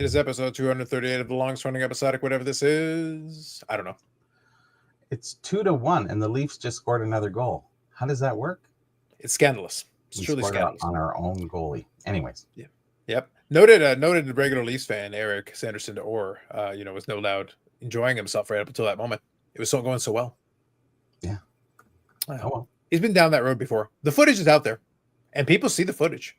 It is episode 238 of the longest running episodic, whatever this is. I don't know. It's 2-1, and the Leafs just scored another goal. How does that work? It's scandalous. It's We truly scored scandalous. on our own goalie. Anyways. Yeah. Yep. Noted regular Leafs fan Eric Sanderson Orr, was no doubt enjoying himself right up until that moment. It was going so well. Yeah. Oh well. He's been down that road before. The footage is out there, and people see the footage.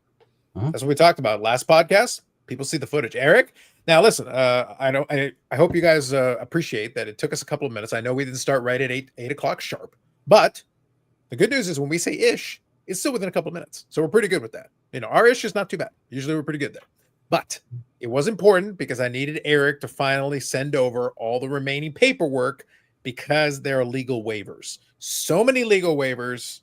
Mm-hmm. That's what we talked about last podcast. People see the footage. Eric, now listen. I hope you guys appreciate that it took us a couple of minutes. I know we didn't start right at 8 o'clock sharp, but the good news is when we say ish, it's still within a couple of minutes, so we're pretty good with that. Our ish is not too bad. Usually we're pretty good there, but it was important because I needed Eric to finally send over all the remaining paperwork because there are legal waivers. So many legal waivers,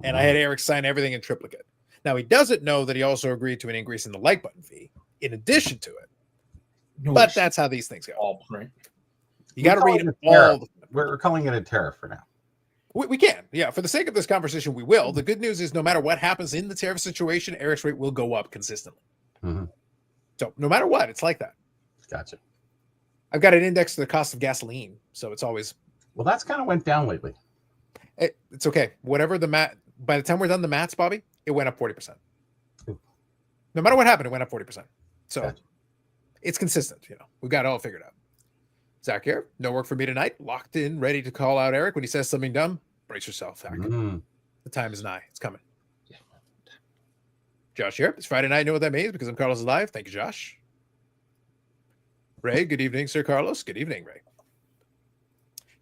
and I had Eric sign everything in triplicate. Now, he doesn't know that he also agreed to an increase in the like button fee in addition to it. No, but that's how these things go. All print. You got to read all. We're calling it a tariff for now. We can. Yeah, for the sake of this conversation, we will. The good news is no matter what happens in the tariff situation, Eric's rate will go up consistently. Mm-hmm. So no matter what, it's like that. Gotcha. I've got an index to the cost of gasoline, so it's always... Well, that's kind of went down lately. It's okay. Whatever the mat... By the time we're done the maths, Bobby, it went up 40%. Ooh. No matter what happened, it went up 40%. So gotcha. It's consistent. We've got it all figured out. Zach here. No work for me tonight. Locked in, ready to call out Eric when he says something dumb. Brace yourself, Zach. The time is nigh. It's coming. Yeah. Josh here. It's Friday night. I know what that means because I'm Carlos Alive. Thank you, Josh. Ray, good evening, Sir Carlos. Good evening, Ray.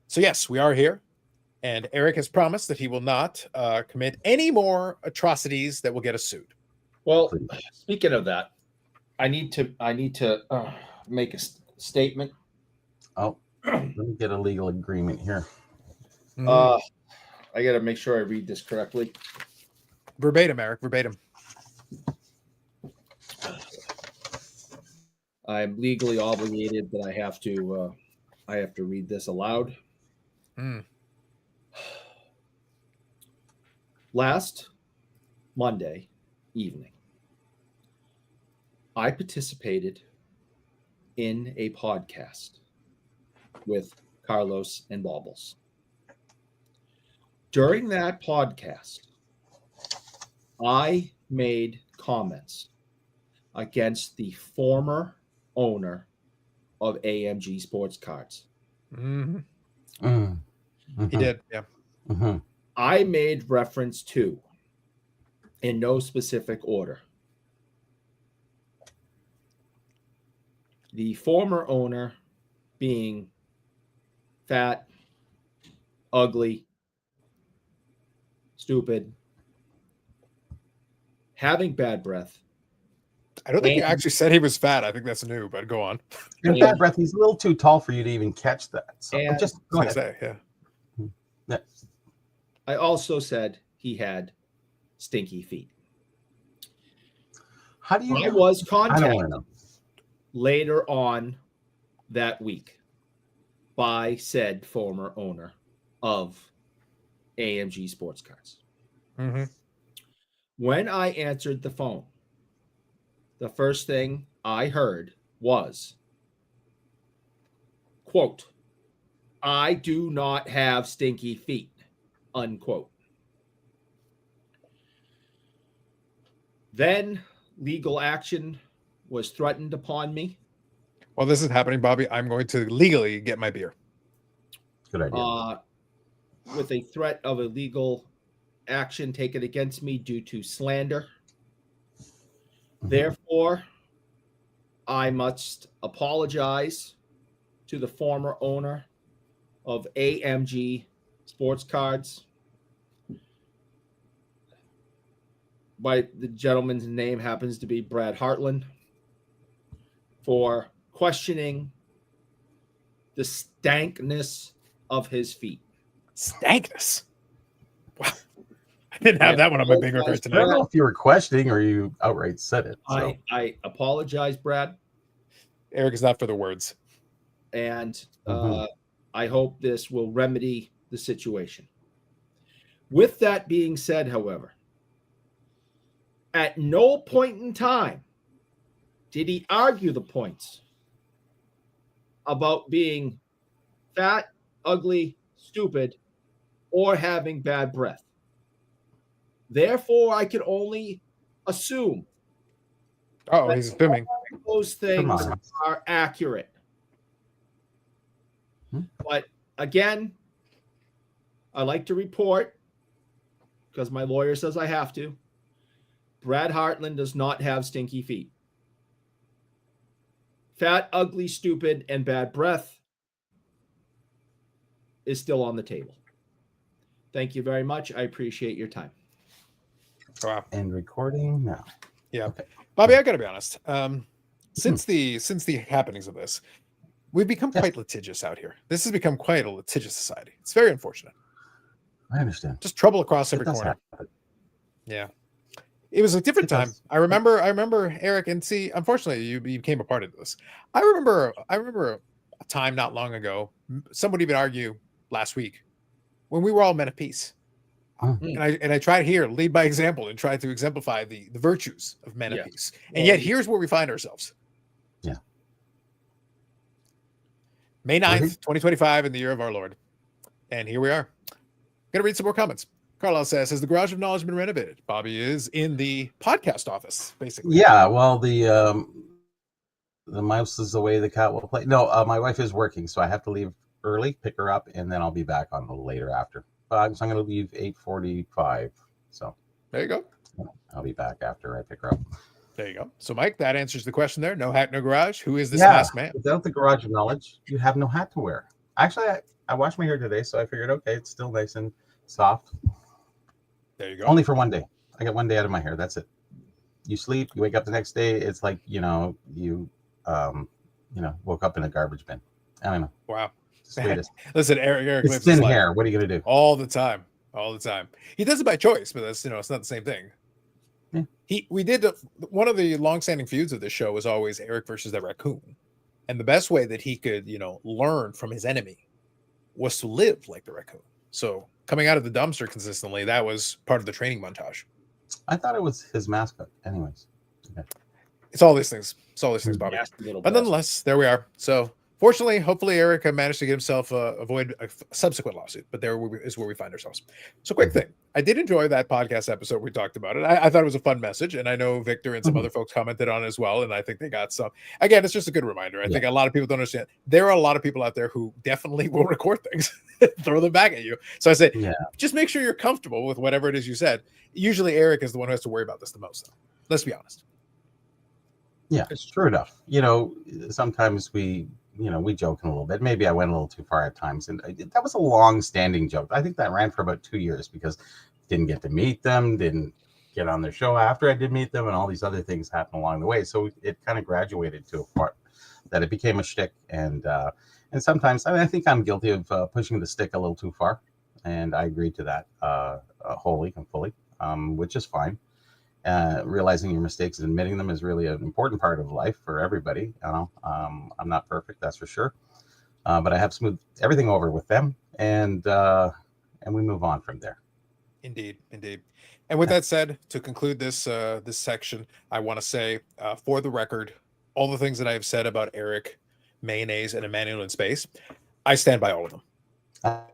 So yes, we are here. And Eric has promised that he will not commit any more atrocities that will get us sued. Well, speaking of that, I need to make a statement. Oh, let me get a legal agreement here. I got to make sure I read this correctly. Verbatim, Eric, verbatim. I'm legally obligated that I have to read this aloud. Last Monday evening, I participated in a podcast with Carlos and Baubles. During that podcast, I made comments against the former owner of AMG Sports Cards. Mm-hmm. Mm-hmm. He did, yeah. Mm-hmm. I made reference to, in no specific order, the former owner being fat, ugly, stupid, having bad breath. I don't think you actually said he was fat. I think that's new, but go on. And bad breath, he's a little too tall for you to even catch that. So just go ahead. Say, yeah. Yeah. I also said he had stinky feet. How do you I was contacted later on that week by said former owner of AMG Sports Cards. Mm-hmm. When I answered the phone, the first thing I heard was, quote, "I do not have stinky feet," unquote. Then legal action was threatened upon me. While this is happening, Bobby, I'm going to legally get my beer. Good idea. With a threat of illegal action taken against me due to slander. Mm-hmm. Therefore, I must apologize to the former owner of AMG Sports Cards. The gentleman's name happens to be Brad Hartland, for questioning the stankness of his feet. Stankness? Wow. I didn't have that one on my bingo card tonight. I don't know if you were questioning or you outright said it. So. I apologize, Brad. Eric is not for the words. And I hope this will remedy the situation. With that being said, however, at no point in time did he argue the points about being fat, ugly, stupid, or having bad breath. Therefore, I can only assume Oh, he's assuming. those things are accurate. But again, I like to report, because my lawyer says I have to, Brad Hartland does not have stinky feet. Fat, ugly, stupid, and bad breath is still on the table. Thank you very much. I appreciate your time. Wow. And recording now. Yeah. Okay. Bobby, I gotta be honest. Since the happenings of this, we've become quite litigious out here. This has become quite a litigious society. It's very unfortunate. I understand. Just trouble across every corner. Happen. Yeah. It was a different time. I remember Eric, and see, unfortunately, you became a part of this. I remember a time not long ago, some would even argue last week, when we were all men of peace. And I try here, lead by example, and try to exemplify the virtues of men of peace. And yet here's where we find ourselves. Yeah. May 9th, 2025, in the year of our Lord. And here we are. Gonna read some more comments. Carlisle says, has the Garage of Knowledge been renovated? Bobby is in the podcast office, basically. Yeah, well, the mouse is the way the cat will play. No, my wife is working, so I have to leave early, pick her up, and then I'll be back on a little later after. So I'm going to leave 8:45. So there you go. I'll be back after I pick her up. There you go. So, Mike, that answers the question there. No hat, no garage. Who is this masked man? Without the Garage of Knowledge, you have no hat to wear. Actually, I washed my hair today, so I figured, okay, it's still nice and soft. There you go. Only for one day. I get one day out of my hair. That's it. You sleep, you wake up the next day. It's like, you woke up in a garbage bin. I don't know. Wow. Sweetest. Listen, Eric it's thin hair. What are you going to do? All the time. He does it by choice, but that's, it's not the same thing. Yeah. We did one of the long-standing feuds of this show was always Eric versus the raccoon. And the best way that he could, learn from his enemy was to live like the raccoon. So coming out of the dumpster consistently, that was part of the training montage. I thought it was his mascot. Anyways. Okay. It's all these things, Bobby. But nonetheless, there we are. So fortunately, hopefully Eric managed to get himself avoid a subsequent lawsuit, but there is where we find ourselves. So quick thing. I did enjoy that podcast episode. We talked about it. I thought it was a fun message, and I know Victor and some other folks commented on it as well, and I think they got some. Again, it's just a good reminder. I think a lot of people don't understand. There are a lot of people out there who definitely will record things, throw them back at you. So I said, just make sure you're comfortable with whatever it is you said. Usually Eric is the one who has to worry about this the most, though. Let's be honest. Yeah, it's true enough. Sometimes we joke a little bit. Maybe I went a little too far at times. And that was a long-standing joke. I think that ran for about 2 years because didn't get to meet them, didn't get on their show after I did meet them, and all these other things happened along the way. So it kind of graduated to a part that it became a shtick. And sometimes I think I'm guilty of pushing the stick a little too far. And I agreed to that wholly and fully, which is fine. Realizing your mistakes and admitting them is really an important part of life for everybody. I'm not perfect, that's for sure, but I have smoothed everything over with them, and we move on from there. Indeed. And with that said, to conclude this this section, I want to say, for the record, all the things that I have said about Eric, Mayonnaise, and Emmanuel in Space, I stand by all of them.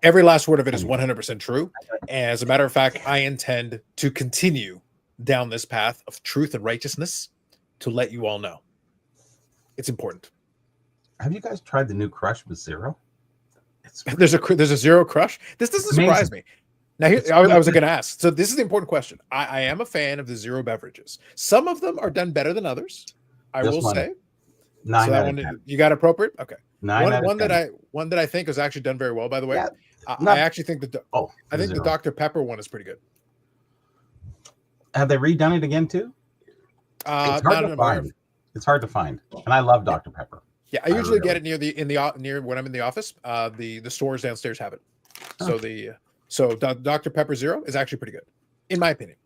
Every last word of it is 100% true. As a matter of fact, I intend to continue down this path of truth and righteousness to let you all know. It's important. Have you guys tried the new Crush with zero? There's a zero Crush. This doesn't surprise me. Now, I was going to ask. So this is the important question. I am a fan of the zero beverages. Some of them are done better than others. I will say. 9 so that one, you got appropriate? Okay. 9 one that I think is actually done very well, by the way. Yeah, I actually think the Dr. Pepper one is pretty good. Have they redone it again too? It's hard to find. It's hard to find, and I love Dr. Pepper. Yeah, I usually get it near when I'm in the office. The stores downstairs have it. So Dr. Pepper Zero is actually pretty good, in my opinion.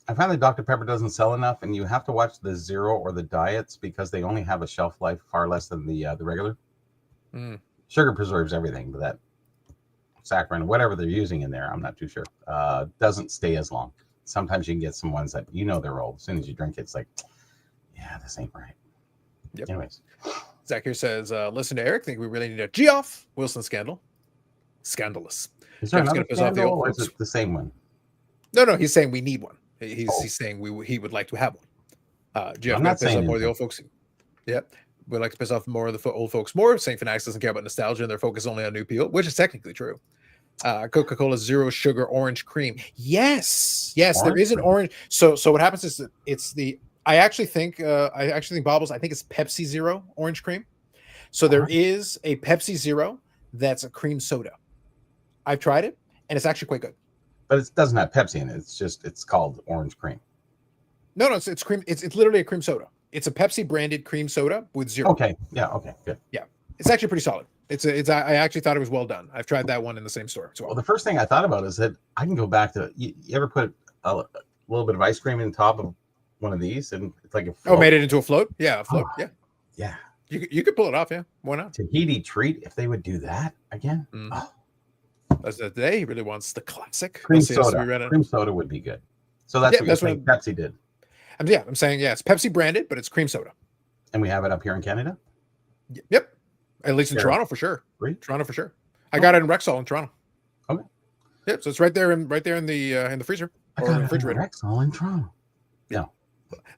I find that Dr. Pepper doesn't sell enough, and you have to watch the zero or the diets because they only have a shelf life far less than the regular. Sugar preserves everything, but that saccharin, whatever they're using in there, I'm not too sure, doesn't stay as long. Sometimes you can get some ones that they're old. As soon as you drink it, it's like, yeah, this ain't right. Yep. Anyways, Zach here says, listen to Eric. Think we really need a Geoff Wilson scandal. Scandalous. Is there Jeff's another gonna piss off the scandal, old or is folks. it the same one? No, he's saying we need one. He's Oh. he's saying he would like to have one. Jeff I'm gonna not piss off saying more of the anything. old folks. Yep. We'd like to piss off more of the old folks more. St. Fanatics doesn't care about nostalgia and their focus only on new peel, which is technically true. Coca-Cola zero sugar orange cream. Yes, there Orange is an cream. orange. So what happens is that it's the I actually think Bobbles, I think it's Pepsi Zero orange cream. So there is a Pepsi Zero that's a cream soda. I've tried it and it's actually quite good. But it doesn't have Pepsi in it. It's called orange cream. No, it's cream. It's literally a cream soda. It's a Pepsi branded cream soda with zero. Okay. Yeah. Okay. Good. Yeah, it's actually pretty solid. I actually thought it was well done. I've tried that one in the same store as well. Well, the first thing I thought about is that I can go back to you ever put a little bit of ice cream in top of one of these and it's like a float? Made it into a float? Yeah, a float. Oh, yeah. Yeah. You could pull it off, yeah. Why not? Tahiti treat if they would do that again. That's the day he really wants the classic Cream soda. Cream soda would be good. So that's what Pepsi did. I'm saying it's Pepsi branded, but it's cream soda. And we have it up here in Canada? Yep. At least in Toronto for sure. Really? Toronto for sure. I got it in Rexall in Toronto. Okay. Yep. So it's right there in the freezer I or got the it refrigerator. in Rexall in Toronto. Yeah.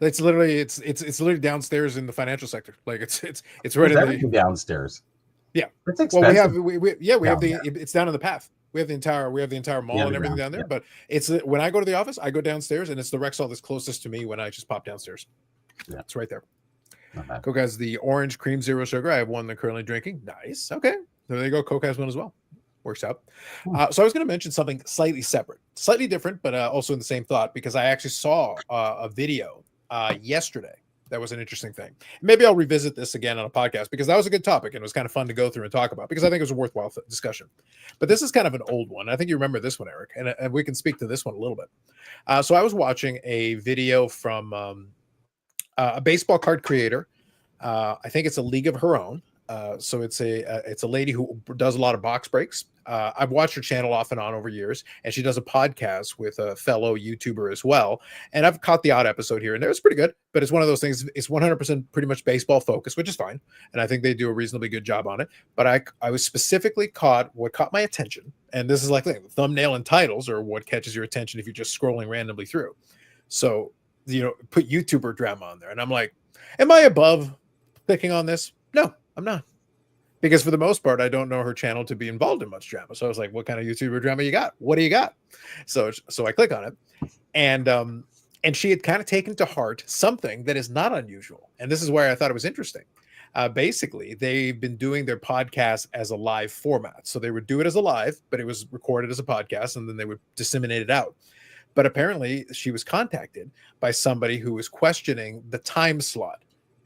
It's literally downstairs in the financial sector. Like it's right There's in the downstairs. Yeah. It's expensive. Well, we have it's down in the path. We have the entire mall and everything down there. Yeah. But it's when I go to the office, I go downstairs and it's the Rexall that's closest to me when I just pop downstairs. Yeah, it's right there. Coke has the orange cream zero sugar. I have one they're currently drinking. Nice. Okay. There you go. Coke has one as well. Works out. So I was going to mention something slightly separate, slightly different, but also in the same thought, because I actually saw a video yesterday. That was an interesting thing. Maybe I'll revisit this again on a podcast because that was a good topic and it was kind of fun to go through and talk about because I think it was a worthwhile discussion. But this is kind of an old one. I think you remember this one, Eric, and we can speak to this one a little bit. So I was watching a video from a baseball card creator. I think it's a league of her own. So it's a lady who does a lot of box breaks. I've watched her channel off and on over years, and she does a podcast with a fellow YouTuber as well. And I've caught the odd episode here and there. It's pretty good, but it's one of those things. It's 100% pretty much baseball focused, which is fine. And I think they do a reasonably good job on it. But I was specifically what caught my attention. And this is like the thumbnail and titles are what catches your attention if you're just scrolling randomly through. So, put YouTuber drama on there. And I'm like, am I above clicking on this? No, I'm not. Because for the most part, I don't know her channel to be involved in much drama. So I was like, what kind of YouTuber drama you got? What do you got? So I click on it. And she had kind of taken to heart something that is not unusual. And this is where I thought it was interesting. Basically, they've been doing their podcast as a live format. So they would do it as a live, but it was recorded as a podcast, and then they would disseminate it out. But apparently, she was contacted by somebody who was questioning the time slot.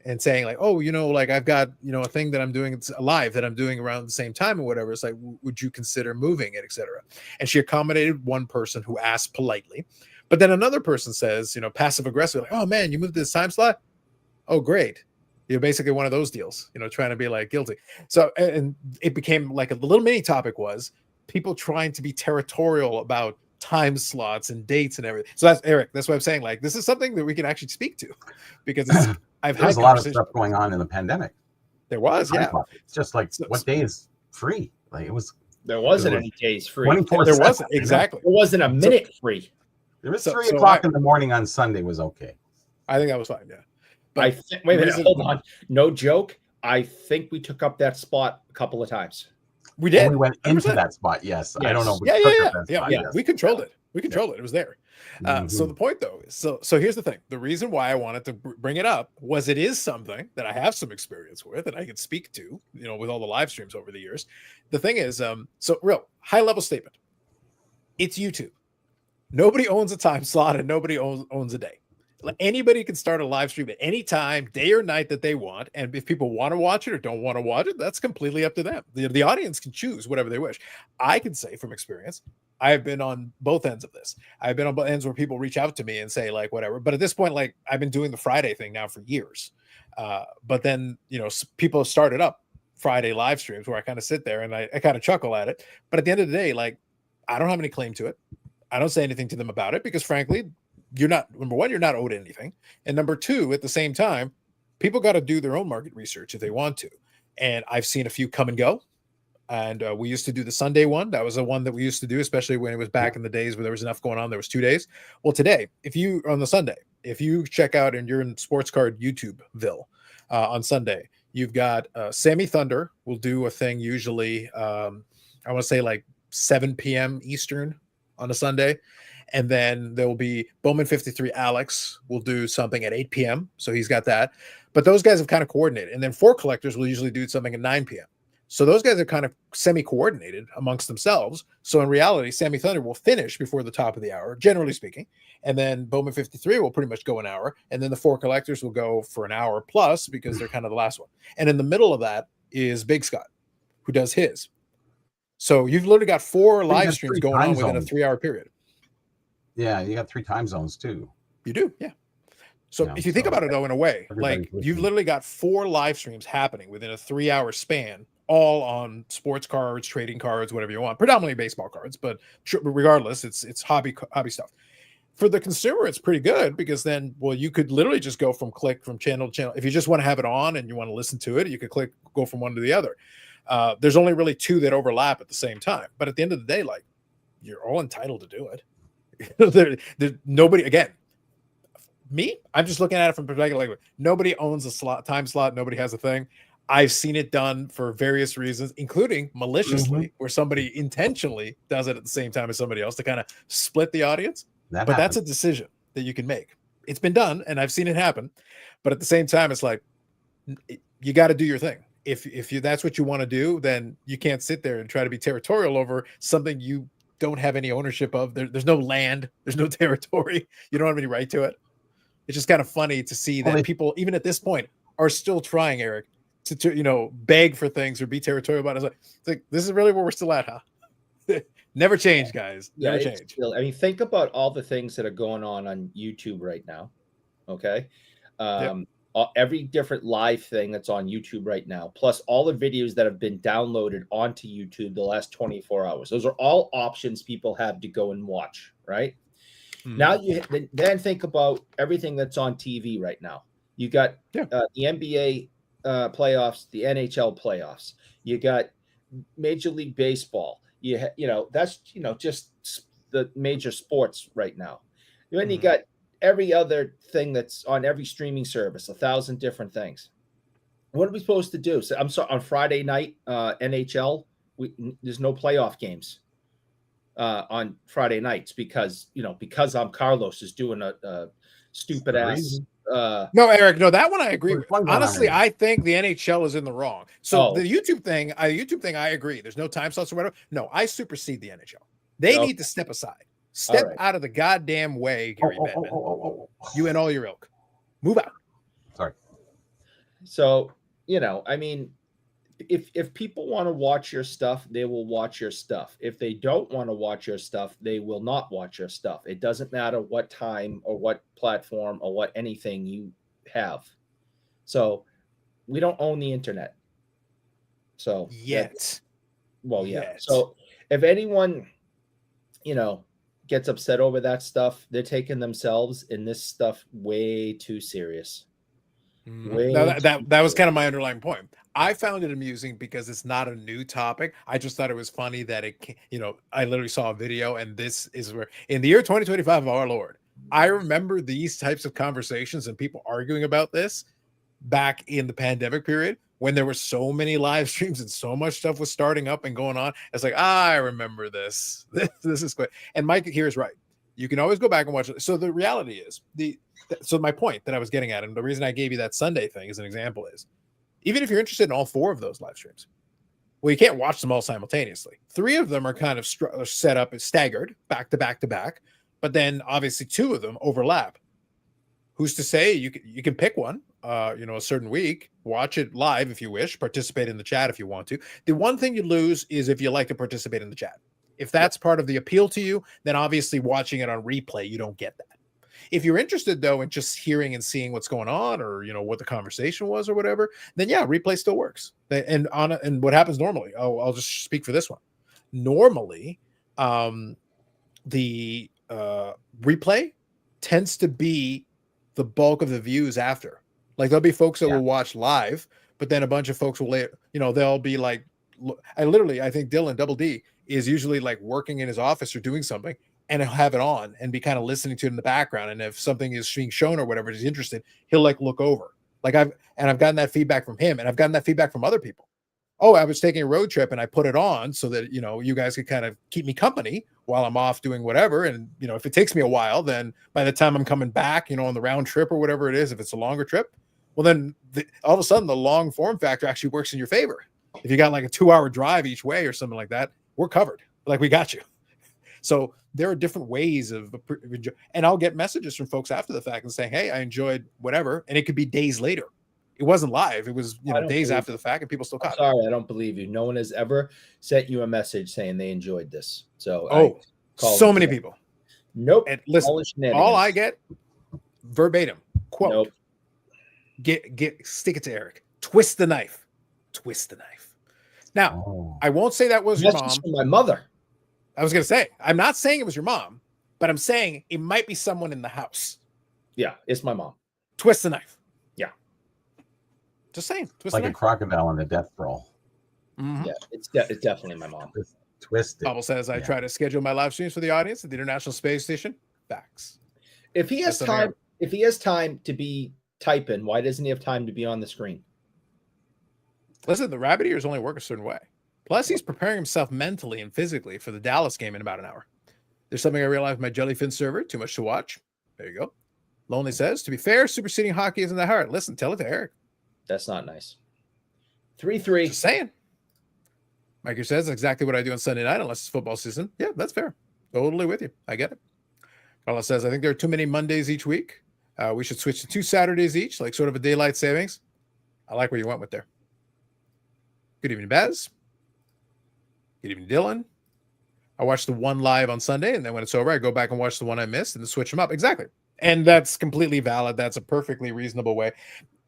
And saying like, oh, I've got, a thing that I'm doing, it's live that I'm doing around the same time or whatever. It's like, would you consider moving it, etc. And she accommodated one person who asked politely, but then another person says, passive aggressive, like, oh man, you moved to this time slot. Oh, great. You're basically one of those deals, trying to be like guilty. So, and it became like a little mini topic was people trying to be territorial about time slots and dates and everything. So that's Eric. That's what I'm saying. Like, this is something that we can actually speak to because there's a lot of stuff going on in the pandemic. There was, yeah. It's just like what day is free? Like there wasn't any days free. 24/7. There wasn't exactly. There wasn't a minute free. There was 3 o'clock in the morning on Sunday was okay. I think that was fine. Yeah. But wait a minute, hold on. No joke. I think we took up that spot a couple of times. We did. And we went into that spot. Yes. I don't know. Yeah. We controlled it. We controlled it. It was there. So the point though is, so here's the thing. The reason why I wanted to bring it up was it is something that I have some experience with and I can speak to, with all the live streams over the years. The thing is, so real high level statement. It's YouTube. Nobody owns a time slot and nobody owns a day. Anybody can start a live stream at any time, day or night that they want. And if people want to watch it or don't want to watch it, that's completely up to them. The audience can choose whatever they wish. I can say from experience, I've been on both ends of this. I've been on both ends where people reach out to me and say like, whatever. But at this point, like I've been doing the Friday thing now for years. But then, people started up Friday live streams where I kind of sit there and I kind of chuckle at it. But at the end of the day, like I don't have any claim to it. I don't say anything to them about it because frankly, you're not, number one, you're not owed anything. And number two, at the same time, people got to do their own market research if they want to. And I've seen a few come and go. And we used to do the Sunday one. That was the one that we used to do, especially when it was back in the days where there was enough going on. There was 2 days. Well, today, on the Sunday, if you check out and you're in Sports Card YouTubeville on Sunday, you've got Sammy Thunder will do a thing usually, I want to say like 7 p.m. Eastern on a Sunday. And then there will be Bowman 53 Alex will do something at 8 p.m. So he's got that. But those guys have kind of coordinated. And then 4 Collectors will usually do something at 9 p.m. So those guys are kind of semi-coordinated amongst themselves. So in reality, Sammy Thunder will finish before the top of the hour, generally speaking. And then Bowman 53 will pretty much go an hour. And then the 4 Collectors will go for an hour plus because they're kind of the last one. And in the middle of that is Big Scott, who does his. So you've literally got 4 live streams going on within a 3-hour period. Yeah, you got 3 time zones too. You do, yeah. So if you think about it, though, in a way, like you've literally got 4 live streams happening within a 3-hour span, all on sports cards, trading cards, whatever you want, predominantly baseball cards, but regardless, it's hobby stuff. For the consumer, it's pretty good because then, well, you could literally just go from channel to channel. If you just want to have it on and you want to listen to it, you could go from one to the other. There's only really 2 that overlap at the same time. But at the end of the day, like, you're all entitled to do it. There's nobody, again, me, I'm just looking at it from perspective, like, nobody owns a time slot. Nobody has a thing. I've seen it done for various reasons, including maliciously, where somebody intentionally does it at the same time as somebody else to kind of split the audience. That's a decision that you can make. It's been done, and I've seen it happen. But at the same time, it's like, you got to do your thing. If that's what you want to do, then you can't sit there and try to be territorial over something you don't have any ownership of. There's no land. There's no territory. You don't have any right to it. It's just kind of funny to see that people, even at this point, are still trying, Eric, to beg for things or be territorial about it. It's like this is really where we're still at, huh? Never change, guys. Never change. Still, I mean, think about all the things that are going on YouTube right now. Okay. Every different live thing that's on YouTube right now, plus all the videos that have been downloaded onto YouTube the last 24 hours. Those are all options people have to go and watch, right? Now you then think about everything that's on TV right now. You got the NBA playoffs, the NHL playoffs. You got Major League Baseball. That's just the major sports right now. Then you got every other thing that's on every streaming service, 1,000 different things. What are we supposed to do? So I'm sorry, on Friday night, NHL, there's no playoff games on Friday nights because Carlos is doing a stupid ass. No, Eric, no, that one I agree with. Honestly, I think the NHL is in the wrong. So the YouTube thing, I agree. There's no time slots or whatever. No, I supersede the NHL. They need to step aside. Step out of the goddamn way, Gary Bettman. You and all your ilk. Move out. Sorry. So, I mean, if people want to watch your stuff, they will watch your stuff. If they don't want to watch your stuff, they will not watch your stuff. It doesn't matter what time or what platform or what anything you have. So we don't own the internet. So yet. So if anyone, gets upset over that stuff, they're taking themselves and this stuff way too serious. That was kind of my underlying point. I found it amusing because it's not a new topic. I just thought it was funny that I literally saw a video, and this is where in the year 2025 of our Lord, I remember these types of conversations and people arguing about this back in the pandemic period when there were so many live streams and so much stuff was starting up and going on. It's like, I remember this. This is good. And Mike here is right. You can always go back and watch it. So the reality is so my point that I was getting at, and the reason I gave you that Sunday thing as an example is, even if you're interested in all 4 of those live streams, well, you can't watch them all simultaneously. 3 of them are kind of set up as staggered back to back to back, but then obviously 2 of them overlap. Who's to say you can pick one, a certain week, watch it live if you wish, participate in the chat if you want to. The one thing you lose is if you like to participate in the chat. If that's part of the appeal to you, then obviously watching it on replay, you don't get that. If you're interested, though, in just hearing and seeing what's going on or, what the conversation was or whatever, then yeah, replay still works. And what happens normally, I'll just speak for this one. Normally, the replay tends to be the bulk of the views after. Like there'll be folks that Yeah. will watch live, but then a bunch of folks will, they'll be like, I think Dylan Double D is usually like working in his office or doing something, and he'll have it on and be kind of listening to it in the background. And if something is being shown or whatever, he's interested, he'll like look over. Like I've gotten that feedback from him, and I've gotten that feedback from other people. Oh, I was taking a road trip and I put it on so that, you guys could kind of keep me company while I'm off doing whatever. And, if it takes me a while, then by the time I'm coming back, on the round trip or whatever it is, if it's a longer trip, well, then all of a sudden the long form factor actually works in your favor. If you got like a 2-hour drive each way or something like that, we're covered. Like we got you. So there are different ways and I'll get messages from folks after the fact and saying, hey, I enjoyed whatever. And it could be days later. It wasn't live. It was, days after the fact, and people still caught it. Sorry, I don't believe you. No one has ever sent you a message saying they enjoyed this. So, so many people. Nope. And listen, all I get verbatim quote. Nope. Stick it to Eric. Twist the knife. Twist the knife. Now, I won't say that was your mom. From my mother. I was going to say, I'm not saying it was your mom, but I'm saying it might be someone in the house. Yeah, it's my mom. Twist the knife. Yeah. Just saying. Twist like a crocodile on a death roll. Mm-hmm. Yeah, it's definitely my mom. Twisted. Bubble says, I try to schedule my live streams for the audience at the International Space Station. Facts. If he has time to be typing, why doesn't he have time to be on the screen? Listen, the rabbit ears only work a certain way. Plus, he's preparing himself mentally and physically for the Dallas game in about an hour. There's something I realized with my Jellyfin server. Too much to watch. There you go. Lonely says, to be fair, superseding hockey isn't that hard. Listen, tell it to Eric. That's not nice. 3-3. Just saying. Miker says, exactly what I do on Sunday night, unless it's football season. Yeah, that's fair. Totally with you. I get it. Carlos says, I think there are too many Mondays each week. We should switch to 2 Saturdays each, like sort of a daylight savings. I like where you went with there. Good evening, Baz. Good evening, Dylan. I watch the one live on Sunday, and then when it's over, I go back and watch the one I missed and then switch them up. Exactly. And that's completely valid. That's a perfectly reasonable way.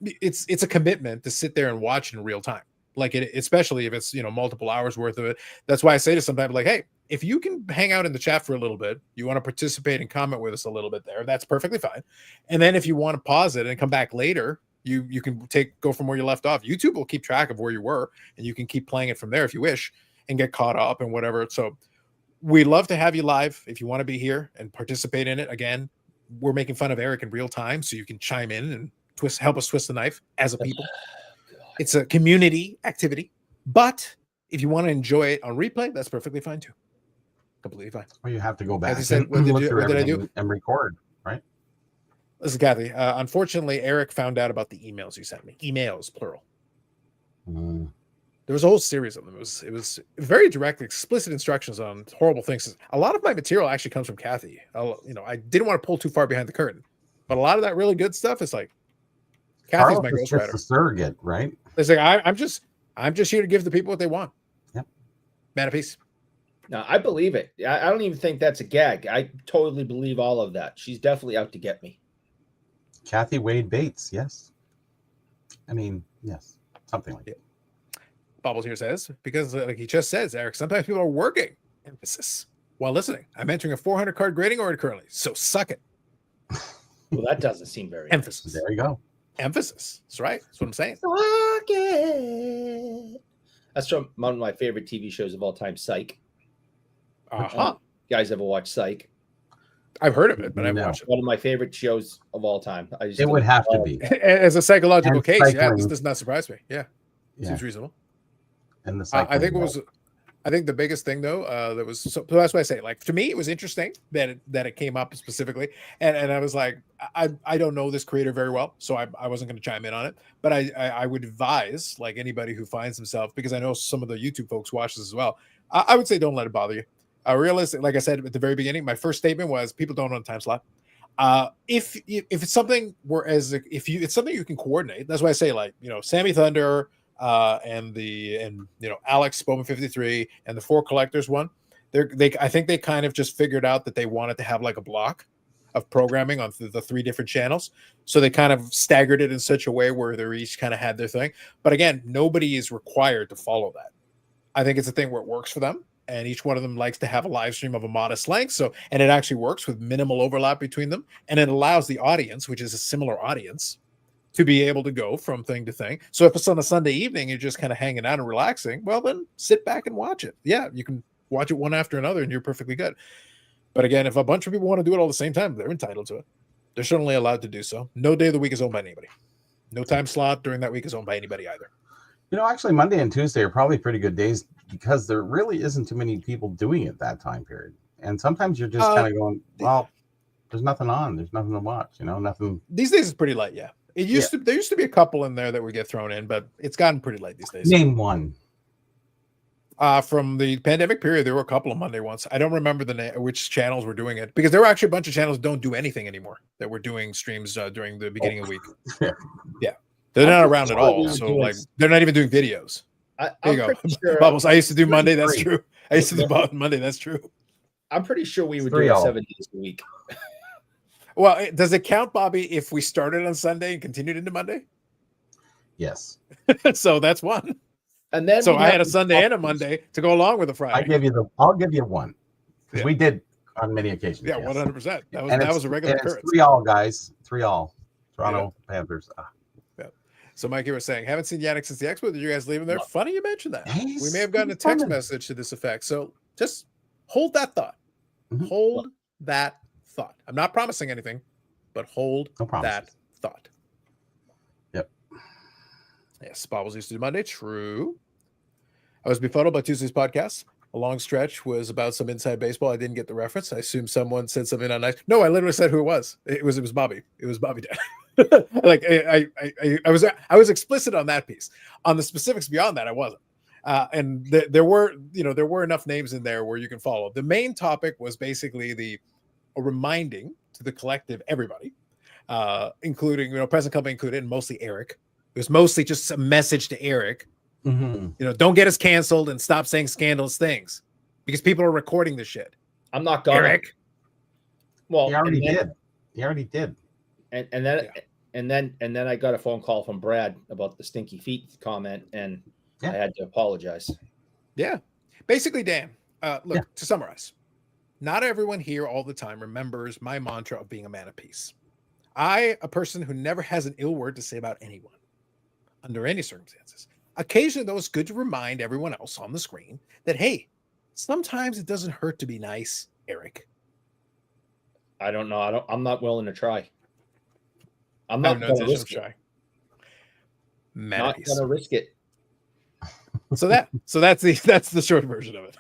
It's a commitment to sit there and watch in real time. Like it, especially if it's, multiple hours worth of it. That's why I say to somebody like, hey, if you can hang out in the chat for a little bit, you want to participate and comment with us a little bit there, that's perfectly fine. And then if you want to pause it and come back later, you can go from where you left off. YouTube will keep track of where you were, and you can keep playing it from there if you wish and get caught up and whatever. So we'd love to have you live if you want to be here and participate in it. Again, we're making fun of Eric in real time, so you can chime in and help us twist the knife as a people. It's a community activity, but if you want to enjoy it on replay, that's perfectly fine too. Completely fine. Well, you have to go back and look through everything and record, right? Listen, Kathy, unfortunately, Eric found out about the emails you sent me. Emails, plural. There was a whole series of them. It was very direct, explicit instructions on horrible things. A lot of my material actually comes from Kathy. I didn't want to pull too far behind the curtain, but a lot of that really good stuff is like Kathy's my ghostwriter. The surrogate, right? It's like I'm just here to give the people what they want. Yep. Man of peace. No, I believe it. I don't even think that's a gag. I totally believe all of that. She's definitely out to get me. Kathy Wade Bates, yes. I mean, yes, something like that. Bobbles here says, because like he just says, Eric, sometimes people are working, emphasis, while listening. I'm entering a 400 card grading order currently, so suck it. Well, that doesn't seem very emphasis. There you go. Emphasis. That's right. That's what I'm saying. Suck it. That's from one of my favorite TV shows of all time, Psych. Uh-huh. You guys ever watch Psych? I've heard of it, but I've watched it. One of my favorite shows of all time. It would have to be. As a psychological case, yeah, this does not surprise me. Yeah. Seems reasonable. And I think the biggest thing though, so that's why I say, like, to me, it was interesting that it came up specifically, and I was like, I don't know this creator very well, so I wasn't going to chime in on it, but I would advise, like, anybody who finds himself, because I know some of the YouTube folks watch this as well, I would say don't let it bother you. Realistic, like I said at the very beginning, my first statement was people don't own a time slot. If it's something it's something you can coordinate, that's why I say, like, Sammy Thunder. And Alex Bowman 53 and the 4 collectors one, I think they kind of just figured out that they wanted to have like a block of programming on the 3 different channels, so they kind of staggered it in such a way where they each kind of had their thing. But again, nobody is required to follow that. I think it's a thing where it works for them, and each one of them likes to have a live stream of a modest length, and it actually works with minimal overlap between them, and it allows the audience, which is a similar audience, to be able to go from thing to thing. So if it's on a Sunday evening, you're just kind of hanging out and relaxing, well, then sit back and watch it. Yeah, you can watch it one after another and you're perfectly good. But again, if a bunch of people want to do it all at the same time, they're entitled to it. They're certainly allowed to do so. No day of the week is owned by anybody. No time slot during that week is owned by anybody either. Actually, Monday and Tuesday are probably pretty good days because there really isn't too many people doing it that time period. And sometimes you're just kind of going, well, there's nothing on. There's nothing to watch. Nothing. These days is pretty light, yeah. There used to be a couple in there that would get thrown in, but it's gotten pretty late these days. Name one. From the pandemic period, there were a couple of Monday ones. I don't remember which channels were doing it because there were actually a bunch of channels that don't do anything anymore that were doing streams during the beginning of the week. Yeah. They're not around at all. So like they're not even doing videos. There you go. Sure Bubbles. I used to do Monday. That's true. I used to do Monday. That's true. I'm pretty sure we were doing 7 days a week. Well, does it count, Bobby, if we started on Sunday and continued into Monday? Yes. So that's one. And then I had a Sunday and a Monday to go along with a Friday. I'll give you one. Because we did on many occasions. Yeah, 100%. That was a regular occurrence. 3-all, guys. 3-all. Toronto Panthers. Yeah. So Mike, you were saying, haven't seen Yannick since the Expo. Did you guys leave him there? Funny you mentioned that. We may have gotten a text message to this effect. So just hold that thought. Mm-hmm. Hold that thought. I'm not promising anything, but hold that thought. Yep. Yes, Bobbles used to do Monday. True. I was befuddled by Tuesday's podcast. A long stretch was about some inside baseball. I didn't get the reference. I assume someone said something on nice. No, I literally said who it was. It was Bobby. It was Bobby Dan. Like I was explicit on that piece. On the specifics beyond that, I wasn't. And there were enough names in there where you can follow. The main topic was basically a reminding to the collective, everybody, including present company included, and mostly Eric. It was mostly just a message to Eric. Mm-hmm. Don't get us canceled and stop saying scandalous things because people are recording this shit. I'm not gonna. Eric. Well, he already did. And then I got a phone call from Brad about the stinky feet comment, and I had to apologize. Yeah, basically, Dan. To summarize, not everyone here all the time remembers my mantra of being a man of peace. A person who never has an ill word to say about anyone, under any circumstances. Occasionally, though, it's good to remind everyone else on the screen that, hey, sometimes it doesn't hurt to be nice, Eric. I don't know. I'm not willing to try. I'm not going to risk it. Not going to risk it. So that's the short version of it.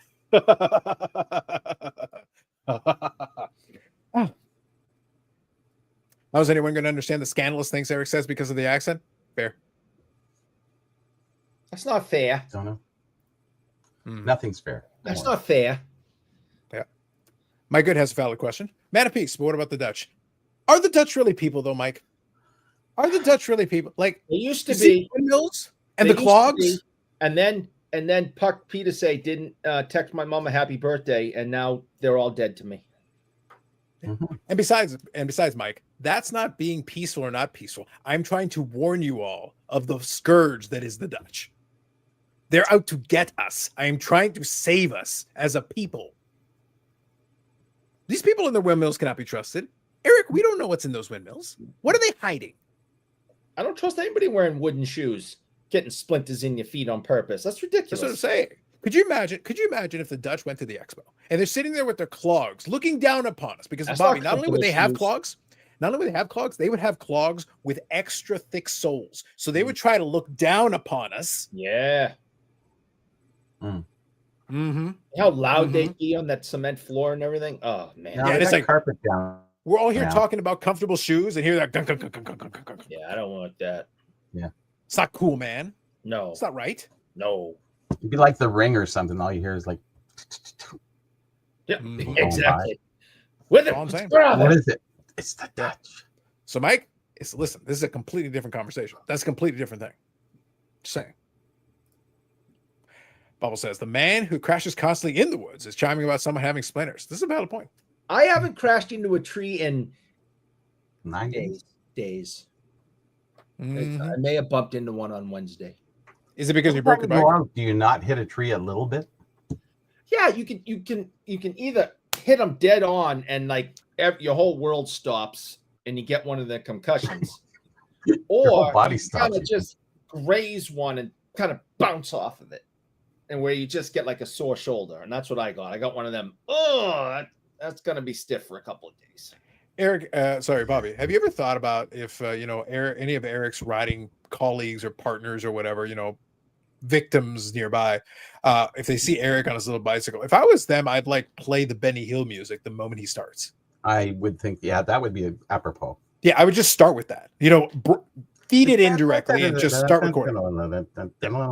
How is anyone going to understand the scandalous things Eric says because of the accent? Fair. That's not fair. Don't know. Nothing's fair. That's not fair. Yeah. Mike Good has a valid question. Man of peace, but what about the Dutch? Are the Dutch really people, though, Mike? Are the Dutch really people? Like they used to be windmills and the clogs, and then Puck Petersay didn't text my mom a happy birthday, and now they're all dead to me. Mm-hmm. And besides, Mike, that's not being peaceful or not peaceful. I'm trying to warn you all of the scourge that is the Dutch. They're out to get us. I am trying to save us as a people. These people in the windmills cannot be trusted. Eric, we don't know what's in those windmills. What are they hiding? I don't trust anybody wearing wooden shoes, getting splinters in your feet on purpose. That's ridiculous. That's what I'm saying. Could you imagine if the Dutch went to the expo and they're sitting there with their clogs looking down upon us? Because Bobby, not only would they have clogs, they would have clogs with extra thick soles. So they would try to look down upon us. Yeah. Mm-hmm. How loud they'd be on that cement floor and everything. Oh man. Yeah, it's like carpet down. We're all here talking about comfortable shoes and hear that gunk, gunk, gunk, gunk, gunk, gunk. Yeah, I don't want that. Yeah. It's not cool, man. No. It's not right. No. It'd be like The Ring or something. All you hear is like yeah, exactly. With it. What is it? It's the Dutch. So Mike, listen, this is a completely different conversation. That's a completely different thing. Just saying. Bubble says the man who crashes constantly in the woods is chiming about someone having splinters. This is a valid point. I haven't crashed into a tree in 9 days. Mm-hmm. I may have bumped into one on Wednesday. Is it because you broke your bike? Do you not hit a tree a little bit? Yeah, you can either hit them dead on and like your whole world stops and you get one of the concussions, or body you kind stops of you. just graze one and kind of bounce off of it, and where you just get like a sore shoulder. And that's what I got. I got one of them. Oh, that's gonna be stiff for a couple of days. Eric, sorry, Bobby. Have you ever thought about if any of Eric's riding colleagues or partners or whatever, victims nearby, if they see Eric on his little bicycle? If I was them, I'd like play the Benny Hill music the moment he starts. I would think, yeah, that would be apropos. Yeah, I would just start with that. Feed it in directly and just start recording.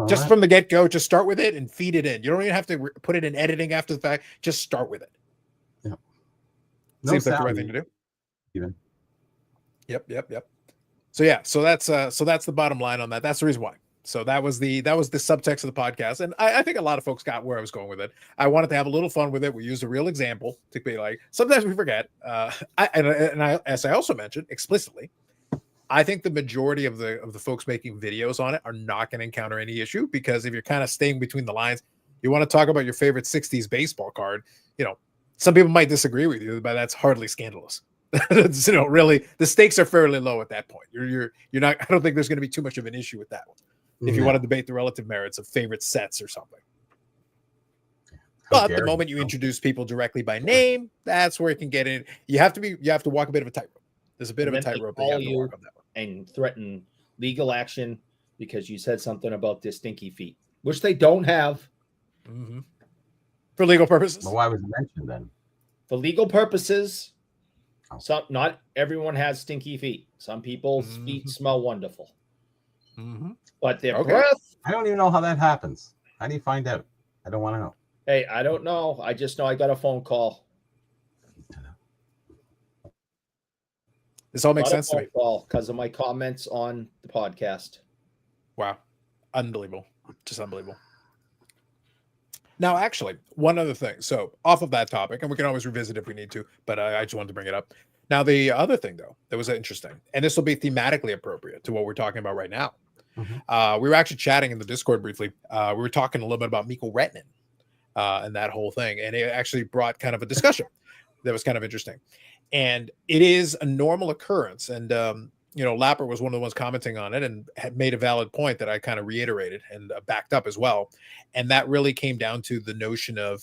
Just from the get-go, just start with it and feed it in. You don't even have to put it in editing after the fact. Just start with it. Yeah. Seems like the right thing to do. Even. Yep. So yeah, so that's the bottom line on that. That's the reason why. So that was the subtext of the podcast, and I think a lot of folks got where I was going with it. I wanted to have a little fun with it. We used a real example to be like, sometimes we forget. As I also mentioned explicitly, I think the majority of the folks making videos on it are not going to encounter any issue, because if you're kind of staying between the lines, you want to talk about your favorite 60s baseball card. Some people might disagree with you, but that's hardly scandalous. Really, the stakes are fairly low at that point. You're not. I don't think there's going to be too much of an issue with that one. If you want to debate the relative merits of favorite sets or something. But the moment you introduce people directly by name, that's where it can get in. You have to walk a bit of a tightrope. There's a bit of a tightrope that you have to walk on that one. And threaten legal action because you said something about their stinky feet, which they don't have. Mm-hmm. For legal purposes. Well, why was it mentioned then? For legal purposes. Not everyone has stinky feet. Some people's feet smell wonderful. Mm-hmm. But their breath. I don't even know how that happens. How do you find out? I don't want to know. Hey, I don't know. I just know I got a phone call. This all makes sense to me. Because of my comments on the podcast. Wow. Unbelievable. Just unbelievable. Now, actually, one other thing. So off of that topic, and we can always revisit if we need to, but I just wanted to bring it up. Now, the other thing, though, that was interesting, and this will be thematically appropriate to what we're talking about right now. Mm-hmm. We were actually chatting in the Discord briefly. We were talking a little bit about Mikko Rantanen and that whole thing, and it actually brought kind of a discussion that was kind of interesting. And it is a normal occurrence, and Lapper was one of the ones commenting on it and had made a valid point that I kind of reiterated and backed up as well. And that really came down to the notion of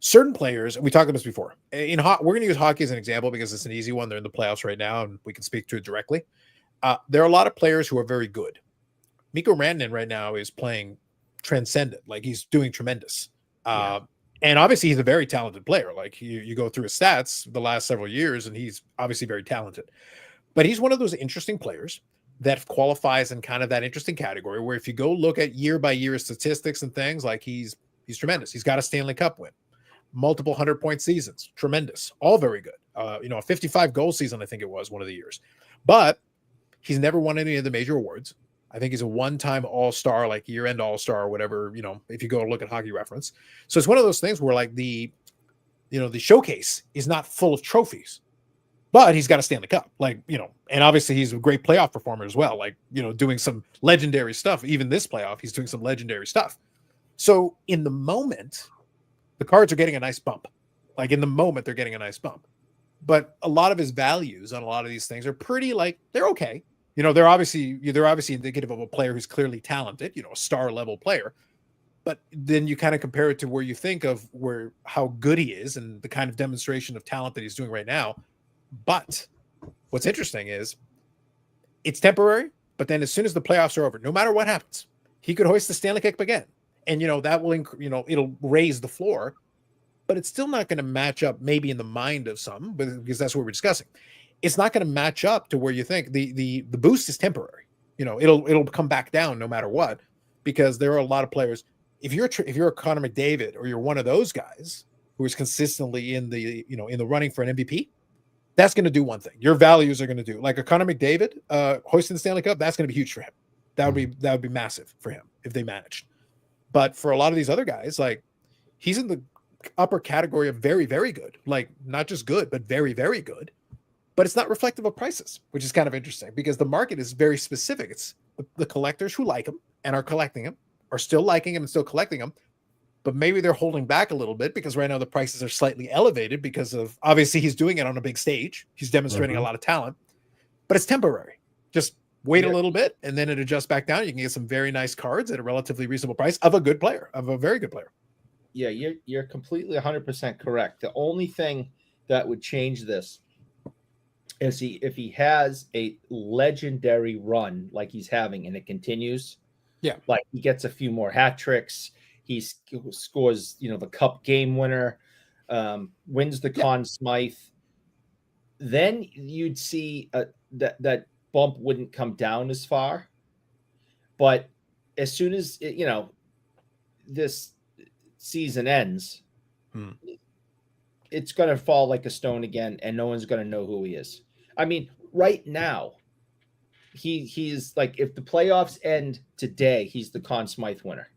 certain players. And we talked about this before. We're going to use hockey as an example because it's an easy one. They're in the playoffs right now, and we can speak to it directly. There are a lot of players who are very good. Mikko Rantanen right now is playing transcendent. Like, he's doing tremendous. And obviously he's a very talented player. Like, you go through his stats the last several years, and he's obviously very talented. But he's one of those interesting players that qualifies in kind of that interesting category where if you go look at year by year statistics and things, like he's tremendous. He's got a Stanley Cup win, multiple 100-point seasons, tremendous, all very good. A 55 goal season, I think it was one of the years. But he's never won any of the major awards. I think he's a one-time all-star, like year-end all-star or whatever, if you go look at Hockey Reference. So it's one of those things where like the showcase is not full of trophies. But he's got a Stanley Cup, and obviously he's a great playoff performer as well, doing some legendary stuff. Even this playoff, he's doing some legendary stuff. So in the moment, the Cards are getting a nice bump. Like, in the moment, they're getting a nice bump. But a lot of his values on a lot of these things are pretty, they're okay. They're obviously indicative of a player who's clearly talented, a star level player. But then you kind of compare it to where you think of how good he is and the kind of demonstration of talent that he's doing right now. But what's interesting is it's temporary, but then as soon as the playoffs are over, no matter what happens, he could hoist the Stanley Cup again. And, that will, it'll raise the floor, but it's still not going to match up maybe in the mind of some, because that's what we're discussing. It's not going to match up to where you think the boost is temporary. It'll come back down no matter what, because there are a lot of players. If you're a Connor McDavid or you're one of those guys who is consistently in the running for an MVP, that's going to do one thing. Your values are going to do, like a Connor McDavid hoisting the Stanley Cup. That's going to be huge for him. That would be massive for him if they managed. But for a lot of these other guys, like, he's in the upper category of very, very good. Like, not just good, but very, very good. But it's not reflective of prices, which is kind of interesting because the market is very specific. It's the collectors who like him and are collecting him, are still liking him and still collecting him. But maybe they're holding back a little bit because right now the prices are slightly elevated because of, obviously, he's doing it on a big stage. He's demonstrating a lot of talent, but it's temporary. Just Wait a little bit, and then it adjusts back down. You can get some very nice cards at a relatively reasonable price of a good player, of a very good player. Yeah, you're completely 100% correct. The only thing that would change this is if he has a legendary run like he's having and it continues. Yeah, like he gets a few more hat tricks. He scores, the cup game winner, wins the Conn Smythe. Then you'd see that bump wouldn't come down as far. But as soon as this season ends, it's going to fall like a stone again, and no one's going to know who he is. I mean, right now, he's like, if the playoffs end today, he's the Conn Smythe winner.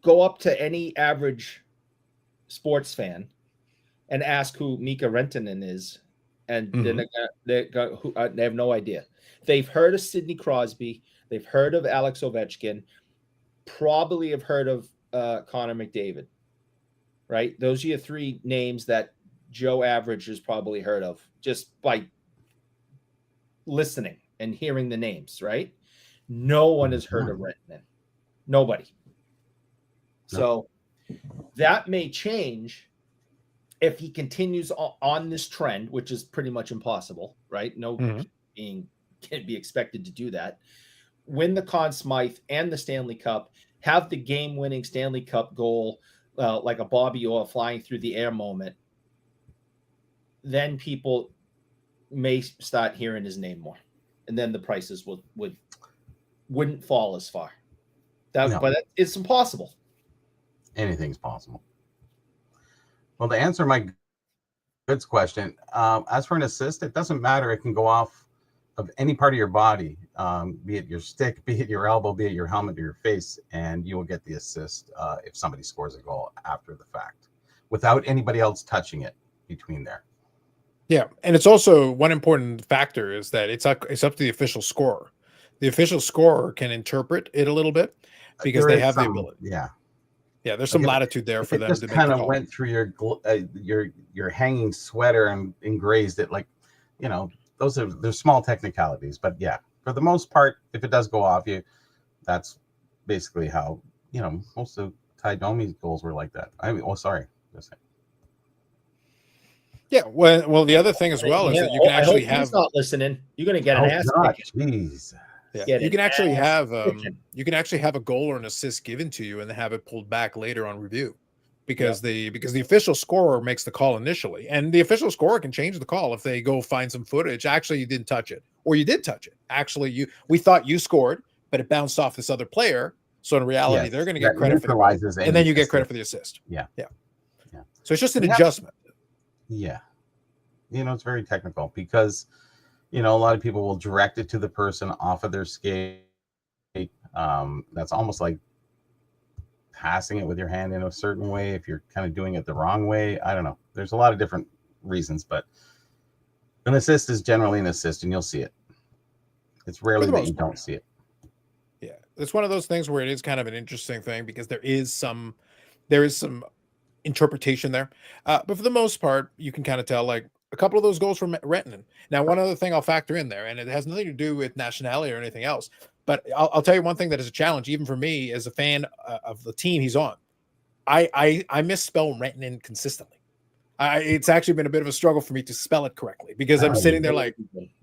Go up to any average sports fan and ask who Mika Rantanen is, and then they have no idea. They've heard of Sidney Crosby, they've heard of Alex Ovechkin, probably have heard of Connor McDavid. Right? Those are your three names that Joe Average has probably heard of just by listening and hearing the names, right? No one has heard of Rantanen. Nobody. So that may change if he continues on this trend, which is pretty much impossible, right? No being can be expected to do that. Win the Conn Smythe and the Stanley Cup, have the game-winning Stanley Cup goal, like a Bobby Orr flying through the air moment, then people may start hearing his name more, and then the prices wouldn't fall as far. But it's impossible. Anything's possible. Well, to answer my goods question, as for an assist, it doesn't matter. It can go off of any part of your body, be it your stick, be it your elbow, be it your helmet or your face, and you will get the assist if somebody scores a goal after the fact without anybody else touching it between there. Yeah, and it's also one important factor is that it's up to the official scorer. The official scorer can interpret it a little bit because they have the ability. Yeah, there's some latitude there for them to make kind of went through your hanging sweater and grazed it, like, there's small technicalities, but yeah, for the most part, if it does go off you, that's basically how most of Ty Domi's goals were like that. Yeah, well, the other thing as well is that you can actually have. He's not listening. You're going to get an ass kicking. Jeez. Yeah, you can actually have a goal or an assist given to you and then have it pulled back later on review, because the official scorer makes the call initially, and the official scorer can change the call if they go find some footage. Actually, you didn't touch it, or you did touch it. Actually, we thought you scored, but it bounced off this other player. So in reality, they're going to get credit for the and then you get credit for the assist. Yeah. So it's just an adjustment. Yeah, it's very technical because. A lot of people will direct it to the person off of their skate. That's almost like passing it with your hand in a certain way if you're kind of doing it the wrong way. I don't know. There's a lot of different reasons, but an assist is generally an assist, and you'll see it. It's rarely that you don't see it. Yeah, it's one of those things where it is kind of an interesting thing because there is some interpretation there, but for the most part, you can kind of tell like. A couple of those goals from Rantanen. Now, one other thing I'll factor in there, and it has nothing to do with nationality or anything else, but I'll tell you one thing that is a challenge, even for me as a fan of the team he's on. I misspell Rantanen consistently. It's actually been a bit of a struggle for me to spell it correctly because I'm sitting there like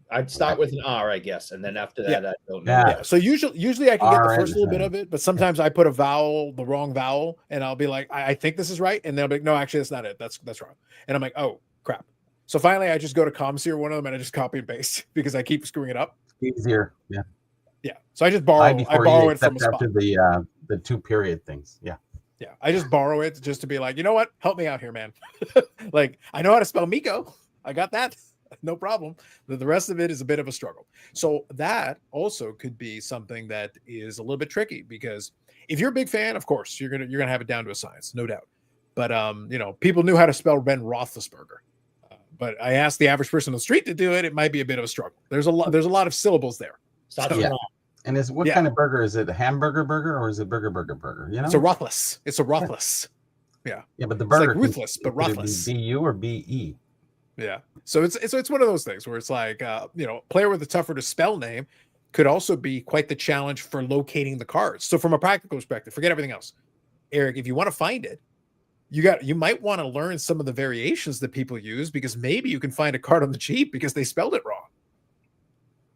I'd start with an R, I guess, and then after that, I don't know. Yeah. So usually I can get the first little bit of it, but sometimes I put the wrong vowel, and I'll be like, I think this is right, and they'll be like, no, actually, that's not it. That's wrong, and I'm like, oh crap. So finally, I just go to ComSeer, one of them, and I just copy and paste because I keep screwing it up. Easier, yeah. So I just borrow it from a spot. After the 2 period things, yeah. I just borrow it just to be like, you know what? Help me out here, man. Like I know how to spell Miko. I got that, no problem. The rest of it is a bit of a struggle. So that also could be something that is a little bit tricky because if you're a big fan, of course, you're gonna have it down to a science, no doubt. But people knew how to spell Ben Roethlisberger. But I asked the average person on the street to do it. It might be a bit of a struggle. There's a lot of syllables there. And what kind of burger is it? A hamburger burger or is it burger? It's a Rothless. Yeah. Yeah, but the burger it's like ruthless, but Rothless. B-U or B-E? Yeah. So it's one of those things where it's like player with a tougher to spell name could also be quite the challenge for locating the cards. So from a practical perspective, forget everything else. Eric, if you want to find it, you might want to learn some of the variations that people use, because maybe you can find a card on the cheap because they spelled it wrong.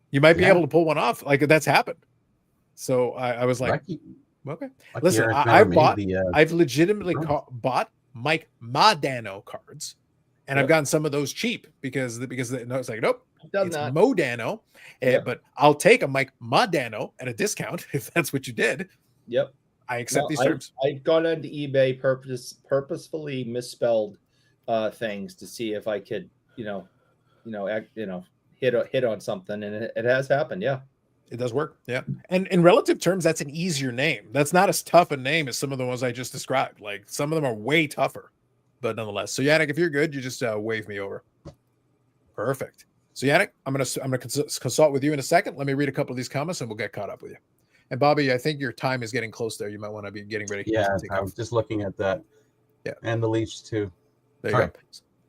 You might be able to pull one off. Like, that's happened. So I was like, okay. Listen, I've legitimately bought Mike Modano cards, and I've gotten some of those cheap because it's like, nope, it's Modano. But I'll take a Mike Modano at a discount if that's what you did. Yep. I accept these terms. I've gone onto eBay purposefully misspelled things to see if I could, hit on something, and it has happened. Yeah, it does work. Yeah, and in relative terms, that's an easier name. That's not as tough a name as some of the ones I just described. Like, some of them are way tougher, but nonetheless. So Yannick, if you're good, you just wave me over. Perfect. So Yannick, I'm gonna consult with you in a second. Let me read a couple of these comments, and we'll get caught up with you. And Bobby, I think your time is getting close there. You might want to be getting ready. Yeah, I'm just looking at that. Yeah, and the Leafs too. There you go.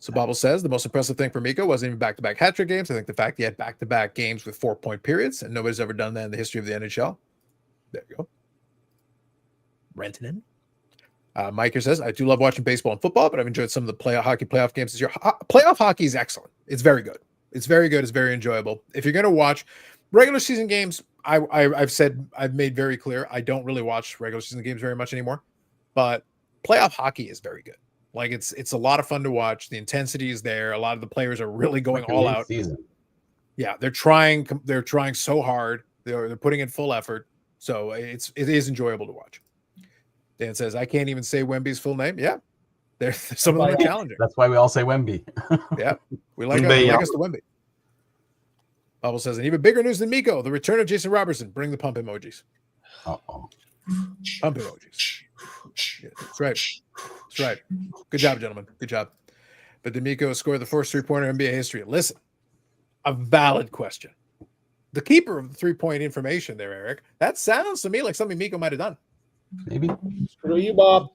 So Bobble says the most impressive thing for Mikko wasn't even back-to-back hat-trick games. I think the fact he had back-to-back games with 4-point periods, and nobody's ever done that in the history of the NHL. There you go. Rentonen. Mike here says, I do love watching baseball and football, but I've enjoyed some of the playoff games this year. Playoff hockey is excellent. It's very good. It's very good. It's very enjoyable. If you're going to watch regular season games, I've made very clear I don't really watch regular season games very much anymore, but playoff hockey is very good. Like, it's a lot of fun to watch. The intensity is there. A lot of the players are really going all out. Season. Yeah, they're trying so hard. They're putting in full effort. So it is enjoyable to watch. Dan says, I can't even say Wemby's full name. Yeah, some of them are challenging. That's why we all say Wemby. Yeah, we like us to Wemby. Bubble says, and even bigger news than Mikko, the return of Jason Robertson. Bring the pump emojis. Uh-oh. Pump emojis. Yeah, that's right. That's right. Good job, gentlemen. Good job. But did Mikko score the first three-pointer in NBA history? Listen, a valid question. The keeper of the three-point information there, Eric, that sounds to me like something Mikko might have done. Maybe. Screw you, Bob.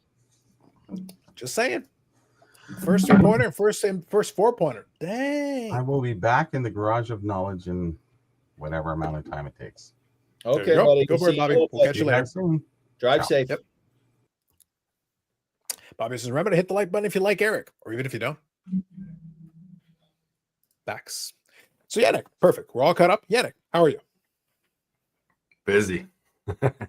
Just saying. First three-pointer and first four-pointer. Dang. I will be back in the garage of knowledge in whatever amount of time it takes. Okay, buddy. Go for it, Bobby. We'll catch you later. Drive safe. Yep. Bobby says, remember to hit the like button if you like Eric, or even if you don't. Backs. So Yannick, perfect. We're all caught up. Yannick, how are you? Busy.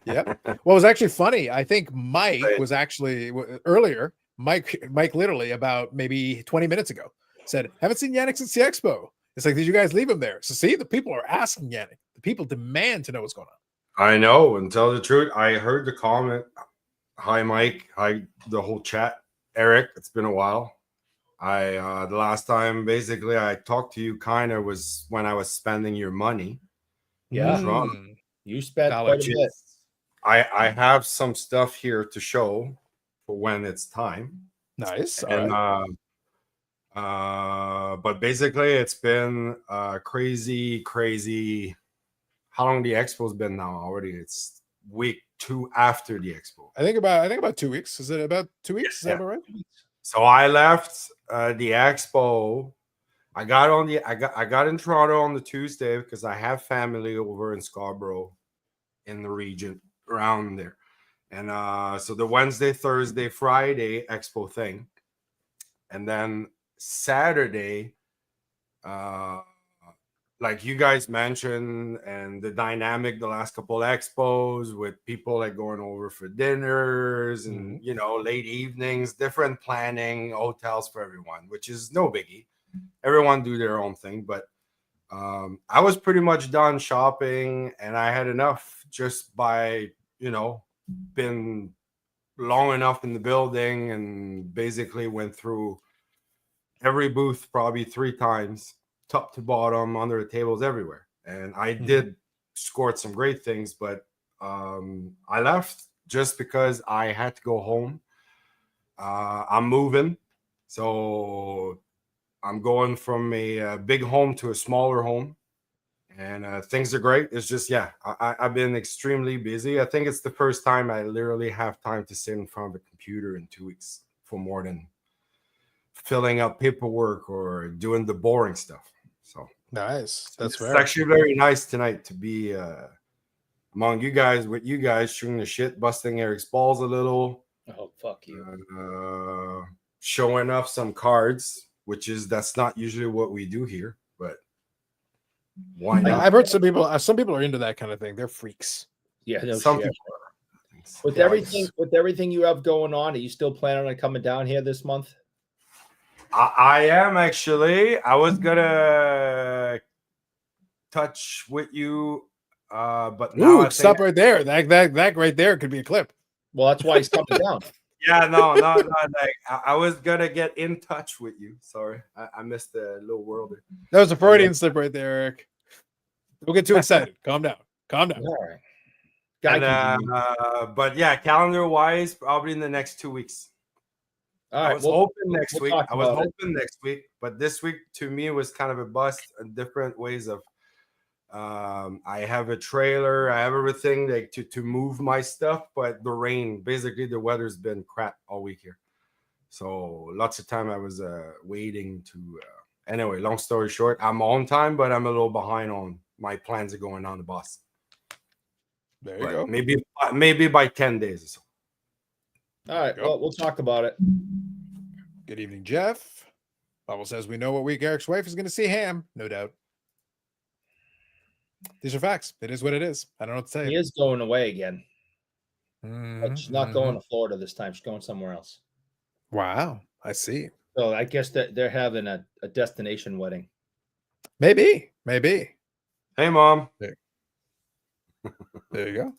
Yeah. Well, it was actually funny. I think Mike was actually earlier. Mike literally about maybe 20 minutes ago said, haven't seen Yannick since the expo. It's like, did you guys leave him there? So see, the people are asking Yannick. The people demand to know what's going on. I know. And tell the truth, I heard the comment. Hi, Mike. Hi, the whole chat. Eric, it's been a while. The last time basically I talked to you kind of was when I was spending your money. Yeah. You spent quite a bit. I have some stuff here to show for when it's time. Nice. And but basically it's been crazy. How long the expo's been now already? It's week 2 after the expo. I think about 2 weeks. Is it about 2 weeks? Is that about right? So I left the expo. I got in Toronto on the Tuesday because I have family over in Scarborough in the region around there. And so the Wednesday, Thursday, Friday expo thing. And then Saturday, like you guys mentioned, and the dynamic the last couple of expos with people like going over for dinners and late evenings, different planning, hotels for everyone, which is no biggie. Everyone do their own thing, but I was pretty much done shopping, and I had enough just by been long enough in the building, and basically went through every booth probably 3 times, top to bottom, under the tables, everywhere. And I did scored some great things, but I left just because I had to go home. I'm moving, so I'm going from a big home to a smaller home, and things are great. It's just, I've been extremely busy. I think it's the first time I literally have time to sit in front of a computer in 2 weeks for more than filling out paperwork or doing the boring stuff. So Nice. That's it's fair. actually very nice tonight to be among you guys, with you guys shooting the shit, busting Eric's balls a little. Oh, fuck you. Showing off some cards, that's not usually what we do here, but why not? I've heard some people are into that kind of thing. They're freaks. Yeah, no Some shit. people are. With everything you have going on, are you still planning on coming down here this month? I am actually. I was gonna touch with you, but now I Stop think, right there. That right there could be a clip. Well, that's why he's coming down. yeah, no. Like I was gonna get in touch with you. Sorry, I missed the little world. That was a Freudian slip right there, Eric. Don't get too excited. Calm down. Calm down. All right. But yeah, calendar wise, probably in the next 2 weeks. All right. I was hoping next week. talk I was about it. hoping next week, but this week to me was kind of a bust in different ways of. I have a trailer. I have everything like to move my stuff, but the rain, basically the weather's been crap all week here. So lots of time I was waiting to. Anyway, long story short, I'm on time, but I'm a little behind on my plans are going on the bus. There you go. Maybe by 10 days or so. All right. Well, we'll talk about it. Good evening, Jeff. Bubble says we know what week Eric's wife is going to see ham. No doubt. These are facts. It is what it is. I don't know what to say. He is going away again. But she's not going Mhm. to Florida this time. She's going somewhere else. Wow. I see. So I guess that they're having a destination wedding. Maybe. Hey, Mom. There you go.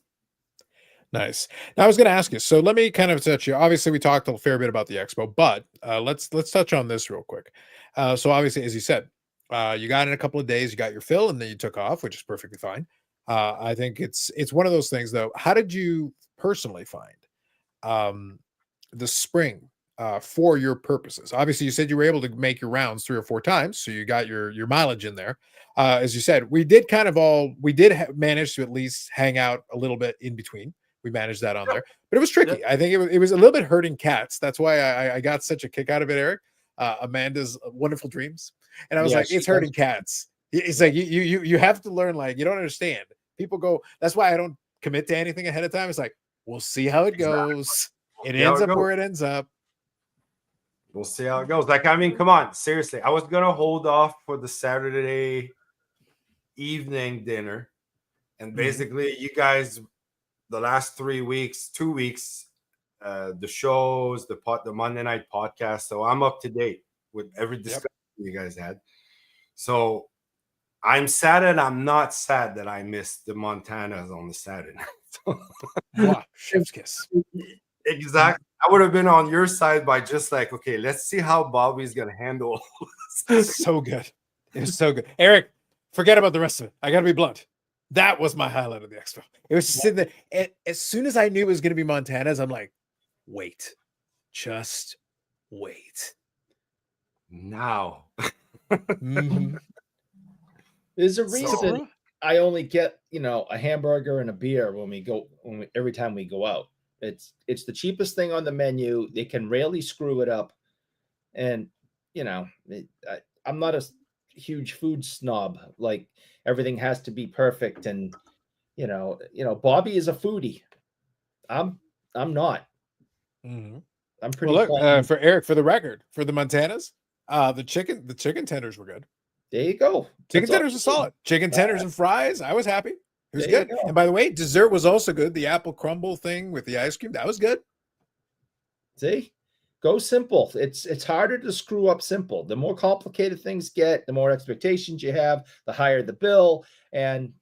Nice. Now I was going to ask you. So let me kind of touch you. Obviously, we talked a fair bit about the expo, but let's touch on this real quick. So obviously, as you said, you got in a couple of days, you got your fill, and then you took off, which is perfectly fine. I think it's one of those things, though. How did you personally find the spring for your purposes? Obviously, you said you were able to make your rounds 3 or 4 times, so you got your mileage in there. As you said, we did manage to at least hang out a little bit in between. We managed that on there, but it was tricky. I think it was a little bit hurting cats. That's why I got such a kick out of it, Eric. Amanda's wonderful dreams, and I was like, it's hurting cats. It's like you have to learn. Like, you don't understand. People go. That's why I don't commit to anything ahead of time. It's like, we'll see how it goes. It ends up where it ends up. We'll see how it goes. Like, I mean, come on, seriously. I was gonna hold off for the Saturday evening dinner, and basically, you guys, the last 2 weeks, the shows, the Monday night podcast. So I'm up to date with every discussion you guys had. So I'm sad, and I'm not sad that I missed the Montanas on the Saturday night. Wow, chef's kiss. Exactly. I would have been on your side by just like, okay, let's see how Bobby's gonna handle this. So good. It was so good. Eric, forget about the rest of it. I gotta be blunt. That was my highlight of the expo. It was just sitting there. And as soon as I knew it was gonna be Montana's, I'm like, wait. Just wait. Now. Mhm. There's a reason I only get, a hamburger and a beer every time we go out. It's the cheapest thing on the menu. They can rarely screw it up. And, I'm not a huge food snob. Like, everything has to be perfect. And, Bobby is a foodie. I'm not. Mhm. I'm pretty. Well, look, for Eric, for the record, for the Montanas, the chicken tenders were good. There you go. Chicken tenders are solid. Chicken tenders and fries. I was happy. It was good. And by the way, dessert was also good. The apple crumble thing with the ice cream, that was good. See, go simple. It's harder to screw up simple. The more complicated things get, the more expectations you have, the higher the bill, and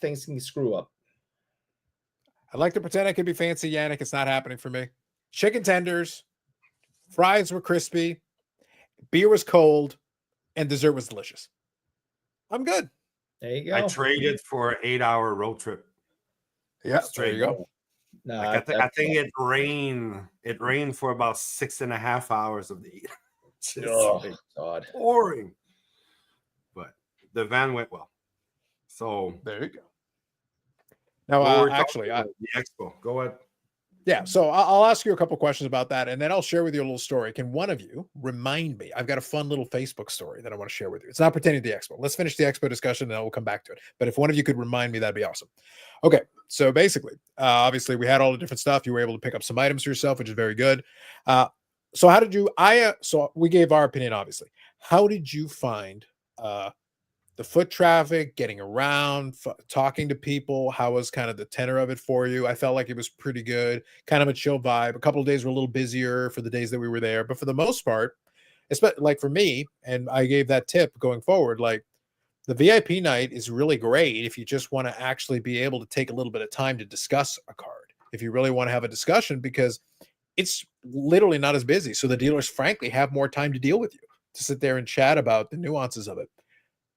things can screw up. I like to pretend I could be fancy, Yannick. It's not happening for me. Chicken tenders, fries were crispy, beer was cold, and dessert was delicious. I'm good. There you go. I traded for an 8-hour road trip. Yeah, straight. There you go. No, I think it rained. It rained for about 6.5 hours of the year. Oh, God. Boring. But the van went well. So there you go. Now, actually, the expo. Go ahead. Yeah, so I'll ask you a couple questions about that, and then I'll share with you a little story. Can one of you remind me? I've got a fun little Facebook story that I want to share with you. It's not pertaining to the expo. Let's finish the expo discussion, and then we'll come back to it. But if one of you could remind me, that'd be awesome. Okay, so basically, obviously, we had all the different stuff. You were able to pick up some items for yourself, which is very good. So how did you? So we gave our opinion, obviously. How did you find the foot traffic, getting around, talking to people? How was kind of the tenor of it for you? I felt like it was pretty good, kind of a chill vibe. A couple of days were a little busier for the days that we were there, but for the most part, especially like for me, and I gave that tip going forward, like the VIP night is really great if you just want to actually be able to take a little bit of time to discuss a card. If you really want to have a discussion, because it's literally not as busy. So the dealers, frankly, have more time to deal with you, to sit there and chat about the nuances of it.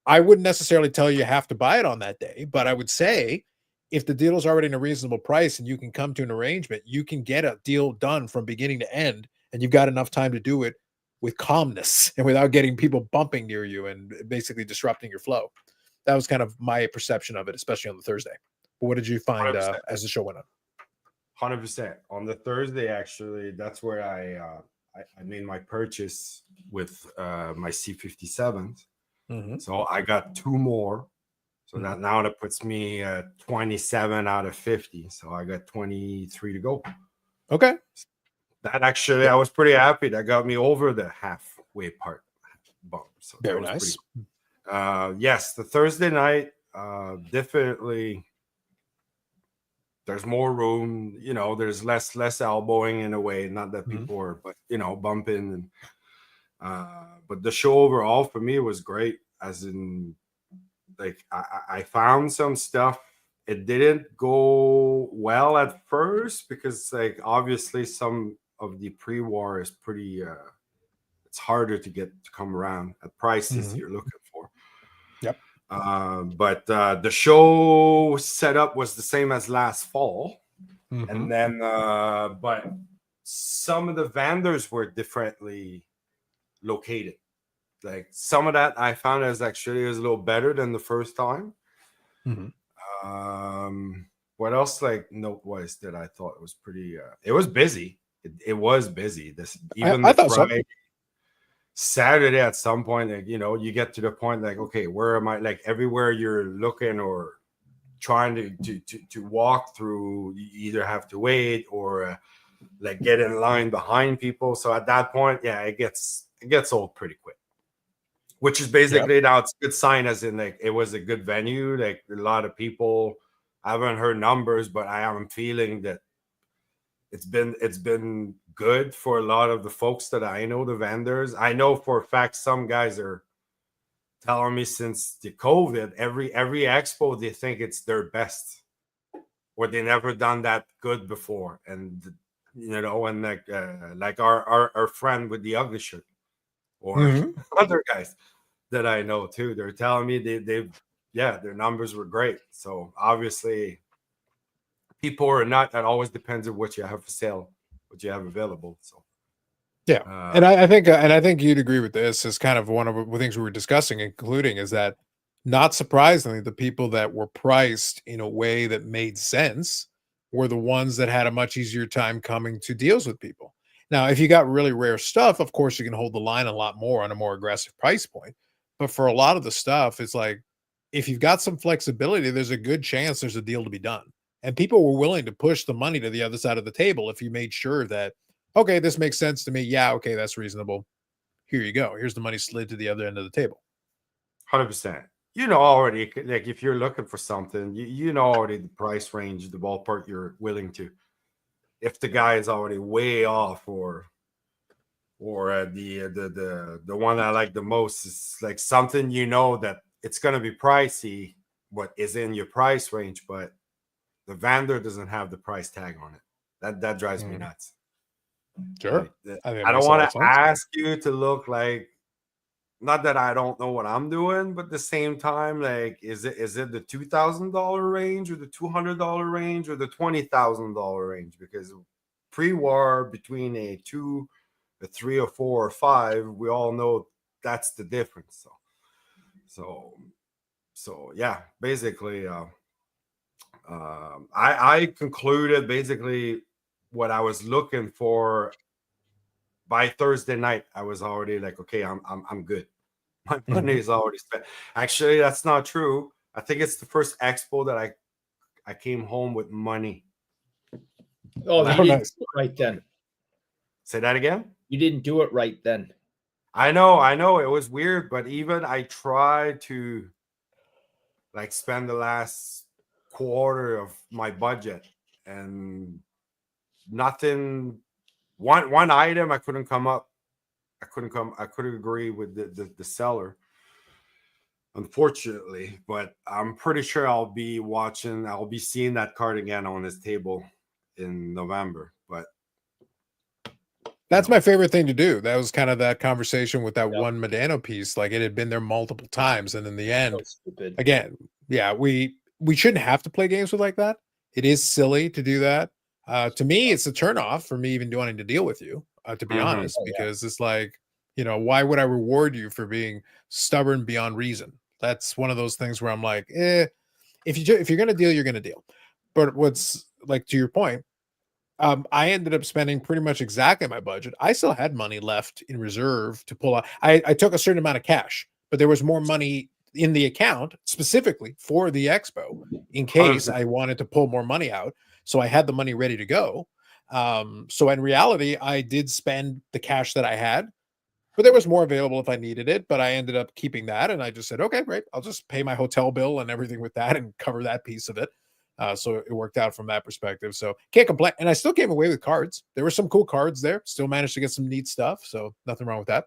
I wouldn't necessarily tell you have to buy it on that day, but I would say if the deal is already in a reasonable price and you can come to an arrangement, you can get a deal done from beginning to end, and you've got enough time to do it with calmness and without getting people bumping near you and basically disrupting your flow. That was kind of my perception of it, especially on the Thursday. But what did you find 100%. as the show went on? 100%. On the Thursday, actually, that's where I made my purchase with my C57s. So I got 2 more. So that puts me 27 out of 50. So I got 23 to go. Okay. That actually, I was pretty happy. That got me over the halfway part bump. So very nice. Yes, the Thursday night, definitely there's more room. You know, there's less elbowing in a way. Not that people are, but bumping. And but the show overall for me was great. As in, like I found some stuff. It didn't go well at first because, like, obviously some of the pre-war is pretty. It's harder to come around at prices you're looking for. Yep. But the show setup was the same as last fall, and then but some of the vendors were differently located. Like some of that I found was actually a little better than the first time. What else, like, note-wise that I thought was pretty it was busy. It was busy. I thought Friday, so. Saturday at some point, like, you get to the point like, okay, where am I? Like everywhere you're looking or trying to walk through, you either have to wait or like get in line behind people. So at that point, yeah, it gets old pretty quick. Which is basically now it's a good sign, as in, like, it was a good venue. Like a lot of people, I haven't heard numbers, but I am feeling that it's been good for a lot of the folks that I know, the vendors. I know for a fact some guys are telling me since the COVID, every expo they think it's their best, or they never done that good before. And and like our friend with the ugly shirt, or other guys that I know too, they're telling me their numbers were great. So obviously people are not, that always depends on what you have for sale, what you have available. So yeah. And I think you'd agree with this, as kind of one of the things we were discussing, including, is that not surprisingly, the people that were priced in a way that made sense were the ones that had a much easier time coming to deals with people. Now, if you got really rare stuff, of course you can hold the line a lot more on a more aggressive price point. But for a lot of the stuff, it's like, if you've got some flexibility, there's a good chance there's a deal to be done. And people were willing to push the money to the other side of the table if you made sure that, okay, this makes sense to me. Yeah, okay, that's reasonable. Here you go. Here's the money slid to the other end of the table. 100%. Already, like, if you're looking for something, you know already the price range, the ballpark you're willing to. If the guy is already way off, or the one I like the most is like something that it's going to be pricey, what is in your price range, but the vendor doesn't have the price tag on it. That drives me nuts. Sure. I don't want to ask you to look like, not that I don't know what I'm doing, but at the same time, like, is it the $2,000 range, or the $200 range, or the $20,000 range? Because pre-war, between a 2, a 3, or 4, or 5, we all know that's the difference. So yeah, basically, I concluded basically what I was looking for. By Thursday night, I was already like, okay, I'm good. My money is already spent. Actually, that's not true. I think it's the first expo that I came home with money. Oh, Oh, you didn't nice. do it right then. Say that again. You didn't do it right then. I know. It was weird, but even I tried to like spend the last quarter of my budget and nothing. One item I couldn't come up. I couldn't agree with the seller, unfortunately. But I'm pretty sure I'll be seeing that card again on this table in November. But That's my favorite thing to do. That was kind of that conversation with that Yep. one Medano piece. Like it had been there multiple times, and in the end, So stupid. again, yeah, we shouldn't have to play games with like that. It is silly to do that. To me, it's a turnoff for me even wanting to deal with you, to be honest, Oh, yeah. because it's like, why would I reward you for being stubborn beyond reason? That's one of those things where I'm like, if you're gonna deal, you're gonna deal. But what's like to your point, I ended up spending pretty much exactly my budget. I still had money left in reserve to pull out. I took a certain amount of cash, but there was more money in the account specifically for the expo in case I wanted to pull more money out. So I had the money ready to go. So in reality, I did spend the cash that I had, but there was more available if I needed it. But I ended up keeping that, and I just said, okay, great. I'll just pay my hotel bill and everything with that and cover that piece of it. So it worked out from that perspective. So can't complain. And I still came away with cards. There were some cool cards there. Still managed to get some neat stuff. So nothing wrong with that.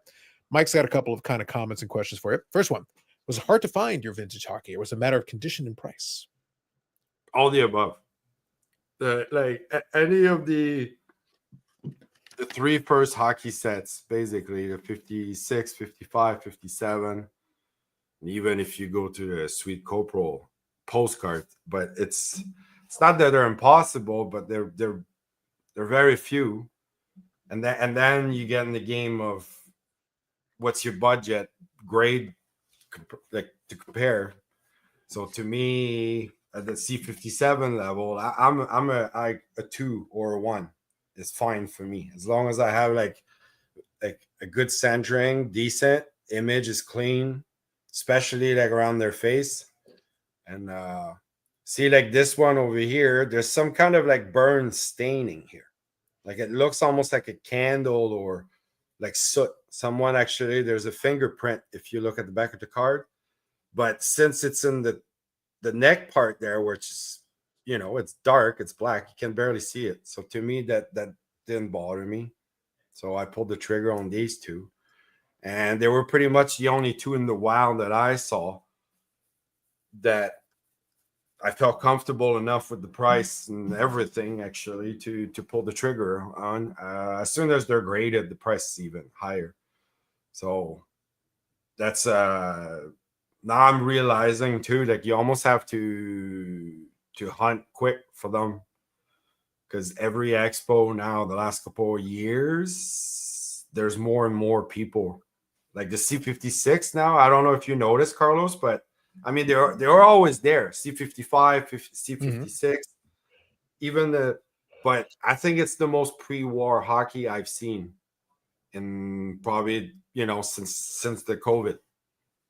Mike's got a couple of kind of comments and questions for you. First one, was it hard to find your vintage hockey, or was it a matter of condition and price? all the above. Any of the three first hockey sets, basically the 56, 55, 57, and even if you go to the Sweet Corporal postcard, but it's not that they're impossible, but they're very few. And then you get in the game of what's your budget grade like to compare. So to me, at the C57 level, I'm a 2 or a 1 is fine for me, as long as I have like a good centering, decent image is clean, especially like around their face. And see, like this one over here, there's some kind of like burn staining here. Like it looks almost like a candle or like soot. Someone actually, there's a fingerprint if you look at the back of the card. But since it's in the neck part there, which is, it's dark, it's black, you can barely see it. So to me, that didn't bother me. So I pulled the trigger on these two. And they were pretty much the only two in the wild that I saw that I felt comfortable enough with the price and everything actually to pull the trigger on. As soon as they're graded, the price is even higher. So that's now I'm realizing too, like you almost have to hunt quick for them, because every expo now, the last couple of years, there's more and more people. Like the C56 now, I don't know if you noticed, Carlos, but I mean, they're always there. C55, C56, even but I think it's the most pre-war hockey I've seen in probably, since the COVID.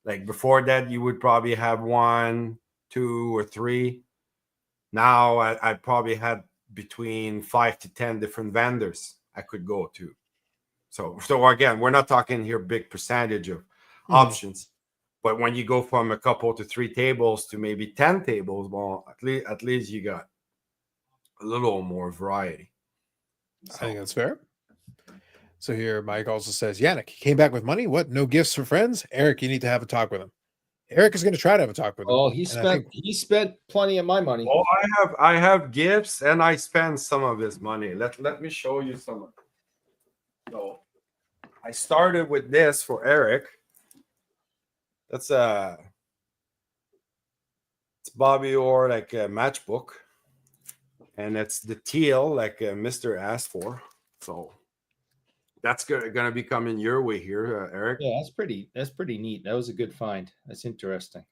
Like before that, you would probably have 1, 2, or 3. Now I probably had between 5 to 10 different vendors I could go to. So again, we're not talking here big percentage of options. But when you go from a couple to 3 tables to maybe 10 tables, well, at least you got a little more variety. So. I think that's fair. So here, Mike also says, Yannick, he came back with money. What? No gifts for friends? Eric, you need to have a talk with him. Eric is going to try to have a talk with him. Oh, he spent plenty of my money. Oh, I have gifts, and I spend some of his money. Let me show you some. So I started with this for Eric. That's it's Bobby Orr, like a matchbook, and it's the teal like Mr. asked for. So that's gonna be coming your way here, Eric. Yeah, that's pretty neat. That was a good find. That's interesting.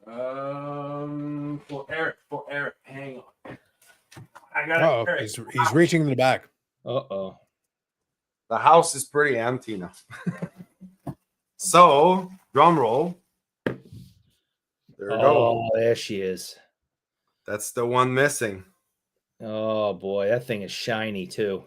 For Eric, hang on. I got Oh, it. he's reaching in the back. Uh-oh. The house is pretty empty now. So, drum roll. There we go. Oh, there she is. That's the one missing. Oh boy, that thing is shiny too.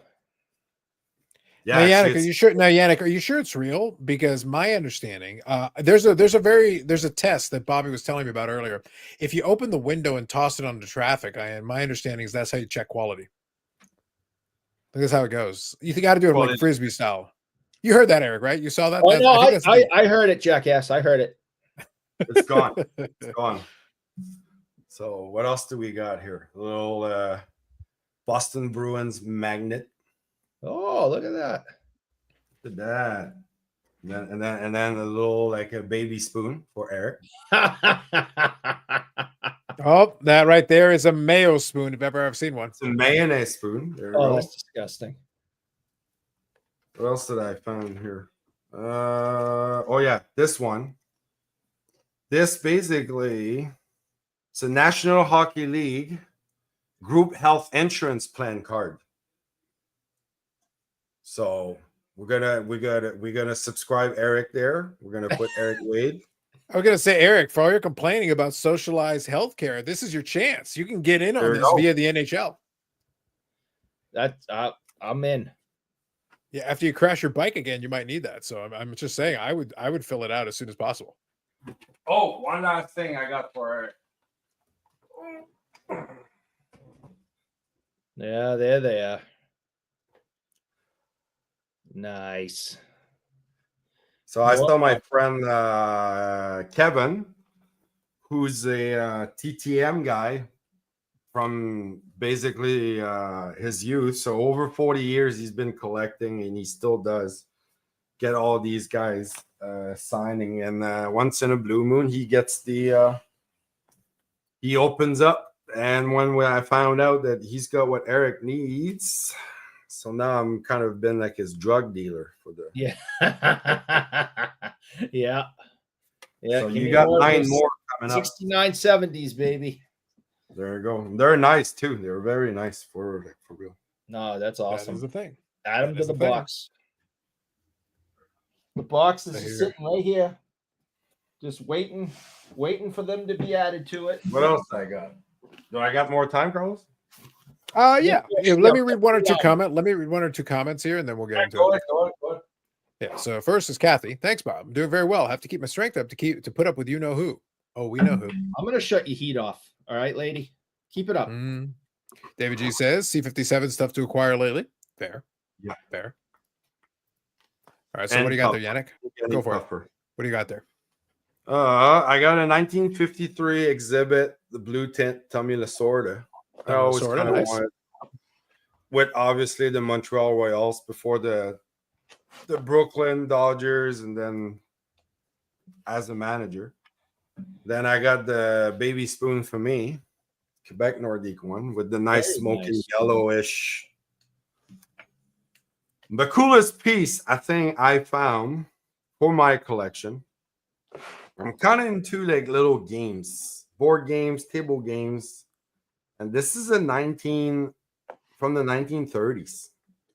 Now, Yeah, Yannick, actually, are you sure? Now, Yannick, are you sure it's real? Because my understanding, there's a test that Bobby was telling me about earlier. If you open the window and toss it onto traffic, my understanding is that's how you check quality. That's how it goes. You got to do it like frisbee style. You heard that, Eric, right? You saw that? Oh no, I heard it, jackass. I heard it. it's gone. It's gone. So, what else do we got here? A little Boston Bruins magnet. Oh, look at that. Look at that. And then a little like a baby spoon for Eric. Oh, that right there is a mayo spoon if ever I've seen one. It's a mayonnaise spoon. There we go. That's disgusting. What else did I find here? Oh yeah, this one. This basically, it's a National Hockey League group health insurance plan card. So we're gonna subscribe Eric there. We're gonna put Eric Wade. I was gonna say, Eric, for all your complaining about socialized healthcare, this is your chance. You can get in on this via the NHL. That's I'm in. Yeah, after you crash your bike again, you might need that. So I'm just saying, I would fill it out as soon as possible. Oh, one last thing I got for Eric. Yeah, there they are. Nice. So I saw my friend Kevin, who's a TTM guy from basically his youth. So over 40 years, he's been collecting, and he still does get all these guys signing. And once in a blue moon, he gets he opens up. And when I found out that he's got what Eric needs, so now I'm kind of been like his drug dealer for the yeah. So you got 9 more coming up. 6970s, baby. There you go. They're nice too. They're very nice for real. No, that's awesome. That is the thing. Add them to the box. The box is sitting right here, just waiting for them to be added to it. What else I got? Do I got more time, Carlos? Yeah. Let me read one or two comments. Let me read one or two comments here, and then we'll get into it. Go ahead. Yeah. So first is Kathy. Thanks, Bob. I'm doing very well. Have to keep my strength up to put up with you know who. Oh, we know who. I'm gonna shut your heat off. All right, lady. Keep it up. David G says C57 stuff to acquire lately. Fair. Yeah. Fair. All right. So what do you got there, Yannick? Go for it. What do you got there? I got a 1953 exhibit, the blue tint Tommy Lasorda. I always kind of wanted, with obviously the Montreal Royals before the Brooklyn Dodgers, and then as a manager. Then I got the baby spoon for me, Quebec Nordique one with the nice smoking yellowish. The coolest piece I think I found for my collection. I'm kind of into like little games, board games, table games, and this is from the 1930s.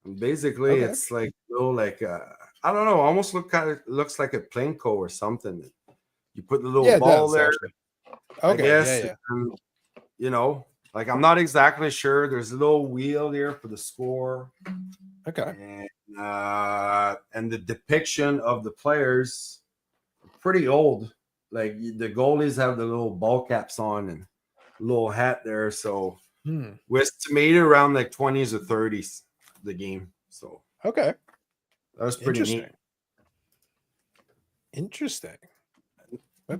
And basically, it's like little like I don't know, almost looks like a Plinko or something. You put the little ball there. Actually. I guess, and, you know, like I'm not exactly sure. There's a little wheel there for the score. Okay. And the depiction of the players pretty old. Like the goalies have the little ball caps on and little hat there. So was made around like 20s or 30s the game. So that was pretty neat. Interesting. Oh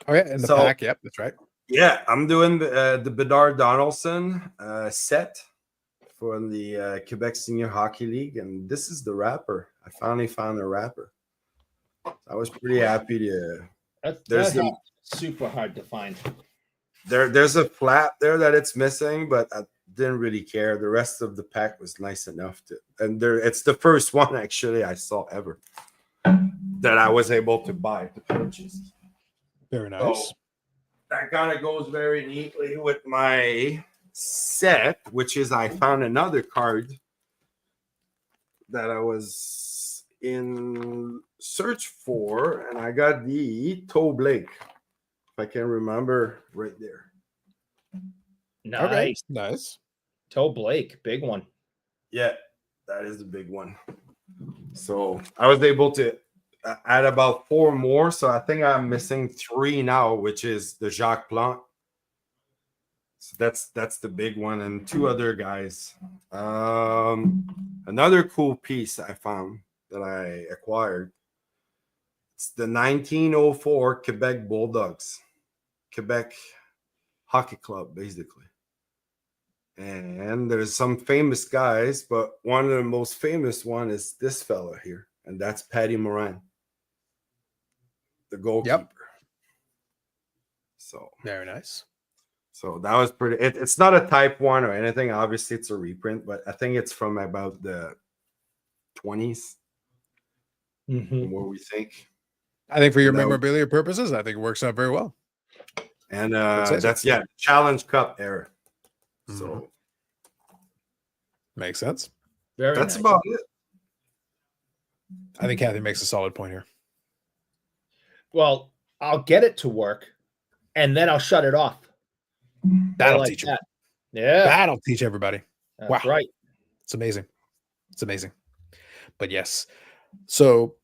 yeah, in the pack. Yep, that's right. Yeah, I'm doing the Bedard Donaldson set for the Quebec Senior Hockey League, and this is the wrapper. I finally found the wrapper. I was pretty happy to. That's super hard to find. There's a flap there that it's missing, but I didn't really care. The rest of the pack was nice enough to, and it's the first one actually I saw ever that I was able to buy to purchase. Very nice. So that kind of goes very neatly with my set, which is I found another card that I was in search for, and I got the Toe Blake. If I can remember, right there. Nice. Okay, nice. Toe Blake, big one. Yeah, that is the big one. So I was able to add about 4 more. So I think I'm missing 3 now, which is the Jacques Plante. So that's the big one, and 2 other guys. Another cool piece I found that I acquired. It's the 1904 Quebec Bulldogs, Quebec Hockey Club, basically. And there's some famous guys, but one of the most famous one is this fella here, and that's Patty Morin, the goalkeeper. Yep. So Very nice. So that was pretty. It's not a type 1 or anything. Obviously, it's a reprint, but I think it's from about the 20s. Mm-hmm. What we think. I think for your memorabilia purposes, I think it works out very well. And that's Challenge Cup era. So makes sense. Very that's nice. about it. I think Kathy makes a solid point here. Well, I'll get it to work, and then I'll shut it off. That'll teach you. That. Yeah, that'll teach everybody. that's wow, right. It's amazing. It's amazing. But yes, so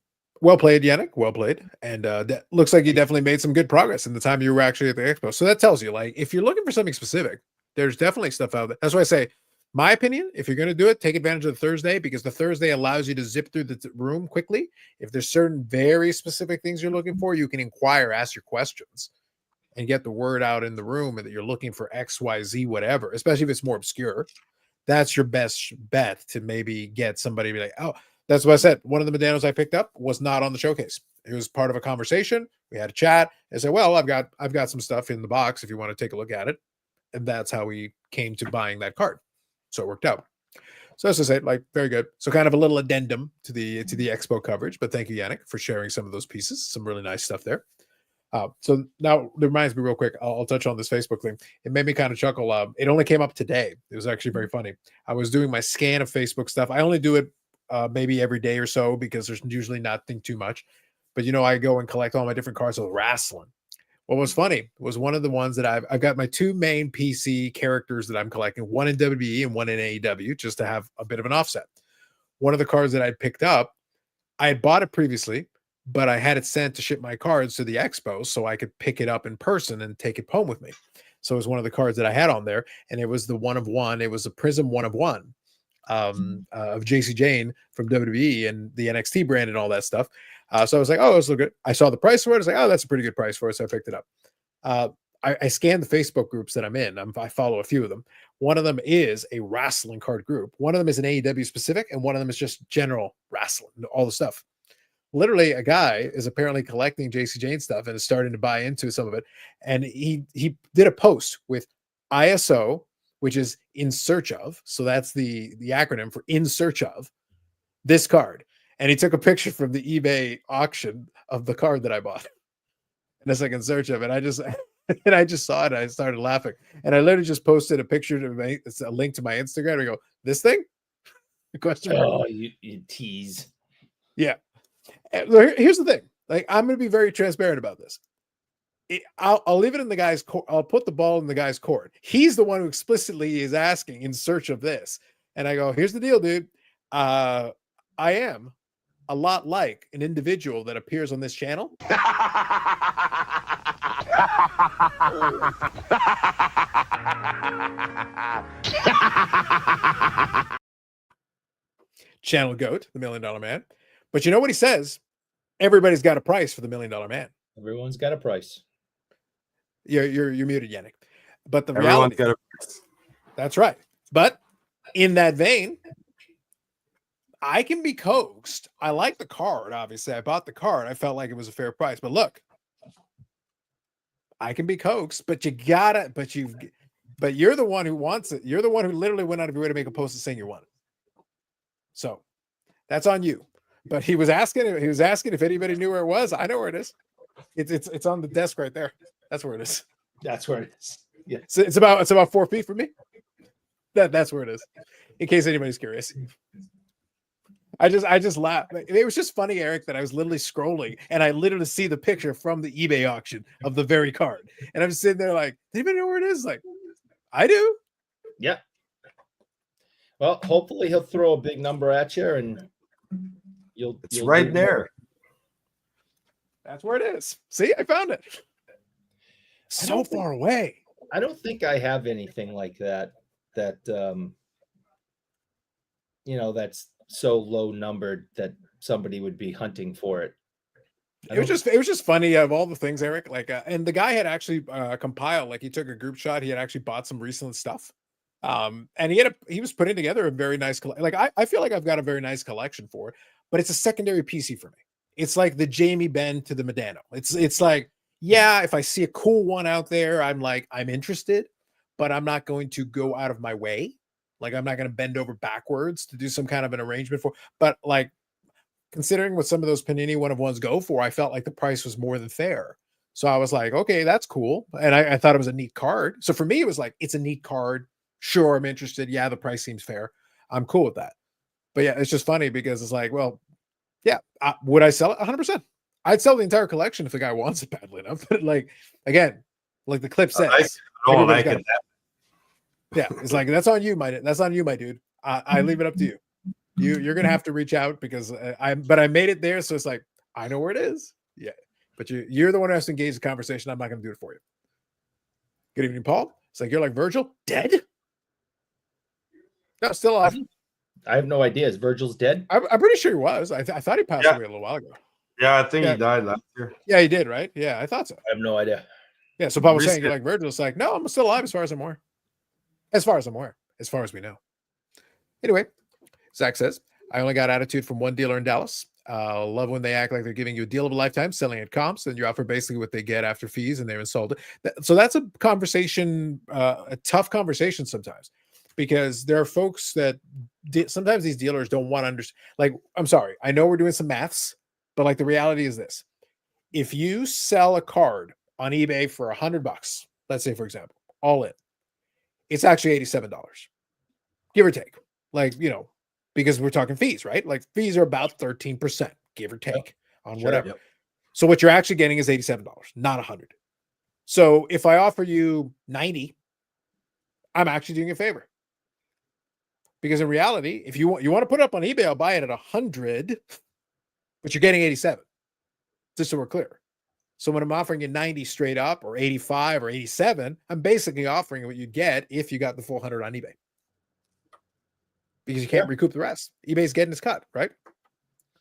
well played, Yannick. Well played, and that looks like you definitely made some good progress in the time you were actually at the expo. So that tells you, like, if you're looking for something specific, there's definitely stuff out there. That's why I say, my opinion, if you're going to do it, take advantage of the Thursday, because the Thursday allows you to zip through the room quickly. If there's certain very specific things you're looking for, you can inquire, ask your questions, and get the word out in the room that you're looking for X, Y, Z, whatever, especially if it's more obscure. That's your best bet to maybe get somebody to be like, oh, that's what I said. One of the Medanos I picked up was not on the showcase. It was part of a conversation. We had a chat. I said, well, I've got some stuff in the box if you want to take a look at it. And that's how we came to buying that card. So it worked out. So as I say, like, very good. So kind of a little addendum to the expo coverage, but thank you, Yannick, for sharing some of those pieces. Some really nice stuff there. So now it reminds me real quick. I'll touch on this Facebook thing. It made me kind of chuckle. It only came up today. It was actually very funny. I was doing my scan of Facebook stuff. I only do it maybe every day or so because there's usually nothing too much. But I go and collect all my different cards of wrestling. What was funny was one of the ones that I've got my 2 main PC characters that I'm collecting, one in WWE and one in AEW, just to have a bit of an offset. One of the cards that I picked up, I had bought it previously, but I had it sent to ship my cards to the expo so I could pick it up in person and take it home with me. So it was one of the cards that I had on there, and it was the 1 of 1. It was a Prism 1 of 1 of JC Jane from WWE and the NXT brand and all that stuff. So I was like, oh, let's look good. I saw the price for it. I was like, oh, that's a pretty good price for it. So I picked it up. I scanned the Facebook groups that I'm in. I follow a few of them. One of them is a wrestling card group. One of them is an AEW specific, and one of them is just general wrestling, all the stuff. Literally, a guy is apparently collecting JC Jane stuff and is starting to buy into some of it. And he did a post with ISO, which is in search of. So that's the acronym for in search of this card. And he took a picture from the eBay auction of the card that I bought. And it's like in search of it. I just saw it. And I started laughing. And I literally just posted a picture to it's a link to my Instagram. And I go, this thing? Question mark. Oh, you tease. Yeah. Here's the thing. Like, I'm going to be very transparent about this. I'll leave it in the guy's court. I'll put the ball in the guy's court. He's the one who explicitly is asking in search of this. And I go, here's the deal, dude. I am a lot like an individual that appears on this channel. Channel Goat, the $1 Million Man. But you know what he says? Everybody's got a price for the $1 Million Man. Everyone's got a price. You're muted, Yannick. But the Everyone's reality, got a price. That's right. But in that vein, I can be coaxed. I like the card, obviously. I bought the card. I felt like it was a fair price. But look, I can be coaxed, but you're the one who wants it. You're the one who literally went out of your way to make a post saying you want it. So that's on you. But he was asking if anybody knew where it was. I know where it is. It's on the desk right there. That's where it is. That's where it is. Yeah. So it's about 4 feet from me. That's where it is. In case anybody's curious. I just laughed. It was just funny, Eric, that I was literally scrolling and I literally see the picture from the eBay auction of the very card. And I'm just sitting there like, does anybody know where it is? Like, I do. Yeah. Well, hopefully he'll throw a big number at you and It's you'll right do there. That's where it is. See, I found it. So far away. I don't think I have anything like that that's so low numbered that somebody would be hunting for it. It was just funny of all the things, Eric. Like, and the guy had actually compiled, like he took a group shot. He had actually bought some recent stuff, and he was putting together a very nice collection. Like, I feel like I've got a very nice collection for it, but it's a secondary PC for me. It's like the Jamie Benn to the Medano. It's like, yeah, if I see a cool one out there, I'm interested, but I'm not going to go out of my way. Like, I'm not going to bend over backwards to do some kind of an arrangement for. But like, considering what some of those Panini 1-of-1s go for, I felt like the price was more than fair. So I was like, okay, that's cool. And I thought it was a neat card. So for me, it was like, it's a neat card. Sure, I'm interested. Yeah, the price seems fair. I'm cool with that. But yeah, it's just funny because it's like, well, yeah, would I sell it? 100%. I'd sell the entire collection if the guy wants it badly enough. But like, again, like the clip says, yeah, it's like, that's on you, my dude. I leave it up to you. You're gonna have to reach out because I made it there, so it's like, I know where it is. Yeah, but you're the one who has to engage the conversation. I'm not gonna do it for you. Good evening, Paul. It's like, you're like, Virgil dead? No, still alive. I have no idea. Is Virgil's dead? I'm pretty sure he was. I thought he passed away a little while ago. Yeah, I think he died last year. Yeah, he did, right? Yeah, I thought so. I have no idea. Yeah, so Paul was saying, you're like, Virgil. It's like, no, I'm still alive as far as I'm aware. As far as we know. Anyway, Zach says, I only got attitude from one dealer in Dallas. Love when they act like they're giving you a deal of a lifetime, selling at comps, and you offer basically what they get after fees, and they're insulted. So that's a conversation, a tough conversation sometimes, because there are folks that sometimes these dealers don't want to understand. Like, I'm sorry, I know we're doing some maths, but like the reality is this: if you sell a card on eBay for $100, let's say, for example, all in, it's actually $87, give or take. Like, because we're talking fees, right? Like, fees are about 13%, give or take, on whatever. Yep. So what you're actually getting is $87, not $100. So if I offer you 90, I'm actually doing you a favor. Because in reality, if you want to put it up on eBay, I'll buy it at 100, but you're getting 87. Just so we're clear. So when I'm offering you 90 straight up, or 85 or 87, I'm basically offering what you get if you got the full 100 on eBay. Because you can't recoup the rest. eBay's getting its cut, right?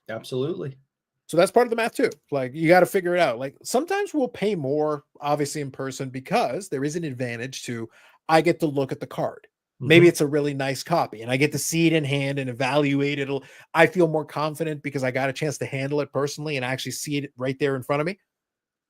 Absolutely. So that's part of the math too. Like, you got to figure it out. Like, sometimes we'll pay more, obviously, in person, because there is an advantage to, I get to look at the card. Maybe it's a really nice copy and I get to see it in hand and evaluate it. I feel more confident because I got a chance to handle it personally and actually see it right there in front of me.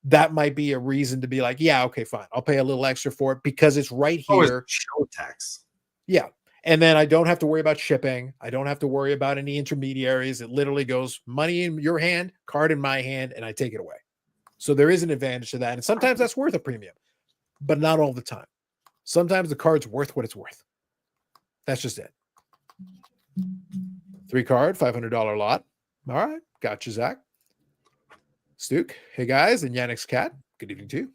That might be a reason to be like, yeah, okay, fine. I'll pay a little extra for it because it's right here. Show tax. Yeah. And then I don't have to worry about shipping. I don't have to worry about any intermediaries. It literally goes money in your hand, card in my hand, and I take it away. So there is an advantage to that. And sometimes that's worth a premium, but not all the time. Sometimes the card's worth what it's worth. That's just it. 3 card, $500 lot. All right. Gotcha, Zach. Stuke. Hey, guys. And Yannick's cat. Good evening, too.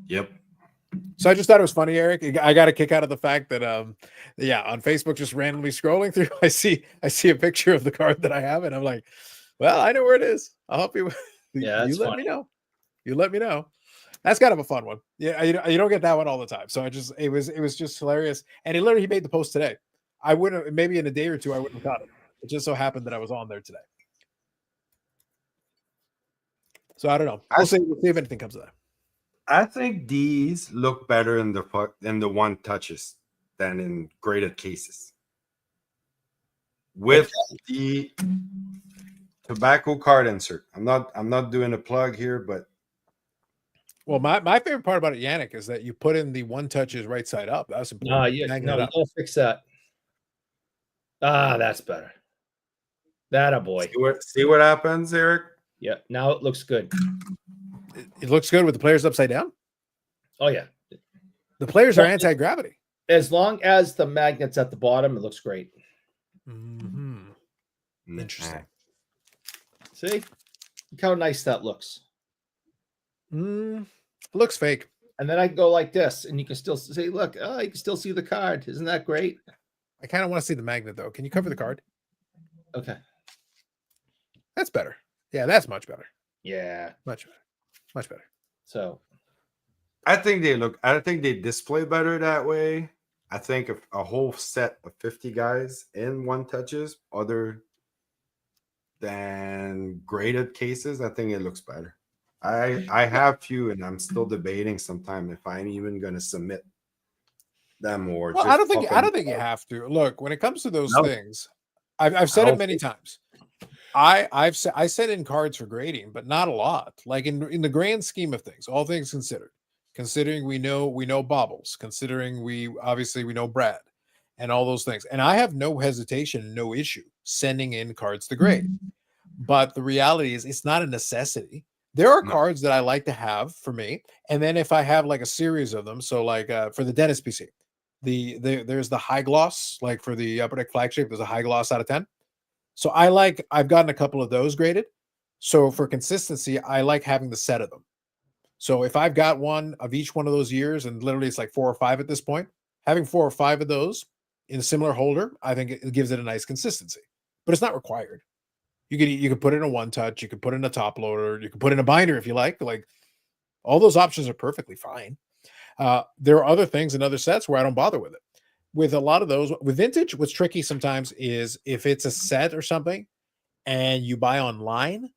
Yep. So I just thought it was funny, Eric. I got a kick out of the fact that, on Facebook, just randomly scrolling through, I see a picture of the card that I have, and I'm like, well, I know where it is. I'll help you. Yeah, you let me know. You let me know. That's kind of a fun one. Yeah, you don't get that one all the time. So it was just hilarious. And he made the post today. I wouldn't have, maybe in a day or two, I wouldn't have caught it. It just so happened that I was on there today. So I don't know. We'll see if anything comes of that. I think these look better in the one touches than in graded cases. With the tobacco card insert. I'm not doing a plug here, but well, my favorite part about it, Yannick, is that you put in the one touches right side up. That's important. You gotta fix that. That's better. That a boy. See what happens, Eric? Yeah, now it looks good. It looks good with the players upside down. Oh yeah, the players are anti-gravity. As long as the magnet's at the bottom, it looks great. Interesting. See? Look how nice that looks. Looks fake. And then I can go like this, and you can still see, look, oh, you can still see the card. Isn't that great? I kind of want to see the magnet, though. Can you cover the card? Okay. That's better. Yeah, that's much better. Yeah. Much better. Much better. So I think they display better that way. I think if a whole set of 50 guys in one touches, other than graded cases, I think it looks better. I have few, and I'm still debating sometime if I'm even going to submit them or. Well, just I don't think you have to. Look, when it comes to those things, I've said it many times. I sent in cards for grading, but not a lot. Like in the grand scheme of things, all things considered, considering we know Bobbles, considering we know Brad, and all those things, and I have no hesitation, no issue sending in cards to grade. But the reality is, it's not a necessity. There are cards that I like to have for me, and then if I have like a series of them, so like for the Dennis PC, there's the high gloss, like for the Upper Deck flagship, there's a high gloss out of 10. So I've gotten a couple of those graded. So for consistency, I like having the set of them. So if I've got one of each one of those years, and literally it's like 4 or 5 at this point, having 4 or 5 of those in a similar holder, I think it gives it a nice consistency. But it's not required. You could put it in a one touch, you could put it in a top loader, you could put it in a binder if you like. Like all those options are perfectly fine. There are other things in other sets where I don't bother with it. With a lot of those, with vintage, what's tricky sometimes is if it's a set or something and you buy online,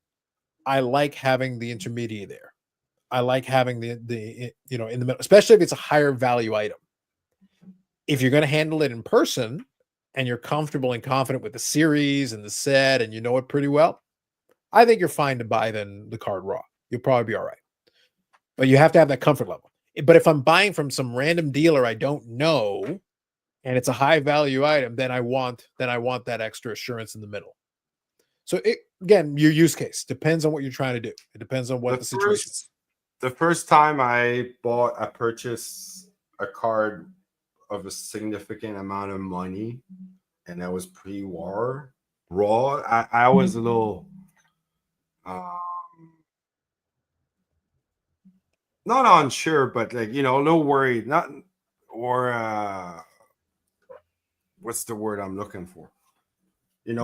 I like having the intermediate there. I like having the in the middle, especially if it's a higher value item. If you're going to handle it in person and you're comfortable and confident with the series and the set and you know it pretty well, I think you're fine to buy then the card raw. You'll probably be all right. But you have to have that comfort level. But if I'm buying from some random dealer I don't know, and it's a high value item, then I want that extra assurance in the middle. So again, your use case depends on what you're trying to do. It depends on what the situation is. The first time I purchased a card of a significant amount of money, and that was pre-war raw, I was a little not unsure, but like, a little worried, what's the word I'm looking for?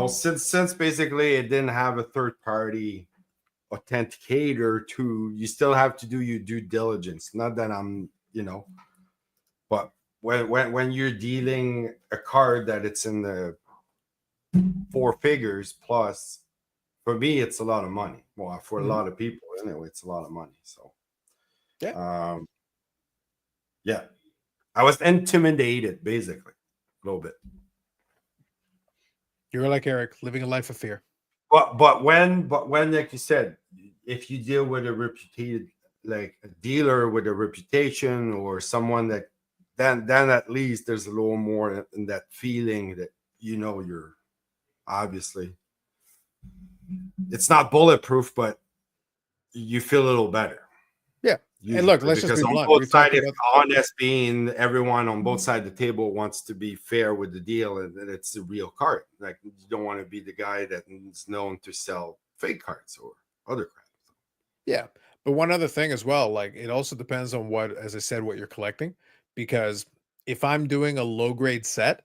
Since basically it didn't have a third party authenticator you still have to do your due diligence. Not that I'm, but when you're dealing a card that it's in the 4 figures plus, for me, it's a lot of money. Well, for a lot of people, anyway, it's a lot of money. So, yeah, I was intimidated, basically, a little bit. You're like Eric, living a life of fear. But when, like you said, if you deal with a reputed, like a dealer with a reputation or someone that, then at least there's a little more in that feeling that you're obviously, it's not bulletproof, but you feel a little better. Yeah. And look, let's just be blunt. On both sides, if honest, being everyone on both sides of the table wants to be fair with the deal, and it's a real card. Like, you don't want to be the guy that is known to sell fake cards or other crap. Yeah. But one other thing as well, like it also depends on as I said, what you're collecting. Because if I'm doing a low grade set,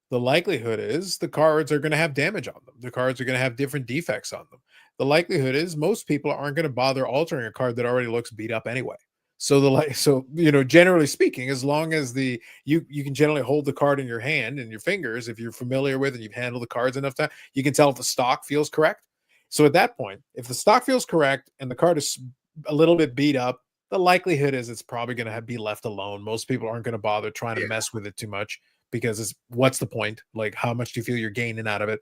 the likelihood is the cards are going to have damage on them. The cards are going to have different defects on them. The likelihood is most people aren't going to bother altering a card that already looks beat up anyway. So generally speaking, as long as you can generally hold the card in your hand and your fingers, if you're familiar with and you've handled the cards enough time, you can tell if the stock feels correct. So at that point, if the stock feels correct and the card is a little bit beat up, the likelihood is it's probably going to be left alone. Most people aren't going to bother trying to mess with it too much, because what's the point? Like, how much do you feel you're gaining out of it?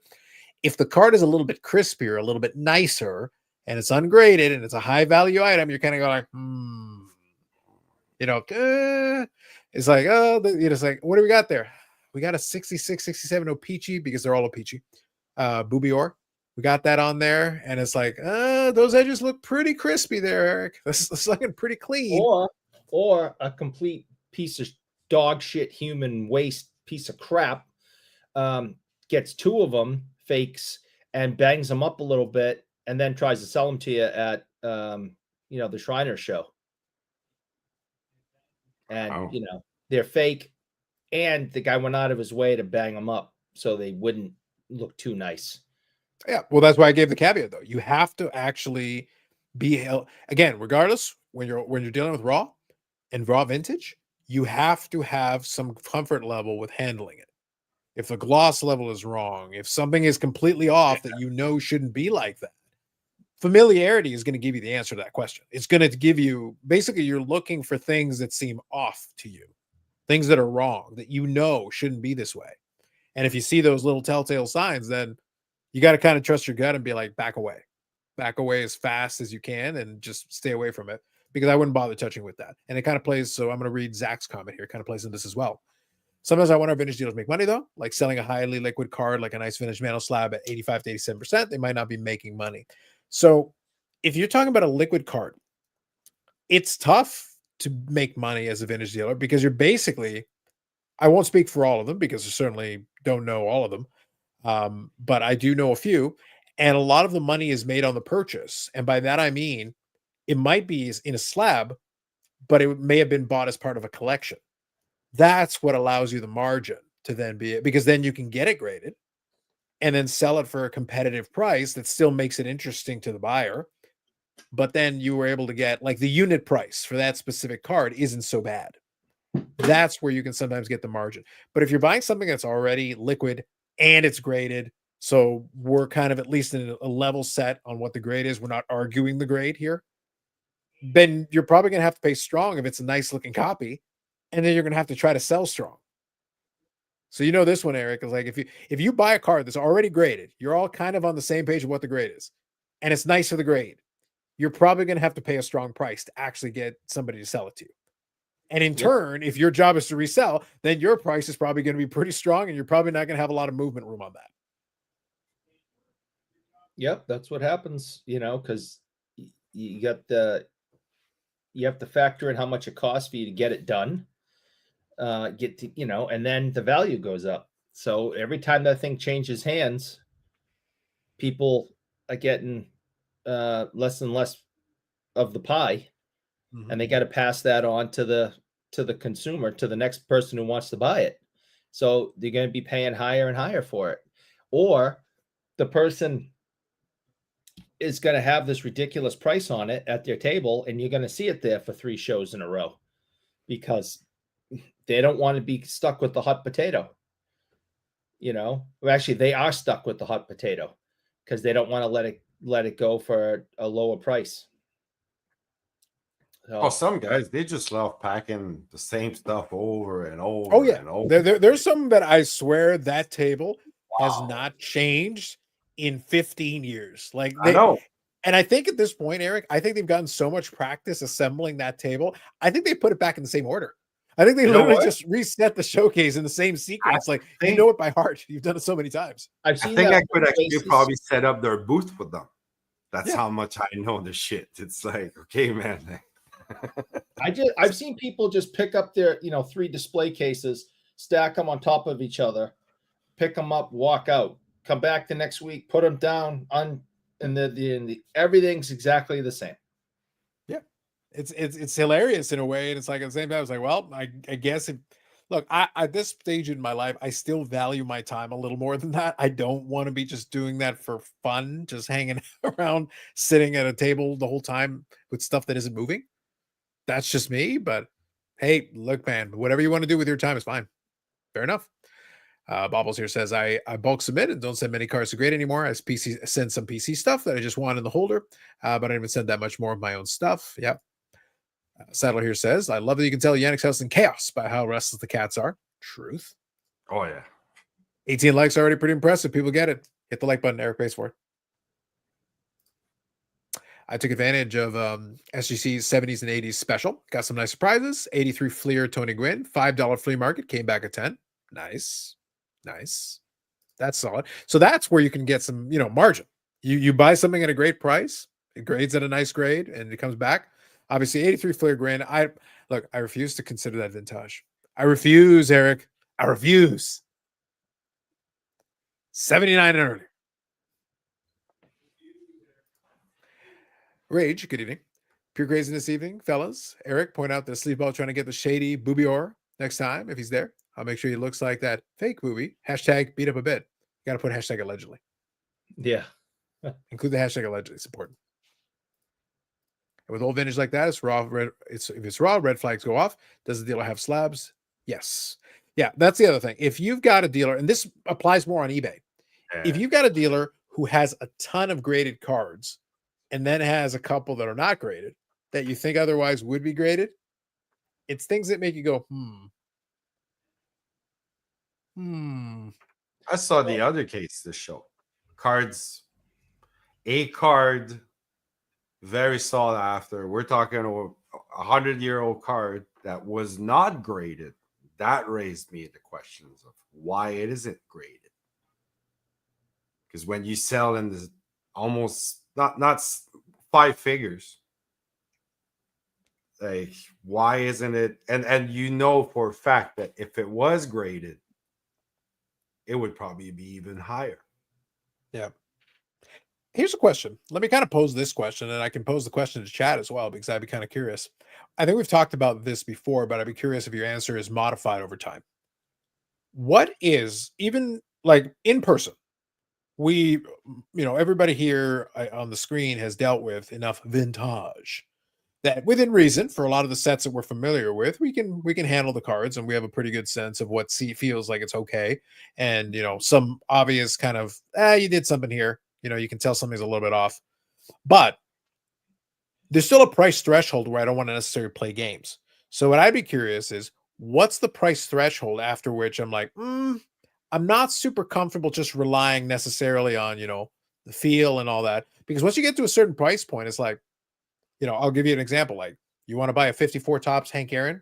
If the card is a little bit crispier, a little bit nicer, and it's ungraded and it's a high value item, you're kind of going like, it's like, it's like, what do we got there? We got a 66, 67 O-Peachy, because they're all O-Peachy. Boobior. We got that on there, and it's like, those edges look pretty crispy there, Eric. This is looking pretty clean. Or a complete piece of dog shit human waste piece of crap, gets 2 of them fakes and bangs them up a little bit, and then tries to sell them to you at the Shriner show. And they're fake, and the guy went out of his way to bang them up so they wouldn't look too nice. Yeah, well, that's why I gave the caveat, though. You have to actually be again, regardless, when you're dealing with raw and raw vintage, you have to have some comfort level with handling it. If the gloss level is wrong, if something is completely off that shouldn't be like that, familiarity is going to give you the answer to that question. It's going to give you, basically, you're looking for things that seem off to you, things that are wrong, that shouldn't be this way. And if you see those little telltale signs, then you got to kind of trust your gut and be like, back away as fast as you can and just stay away from it, because I wouldn't bother touching with that. And it kind of plays. So I'm going to read Zach's comment here. It kind of plays in this as well. Sometimes I wonder if vintage dealers make money, though, like selling a highly liquid card, like a nice vintage mantle slab at 85 to 87%. They might not be making money. So if you're talking about a liquid card, it's tough to make money as a vintage dealer, because you're basically, I won't speak for all of them because I certainly don't know all of them. But I do know a few, and a lot of the money is made on the purchase. And by that, I mean, it might be in a slab, but it may have been bought as part of a collection. That's what allows you the margin to then be it, because then you can get it graded and then sell it for a competitive price that still makes it interesting to the buyer. But then you were able to get, like, the unit price for that specific card isn't so bad. That's where you can sometimes get the margin. But if you're buying something that's already liquid and it's graded, so we're kind of at least in a level set on what the grade is, we're not arguing the grade here, then you're probably going to have to pay strong if it's a nice looking copy. And then you're going to have to try to sell strong. So this one, Eric, is like, if you buy a card that's already graded, you're all kind of on the same page of what the grade is, and it's nice for the grade, you're probably going to have to pay a strong price to actually get somebody to sell it to you. And in turn, if your job is to resell, then your price is probably going to be pretty strong, and you're probably not going to have a lot of movement room on that. Yep, that's what happens, because you have to factor in how much it costs for you to get it done. And then the value goes up. So every time that thing changes hands, people are getting less and less of the pie, and they got to pass that on to the consumer, to the next person who wants to buy it. So they're going to be paying higher and higher for it, or the person is going to have this ridiculous price on it at their table, and you're going to see it there for 3 shows in a row, because they don't want to be stuck with the hot potato. Well, actually, they are stuck with the hot potato because they don't want to let it go for a lower price. So, some guys, they just love packing the same stuff over and over. Oh yeah, and over. There's some that I swear that table has not changed in 15 years. Like, I know. And I think at this point, Eric, I think they've gotten so much practice assembling that table. I think they put it back in the same order. I think they literally just reset the showcase in the same sequence. You know it by heart. You've done it so many times. I think I could actually probably set up their booth with them. That's how much I know the shit. It's like, okay, man. I've seen people just pick up their 3 display cases, stack them on top of each other, pick them up, walk out, come back the next week, put them down and the everything's exactly the same. It's hilarious in a way, and it's like at the same time, it's like, well, I guess look, I at this stage in my life, I still value my time a little more than that. I don't want to be just doing that for fun, just hanging around, sitting at a table the whole time with stuff that isn't moving. That's just me. But hey, look, man, whatever you want to do with your time is fine. Fair enough. Bobbles here says, I bulk submit and don't send many cards to grade anymore. I send some PC stuff that I just want in the holder, but I don't even send that much more of my own stuff. Yep. Saddler here says, I love that you can tell Yannick's house in chaos by how restless the cats are. Truth. Oh, yeah. 18 likes already pretty impressive. People get it. Hit the like button. Eric pays for it. I took advantage of SGC's 70s and 80s special. Got some nice surprises. 83 Fleer Tony Gwynn. $5 flea market. Came back at 10. Nice. That's solid. So that's where you can get some, margin. You buy something at a great price. It grades at a nice grade, and it comes back. Obviously, 83 Fleer Gwynn. I refuse to consider that vintage. I refuse, Eric. I refuse. 79 and earlier. Rage, good evening. Pure crazy this evening, fellas. Eric, point out the sleazeball trying to get the shady booby or next time if he's there. I'll make sure he looks like that fake booby. Hashtag beat up a bit. Got to put hashtag allegedly. Yeah. Include the hashtag allegedly. It's important. And with old vintage like that, it's raw. If it's raw, red flags go off. Does the dealer have slabs? Yes. Yeah, that's the other thing. If you've got a dealer, and this applies more on eBay, if you've got a dealer who has a ton of graded cards and then has a couple that are not graded that you think otherwise would be graded, it's things that make you go, I saw the other case this show. Cards, a card, very sought after. We're talking a 100-year-old card that was not graded. That raised me the questions of why it isn't graded. Because when you sell in this almost not 5 figures, like why isn't it? And you know for a fact that if it was graded, it would probably be even higher. Yeah. Here's a question. Let me kind of pose this question, and I can pose the question to chat as well because I'd be kind of curious. I think we've talked about this before, but I'd be curious if your answer is modified over time. What is, even like in person, everybody here on the screen has dealt with enough vintage that within reason for a lot of the sets that we're familiar with, we can handle the cards and we have a pretty good sense of what feels like it's okay. And, some obvious kind of, you did something here. You can tell something's a little bit off, but there's still a price threshold where I don't want to necessarily play games. So what I'd be curious is what's the price threshold after which I'm like, I'm not super comfortable just relying necessarily on, the feel and all that, because once you get to a certain price point, it's like, I'll give you an example. Like you want to buy a 54 tops Hank Aaron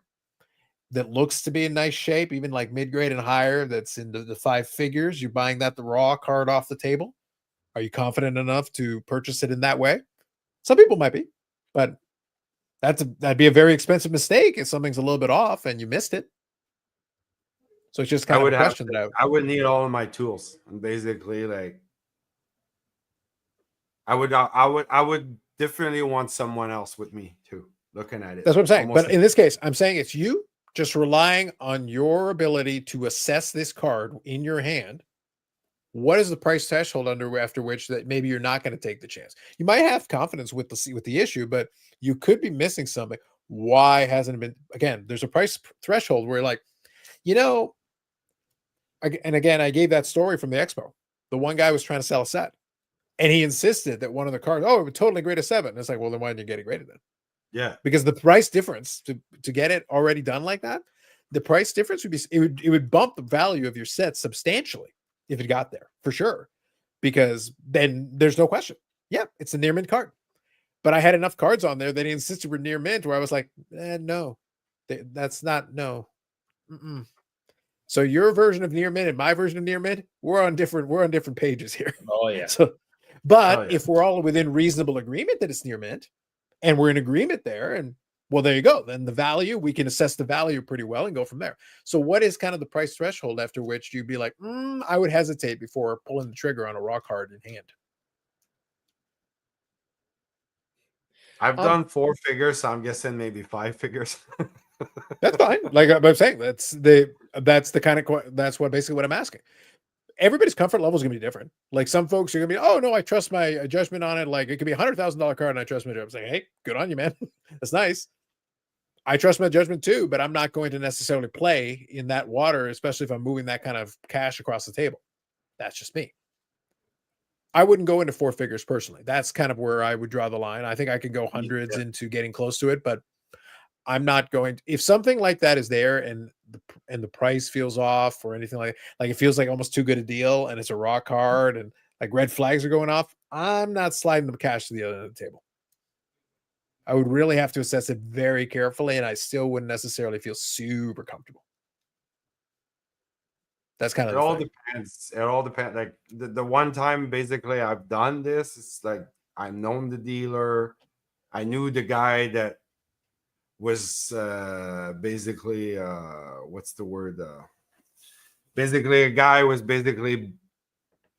that looks to be in nice shape, even like mid-grade and higher, that's in the 5 figures. You're buying that the raw card off the table. Are you confident enough to purchase it in that way? Some people might be, but that'd be a very expensive mistake if something's a little bit off and you missed it. So it's just kind of a question that I would need all of my tools. And basically, like I would definitely want someone else with me too, looking at it. That's what I'm saying. But in this case, I'm saying it's you just relying on your ability to assess this card in your hand. What is the price threshold after which that maybe you're not going to take the chance? You might have confidence with the issue, but you could be missing something. Why hasn't it been? Again, there's a price threshold where, like, and again, I gave that story from the expo. The one guy was trying to sell a set, and he insisted that one of the cards, it would totally grade a 7. It's like, well, then why didn't you get it graded then? Yeah, because the price difference to get it already done like that, the price difference it would bump the value of your set substantially if it got there, for sure, because then there's no question. Yeah, it's a near mint card. But I had enough cards on there that he insisted were near mint where I was like, no, that's not, no. So your version of near mint and my version of near mint, we're on different pages here. Oh yeah. If we're all within reasonable agreement that it's near mint and we're in agreement there, and well, there you go. Then the value, we can assess the value pretty well and go from there. So what is kind of the price threshold after which you'd be like, I would hesitate before pulling the trigger on a raw card in hand? I've done 4 figures, so I'm guessing maybe 5 figures. That's fine. Like I'm saying, that's the kind of, that's basically what I'm asking. Everybody's comfort level is going to be different. Like some folks are going to be, oh no, I trust my judgment on it. Like it could be $100,000 card and I trust my judgment. I'm saying, hey, good on you, man. That's nice. I trust my judgment too, but I'm not going to necessarily play in that water, especially if I'm moving that kind of cash across the table. That's just me. I wouldn't go into 4 figures personally. That's kind of where I would draw the line. I think I could go hundreds into getting close to it, but I'm not going to, if something like that is there and the price feels off or anything like it feels like almost too good a deal and it's a raw card and like red flags are going off, I'm not sliding the cash to the other end of the table. I would really have to assess it very carefully, and I still wouldn't necessarily feel super comfortable. That's kind of it all depends. It all depends. Like the one time basically I've done this, it's like I've known the dealer. I knew the guy that was basically what's the word? Basically, a guy was basically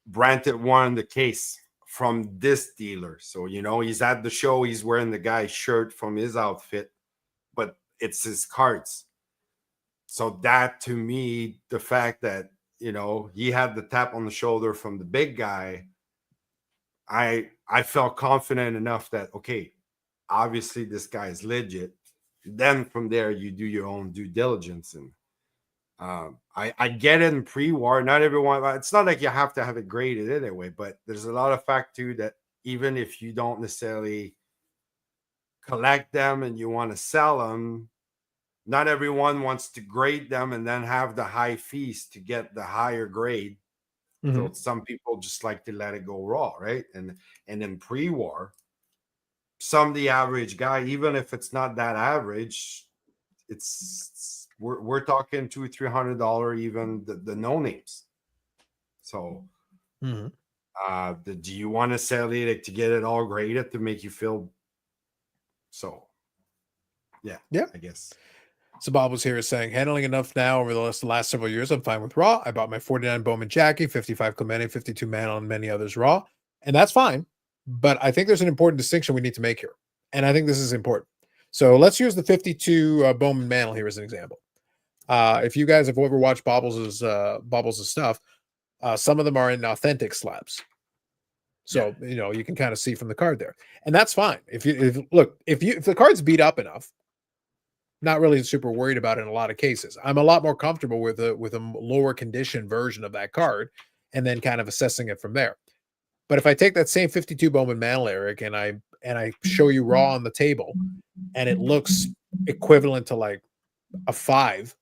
Branted won the case from this dealer. So, you know, he's at the show, he's wearing the guy's shirt from his outfit, but it's his cards. So that, to me, the fact that, you know, he had the tap on the shoulder from the big guy, I felt confident enough that, okay, obviously this guy is legit. Then from there, you do your own due diligence. And I get it in pre-war. Not everyone, it's not like you have to have it graded anyway, but there's a lot of fact too that even if you don't necessarily collect them and you want to sell them, not everyone wants to grade them and then have the high fees to get the higher grade. So some people just like to let it go raw, right? And in pre-war, the average guy, even if it's not that average, we're talking $200-300 even the no names. So do you want to sell it to get it all graded to make you feel so? Yeah, I guess. So Bob was here saying, handling enough now over the last several years, I'm fine with raw. I bought my 49 Bowman Jackie, 55 Clemente, 52 Mantle, and many others raw. And that's fine. But I think there's an important distinction we need to make here. And I think this is important. So let's use the 52 Bowman Mantle here as an example. If you guys have ever watched Bobbles' stuff, some of them are in authentic slabs. So, you know, you can kind of see from the card there. And that's fine. If the card's beat up enough, not really super worried about it in a lot of cases. I'm a lot more comfortable with a lower condition version of that card and then kind of assessing it from there. But if I take that same 52 Bowman Mantle, Eric, and I show you raw on the table and it looks equivalent to like a 5,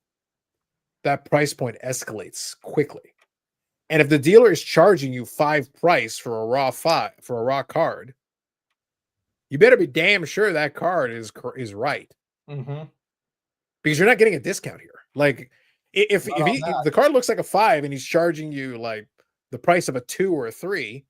that price point escalates quickly. And if the dealer is charging you 5 price for a raw card, you better be damn sure that card is right. Because you're not getting a discount here. Like if the card looks like a 5 and he's charging you like the price of a 2 or a 3,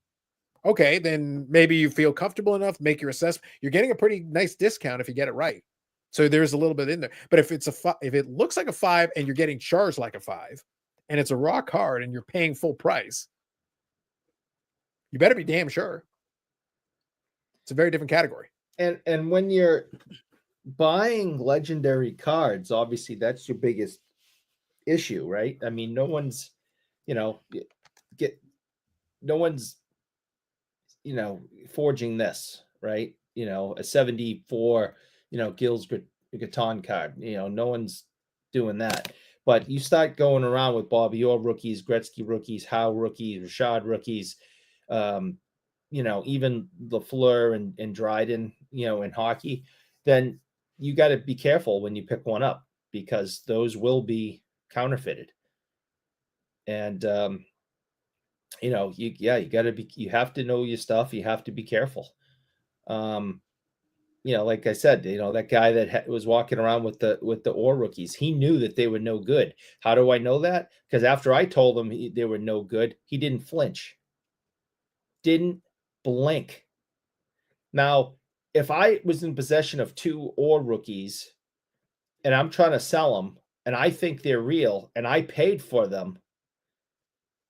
okay, then maybe you feel comfortable enough, make your assessment. You're getting a pretty nice discount if you get it right. So there's a little bit in there. But if it looks like a 5 and you're getting charged like a 5 and it's a raw card and you're paying full price, you better be damn sure. It's a very different category. And when you're buying legendary cards, obviously that's your biggest issue, right? I mean, no one's forging this, right? You know, a 74, Gilles Gaton card, no one's doing that. But you start going around with Bobby Orr rookies, Gretzky rookies, Howe rookies, Rashad rookies, even Lafleur and Dryden, in hockey, then you got to be careful when you pick one up because those will be counterfeited. And, you have to know your stuff. You have to be careful. Like I said, that guy that was walking around with the Orr rookies, he knew that they were no good. How do I know that? Because after I told him they were no good, he didn't flinch. Didn't blink. Now, if I was in possession of 2 Orr rookies and I'm trying to sell them and I think they're real and I paid for them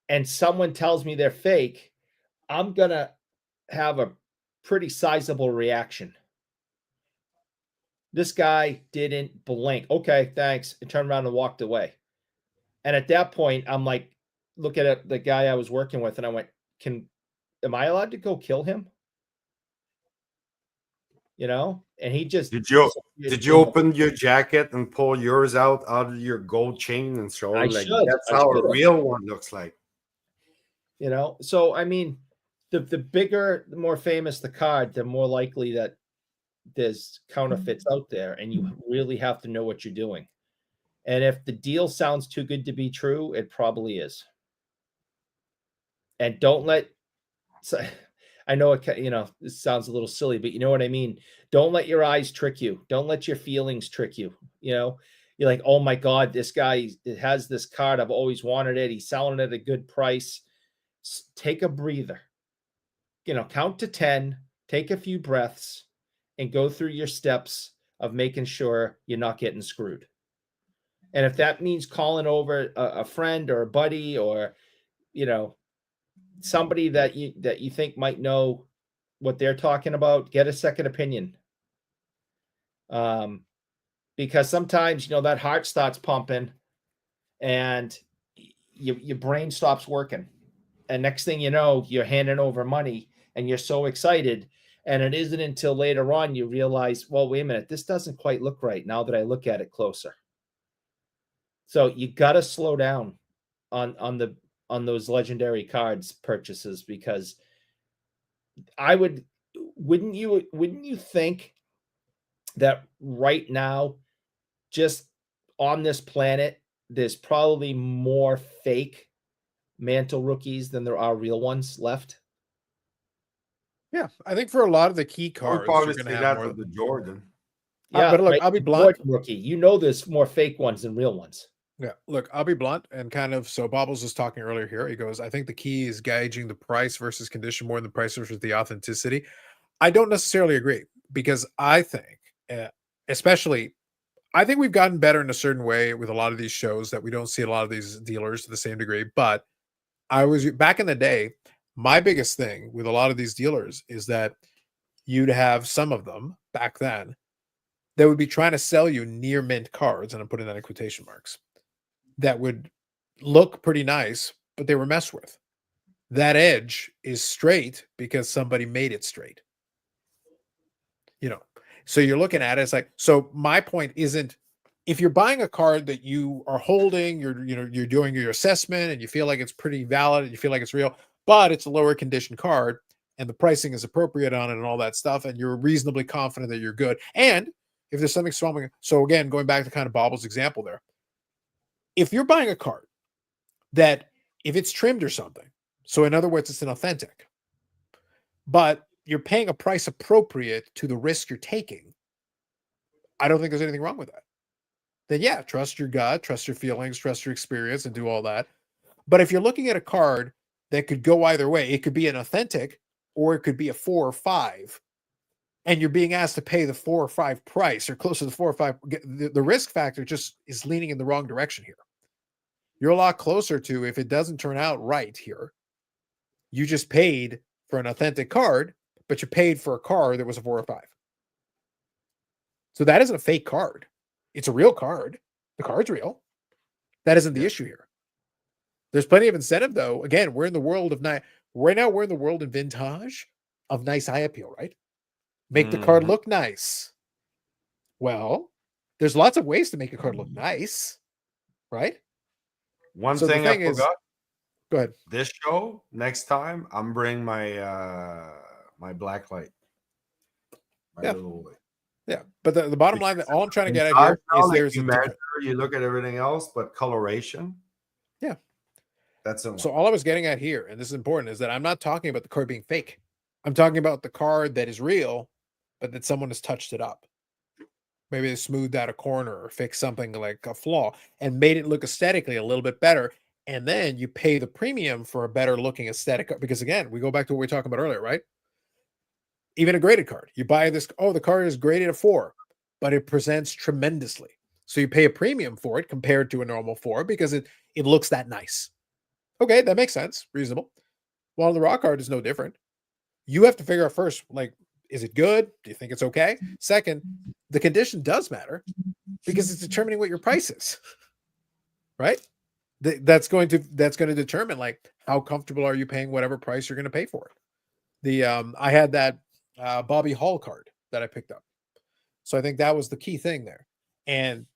and someone tells me they're fake, I'm going to have a pretty sizable reaction. This guy didn't blink. Okay, thanks. And turned around and walked away. And at that point, I'm like, looking at the guy I was working with and I went, am I allowed to go kill him? And he just did you open your jacket and pull yours out of your gold chain and show him that's how a real one looks like? So I mean, the bigger, the more famous the card, the more likely that there's counterfeits out there, and you really have to know what you're doing. And if the deal sounds too good to be true, it probably is. And don't let. I know it sounds a little silly, but you know what I mean? Don't let your eyes trick you. Don't let your feelings trick you. You're like, oh my God, this guy has this card. I've always wanted it. He's selling it at a good price. Take a breather. Count to 10, take a few breaths and go through your steps of making sure you're not getting screwed. And if that means calling over a friend or a buddy or, you know, somebody that you think might know what they're talking about, get a second opinion. Because sometimes, you know, that heart starts pumping and your brain stops working. And next thing you know, you're handing over money and you're so excited. And it isn't until later on you realize, well, wait a minute, this doesn't quite look right now that I look at it closer. So you got to slow down on those legendary cards purchases, because wouldn't you think that right now, just on this planet, there's probably more fake mantle rookies than there are real ones left? Yeah, I think for a lot of the key I would cards, probably you're say going to have that more. with the Jordan. Yeah, but look, right. I'll be The blunt. Jordan rookie, you know, there's more fake ones than real ones. Yeah, look, I'll be blunt and kind of, so Bobbles was talking earlier here. He goes, I think the key is gauging the price versus condition more than the price versus the authenticity. I don't necessarily agree, because I think, especially, I think we've gotten better in a certain way with a lot of these shows that we don't see a lot of these dealers to the same degree. But I was back in the day, my biggest thing with a lot of these dealers is that you'd have some of them back then that would be trying to sell you near mint cards, and I'm putting that in quotation marks, that would look pretty nice, but they were messed with. That edge is straight because somebody made it straight. You know, so you're looking at it, it's like, so my point isn't, if you're buying a card that you are holding, you're doing your assessment and you feel like it's pretty valid and you feel like it's real, but it's a lower condition card and the pricing is appropriate on it and all that stuff, and you're reasonably confident that you're good. And if there's something swelling, so again, going back to kind of Bobble's example there, if you're buying a card that, if it's trimmed or something, so in other words, it's an authentic, but you're paying a price appropriate to the risk you're taking, I don't think there's anything wrong with that. Then yeah, trust your gut, trust your feelings, trust your experience, and do all that. But if you're looking at a card that could go either way, it could be an authentic or it could be a 4 or 5, and you're being asked to pay the 4 or 5 price or close to the 4 or 5, the risk factor just is leaning in the wrong direction here. You're a lot closer to, if it doesn't turn out right here, you just paid for an authentic card, but you paid for a card that was a 4 or 5. So that isn't a fake card. It's a real card. The card's real. That isn't the issue here. There's plenty of incentive, though. Again, we're in the world of right now, we're in the world of vintage of nice eye appeal, right? Make the card look nice. Well, there's lots of ways to make a card look nice, right? One thing I forgot. Go ahead. This show, next time, I'm bringing my my black light. My little light. Yeah, but the bottom line, all I'm trying to get at here is there's you measure, you look at everything else, but coloration. Yeah, that's it. So all I was getting at here, and this is important, is that I'm not talking about the card being fake. I'm talking about the card that is real, but that someone has touched it up. Maybe they smoothed out a corner or fixed something like a flaw and made it look aesthetically a little bit better. And then you pay the premium for a better looking aesthetic, because again, we go back to what we were talking about earlier, right? Even a graded card, you buy this, oh, the card is graded a 4, but it presents tremendously. So you pay a premium for it compared to a normal 4 because it looks that nice. Okay, that makes sense. Reasonable. Well, the raw card is no different. You have to figure out first, like, is it good? Do you think it's okay? Second, the condition does matter because it's determining what your price is, right? That's going to determine, like, how comfortable are you paying whatever price you're going to pay for it. I had that Bobby Hall card that I picked up. So I think that was the key thing there. And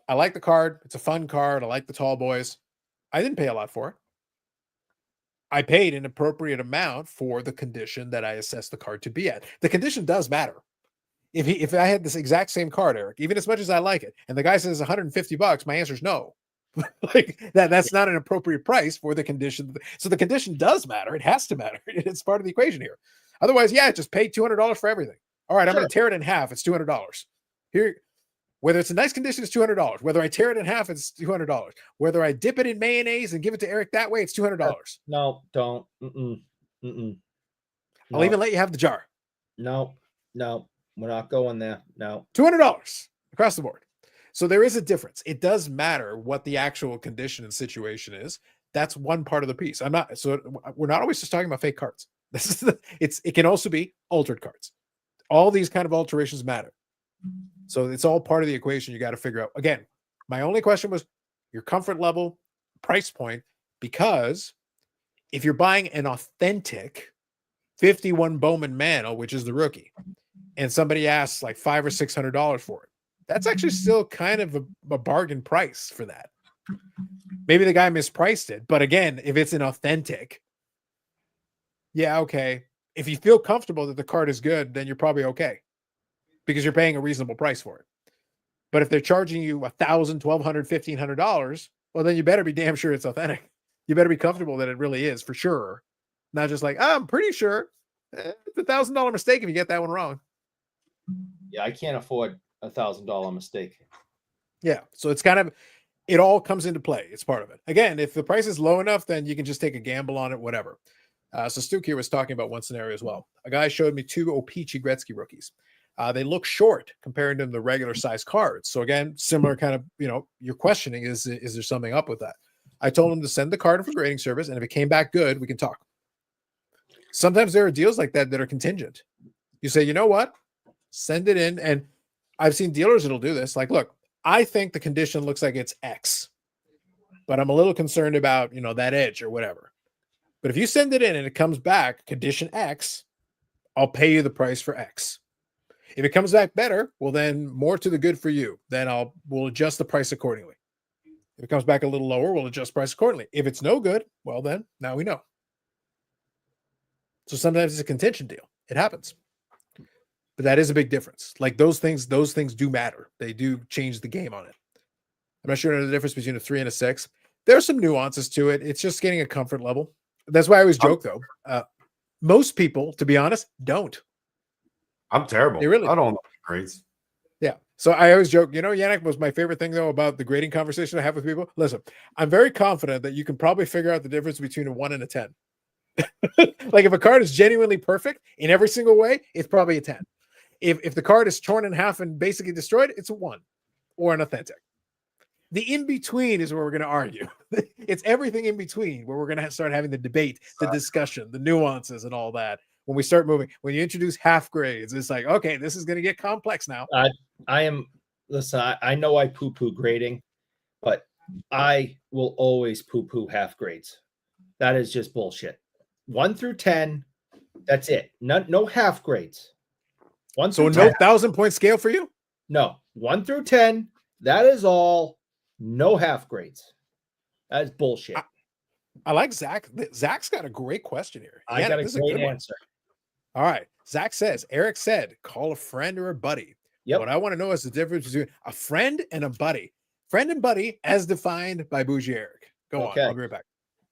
I like the card. It's a fun card. I like the tall boys. I didn't pay a lot for it. I paid an appropriate amount for the condition that I assessed the card to be at. The condition does matter. If I had this exact same card, Eric, even as much as I like it, and the guy says $150, my answer is no. Like that's not an appropriate price for the condition. So the condition does matter. It has to matter. It's part of the equation here. Otherwise, yeah, just pay $200 for everything. All right, I'm going to tear it in half. It's $200. Here, whether it's a nice condition, it's $200. Whether I tear it in half, it's $200. Whether I dip it in mayonnaise and give it to Eric that way, it's $200. No, don't. I'll even let you have the jar. No. we're not going there. No. $200 across the board. So there is a difference. It does matter what the actual condition and situation is. That's one part of the piece. We're not always just talking about fake cards. It can also be altered cards. All these kind of alterations matter. So it's all part of the equation you got to figure out. Again, my only question was your comfort level, price point, because if you're buying an authentic 51 Bowman Mantle, which is the rookie, and somebody asks like $500 or $600 for it, that's actually still kind of a bargain price for that. Maybe the guy mispriced it, but again, if it's an authentic, yeah, okay. If you feel comfortable that the card is good, then you're probably okay because you're paying a reasonable price for it. But if they're charging you $1,000, $1,200, $1,500, well, then you better be damn sure it's authentic. You better be comfortable that it really is for sure. Not just like, I'm pretty sure. It's $1,000 mistake if you get that one wrong. Yeah, I can't afford $1,000 mistake. Yeah. So it's kind of, it all comes into play. It's part of it. Again, if the price is low enough, then you can just take a gamble on it, whatever. So Stuke here was talking about one scenario as well. A guy showed me 2 O-Pee-Chee Gretzky rookies. They look short compared to the regular size cards. So again, similar kind of, you're questioning, is there something up with that? I told him to send the card in for grading service, and if it came back good, we can talk. Sometimes there are deals like that are contingent. You say, you know what? Send it in. And I've seen dealers that'll do this. Like, look, I think the condition looks like it's X, but I'm a little concerned about, that edge or whatever. But if you send it in and it comes back condition X, I'll pay you the price for X. If it comes back better, well, then more to the good for you. Then we'll adjust the price accordingly. If it comes back a little lower, we'll adjust price accordingly. If it's no good, well, then now we know. So sometimes it's a contingent deal. It happens. But that is a big difference. Like those things do matter. They do change the game on it. I'm not sure the difference between a 3 and a 6. There's some nuances to it. It's just getting a comfort level. That's why I always joke, though. Most people, to be honest, don't. I'm terrible. They really I don't know grades. Yeah. So I always joke, Yannick was my favorite thing, though, about the grading conversation I have with people. Listen, I'm very confident that you can probably figure out the difference between a 1 and a 10. Like if a card is genuinely perfect in every single way, it's probably a 10. If the card is torn in half and basically destroyed, it's a 1 or an authentic. The in-between is where we're going to argue. It's everything in between where we're going to start having the debate, the discussion, the nuances and all that. When we start moving, when you introduce half grades, it's like, okay, this is going to get complex now. I know I poo-poo grading, but I will always poo-poo half grades. That is just bullshit. 1 through 10, that's it. No half grades. So no 1,000-point scale for you? No, 1 through 10, that is all. No half grades. That's bullshit. I like Zach. Zach's got a great question here. I got a great answer. All right. Zach says, Eric said, call a friend or a buddy. Yep. What I want to know is the difference between a friend and a buddy. Friend and buddy as defined by Bougie Eric. Go on. I'll be right back.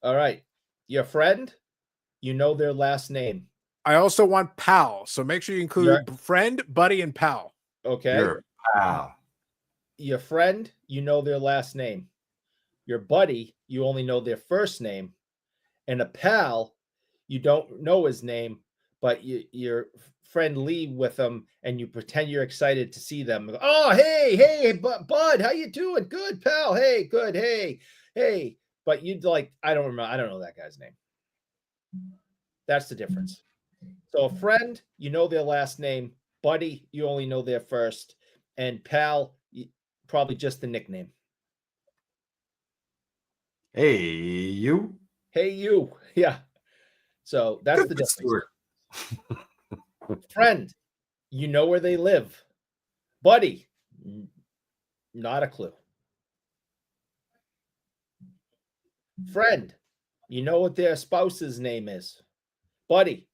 All right. Your friend, you know their last name. I also want pal. So make sure you include friend, buddy, and pal. Okay. Your pal. Your friend, you know their last name. Your buddy, you only know their first name. And a pal, you don't know his name, but you're friendly with them and you pretend you're excited to see them. Oh, hey, bud, how you doing? Good, pal. Hey, good. Hey. But you'd like, I don't know that guy's name. That's the difference. So a friend, you know their last name. Buddy, you only know their first. And pal, probably just the nickname. Hey, you. Hey, you. Yeah. So that's the difference. Friend, you know where they live. Buddy, not a clue. Friend, you know what their spouse's name is. Buddy,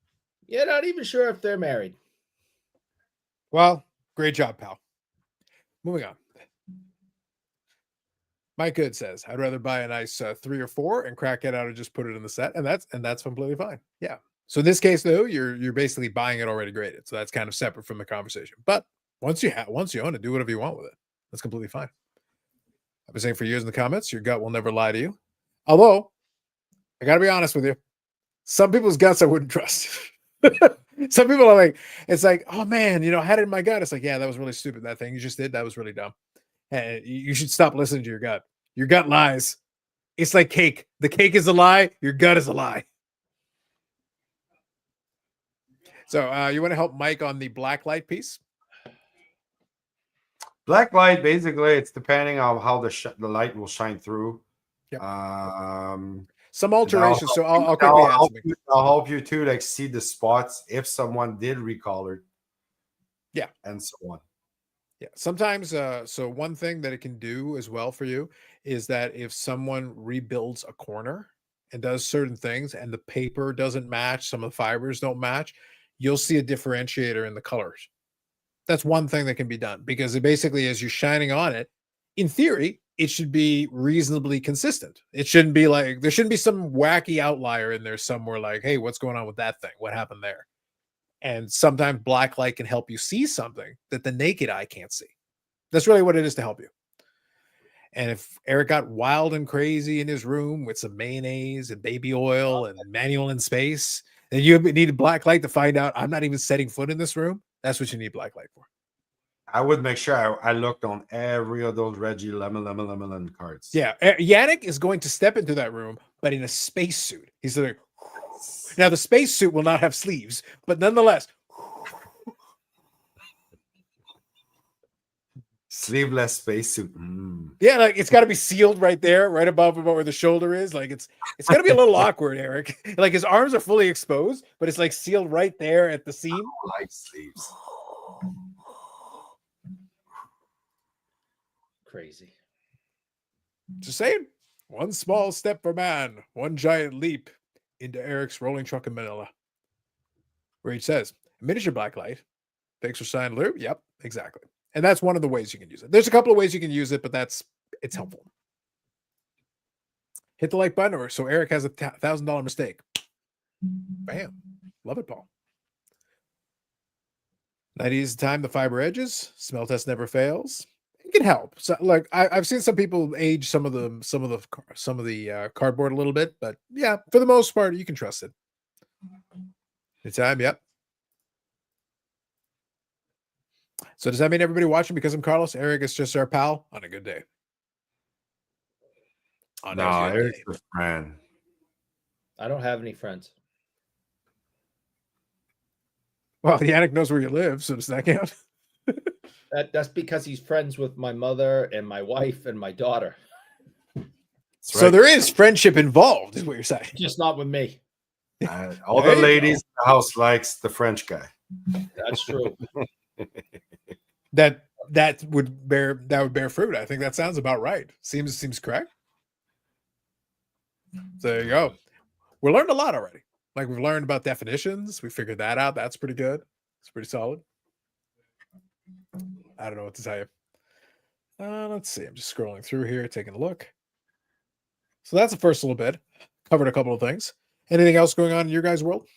you're not even sure if they're married. Well, great job, pal. Moving on. Mike Good says, I'd rather buy a nice 3 or 4 and crack it out and just put it in the set. And that's completely fine. Yeah. So in this case, though, you're basically buying it already graded. So that's kind of separate from the conversation. But once you own it, do whatever you want with it. That's completely fine. I've been saying for years in the comments, your gut will never lie to you. Although, I got to be honest with you, some people's guts I wouldn't trust. Some people are like, it's like, oh man, I had it in my gut. It's like, yeah, that was really stupid. That thing you just did, that was really dumb. And you should stop listening to your gut. Your gut lies. It's like cake. The cake is a lie. Your gut is a lie. So you want to help Mike on the black light piece? Black light, basically, it's depending on how the light will shine through. Yep. Some alterations. So I'll quickly add something. I'll help you to like see the spots if someone did recolor. Yeah, and so on. Yeah, sometimes. So one thing that it can do as well for you is that if someone rebuilds a corner and does certain things, and the paper doesn't match, some of the fibers don't match, you'll see a differentiator in the colors. That's one thing that can be done, because it basically, as you're shining on it, in theory, it should be reasonably consistent. It shouldn't be like, there shouldn't be some wacky outlier in there somewhere like, hey, what's going on with that thing? What happened there? And sometimes black light can help you see something that the naked eye can't see. That's really what it is to help you. And if Eric got wild and crazy in his room with some mayonnaise and baby oil and manual in space, then you need a black light to find out I'm not even setting foot in this room. That's what you need black light for. I would make sure I looked on every of those Reggie lemon cards. Yeah, Yannick is going to step into that room, but in a spacesuit. He's like, now the spacesuit will not have sleeves, but nonetheless, sleeveless spacesuit. Yeah, like it's got to be sealed right there, right above where the shoulder is. Like it's got to be a little awkward, Eric. Like his arms are fully exposed, but it's like sealed right there at the seam. I like sleeves. Crazy. Just saying, one small step for man, one giant leap into Eric's rolling truck in Manila. Where he says, miniature black light. Thanks for signing, Lou. Yep, exactly. And that's one of the ways you can use it. There's a couple of ways you can use it, but it's helpful. Hit the like button, or so Eric has a $1,000 mistake. Bam. Love it, Paul. 90 is the time the fiber edges. Smell test never fails. It can help. So, like I've seen some people age some of the cardboard a little bit, but yeah, for the most part, you can trust it. The time, yep. So does that mean everybody watching because I'm Carlos? Eric is just our pal on a good day. No, Eric's a friend. I don't have any friends. Well, Yannick knows where you live, so does that count? That's because he's friends with my mother and my wife and my daughter. So there is friendship involved, is what you're saying. Just not with me. All the ladies in the house likes the French guy. That's true. that would bear fruit. I think that sounds about right. Seems correct. So there you go. We learned a lot already. Like we've learned about definitions. We figured that out. That's pretty good. It's pretty solid. I don't know what to tell you. Let's see. I'm just scrolling through here, taking a look. So that's the first little bit. Covered a couple of things. Anything else going on in your guys' world?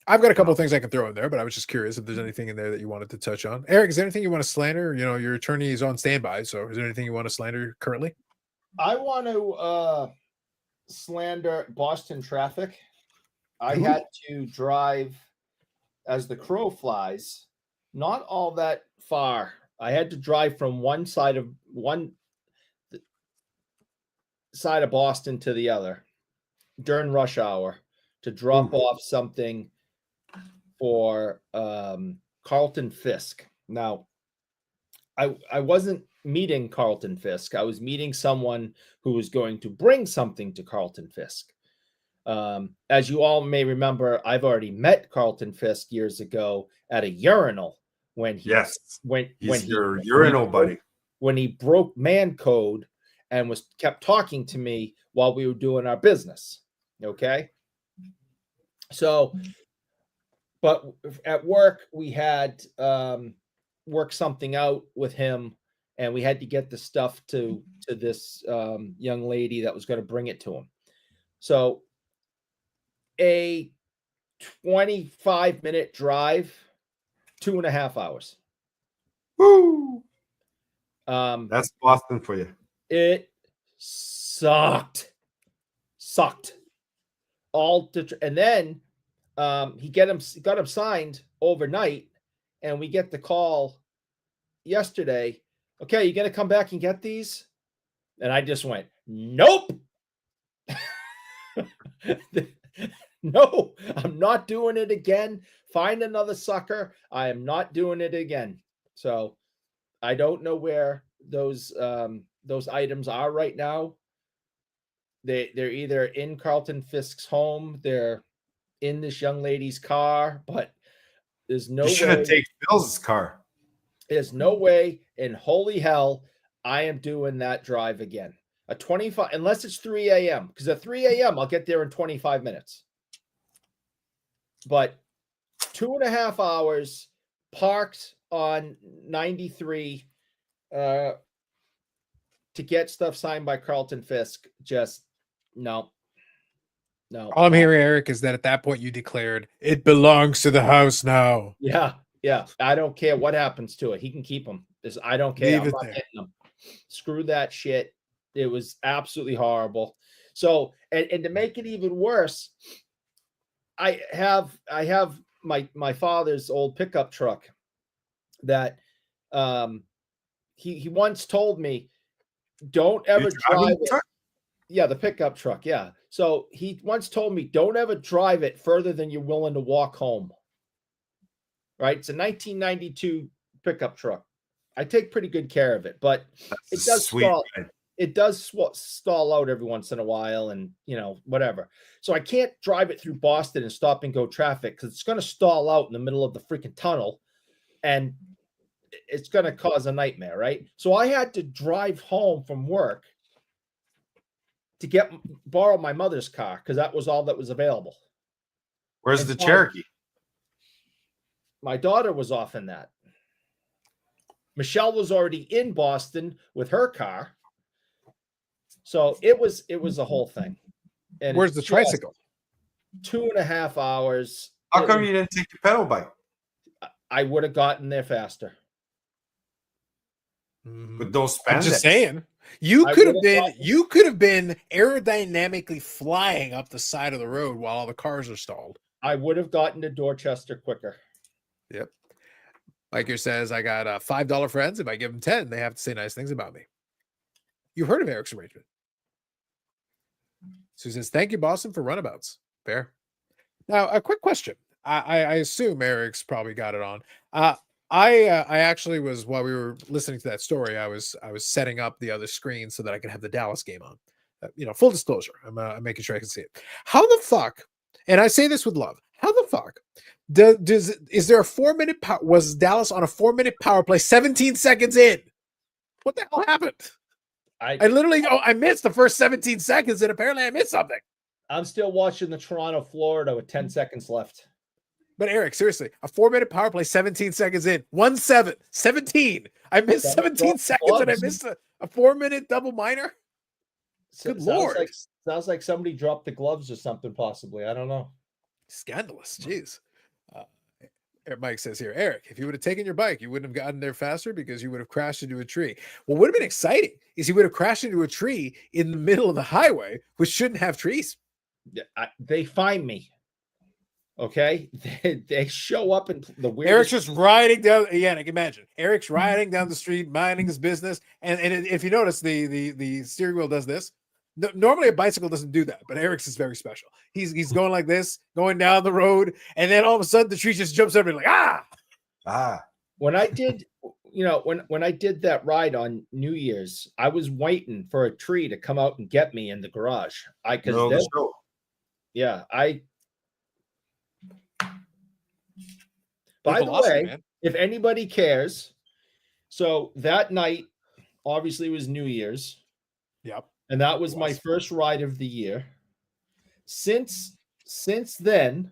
I've got a couple of things I can throw in there, but I was just curious if there's anything in there that you wanted to touch on. Eric, is there anything you want to slander? Your attorney is on standby, so is there anything you want to slander currently? I want to slander Boston traffic. I had to drive as the crow flies, not all that far. I had to drive from one side of Boston to the other during rush hour to drop off something for Carlton Fisk. Now, I wasn't meeting Carlton Fisk. I was meeting someone who was going to bring something to Carlton Fisk. As you all may remember, I've already met Carlton Fisk years ago at a urinal when he your urinal buddy. When he broke man code and kept talking to me while we were doing our business. Okay. So, but at work, we had worked something out with him, and we had to get the stuff to this young lady that was going to bring it to him. So a 25-minute drive, 2.5 hours. Woo! That's Boston for you. It sucked. And then he got him signed overnight, and we get the call yesterday. Okay, you gonna come back and get these? And I just went, nope. No, I'm not doing it again. Find another sucker. I am not doing it again. So I don't know where those items are right now. They're either in Carlton Fisk's home, they're in this young lady's car, but there's no You should have way. taken Bill's car. There's no way in holy hell I am doing that drive again. A 25, unless it's 3 a.m. Because at 3 a.m. I'll get there in 25 minutes. But 2.5 hours parked on 93 to get stuff signed by Carlton Fisk. Just no. All I'm hearing, Eric, is that at that point you declared it belongs to the house now. Yeah. I don't care what happens to it. He can keep them. I don't care. I'm not getting them. Screw that shit. It was absolutely horrible. So, and to make it even worse, I have my father's old pickup truck that he once told me, don't ever drive it. Yeah, the pickup truck. Yeah. So he once told me, don't ever drive it further than you're willing to walk home. Right? It's a 1992 pickup truck. I take pretty good care of it, but it does stall. It does stall out every once in a while, and whatever. So I can't drive it through Boston and stop and go traffic because it's going to stall out in the middle of the freaking tunnel, and it's going to cause a nightmare, right? So I had to drive home from work to borrow my mother's car because that was all that was available. Where's the Cherokee? My daughter was off in that. Michelle was already in Boston with her car. So it was a whole thing. And where's the tricycle? 2.5 hours. How come you didn't take your pedal bike? I would have gotten there faster. But don't spend I'm just it. saying. You could have been aerodynamically flying up the side of the road while all the cars are stalled. I would have gotten to Dorchester quicker. Yep. Biker says, I got $5 friends. If I give them 10, they have to say nice things about me. You've heard of Eric's arrangement. So he says, thank you, Boston, for runabouts. Fair. Now, a quick question. I assume Eric's probably got it on. I actually was, while we were listening to that story, I was setting up the other screen so that I could have the Dallas game on. Full disclosure, I'm making sure I can see it. How the fuck, and I say this with love, how the fuck is there a 4-minute was Dallas on a 4-minute power play 17 seconds in? What the hell happened? I literally I missed the first 17 seconds and apparently I missed something. I'm still watching the Toronto, Florida with 10 seconds left. But Eric, seriously, a 4-minute power play 17 seconds in. 1-7, 17. I missed 17 seconds and I missed a 4-minute double minor. Good Lord. Sounds like somebody dropped the gloves or something, possibly. I don't know. Scandalous. Jeez. Mike says here, Eric, if you would have taken your bike, you wouldn't have gotten there faster because you would have crashed into a tree. What would have been exciting is he would have crashed into a tree in the middle of the highway, which shouldn't have trees. They find me. Okay. They show up in the weirdest. Eric's just riding down. Yeah, I can imagine. Eric's riding down the street, minding his business. And if you notice, the steering wheel does this. Normally a bicycle doesn't do that, but Eric's is very special. He's going like this, going down the road, and then all of a sudden the tree just jumps over and like When I did, when I did that ride on New Year's, I was waiting for a tree to come out and get me in the garage. By the way, if anybody cares, so that night obviously was New Year's. Yep. And that was my first ride of the year. Since then,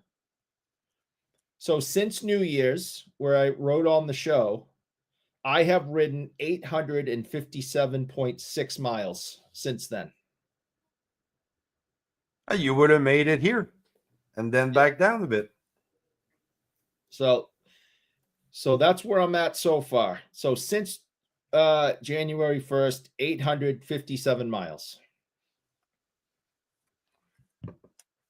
so since New Year's, where I rode on the show, I have ridden 857.6 miles since then. You would have made it here and then back down a bit. So that's where I'm at so far. So since January 1st, 857 miles.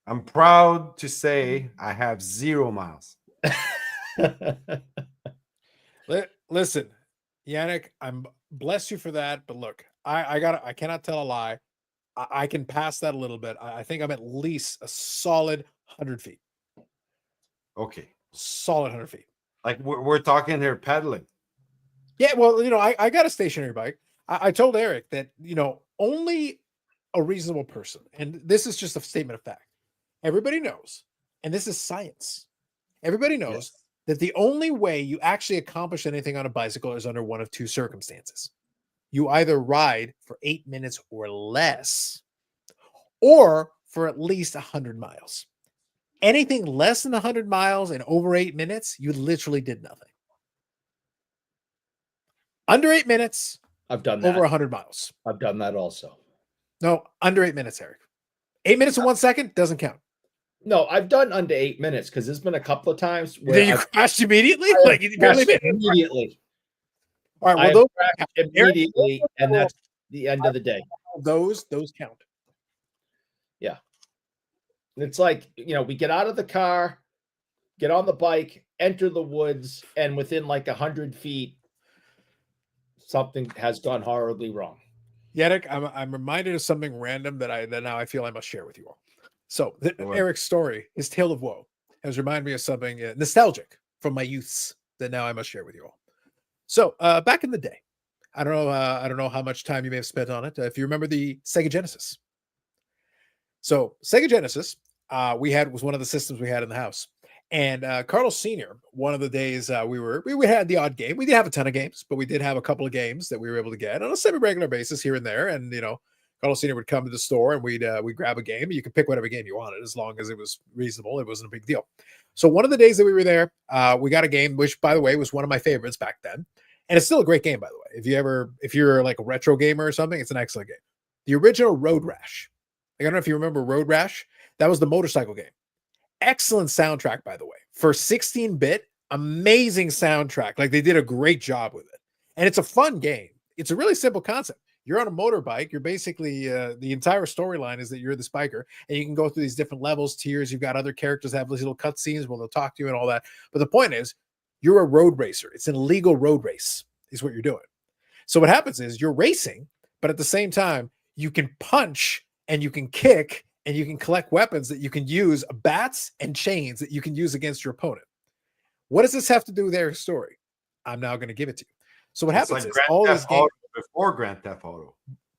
I'm proud to say I have 0 miles. Listen, Yannick, I'm bless you for that. But look, I cannot tell a lie. I can pass that a little bit. I think I'm at least a solid 100 feet. Okay. Solid 100 feet. Like we're talking here pedaling. Yeah, well, I got a stationary bike. I told Eric that, only a reasonable person, and this is just a statement of fact. Everybody knows, and this is science. Everybody knows that the only way you actually accomplish anything on a bicycle is under one of two circumstances. You either ride for 8 minutes or less, or for at least 100 miles. Anything less than 100 miles and over 8 minutes, you literally did nothing. Under 8 minutes, I've done that. Over 100 miles. I've done that also. No, under 8 minutes, Eric. 8 minutes and 1 second doesn't count. No, I've done under 8 minutes because there's been a couple of times where Then you crashed immediately? Like you barely immediately. All right, well, those immediately, and that's the end of the day. Those count. Yeah. It's like, we get out of the car, get on the bike, enter the woods, and within like 100 feet, something has gone horribly wrong. Yannick, I'm reminded of something random that now I feel I must share with you all. So Eric's story, his tale of woe, has reminded me of something nostalgic from my youths that now I must share with you all. So back in the day, I don't know how much time you may have spent on it. If you remember the Sega Genesis. So Sega Genesis, was one of the systems we had in the house. And Carlos Sr., one of the days we had the odd game. We didn't have a ton of games, but we did have a couple of games that we were able to get on a semi-regular basis here and there. And Carlos Sr. would come to the store and we'd grab a game. You could pick whatever game you wanted as long as it was reasonable. It wasn't a big deal. So one of the days that we were there, we got a game, which by the way was one of my favorites back then. And it's still a great game, by the way. If you're like a retro gamer or something, it's an excellent game. The original Road Rash. I don't know if you remember Road Rash. That was the motorcycle game. Excellent soundtrack, by the way. For 16-bit, amazing soundtrack. Like they did a great job with it. And it's a fun game. It's a really simple concept. You're on a motorbike. You're basically, the entire storyline is that you're this biker and you can go through these different levels, tiers. You've got other characters that have these little cutscenes where they'll talk to you and all that. But the point is, you're a road racer. It's an illegal road race is what you're doing. So what happens is you're racing, but at the same time, you can punch and you can kick and you can collect weapons that you can use, bats and chains that you can use against your opponent. What does this have to do with their story? I'm now going to give it to you. So what happens is all these games before Grand Theft Auto.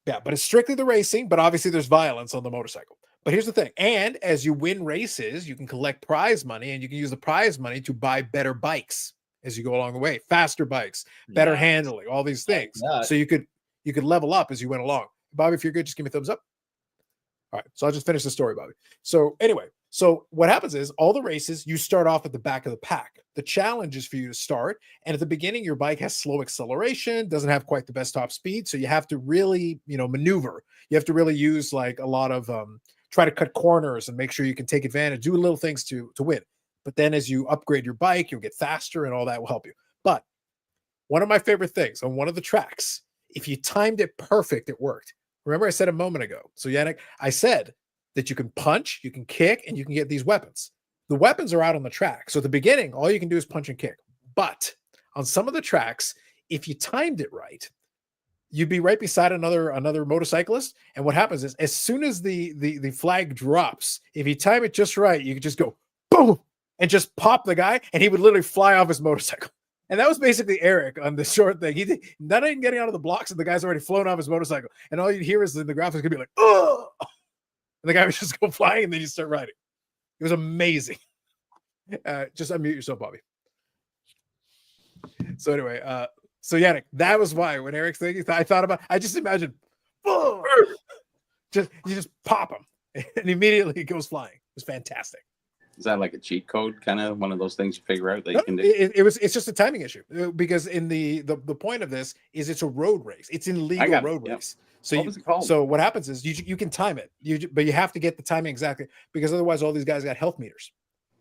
Yeah, but it's strictly the racing, but obviously there's violence on the motorcycle. But here's the thing. And as you win races, you can collect prize money and you can use the prize money to buy better bikes as you go along the way, faster bikes, better handling, all these things. So you could level up as you went along. Bobby, if you're good, just give me a thumbs up. All right, so I'll just finish the story, Bobby. So anyway, so what happens is all the races, you start off at the back of the pack. The challenge is for you to start. And at the beginning, your bike has slow acceleration, doesn't have quite the best top speed. So you have to really, maneuver. You have to really use like a lot of, try to cut corners and make sure you can take advantage, do little things to win. But then as you upgrade your bike, you'll get faster and all that will help you. But one of my favorite things on one of the tracks, if you timed it perfect, it worked. Remember I said a moment ago. So Yannick, I said that you can punch, you can kick, and you can get these weapons. The weapons are out on the track. So at the beginning, all you can do is punch and kick. But on some of the tracks, if you timed it right, you'd be right beside another motorcyclist. And what happens is as soon as the flag drops, if you time it just right, you could just go boom and just pop the guy and he would literally fly off his motorcycle. And that was basically Eric on the short thing. He not even getting out of the blocks and the guy's already flown off his motorcycle. And all you'd hear is the graphics could be like, oh, and the guy would just go flying and then you start riding. It was amazing. Just unmute yourself, Bobby. So anyway, so Yannick, that was why when Eric's thinking, I just imagined, oh, you just pop him and immediately he goes flying. It was fantastic. Is that like a cheat code, kind of one of those things you figure out that you can do? It's just a timing issue because in the point of this is it's a road race. It's an illegal road race. So so what happens is you can time it, but you have to get the timing exactly because otherwise all these guys got health meters.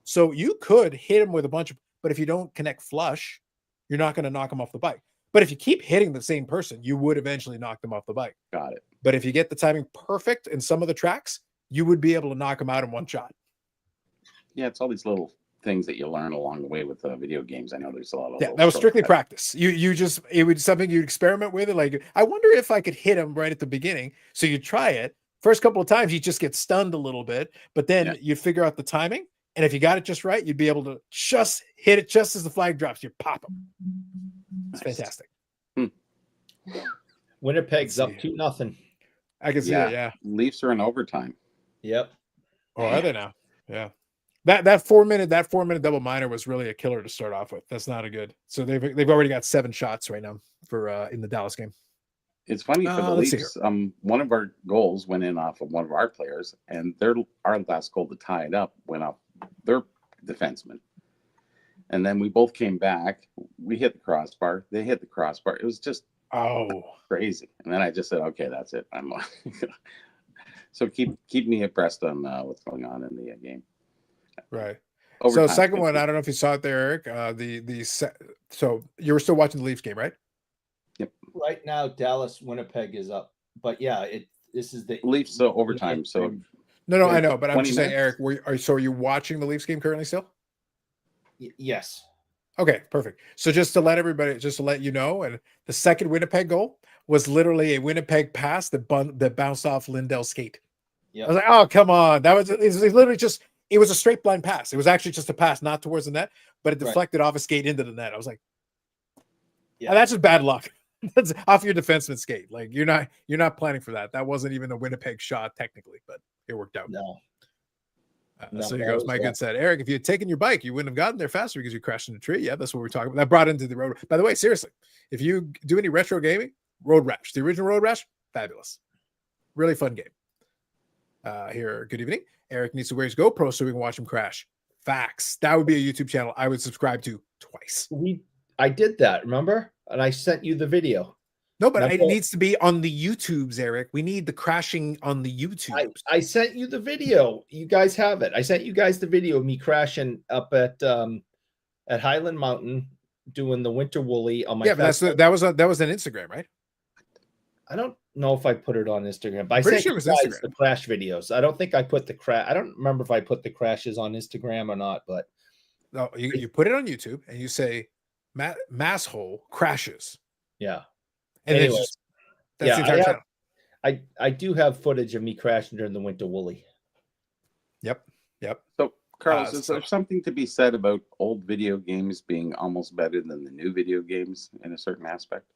So you could hit him with a bunch of, but if you don't connect flush, you're not going to knock him off the bike. But if you keep hitting the same person, you would eventually knock them off the bike. Got it. But if you get the timing perfect in some of the tracks, you would be able to knock them out in one shot. Yeah, it's all these little things that you learn along the way with video games. I know there's a lot of that was strictly practice. It would something you'd experiment with it. Like, I wonder if I could hit him right at the beginning. So you try it. First couple of times, you just get stunned a little bit, but then you'd figure out the timing. And if you got it just right, you'd be able to just hit it just as the flag drops. You pop them. It's fantastic. Winnipeg's up 2-0. I can see it. Yeah, Leafs are in overtime. Yep. Oh, are they now? Yeah. That 4 minute double minor was really a killer to start off with. That's not a good. So they've already got 7 shots right now for in the Dallas game. It's funny for the Leafs. One of our goals went in off of one of our players, and our last goal to tie it up went off their defenseman. And then we both came back. We hit the crossbar. They hit the crossbar. It was just crazy. And then I just said, okay, that's it. I'm so keep me abreast on what's going on in the game. Right. Overtime. So second one, I don't know if you saw it there, Eric. So you were still watching the Leafs game, right? Yep. Right now, Dallas Winnipeg is up, but yeah, this is the Leafs overtime. So no, I know, but I'm just saying, Eric. Are you watching the Leafs game currently still? Yes. Okay, perfect. So just to let you know, and the second Winnipeg goal was literally a Winnipeg pass that bounced off Lindell's skate. Yeah, I was like, oh, come on. It was literally just. It was a straight blind pass. It was actually just a pass, not towards the net, but it deflected off a skate into the net. I was like, that's just bad luck. That's off your defenseman's skate. Like, you're not planning for that. That wasn't even a Winnipeg shot technically, but it worked out. No. So here goes my good said, Eric, if you had taken your bike, you wouldn't have gotten there faster because you crashed in a tree. Yeah, that's what we're talking about. That brought into the road. By the way, seriously, if you do any retro gaming, Road Rash, the original Road Rash, fabulous. Really fun game. Here, good evening. Eric needs to wear his GoPro so we can watch him crash. Facts. That would be a YouTube channel I would subscribe to twice. I did that, remember? And I sent you the video. No, but it needs to be on the YouTubes, Eric. We need the crashing on the YouTube. I sent you the video. You guys have it. I sent you guys the video of me crashing up at Highland Mountain doing the winter woolly on my. Yeah, but that was an Instagram, right? I don't know if I put it on Instagram, but I sent you guys the crash videos. I don't think I put the crash. I don't remember if I put the crashes on Instagram or not, but no, you put it on YouTube and you say mass hole crashes. Yeah. And anyways, that's the entire channel. I do have footage of me crashing during the winter woolly. Yep. So Carlos, is there something to be said about old video games being almost better than the new video games in a certain aspect?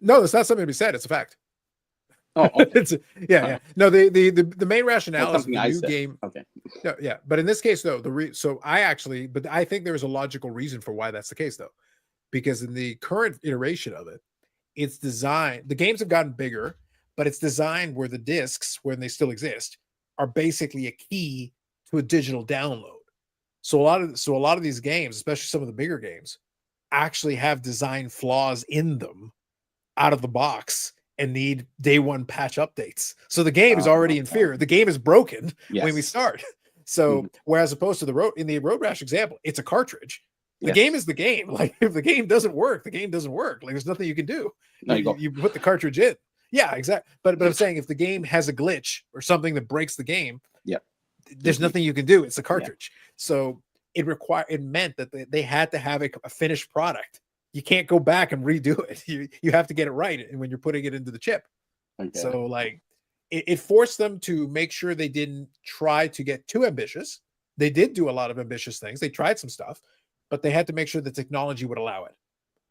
No, that's not something to be said. It's a fact. Oh, okay. Yeah. No, the main rationale is the new game. Okay. No, yeah, but in this case, though, I think there is a logical reason for why that's the case, though, because in the current iteration of it, it's designed. The games have gotten bigger, but it's designed where the discs, when they still exist, are basically a key to a digital download. So a lot of these games, especially some of the bigger games, actually have design flaws in them out of the box and need day one patch updates. So the game is already inferior. The game is broken when we start. So whereas opposed to the Road Rash example, it's a cartridge. The game is the game. Like, if the game doesn't work, the game doesn't work. Like, there's nothing you can do. No, you put the cartridge in. Yeah, exactly. But I'm saying, if the game has a glitch or something that breaks the game, there's nothing you can do. It's a cartridge. So it meant that they had to have a finished product. You can't go back and redo it. You have to get it right when you're putting it into the chip. Okay. So like it forced them to make sure they didn't try to get too ambitious. They did do a lot of ambitious things. They tried some stuff, but they had to make sure the technology would allow it.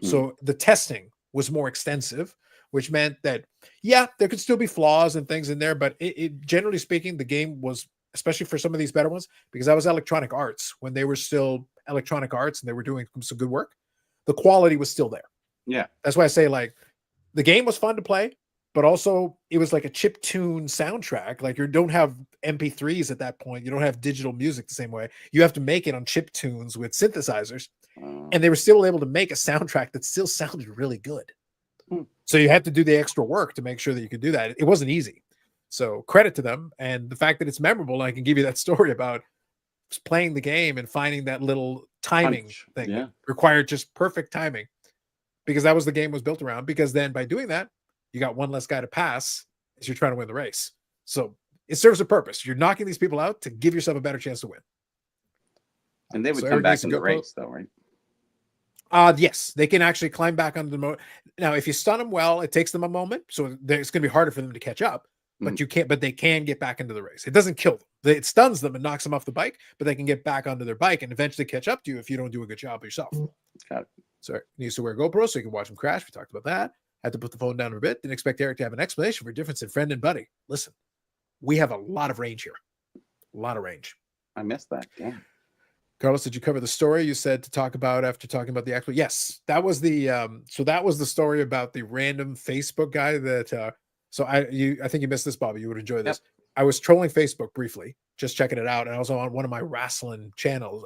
So the testing was more extensive, which meant that, there could still be flaws and things in there, but it generally speaking, the game was, especially for some of these better ones, because that was Electronic Arts when they were still Electronic Arts and they were doing some good work. The quality was still there. Yeah. That's why I say, like, the game was fun to play, but also it was like a chip tune soundtrack. Like, you don't have MP3s at that point. You don't have digital music the same way. You have to make it on chip tunes with synthesizers. And they were still able to make a soundtrack that still sounded really good. So you had to do the extra work to make sure that you could do that. It wasn't easy. So credit to them. And the fact that it's memorable, and I can give you that story about playing the game and finding that little timing thing required just perfect timing, because that was the game was built around. Because then by doing that, you got one less guy to pass as you're trying to win the race. So It serves a purpose. You're knocking these people out to give yourself a better chance to win. And they would So come Eric back needs to in the go- race, though, right? Yes, they can actually climb back onto the motor. Now, if you stun them well, it takes them a moment, so it's going to be harder for them to catch up. But you can't. But they can get back into the race. It doesn't kill them. It stuns them and knocks them off the bike, but they can get back onto their bike and eventually catch up to you if you don't do a good job yourself. Got it. So Eric needs to wear a GoPro so you can watch him crash. We talked about that. Had to put the phone down a bit. Didn't expect Eric to have an explanation for difference in friend and buddy. Listen, we have a lot of range here. A lot of range. I missed that. Damn. Carlos, did you cover the story you said to talk about after talking about the actual? Yes, that was the so that was the story about the random Facebook guy that so I think you missed this, Bobby. You would enjoy this. Yep. I was trolling Facebook briefly, just checking it out, and I was on one of my wrestling channels,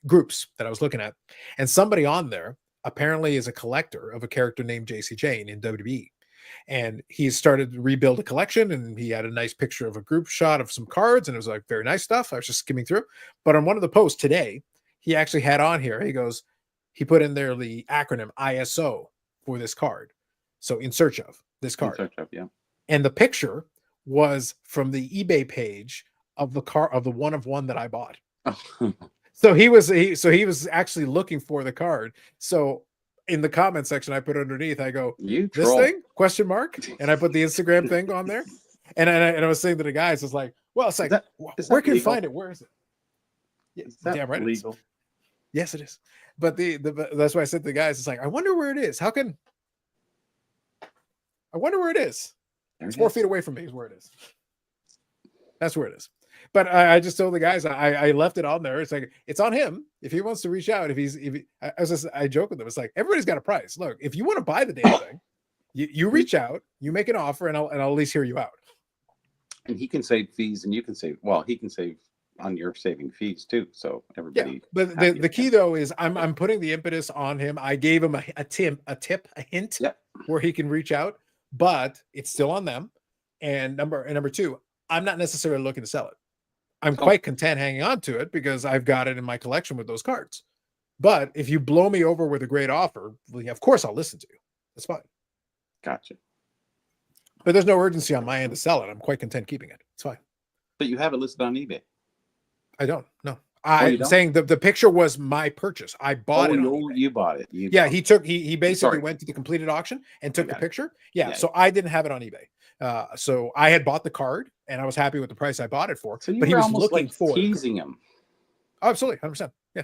groups that I was looking at, and somebody on there apparently is a collector of a character named JC Jane in WWE. And he started to rebuild a collection, and he had a nice picture of a group shot of some cards, and it was like very nice stuff. I was just skimming through, but on one of the posts today, he actually had on here, he put in there the acronym ISO for this card. So in search of this card. In search of, yeah. And the picture was from the eBay page of the car of the one of one that I bought. So he was actually looking for the card. So in the comment section, I put underneath, I go, "You this troll. thing?" ? And I put the Instagram thing on there. And I was saying to the guys, it's like, well, it's like, where can you find it? Where is it? Yeah, damn right. Legal? Yes, it is. But that's why I said to the guys, it's like, I wonder where it is. I wonder where it is. It's 4 feet away from me is where it is. That's where it is. But I just told the guys, I left it on there. It's like, it's on him. If he wants to reach out, I joke with them. It's like, everybody's got a price. Look, if you want to buy the damn thing, you reach out, you make an offer, and I'll at least hear you out. And he can save fees, and you can save. Well, he can save on your saving fees too. So everybody. Yeah, but the key though is I'm putting the impetus on him. I gave him a hint where he can reach out, but it's still on them. And number two, I'm not necessarily looking to sell it. I'm quite content hanging on to it because I've got it in my collection with those cards. But if you blow me over with a great offer, well, of course I'll listen to you. That's fine. Gotcha. But there's no urgency on my end to sell it. I'm quite content keeping it. It's fine. But you have it listed on eBay. I don't. No. I'm saying the picture was my purchase. I bought it. You bought it. He basically went to the completed auction and took the picture. Yeah. So I didn't have it on eBay. So I had bought the card and I was happy with the price I bought it for. So but he was looking like for teasing him. Oh, absolutely. 100%. Yeah.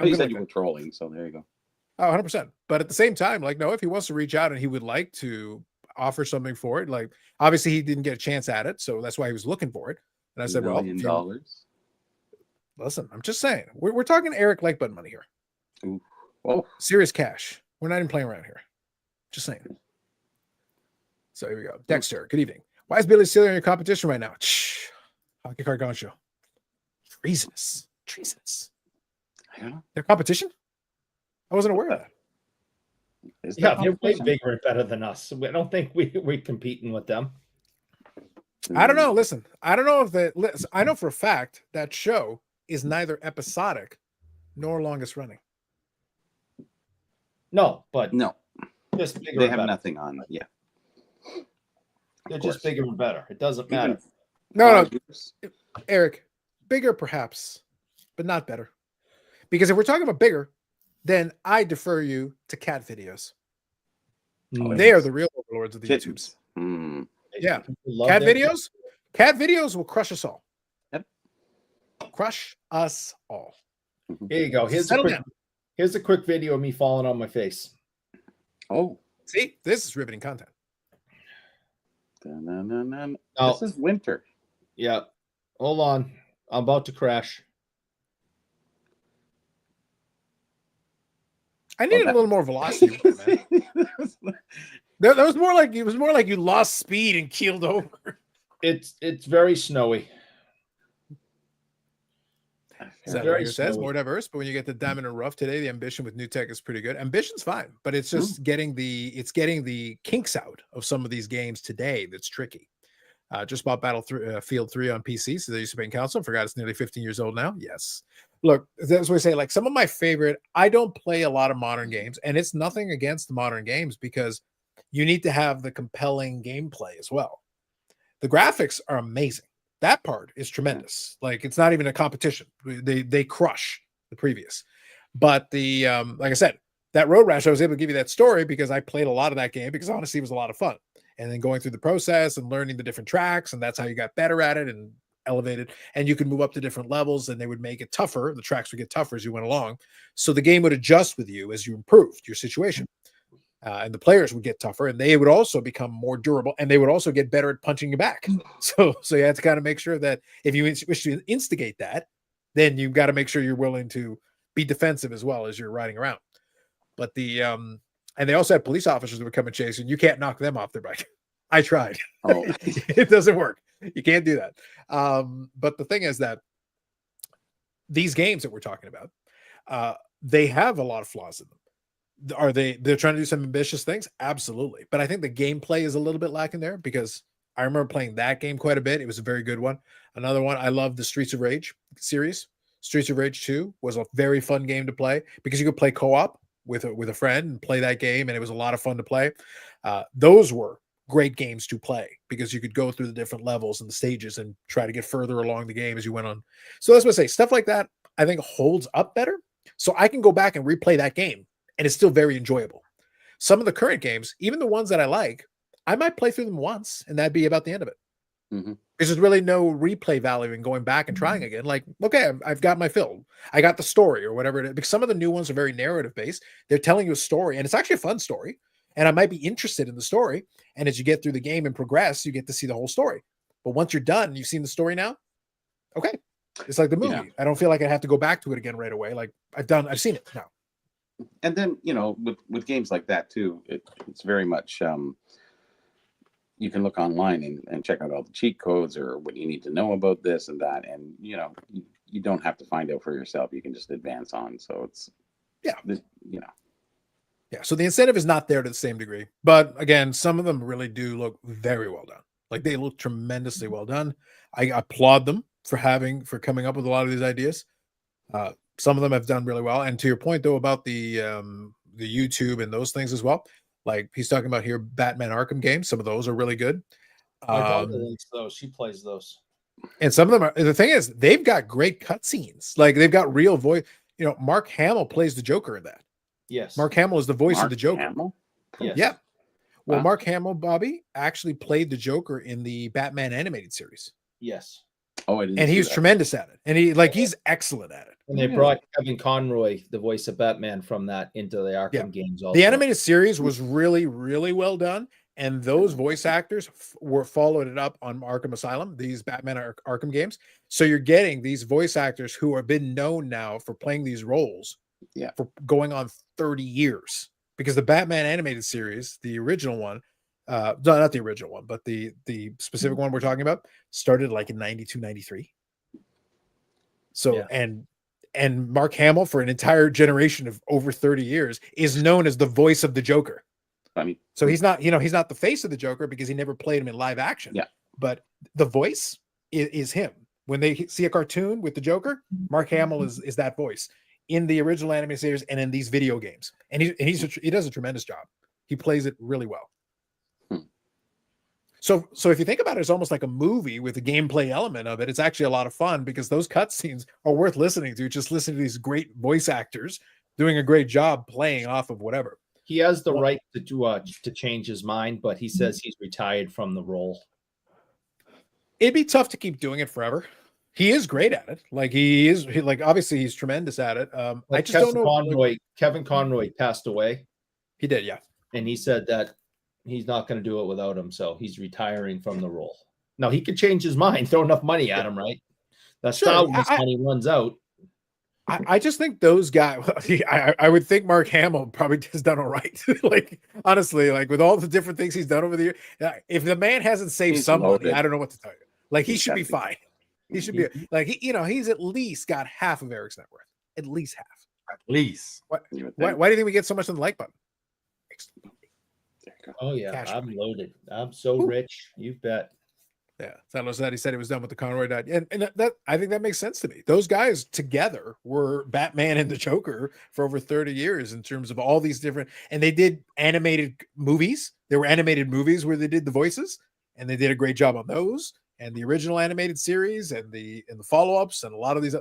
You said you were trolling. So there you go. Oh, 100%. But at the same time, like, no, if he wants to reach out and he would like to offer something for it, like, obviously he didn't get a chance at it. So that's why he was looking for it. And I said, $1 million. Listen, I'm just saying, we're talking Eric like button money here. Ooh. Whoa. Serious cash. We're not even playing around here. Just saying. So here we go. Dexter, good evening. Why is Billy stealing your competition right now? Shh. Hockey Card Gone Show. Treasonous. I don't know. Their competition? I wasn't aware of that. Yeah, they're way bigger and better than us. I don't think we're competing with them. I don't know. Listen, I don't know if I know for a fact that show is neither episodic nor longest running. No, but just bigger. They have nothing on. Yeah, they're just bigger and better. It doesn't matter. No, Eric, bigger perhaps, but not better. Because if we're talking about bigger, then I defer you to cat videos. They are the real overlords of the YouTubes. Yeah, cat videos will crush us all. Yep, crush us all. Here you go. Here's a quick video of me falling on my face. Oh, see, this is riveting content. This is winter. Yeah, hold on. I'm about to crash. I needed a little more velocity. That was more like you lost speed and keeled over. It's very snowy. Says more diverse, but when you get the diamond and rough today, the ambition with new tech is pretty good. Ambition's fine, but it's just getting the kinks out of some of these games today that's tricky. Just bought Battlefield 3 on PC, so they used to be in console. Forgot it's nearly 15 years old now. Yes. Look, that's what we say. Like some of my favorite, I don't play a lot of modern games, and it's nothing against the modern games because you need to have the compelling gameplay as well. The graphics are amazing. That part is tremendous. Like it's not even a competition. They crush the previous. But the like I said, that Road Rash, I was able to give you that story because I played a lot of that game because honestly it was a lot of fun. And then going through the process and learning the different tracks, and that's how you got better at it and elevated. And you could move up to different levels, and they would make it tougher. The tracks would get tougher as you went along. So the game would adjust with you as you improved your situation. And the players would get tougher, and they would also become more durable, and they would also get better at punching you back. So you have to kind of make sure that if you wish to instigate that, then you've got to make sure you're willing to be defensive as well as you're riding around. But and they also had police officers that would come and chase, and you can't knock them off their bike. I tried. Oh. It doesn't work. You can't do that. But the thing is that these games that we're talking about, they have a lot of flaws in them. They're trying to do some ambitious things? Absolutely. But I think the gameplay is a little bit lacking there because I remember playing that game quite a bit. It was a very good one. Another one, I love the Streets of Rage series. Streets of Rage 2 was a very fun game to play because you could play co-op with a friend and play that game, and it was a lot of fun to play. Those were great games to play because you could go through the different levels and the stages and try to get further along the game as you went on. So that's what I say. Stuff like that, I think, holds up better. So I can go back and replay that game, and it's still very enjoyable. Some of the current games, even the ones that I like, I might play through them once, and that'd be about the end of it. Mm-hmm. There's really no replay value in going back and trying again. Like, okay, I've got my fill. I got the story or whatever it is. Because some of the new ones are very narrative based. They're telling you a story, and it's actually a fun story. And I might be interested in the story. And as you get through the game and progress, you get to see the whole story. But once you're done, you've seen the story now. Okay, it's like the movie. Yeah. I don't feel like I have to go back to it again right away. Like I've seen it now. And then with games like that too, it's very much you can look online and check out all the cheat codes or what you need to know about this and that, and you don't have to find out for yourself. You can just advance on. So it's Yeah, so the incentive is not there to the same degree. But again, some of them really do look very well done. Like they look tremendously well done. I applaud them for coming up with a lot of these ideas. Some of them have done really well. And to your point though about the YouTube and those things as well, like he's talking about here, Batman Arkham games. Some of those are really good. My daughter likes those. She plays those. And some of them are. The thing is, they've got great cutscenes. Like they've got real voice. Mark Hamill plays the Joker in that. Yes. Mark Hamill is the voice of the Joker. Hamill? Yes. Yeah. Well, Wow. Mark Hamill, Bobby, actually played the Joker in the Batman animated series. Yes. Oh, I didn't. And see he was that. tremendous at it. And he's excellent at it. And they brought Kevin Conroy, the voice of Batman, from that into the Arkham games. Also, The animated series was really, really well done. And those voice actors were followed it up on Arkham Asylum, these Batman Arkham games. So you're getting these voice actors who have been known now for playing these roles for going on 30 years. Because the Batman animated series, the original one, not the original one, but the specific one we're talking about started like in 92, 93. So, and Mark Hamill for an entire generation of over 30 years is known as the voice of the Joker. I mean, So he's not the face of the Joker because he never played him in live action. Yeah. But the voice is him. When they see a cartoon with the Joker, Mark Hamill is that voice in the original animated series and in these video games. And he does a tremendous job. He plays it really well. So if you think about it, it's almost like a movie with a gameplay element of it. It's actually a lot of fun because those cutscenes are worth listening to. Just listen to these great voice actors doing a great job playing off of whatever. he has the right to change his mind, but he says he's retired from the role. It'd be tough to keep doing it forever. He is great at it. Like obviously he's tremendous at it. I just don't know. Kevin Conroy passed away. He did, yeah. And he said that he's not going to do it without him, so he's retiring from the role. Now he could change his mind, throw enough money at him, right? That's how this money runs out. I just think those guys. I would think Mark Hamill probably has done all right. Like honestly, like with all the different things he's done over the year, if the man hasn't saved some money, I don't know what to tell you. Like he should be fine. He should be like he's at least got half of Eric's net worth, at least half. At least. Why do you think we get so much on the like button? Oh yeah, Cash I'm money. loaded. I'm so rich. You bet. Yeah, Thanos said he said he was done with the Conroy died, and that I think that makes sense to me. Those guys together were Batman and the Joker for over 30 years in terms of all these different, and they did animated movies. There were animated movies where they did the voices, and they did a great job on those and the original animated series and the follow-ups and a lot of these.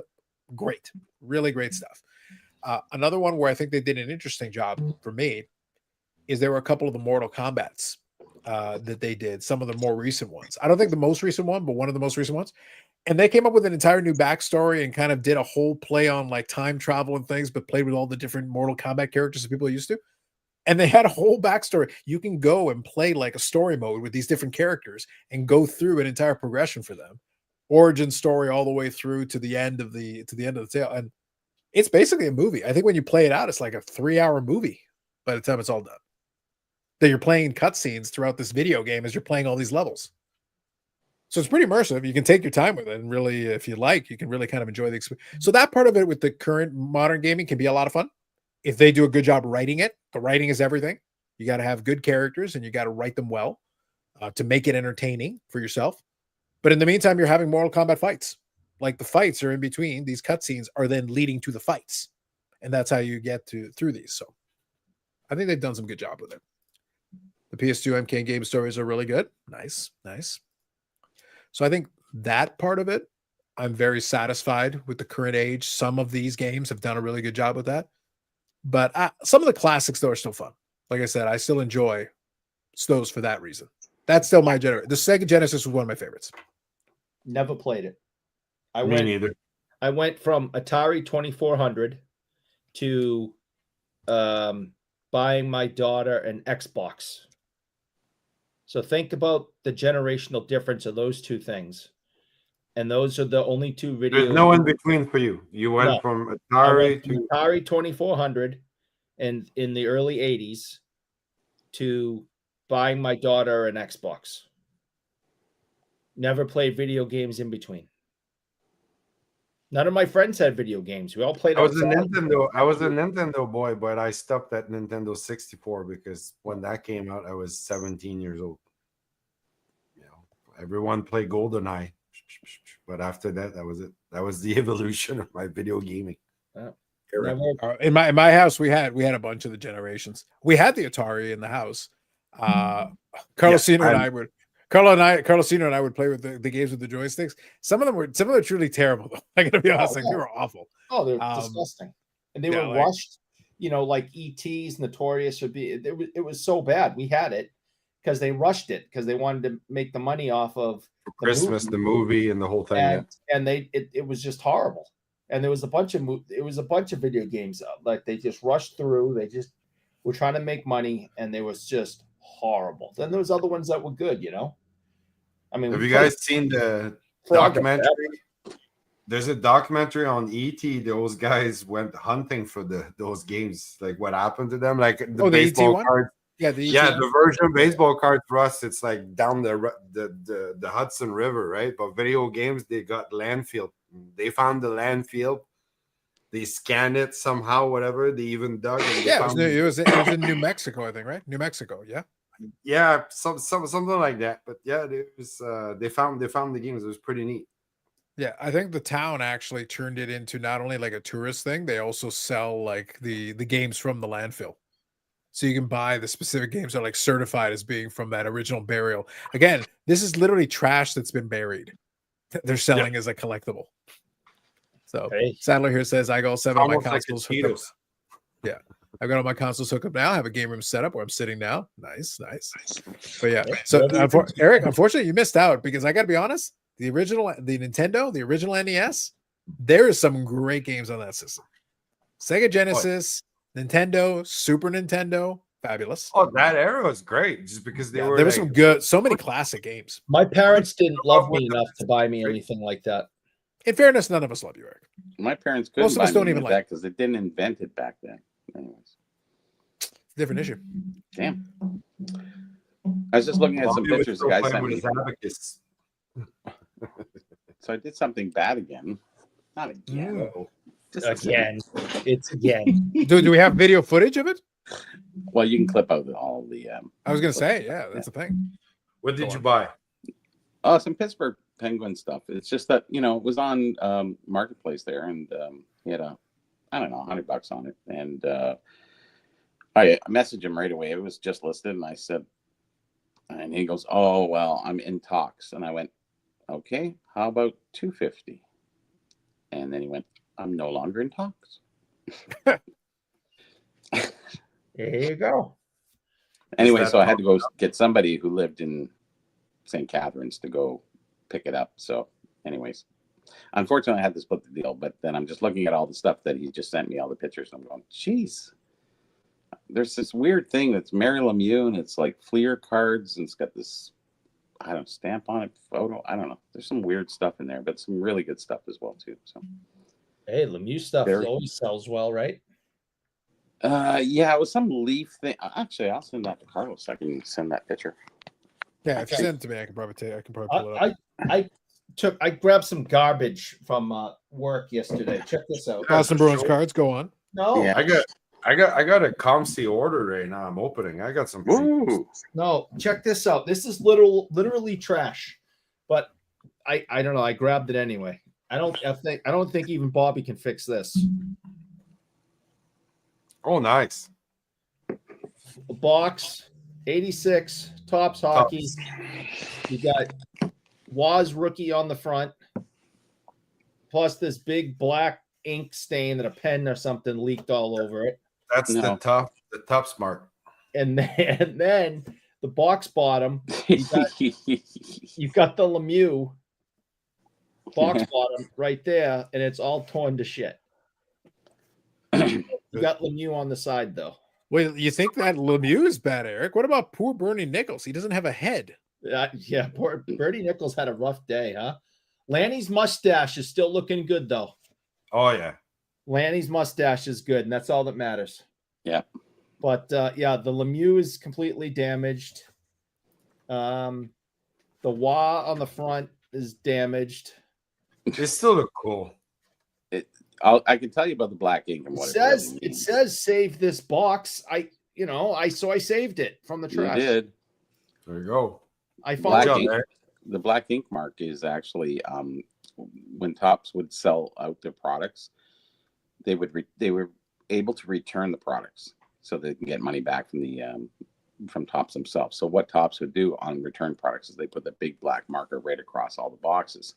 Great, really great stuff. Another one where I think they did an interesting job for me is there were a couple of the Mortal Kombats that they did, some of the more recent ones. I don't think the most recent one, but one of the most recent ones. And they came up with an entire new backstory and kind of did a whole play on like time travel and things, but played with all the different Mortal Kombat characters that people are used to. And they had a whole backstory. You can go and play like a story mode with these different characters and go through an entire progression for them, origin story all the way through to the end of the tale. And it's basically a movie. I think when you play it out, it's like a 3-hour movie by the time it's all done. That you're playing cutscenes throughout this video game as you're playing all these levels. So it's pretty immersive. You can take your time with it, and really, if you like, you can really kind of enjoy the experience. So that part of it with the current modern gaming can be a lot of fun if they do a good job writing it. The writing is everything. You got to have good characters, and you got to write them well to make it entertaining for yourself. But in the meantime, you're having Mortal Kombat fights. Like the fights are in between. These cutscenes are then leading to the fights, and that's how you get through these. So I think they've done some good job with it. The PS2 MK game stories are really good. Nice. So I think that part of it, I'm very satisfied with the current age. Some of these games have done a really good job with that. But some of the classics, though, are still fun. Like I said, I still enjoy those for that reason. That's still my generation. The Sega Genesis was one of my favorites. Never played it. Me neither. I went from Atari 2400 to buying my daughter an Xbox. So think about the generational difference of those two things. And those are the only two videos. There's no in between for you. You went from Atari to Atari 2400 and in the early 80s to buying my daughter an Xbox. Never played video games in between. None of my friends had video games. We all played. I was a Nintendo boy, but I stopped at Nintendo 64 because when that came out, I was 17 years old. You know, everyone played GoldenEye, but after that, that was it. That was the evolution of my video gaming. In my house, we had a bunch of the generations. We had the Atari in the house. Carlosino and I would play with the games with the joysticks. Some of them are truly terrible, though. I gotta be honest, they were awful. Oh, they're disgusting. And they were rushed, like ET's Notorious would be it was so bad. We had it because they rushed it because they wanted to make the money off of the movie and the whole thing. And it was just horrible. And there was a bunch of video games like they just rushed through. They just were trying to make money, and they was just horrible. Then there was other ones that were good, I mean, have you guys seen the documentary? There's a documentary on ET. Those guys went hunting for those games. Like what happened to them? Like the baseball cards. Yeah, the version of baseball card for us, it's like down the Hudson River, right? But video games, they got landfill. They found the landfill. They scanned it somehow, whatever. They even dug. It was in New Mexico, I think, right? New Mexico, yeah. Yeah, something like that. But yeah, it was. They found the games. It was pretty neat. Yeah, I think the town actually turned it into not only like a tourist thing, they also sell like the games from the landfill. So you can buy the specific games that are like certified as being from that original burial. Again, this is literally trash that's been buried. They're selling as a collectible. So Sadler here says, I got all 7 of my consoles hooked up. Yeah. I've got all my consoles hooked up now. I have a game room set up where I'm sitting now. Nice. But yeah. So Eric, unfortunately, you missed out because I got to be honest, the original NES, there is some great games on that system. Sega Genesis, Nintendo, Super Nintendo, fabulous. Oh, that era was great just because there were some good, so many classic games. My parents didn't love me enough to buy me anything like that. In fairness, none of us love you, Eric. My parents couldn't Most of us don't even like that because they didn't invent it back then. Anyways, different issue. Damn. I was just looking at some pictures the guy sent me. So I did something bad again. Not again. Just again. It's again. Do we have video footage of it? Well, you can clip out all the. I was gonna say, yeah, that's the thing. What did you buy? Some Pittsburgh Penguin stuff. It's just that it was on Marketplace there, and he had $100 on it, and I messaged him right away. It was just listed, and I said, And he goes, "Oh, well, I'm in talks." And I went, "Okay, how about 250?" And then he went, "I'm no longer in talks." There you go. Anyway, so I had to go get somebody who lived in St. Catharines to go pick it up. So, anyways, unfortunately, I had to split the deal. But then I'm just looking at all the stuff that he just sent me, all the pictures. And I'm going, "Geez, there's this weird thing that's Mary Lemieux, and it's like Fleer cards, and it's got this, I don't know, stamp on it, photo. I don't know. There's some weird stuff in there, but some really good stuff as well too." So, hey, Lemieux stuff always sells well, right? Yeah, it was some leaf thing. Actually, I'll send that to Carlos. I can send that picture. Yeah, if you send it to me, I can probably pull it up. I grabbed some garbage from work yesterday. Check this out. Boston Bruins cards, go on. No, Yeah. I got a ComC order right now. I'm opening. I got some. Ooh. no, check this out. This is literally trash, but I don't know. I grabbed it anyway. I don't think even Bobby can fix this. Oh, nice. A box, 86 Tops hockey. You got Waz rookie on the front, plus this big black ink stain that a pen or something leaked all over it. That's the tough smart. And then the box bottom, you've got the Lemieux box bottom right there, and it's all torn to shit. You got Lemieux on the side, though. Wait, you think that Lemieux is bad, Eric? What about poor Bernie Nichols? He doesn't have a head. Yeah, poor Bernie Nichols had a rough day, huh? Lanny's mustache is still looking good, though. Oh, yeah. Lanny's mustache is good, and that's all that matters. Yeah. But, yeah, the Lemieux is completely damaged. The Wah on the front is damaged. They still look cool. I can tell you about the black ink and what it says save this box. I saved it from the trash. You did. There you go. I found the black ink mark is actually when Topps would sell out their products, they were able to return the products so they can get money back from Topps themselves. So what Topps would do on return products is they put the big black marker right across all the boxes.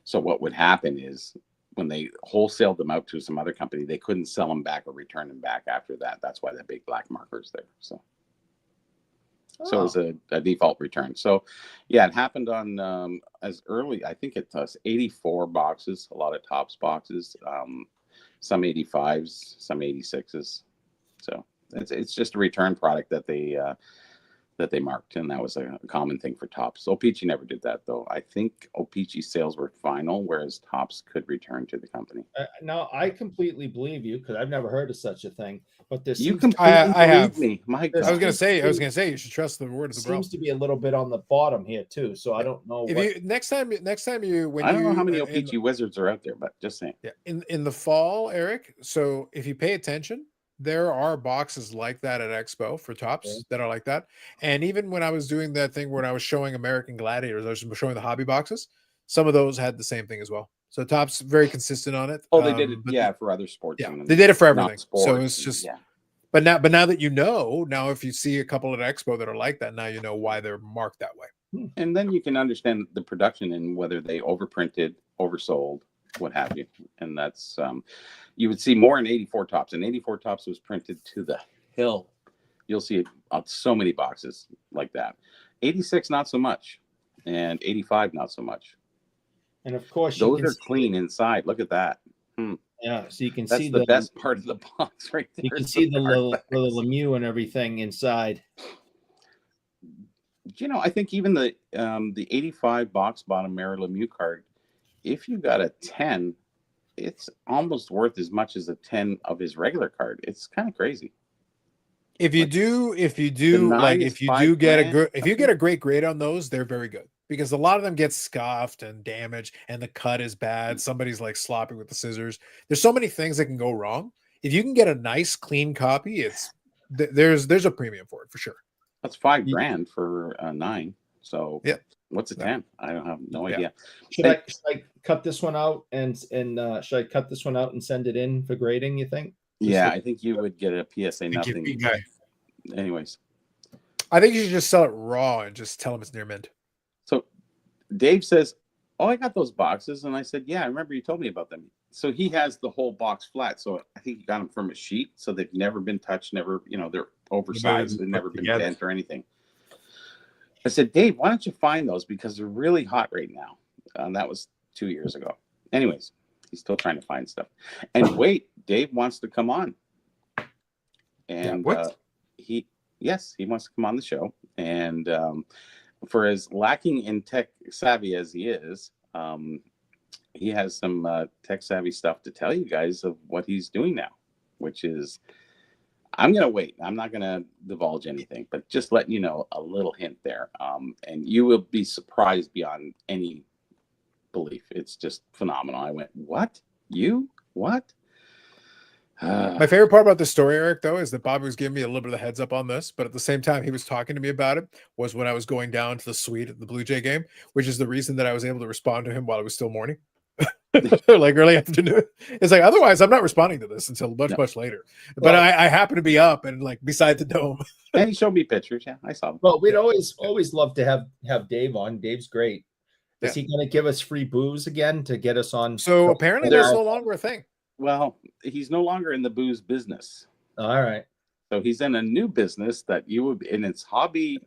So what would happen is when they wholesaled them out to some other company, they couldn't sell them back or return them back after that. That's why that big black marker is there. So it was a default return. So yeah, it happened on as early, I think it was 84 boxes, a lot of Topps boxes, some 85s, some 86s. So it's just a return product that they marked, and that was a common thing for Topps. O-Pee-Chee never did that, though. I think O-Pee-Chee sales were final, whereas Topps could return to the company. Now, I completely believe you because I've never heard of such a thing. But this you completely believe me. My God. I was gonna say you should trust the word of the bro. Seems to be a little bit on the bottom here too, so I don't know. If you next time you I don't know how many O-Pee-Chee wizards are out there, but just saying. Yeah, in the fall, Eric. So if you pay attention, there are boxes like that at Expo for Topps that are like that. And even when I was doing that thing when I was showing American Gladiators, I was showing the hobby boxes. Some of those had the same thing as well. So Topps very consistent on it. Oh, they did it, for other sports. Yeah, they did it for everything. So it's just yeah. But now that you know, now if you see a couple at Expo that are like that, now you know why they're marked that way. And then you can understand the production and whether they overprinted, oversold, what have you. And that's you would see more in 84 Topps, and 84 Topps was printed to the hill. You'll see so many boxes like that. 86 not so much, and 85 not so much. And of course those are clean inside. Look at that. Yeah, so you can see the best part of the box right there. You can see the Lemieux and everything inside. I think even the 85 box bottom Mary Lemieux card, if you got a 10, it's almost worth as much as a 10 of his regular card. It's kind of crazy. If you get a great grade on those, they're very good because a lot of them get scuffed and damaged and the cut is bad. Somebody's like sloppy with the scissors. There's so many things that can go wrong. If you can get a nice clean copy, there's a premium for it for sure. That's $5,000 for a 9. So yeah. What's a 10? I don't have no idea. Should I cut this one out and send it in for grading, you think? Yeah, I think you would get a PSA nothing. Anyways. I think you should just sell it raw and just tell them it's near mint. So Dave says, "Oh, I got those boxes," and I said, "Yeah, I remember you told me about them." So he has the whole box flat. So I think he got them from a sheet, so they've never been touched, never, they're oversized, they've never been bent or anything. I said, "Dave, why don't you find those, because they're really hot right now?" And that was 2 years ago. Anyways, he's still trying to find stuff. And wait, Dave wants to come on, and he wants to come on the show. And for as lacking in tech savvy as he is, he has some tech savvy stuff to tell you guys of what he's doing now, which is, I'm going to wait. I'm not going to divulge anything, but just letting you know a little hint there. And you will be surprised beyond any belief. It's just phenomenal. I went, what? You? What? My favorite part about the story, Eric, though, is that Bobby was giving me a little bit of a heads up on this, but at the same time he was talking to me about it was when I was going down to the suite at the Blue Jay game, which is the reason that I was able to respond to him while it was still morning. Like early afternoon. It's like, otherwise I'm not responding to this until much later. But I happen to be up and like beside the dome. And he showed me pictures. Yeah, I saw them. Well, we'd always love to have Dave on. Dave's great. Is he going to give us free booze again to get us on? So apparently there's no longer a thing. Well, he's no longer in the booze business. All right. So he's in a new business that you would, and it's hobby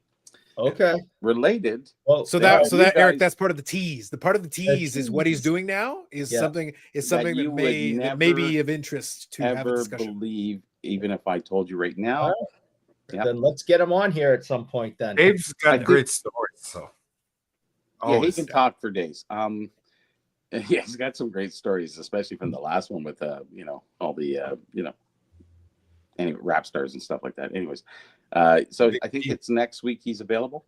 related. Well, so that Eric, that's part of the tease. The part of the tease is what he's doing now is something that may be of interest to have a discussion. Believe, even if I told you right now. Right. Then let's get him on here at some point. Then Dave's got great stories. So he can talk for days. Yeah, he's got some great stories, especially from the last one with all the rap stars and stuff like that. Anyways, so I think it's next week he's available.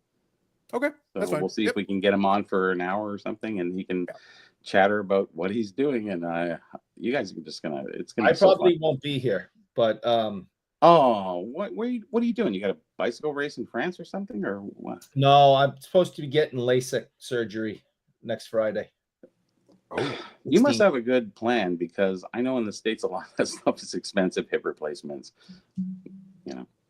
Okay, so we'll see if we can get him on for an hour or something, and he can chatter about what he's doing. And you guys are just gonna. It's gonna. I probably won't be here, but what are you doing? You got a bicycle race in France or something, or what? No, I'm supposed to be getting LASIK surgery next Friday. Oh, you must have a good plan, because I know in the States a lot of that stuff is expensive, hip replacements.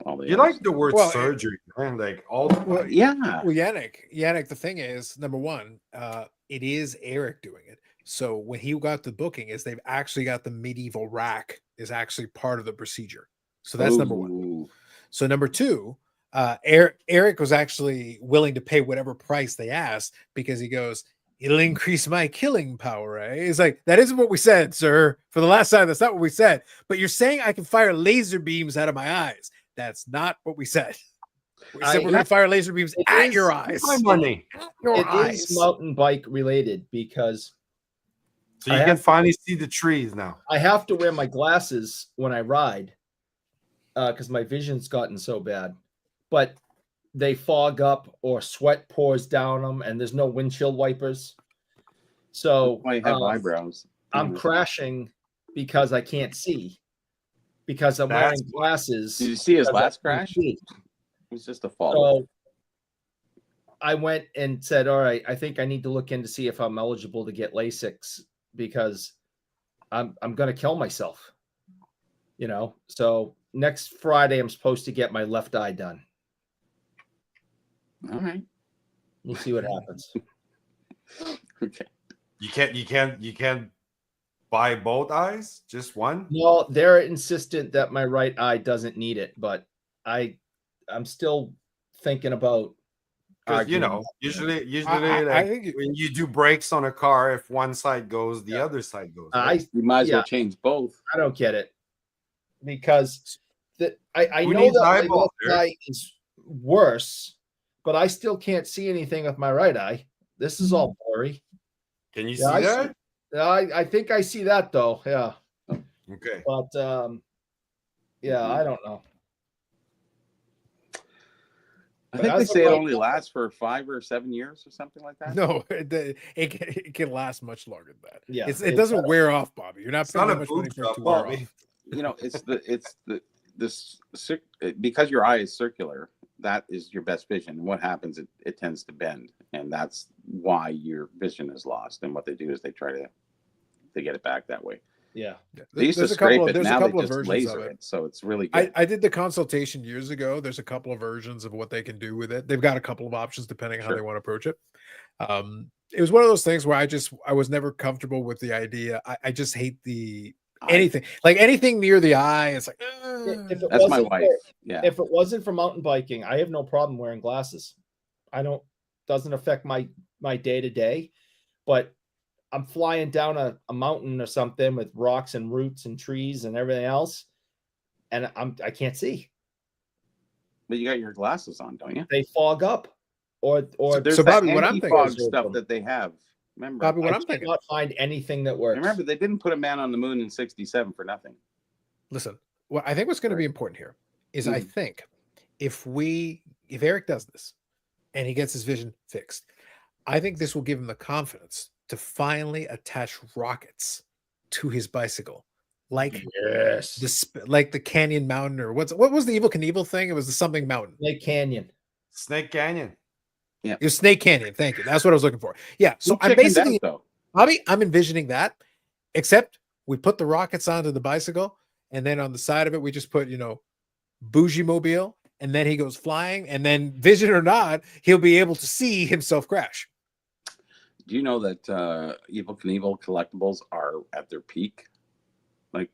All the like the word surgery, man. Like all the Well, Yannick, the thing is, number one, it is Eric doing it. So when he got the booking, is they've actually got the medieval rack is actually part of the procedure. So that's number one. So number two, Eric was actually willing to pay whatever price they asked, because he goes, it'll increase my killing power. Right? It's like, that isn't what we said, sir. For the last time, that's not what we said. But you're saying I can fire laser beams out of my eyes. That's not what we said. We said we're going to fire laser beams at your eyes. My money. It is mountain bike related, because so you can finally see the trees now. I have to wear my glasses when I ride because my vision's gotten so bad. But they fog up or sweat pours down them, and there's no windshield wipers. So I have eyebrows. I'm crashing because I can't see, because I'm wearing glasses. Did you see his last crash? It was just a fall. So I went and said, all right, I think I need to look in to see if I'm eligible to get LASIKs, because I'm going to kill myself. So next Friday, I'm supposed to get my left eye done. All right. We'll see what happens. Okay. You can't buy both eyes, just one? No, they're insistent that my right eye doesn't need it, but I'm still thinking about, usually I think when you do brakes on a car, if one side goes, the other side goes. Right? You might as well change both. I don't get it, because I know that my left eye is worse, but I still can't see anything with my right eye. This is all blurry. Can you see that? I think I see that though. Yeah. Okay. But I don't know. I think they say it only lasts for 5 or 7 years or something like that. No, it can last much longer than that. Yeah, it doesn't wear off, Bobby. You're not paying that much money for it to wear off. Because your eye is circular, that is your best vision. And what happens, it tends to bend, and that's why your vision is lost. And what they do is they try to get it back that way. Yeah. They used to There's a scrape couple of it. there's a Now they couple of just versions of laser it. it, so it's really good. I did the consultation years ago. There's a couple of versions of what they can do with it. They've got a couple of options depending on how they want to approach it. It was one of those things where I was never comfortable with the idea. I just hate anything near the eye. It's like If it That's my wasn't wife. Yeah. If it wasn't for mountain biking, I have no problem wearing glasses. Doesn't affect my day to day, but I'm flying down a mountain or something with rocks and roots and trees and everything else, and I can't see. But you got your glasses on, don't you? They fog up, or There's So, that Bobby, what I'm thinking anti-fog is- stuff that they have. Remember, Bobby, what I I'm thinking. cannot find anything that works. remember they didn't put a man on the moon in '67 for nothing. Listen, what I think what's going to be important here is I think if Eric does this and he gets his vision fixed, I think this will give him the confidence to finally attach rockets to his bicycle, like like the Canyon Mountain, or what was the Evil Knievel thing? It was the something mountain. Snake Canyon. Snake Canyon. Yeah, it was Snake Canyon. Thank you. That's what I was looking for. Yeah. So Who I'm chickened basically, out, though? Bobby, I'm envisioning that, except we put the rockets onto the bicycle, and then on the side of it, we just put Bougie Mobile, and then he goes flying, and then vision or not, he'll be able to see himself crash. Do you know that Evil Knievel collectibles are at their peak? Like,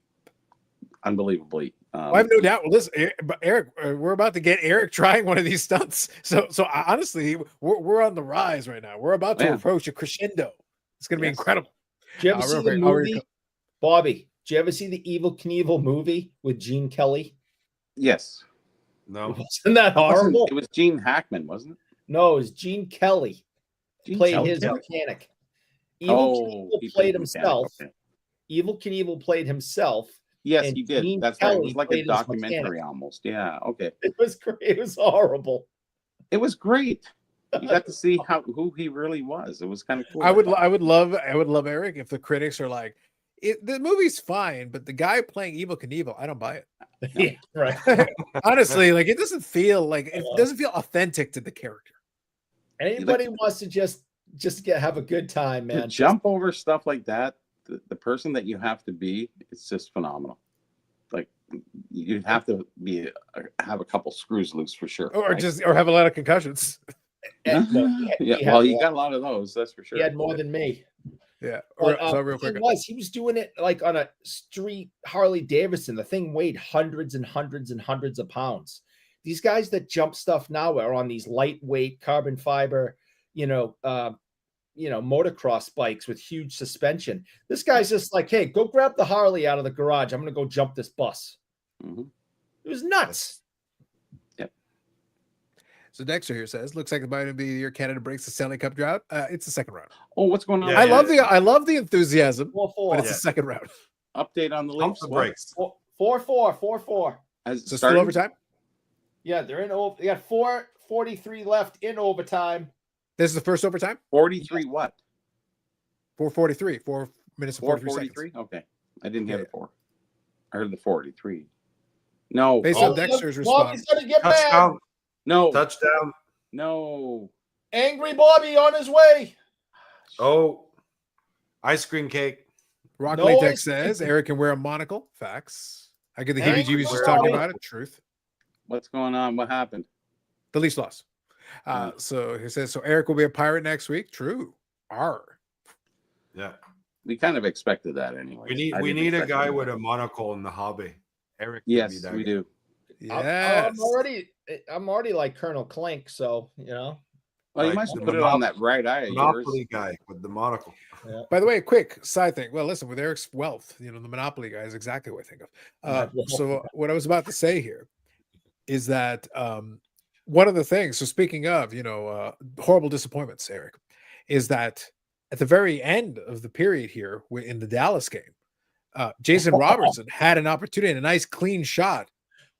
unbelievably. I have no doubt. Well, listen, Eric, we're about to get Eric trying one of these stunts. So honestly, we're on the rise right now. We're about to approach a crescendo. It's going to be incredible. Did you ever see the movie, Bobby? Did you ever see the Evil Knievel movie with Gene Kelly? Yes. No. Wasn't that horrible? It was Gene Hackman, wasn't it? No, it was Gene Kelly. Played his mechanic. Evil Knievel played himself. Okay. Evil Knievel played himself. Yes, he did. Gene That's Kelly right. It was like a documentary almost. Yeah. Okay. It was great. It was horrible. It was great. You got to see who he really was. It was kind of cool. I would love Eric if the critics are like, the movie's fine, but the guy playing Evil Knievel, I don't buy it. No. Yeah, right. Honestly, like it doesn't feel authentic to the character. Anybody wants to just have a good time, man. To jump over stuff like that, the person that you have to be, it's just phenomenal. Like you have to have a couple screws loose for sure, or have a lot of concussions. Well, he got a lot of those, that's for sure. He had more than me. Yeah. So real quick, he was doing it like on a street Harley Davidson. The thing weighed hundreds and hundreds and hundreds of pounds. These guys that jump stuff now are on these lightweight carbon fiber, motocross bikes with huge suspension. This guy's just like, hey, go grab the Harley out of the garage. I'm going to go jump this bus. Mm-hmm. It was nuts. Yep. So Dexter here says, looks like it might be the year Canada breaks the Stanley Cup drought. It's the second round. Oh, what's going on? I love the enthusiasm, but it's the second round. Update on the Leafs. The breaks. 4-4. Is it still overtime? Yeah, they're in over. They got 4:43 left in overtime. This is the first overtime? 43 what? 4:43. 4 minutes and 43 seconds. Okay. I didn't hear the 4. I heard the 43. No. Based on Dexter's response. Bobby's going to get touchdown. mad. No. Touchdown. No. Angry Bobby on his way. Oh. Ice cream cake. Rock Latex says Eric can wear a monocle. Facts. I get the heebie-jeebies just talking about it. Truth. What's going on? What happened? The Leafs lost. So he says, so Eric will be a Pirate next week. True. Yeah. We kind of expected that anyway. We need a guy with a monocle in the hobby. Eric. Yes, we do. Yes. I'm already like Colonel Clink, so Well, you might as well put it on that right eye. Monopoly guy with the monocle. Yeah. By the way, quick side thing. Well, listen, with Eric's wealth, the Monopoly guy is exactly what I think of. So what I was about to say here is that one of the things, so speaking of, horrible disappointments, Eric, is that at the very end of the period here in the Dallas game, Jason Robertson had an opportunity and a nice clean shot,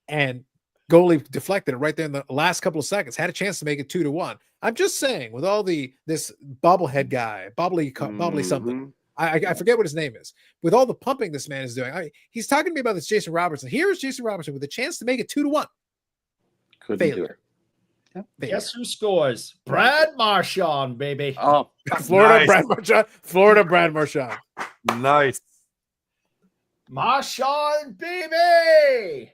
and goalie deflected it right there in the last couple of seconds, had a chance to make it 2-1. I'm just saying, with all this bobblehead guy, bobbly something, I forget what his name is, with all the pumping this man is doing, he's talking to me about this Jason Robertson. Here's Jason Robertson with a chance to make it 2-1. Couldn't do it. Guess who scores? Brad Marchand, baby. Oh, Florida, nice. Brad Marchand. Florida, Brad Marchand. Nice. Marshawn, baby.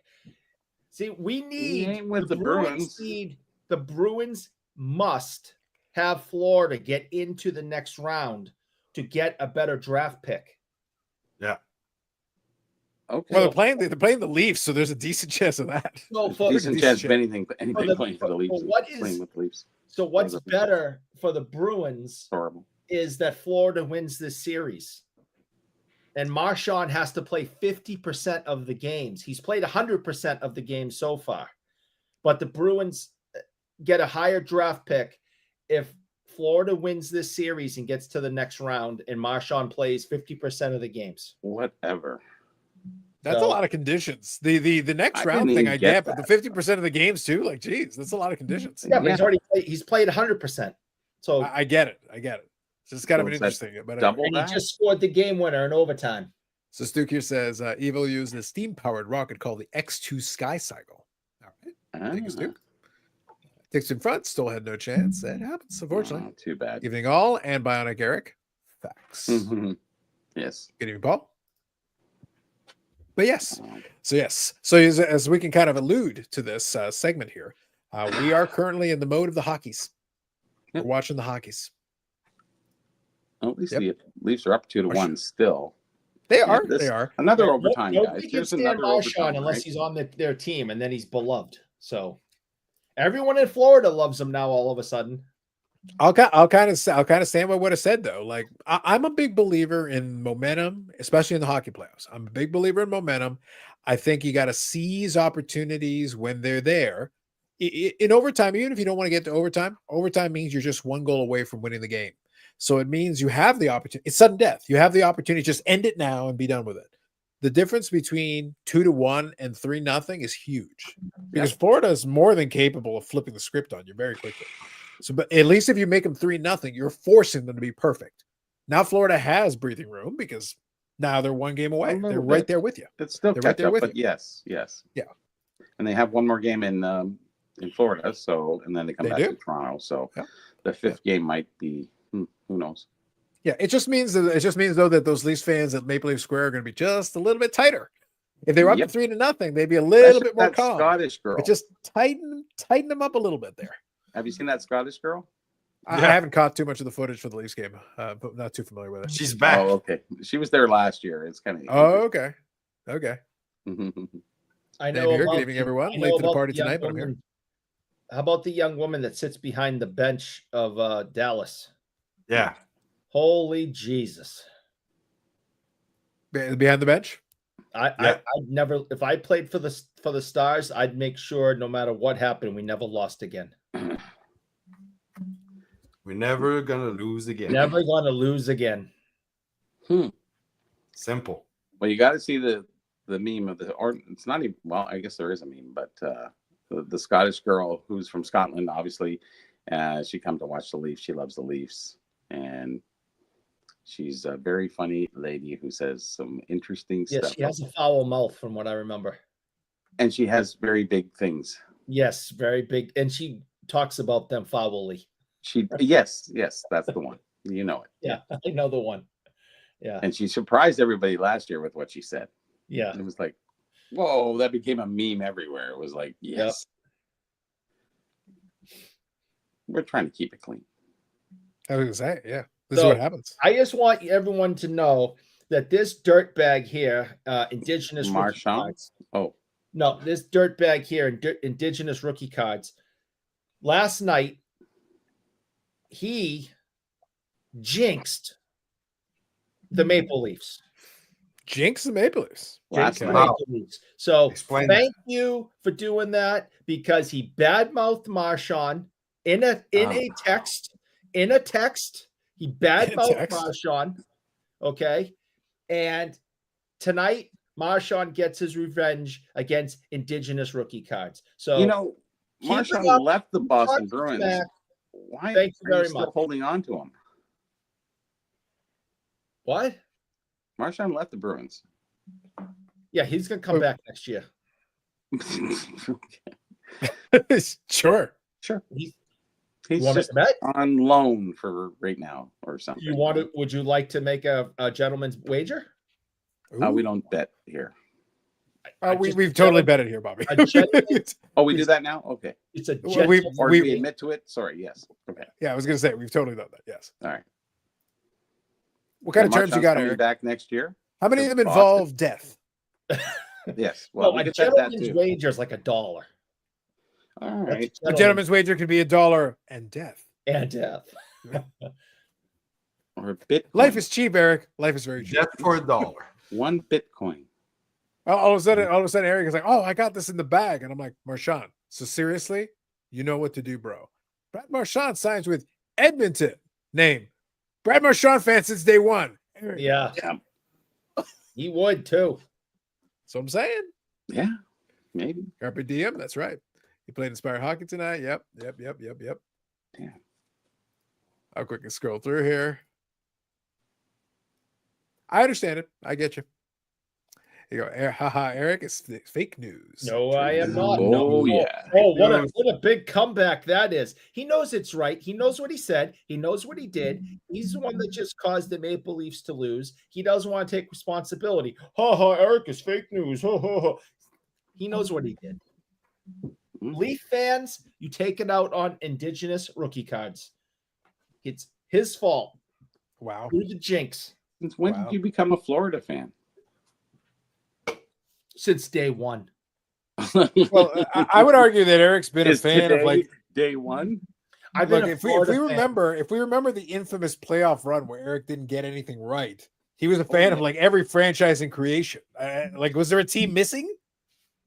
See, we He need ain't with the Bruins. The Bruins must have Florida get into the next round to get a better draft pick. Yeah. Okay. Well, they're playing the Leafs, so there's a decent chance of that. So decent chance of anything playing for the Leafs. Playing with the Leafs. So what's better for the Bruins Horrible. is that Florida wins this series. And Marshawn has to play 50% of the games. He's played 100% of the games so far. But the Bruins get a higher draft pick if Florida wins this series and gets to the next round and Marshawn plays 50% of the games. Whatever. That's a lot of conditions. The next round thing I get, but the 50% of the games too. Like, geez, that's a lot of conditions. Yeah, but he's played 100%. So I get it. It's just kind of an interesting. But he just scored the game winner in overtime. So Stuke here says Evo used a steam-powered rocket called the X2 Sky Cycle. All right, thank you, Stuke. Ticks in front, still had no chance. It happens, unfortunately. Oh, too bad. Evening all and Bionic Eric. Facts. Yes. Good evening, Paul. But yes, so as we can kind of allude to this segment here, we are currently in the mode of the hockeys. We're watching the hockeys. Well, at least the Leafs are up 2-1 still. They are. They are. Another overtime, guys. There's another overtime unless he's on their team, and then he's beloved. So everyone in Florida loves him now. All of a sudden, I'll kind of stand by what I said though. Like I'm a big believer in momentum, especially in the hockey playoffs. I'm a big believer in momentum. I think you got to seize opportunities when they're there. In overtime, even if you don't want to get to overtime means you're just one goal away from winning the game. So it means you have the opportunity. It's sudden death. You have the opportunity to just end it now and be done with it. The difference between 2-1 and 3-0 is huge because Florida is more than capable of flipping the script on you very quickly. So, but at least if you make them 3-0, you're forcing them to be perfect. Now Florida has breathing room because now they're one game away. They're right there with you. It's still catch up, but yes. Yeah. And they have one more game in Florida, and then they come back to Toronto. So the fifth game might be. Who knows? Yeah, it just means though that those Leafs fans at Maple Leaf Square are going to be just a little bit tighter. If they were up to 3-0, they'd be a little bit more calm. Scottish girl, but just tighten them up a little bit there. Have you seen that Scottish girl? I haven't caught too much of the footage for the Leafs game, but not too familiar with it. She's back. Oh, okay. She was there last year. It's kind of. Oh, okay. I know. Good evening, everyone. Late to the party tonight, but I'm here. How about the young woman that sits behind the bench of Dallas? Yeah. Holy Jesus. Behind the bench? I'd never, if I played for the Stars, I'd make sure no matter what happened, we never lost again. We're never gonna lose again. Never gonna lose again. Simple. Well, you got to see the meme of or it's not even, well, I guess there is a meme, but the Scottish girl who's from Scotland, obviously, she come to watch the Leafs. She loves the Leafs, and she's a very funny lady who says some interesting stuff. Yes, she has a foul mouth from what I remember. And she has very big things. Yes, very big. And she talks about them foully. Yes, that's the one. You know it. Yeah, I know the one. Yeah. And she surprised everybody last year with what she said. Yeah. It was like, whoa, that became a meme everywhere. It was like, yes. Yep. We're trying to keep it clean. I was going to say, yeah. This is what happens. I just want everyone to know that this dirtbag here, Indigenous rookie cards. Oh. No, this dirtbag here, Indigenous rookie cards. Last night, he jinxed the Maple Leafs. Jinx the Maple Leafs. So thank you for doing that because he badmouthed Marchand in a text. In a text, he badmouthed Marchand. Okay. And tonight, Marchand gets his revenge against Indigenous rookie cards. So Marchand left the Boston Bruins. Why are you still holding on to him? What? Marchand left the Bruins. Yeah, he's gonna come back next year. Sure. He's just on loan for right now or something. Would you like to make a gentleman's wager? We don't bet here. We've totally betted here, Bobby. Oh, we do that now? Okay. It's a or do we admit to it? Sorry, yes. Okay. Yeah, I was going to say, we've totally done that, yes. All right. What kind of terms you got, Eric? Back next year? How many of them involve death? Yes. Well, a gentleman's wager is like $1. All right. A gentleman's wager could be $1 and death. And death. Or Bitcoin. Life is cheap, Eric. Life is very cheap. Death for $1. 1 Bitcoin. All of a sudden, Eric is like, "Oh, I got this in the bag," and I'm like, "Marchand, so seriously, you know what to do, bro." Brad Marchand signs with Edmonton. Name Brad Marchand fan since day one. Eric. Yeah, he would too. So I'm saying, yeah, maybe. Carpe diem. That's right. He played Inspired Hockey tonight. Yep. Yeah. I'll quickly scroll through here. I understand it. I get you. You go, haha, Eric, it's fake news. No, I am not. Oh, yeah. Oh, what a big comeback that is. He knows it's right. He knows what he said. He knows what he did. He's the one that just caused the Maple Leafs to lose. He doesn't want to take responsibility. Eric is fake news. He knows what he did. Leaf fans, you take it out on Indigenous rookie cards. It's his fault. Wow. Through the jinx. Since when did you become a Florida fan? Since day one. Well, I would argue that Eric's been a fan of like day one. I've been if we remember the infamous playoff run where Eric didn't get anything right, he was a fan of like every franchise in creation. Like, was there a team missing?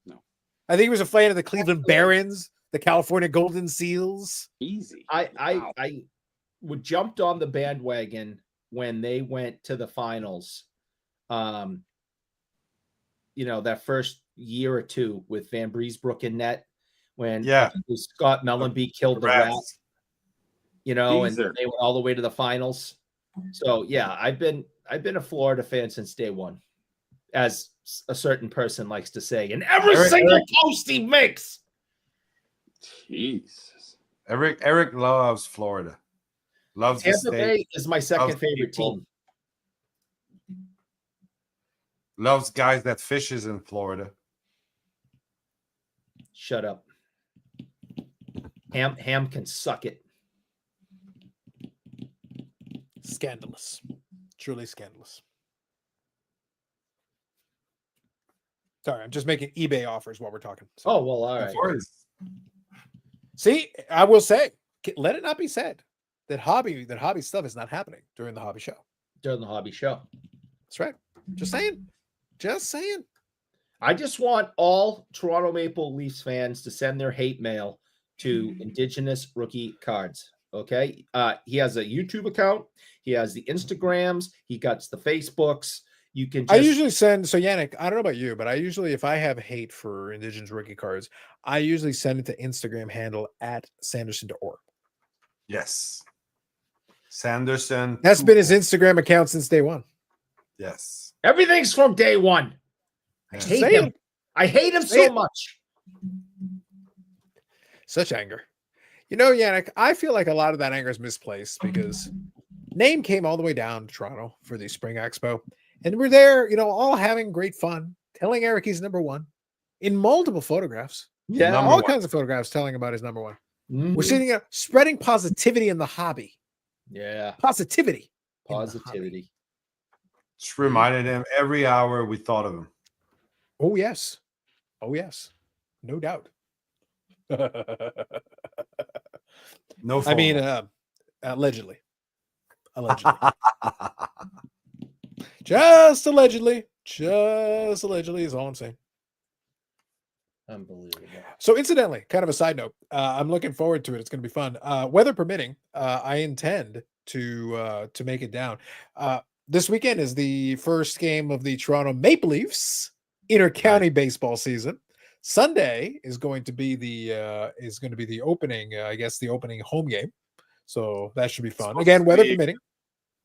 No. I think he was a fan of the Cleveland Barons, the California Golden Seals. Easy. I would jumped on the bandwagon when they went to the finals. That first year or two with Van Breesbroek in net when Scott Mellenby killed the rat, and they went all the way to the finals. So yeah, I've been a Florida fan since day one, as a certain person likes to say in every single post he makes. Jesus. Eric loves Florida. Loves Tampa Bay is my second favorite team. Loves guys that fishes in Florida. Shut up. Ham can suck it. Scandalous. Truly scandalous. Sorry, I'm just making eBay offers while we're talking. So. Oh, well, all right. See, I will say, let it not be said that hobby stuff is not happening during the hobby show. During the hobby show. That's right. Just saying. Just saying. I just want all Toronto Maple Leafs fans to send their hate mail to Indigenous Rookie Cards. Okay. He has a YouTube account. He has the Instagrams. He got the Facebooks. You can. I usually send. So Yannick, I don't know about you, but I usually, if I have hate for Indigenous Rookie Cards, I usually send it to Instagram handle @Sanderson.org. Yes. Sanderson. That's been his Instagram account since day one. Yes. Everything's from day one. I hate him. I hate him so much. Such anger. Yannick, I feel like a lot of that anger is misplaced because Name came all the way down to Toronto for the Spring Expo. And we're there, all having great fun, telling Eric he's number one in multiple photographs. Yeah. All kinds of photographs telling about his number one. Mm-hmm. We're sitting here spreading positivity in the hobby. Yeah. Positivity. Just reminded him every hour we thought of him. Oh, yes. No doubt. No phone. I mean, allegedly. Just allegedly is all I'm saying. Unbelievable. So incidentally, kind of a side note, I'm looking forward to it. It's going to be fun. Weather permitting, I intend to make it down. This weekend is the first game of the Toronto Maple Leafs inter-county baseball season. Sunday is going to be the opening, the opening home game. So that should be fun. Again, weather permitting.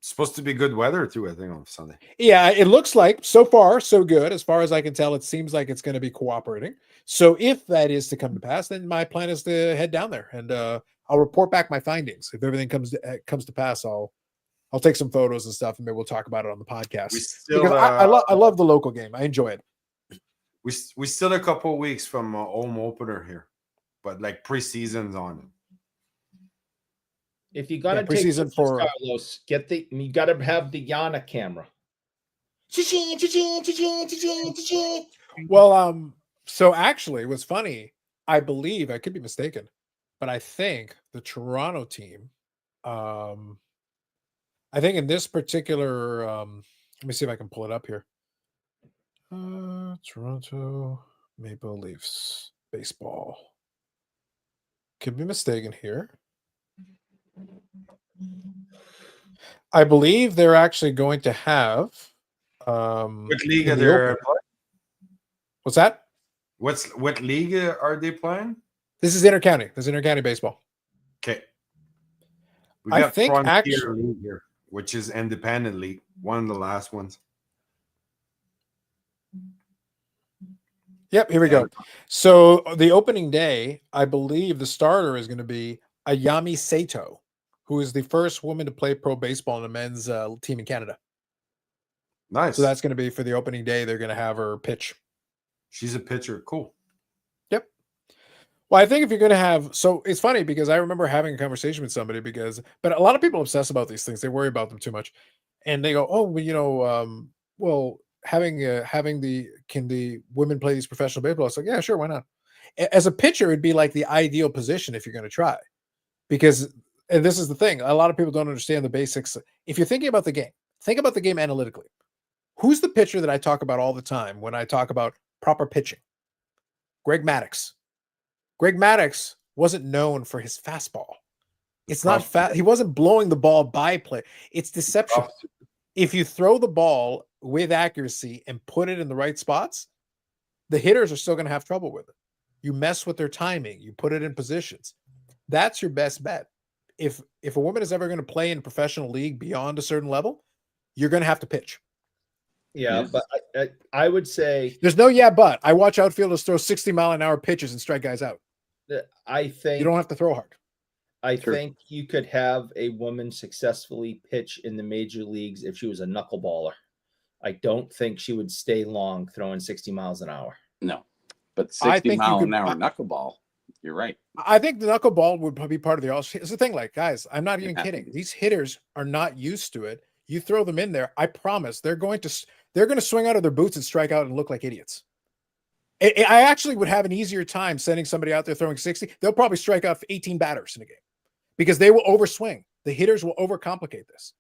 Supposed to be good weather too, I think, on Sunday. Yeah, it looks like so far so good. As far as I can tell, it seems like it's going to be cooperating. So if that is to come to pass, then my plan is to head down there and I'll report back my findings. If everything comes to pass, I'll I'll take some photos and stuff, and maybe we'll talk about it on the podcast. We still, Because I love the local game. I enjoy it. we still a couple weeks from home opener here, but like preseason's on. If you gotta take preseason pictures, for Carlos, you gotta have the Yana camera. well, so actually, what's funny, I believe I could be mistaken, but I think the Toronto team, I think in this particular, let me see if I can pull it up here. Toronto Maple Leafs baseball. Could be mistaken here. I believe they're actually going to have. What league in are the they open- playing? What's that? What league are they playing? This is intercounty. This is intercounty baseball. Okay. We I got think Frontier actually- League here, which is independent league, one of the last ones. Yep, here we go. So the opening day, I believe the starter is going to be Ayami Sato, who is the first woman to play pro baseball in a men's team in Canada. Nice. So that's going to be for the opening day. They're going to have her pitch. She's a pitcher. Cool. Yep. Well, I think if you're going to have, so it's funny because I remember having a conversation with somebody but a lot of people obsess about these things. They worry about them too much, and they go, "Oh, well, well, can the women play these professional baseball?" It's like, yeah, sure, why not? As a pitcher, it'd be like the ideal position if you're going to try, because, and this is the thing, a lot of people don't understand the basics. If you're thinking about the game, think about the game analytically. Who's the pitcher that I talk about all the time when I talk about proper pitching? Greg Maddux. Greg Maddux wasn't known for his fastball. It's not fast. He wasn't blowing the ball by play. It's deception. If you throw the ball with accuracy and put it in the right spots, the hitters are still going to have trouble with it. You mess with their timing. You put it in positions. That's your best bet. If a woman is ever going to play in a professional league beyond a certain level, you're going to have to pitch. Yeah, but I would say there's no but. I watch outfielders throw 60-mile-an-hour pitches and strike guys out. I think you don't have to throw hard. I think you could have a woman successfully pitch in the major leagues if she was a knuckleballer. I don't think she would stay long throwing 60 miles an hour. No, but 60-mile-an-hour knuckleball, you're right. I think the knuckleball would be part of the all. It's the thing, like, guys, I'm not even kidding. These hitters are not used to it. You throw them in there, I promise they're going to swing out of their boots and strike out and look like idiots. I actually would have an easier time sending somebody out there throwing 60. They'll probably strike out 18 batters in a game because they will overswing. The hitters will overcomplicate this.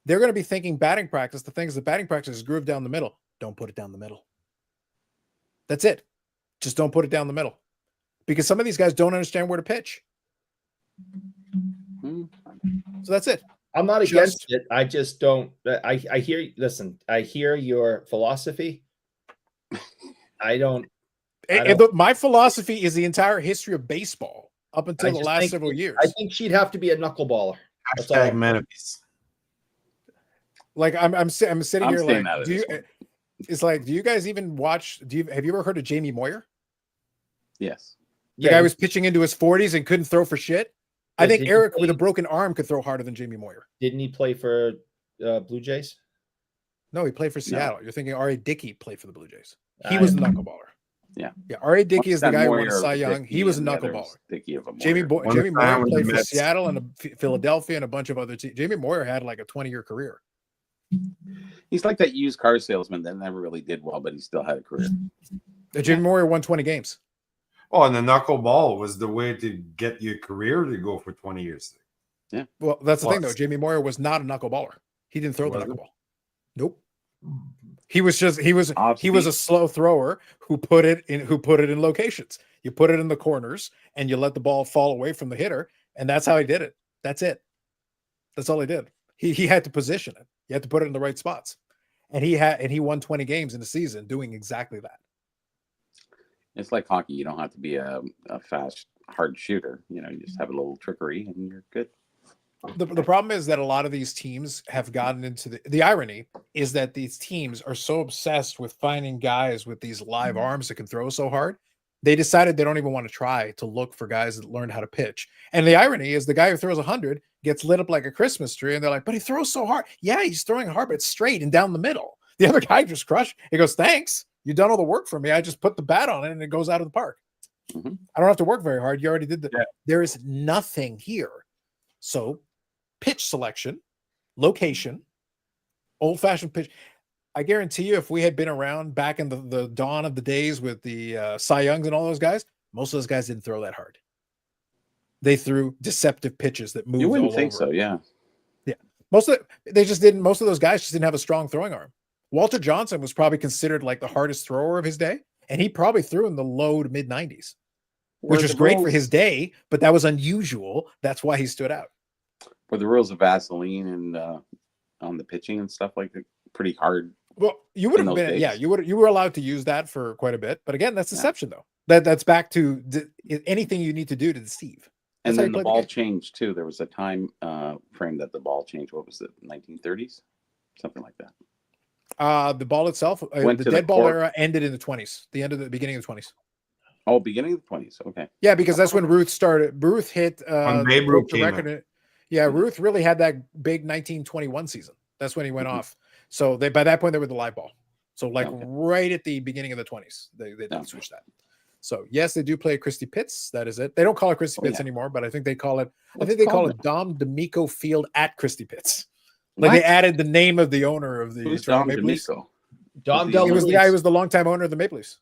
They're going to be thinking batting practice. The thing is, the batting practice is groove down the middle. Don't put it down the middle. That's it. Just don't put it down the middle, because some of these guys don't understand where to pitch. So that's it. I'm not against it. I just don't. I hear. Listen, I hear your philosophy. I don't. My philosophy is the entire history of baseball up until the last several years. I think she'd have to be a knuckleballer. Hashtag Memphis. Like I'm sitting here like, it's like, do you guys even watch? Have you ever heard of Jamie Moyer? Yes. The guy was pitching into his 40s and couldn't throw for shit. I think Eric with a broken arm could throw harder than Jamie Moyer. Didn't he play for Blue Jays? No, he played for Seattle. You're thinking R.A. Dickey played for the Blue Jays. He was a knuckleballer. Yeah. Yeah. R.A. Dickey is the guy who won Cy Young. He was a knuckleballer. Jamie Moyer played for Seattle and Philadelphia and a bunch of other teams. Jamie Moyer had like a 20-year career. He's like that used car salesman that never really did well, but he still had a career. Jamie Moyer won 20 games. Oh, and the knuckleball was the way to get your career to go for 20 years. Yeah. Well, that's the thing, though. Jamie Moyer was not a knuckleballer. He didn't throw the knuckleball. Nope. He was a slow thrower who put it in locations. You put it in the corners and you let the ball fall away from the hitter, and that's how he did it. That's it. That's all he did. He had to position it. You had to put it in the right spots. And he won 20 games in a season doing exactly that. It's like hockey. You don't have to be a fast, hard shooter. You just have a little trickery and you're good. The problem is that a lot of these teams have gotten into the irony is that these teams are so obsessed with finding guys with these live arms that can throw so hard. They decided they don't even want to try to look for guys that learn how to pitch. And the irony is the guy who throws 100 gets lit up like a Christmas tree, and they're like, but he throws so hard. Yeah, he's throwing hard, but it's straight and down the middle. The other guy just crushed. He goes, thanks. You've done all the work for me. I just put the bat on it and it goes out of the park. Mm-hmm. I don't have to work very hard. You already did the. Yeah. There is nothing here. So, pitch selection, location, old-fashioned pitch. I guarantee you, if we had been around back in the dawn of the days with the Cy Youngs and all those guys, most of those guys didn't throw that hard. They threw deceptive pitches that moved. You wouldn't all think over. so, yeah. Yeah, most of they just didn't. Most of those guys just didn't have a strong throwing arm. Walter Johnson was probably considered like the hardest thrower of his day, and he probably threw in the low to mid 90s, which was great for his day, but that was unusual. That's why he stood out. Were the rules of Vaseline and on the pitching and stuff like that pretty hard? Well, you would have been, yeah, you were allowed to use that for quite a bit, but again, that's deception though. That's back to anything you need to do to deceive. And then the ball changed too. There was a time frame that the ball changed. What was it? 1930s, something like that. The ball itself, the dead ball era ended in the 20s. The beginning of the 20s. Oh, beginning of the 20s. Okay. Yeah, because that's when Ruth started. Ruth hit Babe Ruth the record. Yeah, Ruth really had that big 1921 season. That's when he went off. So by that point they were the live ball. So right at the beginning of the 20s, they switched that. So yes, they do play Christie Pitts. That is it. They don't call it Christie Pitts anymore, but I think they call it. They call it Dom D'Amico Field at Christie Pitts. Like they added the name of the owner of the Dom Maple Leafs. Dom He was the guy who was the longtime owner of the Maple Leafs.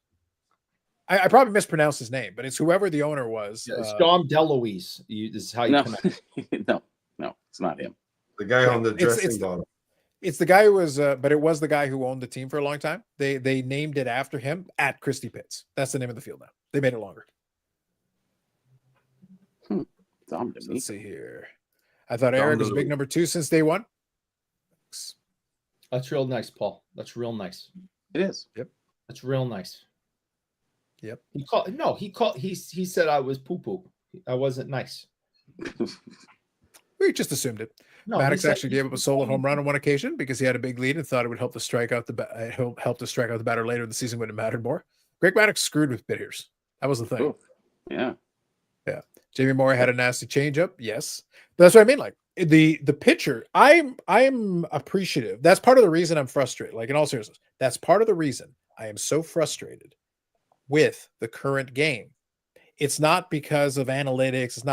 I probably mispronounced his name, but it's whoever the owner was. It's Dom DeLuise. This is how you pronounce it. No, it's not him. The guy on the dressing bottle. It's the guy who was, but it was the guy who owned the team for a long time. They named it after him at Christie Pitts. That's the name of the field now. They made it longer. Let's see here. I thought Eric was big number 2 since day one. That's real nice, Paul. That's real nice. It is. Yep. That's real nice. Yep. He said I was poo-poo. I wasn't nice. We just assumed it. No, Maddox actually gave up a solo home run on one occasion because he had a big lead and thought it would help to strike out the batter later in the season when it mattered more. Greg Maddox screwed with bit hitters. That was the thing. Ooh. Yeah. Yeah. Jamie Moore had a nasty changeup. Yes. But that's what I mean. Like the pitcher, I'm appreciative. That's part of the reason I'm frustrated. Like in all seriousness, that's part of the reason I am so frustrated with the current game. It's not because of analytics.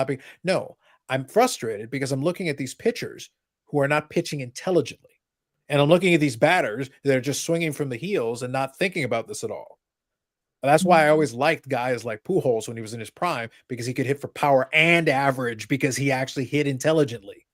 No, I'm frustrated because I'm looking at these pitchers who are not pitching intelligently. And I'm looking at these batters that are just swinging from the heels and not thinking about this at all. And that's why I always liked guys like Pujols when he was in his prime, because he could hit for power and average because he actually hit intelligently.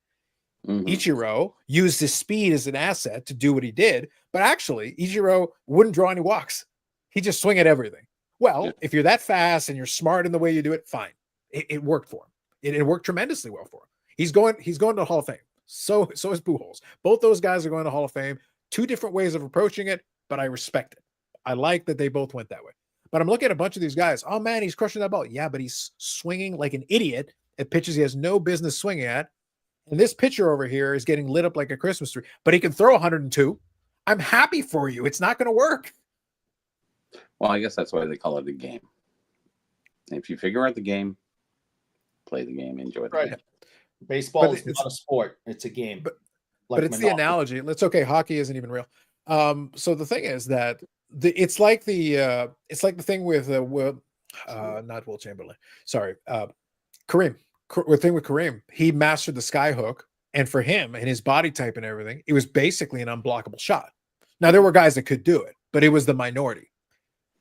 Ichiro used his speed as an asset to do what he did, but actually Ichiro wouldn't draw any walks. He just swing at everything. Well, if you're that fast and you're smart in the way you do it, fine. It worked for him. It worked tremendously well for him. He's going to the Hall of Fame. So is Pujols. Both those guys are going to the Hall of Fame. Two different ways of approaching it, but I respect it. I like that they both went that way. But I'm looking at a bunch of these guys. Oh man, he's crushing that ball. Yeah, but he's swinging like an idiot at pitches he has no business swinging at. And this pitcher over here is getting lit up like a Christmas tree, but he can throw 102. I'm happy for you. It's not going to work. Well, I guess that's why they call it a game. If you figure out the game, play the game, enjoy the game. Baseball is not a sport; it's a game. But it's the analogy. It's okay. Hockey isn't even real. So the thing is that it's like the thing with not Will Chamberlain. Sorry, Kareem. The thing with Kareem, he mastered the sky hook, and for him and his body type and everything, it was basically an unblockable shot. Now there were guys that could do it, but it was the minority.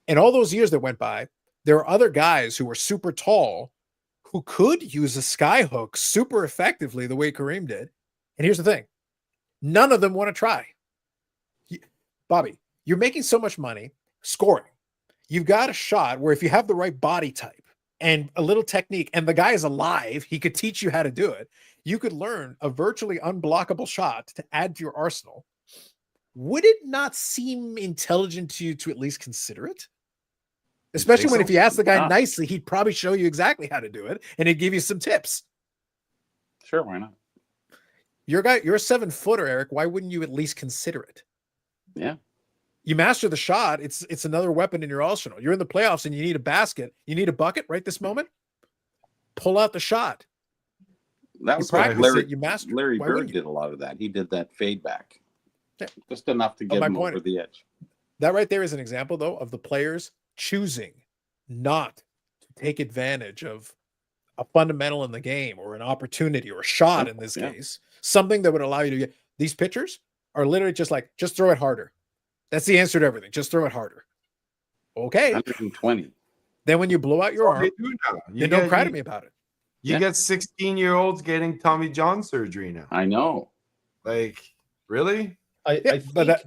And all those years that went by, there are other guys who were super tall who could use a sky hook super effectively the way Kareem did. And here's the thing. None of them want to try. Bobby, you're making so much money scoring. You've got a shot where if you have the right body type and a little technique, and the guy is alive, he could teach you how to do it. You could learn a virtually unblockable shot to add to your arsenal. Would it not seem intelligent to you to at least consider it? Especially when if you ask the guy nicely, he'd probably show you exactly how to do it, and he'd give you some tips. Sure, why not? You're a 7-footer, Eric. Why wouldn't you at least consider it? Yeah. You master the shot. It's another weapon in your arsenal. You're in the playoffs and you need a basket. You need a bucket right this moment. Pull out the shot. That was you what practice Larry, it, you master it. Larry Why Bird wouldn't you? did a lot of that. He did that fade back. Yeah. Just enough to get my him point over the edge. That right there is an example, though, of the players choosing not to take advantage of a fundamental in the game or an opportunity or a shot in this case, something that would allow you to get these pitchers are literally just like, just throw it harder. That's the answer to everything. Just throw it harder. Okay. 120. Then when you blow out your arm, they do now. then don't cry to me about it. You get 16-year-olds getting Tommy John surgery now. I know. Like, really? But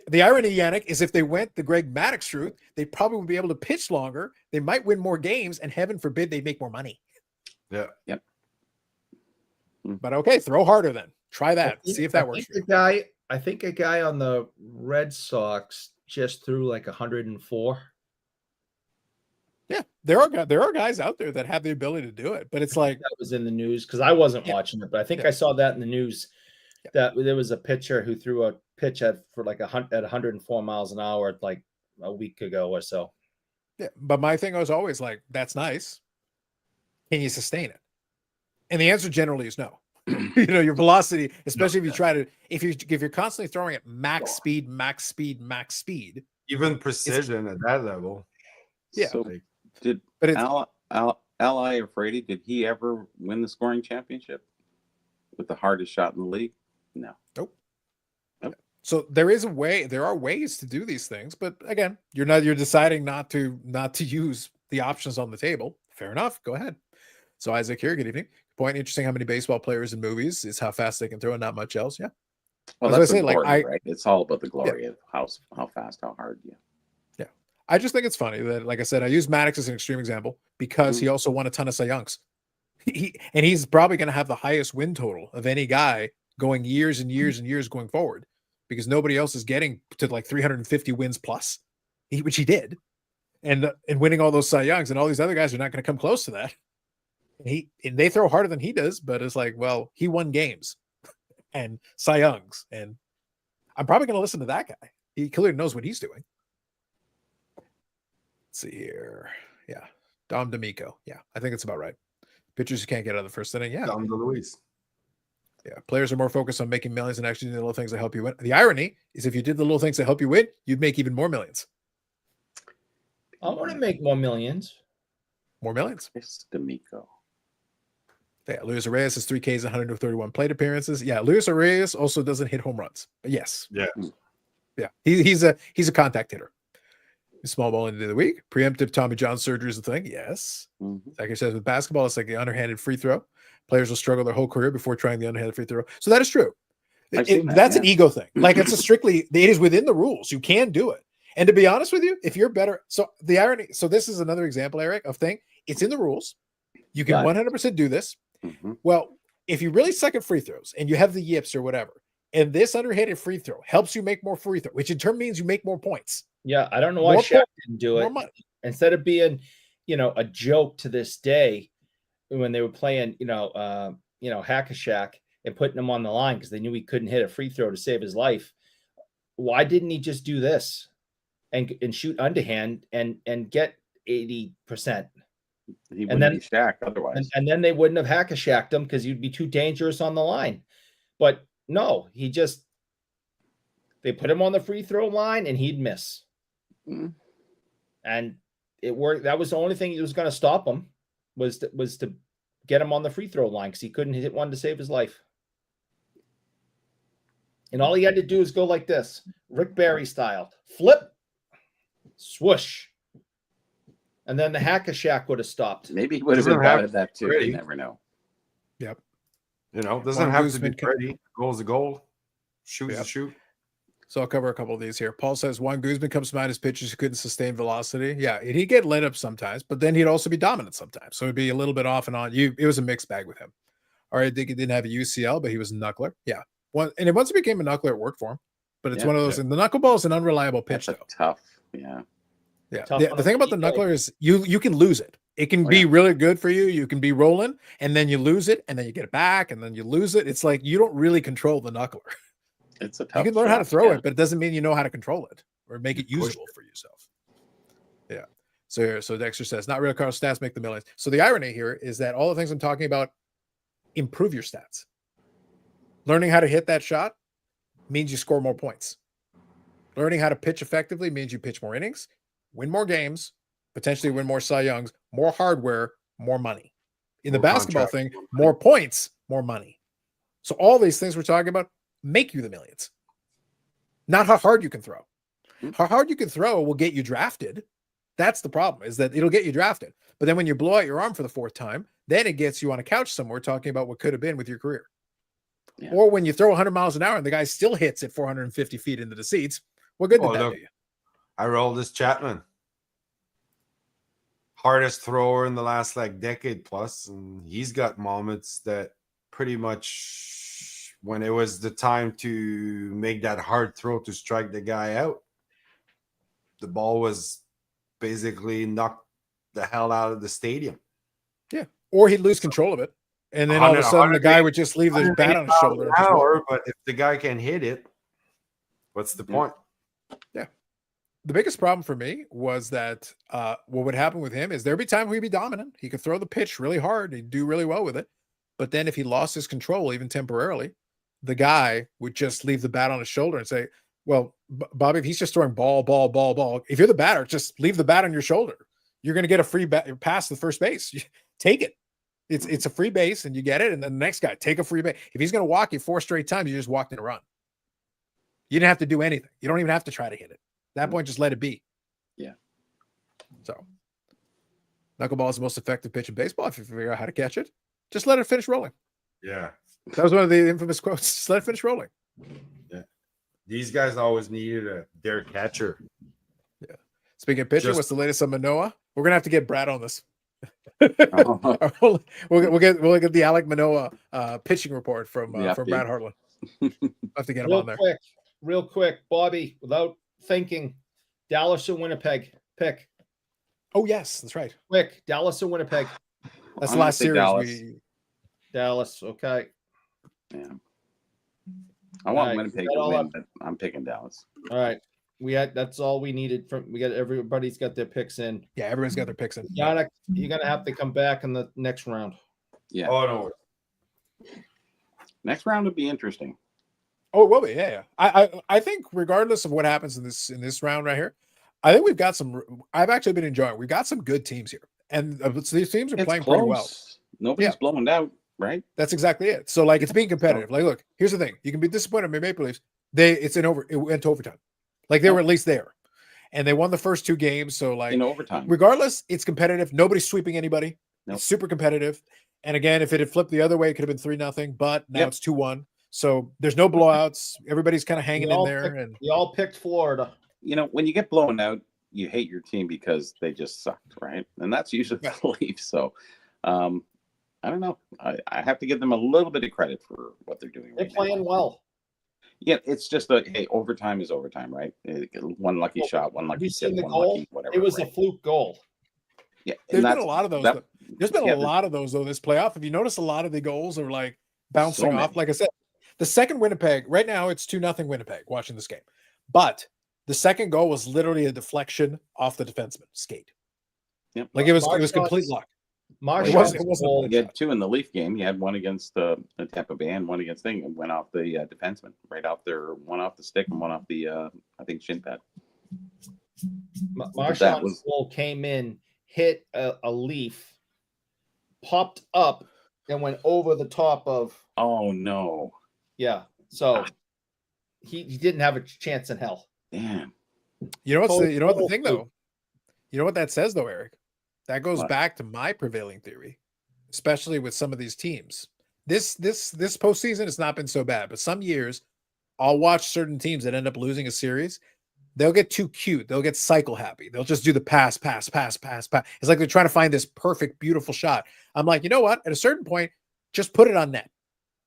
the irony, Yannick, is if they went the Greg Maddux route, they probably would be able to pitch longer. They might win more games, and heaven forbid they make more money. Yeah. Yep. But okay, throw harder then. Try that. See if that works. I think a guy on the Red Sox just threw like 104. Yeah, there are guys out there that have the ability to do it, but it's like that was in the news because I wasn't watching it, but I think I saw that in the news that there was a pitcher who threw a pitch at 104 miles an hour like a week ago or so. Yeah, but my thing was always like, that's nice. Can you sustain it? And the answer generally is no. Your velocity, especially if you try to, if you're constantly throwing at max speed, even precision at that level. Yeah. So L.I. Afraidy, did he ever win the scoring championship with the hardest shot in the league? No. Nope. So there are ways to do these things, but again, you're deciding not to use the options on the table. Fair enough. Go ahead. So Isaac here, good evening. Point, interesting how many baseball players in movies is how fast they can throw and not much else. Yeah. Well, that's the glory, right? It's all about the glory of how fast, how hard. Yeah. Yeah. I just think it's funny that, like I said, I use Maddux as an extreme example because he also won a ton of Cy Youngs. He's probably going to have the highest win total of any guy going years and years and years going forward because nobody else is getting to like 350 wins plus, which he did, and winning all those Cy Youngs, and all these other guys are not going to come close to that. And they throw harder than he does, but it's like, well, he won games and Cy Youngs, and I'm probably going to listen to that guy. He clearly knows what he's doing. Let's see here. Yeah. Dom D'Amico. Yeah, I think it's about right. Pitchers who can't get out of the first inning. Yeah. Dom DeLuise. Yeah. Players are more focused on making millions and actually doing the little things that help you win. The irony is if you did the little things that help you win, you'd make even more millions. I want to make more millions. More millions. It's D'Amico. Yeah, Luis Reyes has 3 Ks, 131 plate appearances. Yeah, Luis Reyes also doesn't hit home runs. But yes. Yeah. Yeah. He's a contact hitter. Small ball into the week. Preemptive Tommy John surgery is a thing. Yes. Like I said, with basketball, it's like the underhanded free throw. Players will struggle their whole career before trying the underhanded free throw. So that is true. That's an ego thing. Like it is within the rules. You can do it. And to be honest with you, if you're better, so the irony, so this is another example, Eric, of thing. It's in the rules. You can 100% do this. Well, if you really suck at free throws and you have the yips or whatever, and this underhanded free throw helps you make more free throw, which in turn means you make more points. Yeah, I don't know why Shaq didn't do it. Instead of being, a joke to this day when they were playing, Hack-a-Shaq and putting him on the line because they knew he couldn't hit a free throw to save his life. Why didn't he just do this and shoot underhand and get 80%? He wouldn't be Shaq otherwise. And then they wouldn't have Hack-a-Shacked him because you'd be too dangerous on the line. But no, they put him on the free throw line and he'd miss. And it worked. That was the only thing that was going to stop him was to get him on the free throw line because he couldn't hit one to save his life. And all he had to do is go like this, Rick Barry style, flip, swoosh. And then the Hack-a-Shack would have stopped. Maybe he would have been bad at that too. You never know. Yep. Doesn't have to be pretty. Goal's a goal. Shoot's a shoot. So I'll cover a couple of these here. Paul says Juan Guzman comes to mind as pitchers who couldn't sustain velocity. Yeah, he'd get lit up sometimes, but then he'd also be dominant sometimes. So it'd be a little bit off and on. It was a mixed bag with him. All right, I think he didn't have a UCL, but he was a knuckler. Yeah. Once he became a knuckler, it worked for him. But it's one of those. And the knuckleball is an unreliable pitch, though. Tough. Yeah. Yeah. The thing about the knuckler is you can lose it. It can be really good for you. You can be rolling and then you lose it and then you get it back and then you lose it. It's like you don't really control the knuckler. It's a tough. You can learn how to throw it, but it doesn't mean you know how to control it or make it usable for yourself. Yeah. So Dexter says, not real car stats make the millions. So the irony here is that all the things I'm talking about improve your stats. Learning how to hit that shot means you score more points. Learning how to pitch effectively means you pitch more innings, win more games, potentially win more Cy Youngs, more hardware, more money. In the basketball thing, more points, more money. So all these things we're talking about make you the millions. Not how hard you can throw. How hard you can throw will get you drafted. That's the problem, is that it'll get you drafted. But then when you blow out your arm for the 4th time, then it gets you on a couch somewhere talking about what could have been with your career. Yeah. Or when you throw 100 miles an hour and the guy still hits at 450 feet into the seats, what good did that do you? I rolled this Chapman. Hardest thrower in the last like decade plus. And he's got moments that pretty much when it was the time to make that hard throw to strike the guy out, the ball was basically knocked the hell out of the stadium. Yeah. Or he'd lose control of it. And then all of a sudden the guy would just leave the bat on his shoulder. But if the guy can hit it, what's the point? Yeah. The biggest problem for me was that what would happen with him is there'd be times where he'd be dominant. He could throw the pitch really hard. He'd do really well with it. But then if he lost his control, even temporarily, the guy would just leave the bat on his shoulder and say, well, Bobby, if he's just throwing ball, if you're the batter, just leave the bat on your shoulder. You're going to get a free pass to the first base. Take it. It's a free base and you get it. And then the next guy, take a free base. If he's going to walk you 4 straight times, you just walked in a run. You didn't have to do anything. You don't even have to try to hit it. At that point, just let it be. Yeah. So knuckleball is the most effective pitch in baseball. If you figure out how to catch it, just let it finish rolling. Yeah. That was one of the infamous quotes. Just let it finish rolling. Yeah. These guys always needed their catcher. Yeah. Speaking of pitching, what's the latest on Manoah? We're gonna have to get Brad on this. we'll get the Alek Manoah pitching report from Brad Hartland. We'll have to get him on there. Real quick, Bobby, without thinking, Dallas or Winnipeg, pick. Oh yes, that's right. Quick, Dallas or Winnipeg. That's the last series. Dallas, okay. Yeah. I want Winnipeg to win, but I'm picking Dallas. All right. That's all we needed everybody's got their picks in. Yeah, everyone's got their picks in. You're gonna have to come back in the next round. Yeah. Oh no. Next round would be interesting. Oh, it will be. Yeah. I think regardless of what happens in this round right here, I think we've got some. I've actually been enjoying. We've got some good teams here, and these teams are playing pretty well. Nobody's blowing out, right? That's exactly it. So like it's being competitive. Like, look, here's the thing: you can be disappointed in Maple Leafs. It went to overtime. Like they were at least there, and they won the first 2 games. So like in overtime, regardless, it's competitive. Nobody's sweeping anybody. Nope. It's super competitive. And again, if it had flipped the other way, it could have been 3-0. But now it's 2-1. So there's no blowouts. Everybody's kind of hanging in there. And we all picked Florida. You know, when you get blown out, you hate your team because they just sucked, right? And that's usually the Leafs. So I don't know. I have to give them a little bit of credit for what they're doing. They're playing well. Yeah, it's just hey, overtime is overtime, right? One lucky shot, one lucky hit, one lucky whatever. It was a fluke goal. Yeah, there's been a lot of those. There's been a lot of those though this playoff. If you notice, a lot of the goals are like bouncing off. Like I said, the second Winnipeg right now it's 2-0 Winnipeg. Watching this game, but the second goal was literally a deflection off the defenseman skate. Yep. Like it was complete luck. It wasn't. You had 2 in the Leaf game. You had one against the Tampa Bay and one against Thing, and went off the defenseman, right off their one off the stick and one off the I think shin pad. Marchand's goal came in, hit a Leaf, popped up, and went over the top of. Oh no! Yeah, so he didn't have a chance in hell. Damn. You know what's the thing though? You know what that says though, Eric? That goes back to my prevailing theory, especially with some of these teams. This postseason has not been so bad, but some years I'll watch certain teams that end up losing a series. They'll get too cute. They'll get cycle happy. They'll just do the pass. It's like they're trying to find this perfect, beautiful shot. I'm like, you know what? At a certain point, just put it on net.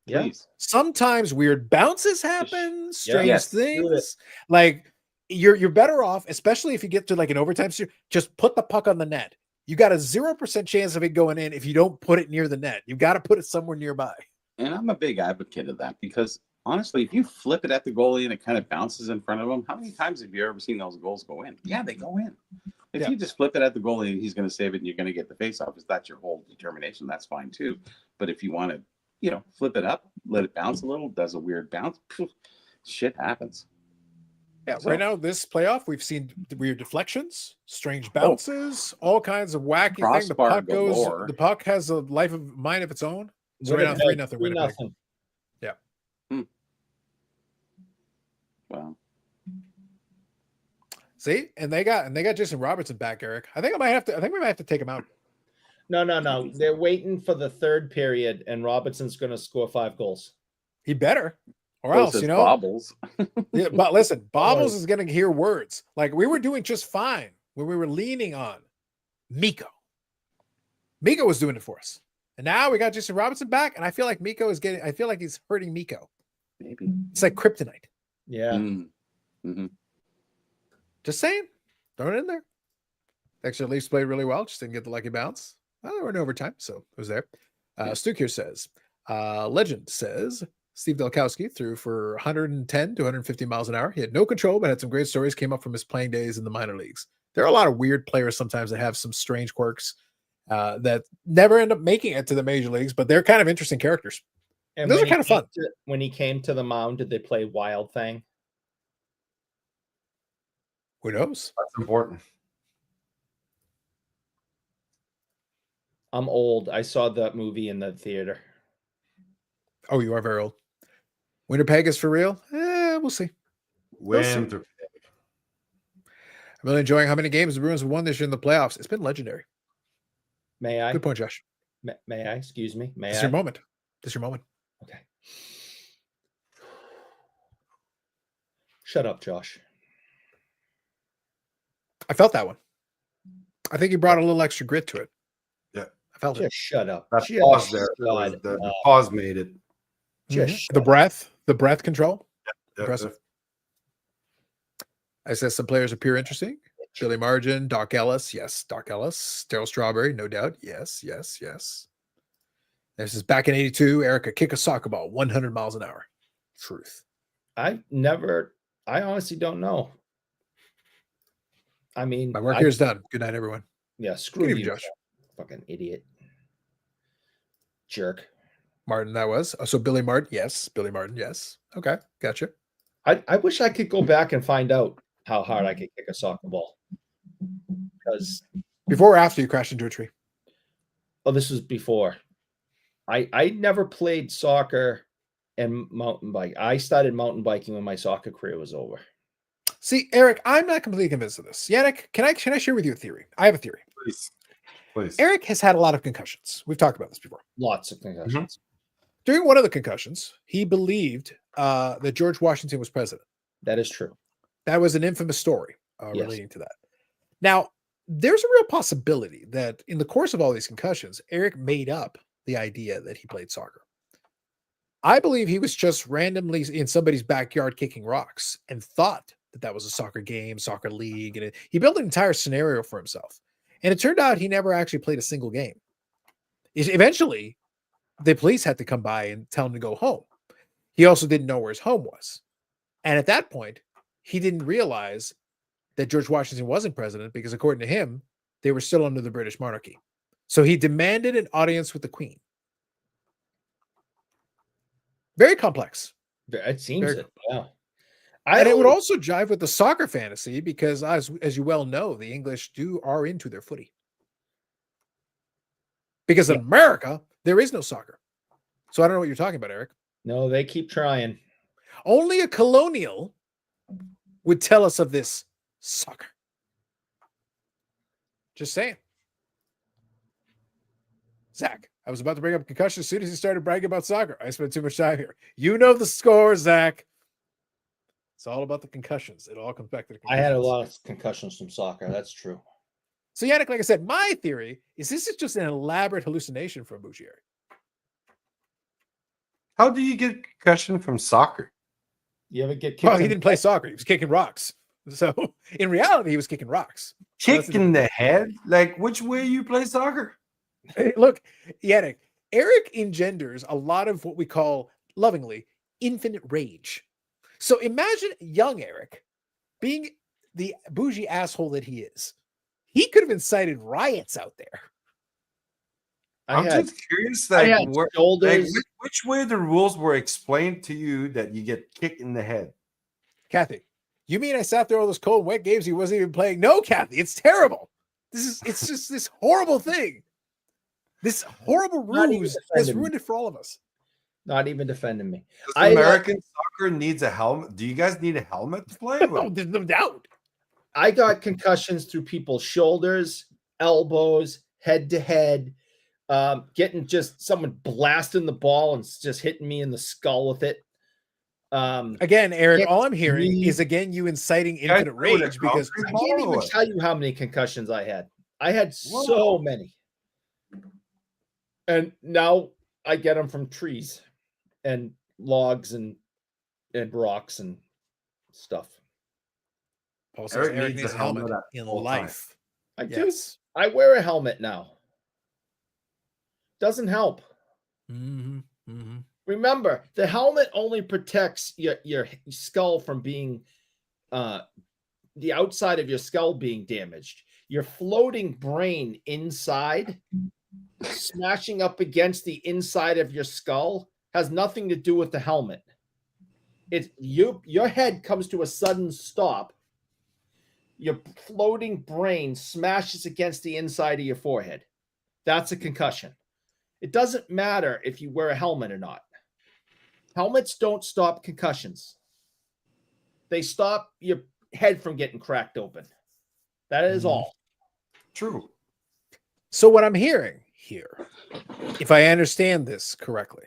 Yeah. Sometimes weird bounces happen, strange things. Like you're better off, especially if you get to like an overtime series, just put the puck on the net. You got a 0% chance of it going in if you don't put it near the net. You've got to put it somewhere nearby. And I'm a big advocate of that because honestly, if you flip it at the goalie and it kind of bounces in front of him, how many times have you ever seen those goals go in? Yeah, they go in. If you just flip it at the goalie and he's going to save it and you're going to get the face off, if that's your whole determination, that's fine too. But if you want to flip it up, let it bounce a little, does a weird bounce. Shit happens. Yeah, So- right now, this playoff, we've seen weird deflections, strange bounces, all kinds of wacky things. The Crossbar puck goes, galore. the puck has a life of mind of its own. So right now, 3-0 Winnipeg. 3-0. Wow. See, and they got Jason Robertson back, Eric. I think we might have to take him out. No. They're waiting for the third period, and Robinson's going to score 5 goals. He better, or So else, says you know. Bobbles. Yeah, but listen, Bobbles is going to hear words. Like, we were doing just fine when we were leaning on Miko. Miko was doing it for us. And now we got Jason Robinson back, and I feel like I feel like he's hurting Miko. Maybe. It's like kryptonite. Yeah. Mm-hmm. Just saying. Throw it in there. Actually, Leafs played really well. Just didn't get the lucky bounce. Well, they were in overtime, so it was there. Stuke here says, Legend says, Steve Delkowski threw for 110 to 150 miles an hour. He had no control, but had some great stories, came up from his playing days in the minor leagues. There are a lot of weird players sometimes that have some strange quirks that never end up making it to the major leagues, but they're kind of interesting characters. And Those when are kind of fun. When he came to the mound, did they play Wild Thing? Who knows? That's important. I'm old. I saw that movie in the theater. Oh, you are very old. Winnipeg is for real? We'll see. Winter. I'm really enjoying how many games the Bruins have won this year in the playoffs. It's been legendary. May I? Good point, Josh. May I? Excuse me. May This is I? your moment. This is your moment. Okay. Shut up, Josh. I felt that one. I think you brought a little extra grit to it. Yeah. I felt it. Just shut up. That Just pause there. shut The up. pause made it. Just The breath control. Yeah, Impressive. I said some players appear interesting. Billy Margin, Doc Ellis. Yes, Doc Ellis. Daryl Strawberry, no doubt. Yes. This is back in 82. Erica, kick a soccer ball 100 miles an hour. Truth. I honestly don't know. I mean, My work here is done. Good night, everyone. Yeah, screw Good you, evening, Josh. fucking idiot. Jerk. Martin, that was. So Billy Martin, yes. Billy Martin, yes. Okay, gotcha. I wish I could go back and find out how hard I could kick a soccer ball. Because Before or after you crashed into a tree? this was before. I never played soccer and mountain bike. I started mountain biking when my soccer career was over. See, Eric, I'm not completely convinced of this. Yannick, can I share with you a theory? I have a theory. Please. Eric has had a lot of concussions. We've talked about this before. Lots of concussions. During one of the concussions, he believed that George Washington was president. That is true. That was an infamous story Yes. relating to that. Now, there's a real possibility that in the course of all these concussions, Eric made up the idea that he played soccer. I believe he was just randomly in somebody's backyard kicking rocks and thought that that was a soccer game, soccer league, and he built an entire scenario for himself. And it turned out he never actually played a single game. Eventually, the police had to come by and tell him to go home. He also didn't know where his home was. And at that point, he didn't realize that George Washington wasn't president because, according to him, they were still under the British monarchy. So he demanded an audience with the Queen. Very complex. It seems Very it. Yeah. And it would also jive with the soccer fantasy because, as you well know, the English are into their footy. Because in America, there is no soccer. So I don't know what you're talking about, Eric. No, they keep trying. Only a colonial would tell us of this soccer. Just saying. Zach, I was about to bring up concussion as soon as he started bragging about soccer. I spent too much time here. You know the score, Zach. It's all about the concussions. It all comes back to the concussions. I had a lot of concussions from soccer. That's true. So, Yannick, like I said, my theory is this is just an elaborate hallucination from Bougier. How do you get concussion from soccer? You ever get kicked? Well, he didn't play soccer. He was kicking rocks. So, in reality, he was kicking rocks. Kick in the head? Like, which way you play soccer? Hey, look, Yannick, Eric engenders a lot of what we call, lovingly, infinite rage. So imagine young Eric being the bougie asshole that he is. He could have incited riots out there. I'm just curious, like, which way the rules were explained to you that you get kicked in the head. Kathy, you mean I sat there all those cold, wet games he wasn't even playing? No, Kathy, it's terrible. It's just this horrible thing. This horrible ruse has ruined it for all of us. Not even defending me. American soccer needs a helmet. Do you guys need a helmet to play? Oh, there's no doubt. I got concussions through people's shoulders, elbows, head to head, getting just someone blasting the ball and just hitting me in the skull with it. Again, Eric, all I'm hearing is you inciting infinite rage because I can't even tell you how many concussions I had. I had so many. And now I get them from trees and logs and rocks and stuff. Also, Eric needs a helmet in life. I do. I wear a helmet now. Doesn't help. Remember, the helmet only protects your skull from being the outside of your skull being damaged. Your floating brain inside smashing up against the inside of your skull has nothing to do with the helmet. It's your head comes to a sudden stop. Your floating brain smashes against the inside of your forehead. That's a concussion. It doesn't matter if you wear a helmet or not. Helmets don't stop concussions. They stop your head from getting cracked open. That is all. True. So what I'm hearing here, if I understand this correctly,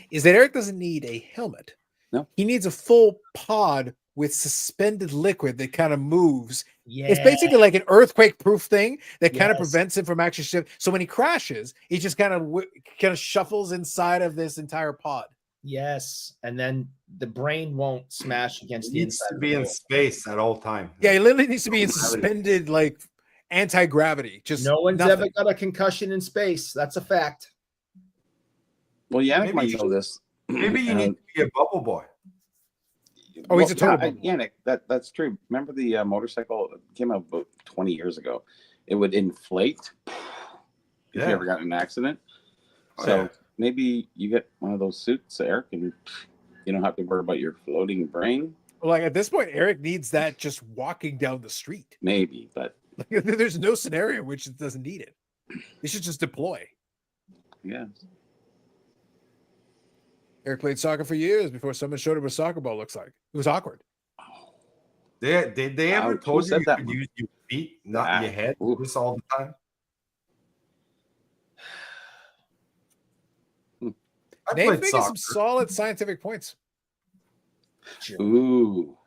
is that Eric doesn't need a helmet. No. He needs a full pod with suspended liquid that kind of moves. Yeah. It's basically like an earthquake-proof thing that kind of prevents him from actually shifting. So when he crashes, he just kind of shuffles inside of this entire pod. Yes, and then the brain won't smash against the inside. Needs to be in space at all time. Yeah, he literally needs to be in suspended, like anti-gravity. Just no one's ever got a concussion in space. That's a fact. Well, Yannick might know this. Maybe you need to be a bubble boy. Oh, he's a total Yannick, that's true. Remember the motorcycle came out about 20 years ago. It would inflate if you ever got in an accident. So maybe you get one of those suits, Eric, and you don't have to worry about your floating brain. Well, like at this point, Eric needs that just walking down the street. Maybe, but there's no scenario in which it doesn't need it. It should just deploy. Yeah. Eric played soccer for years before someone showed him what a soccer ball looks like. It was awkward. They ever told you could use your feet, not your head, this all the time? Name's making some solid scientific points. Ooh.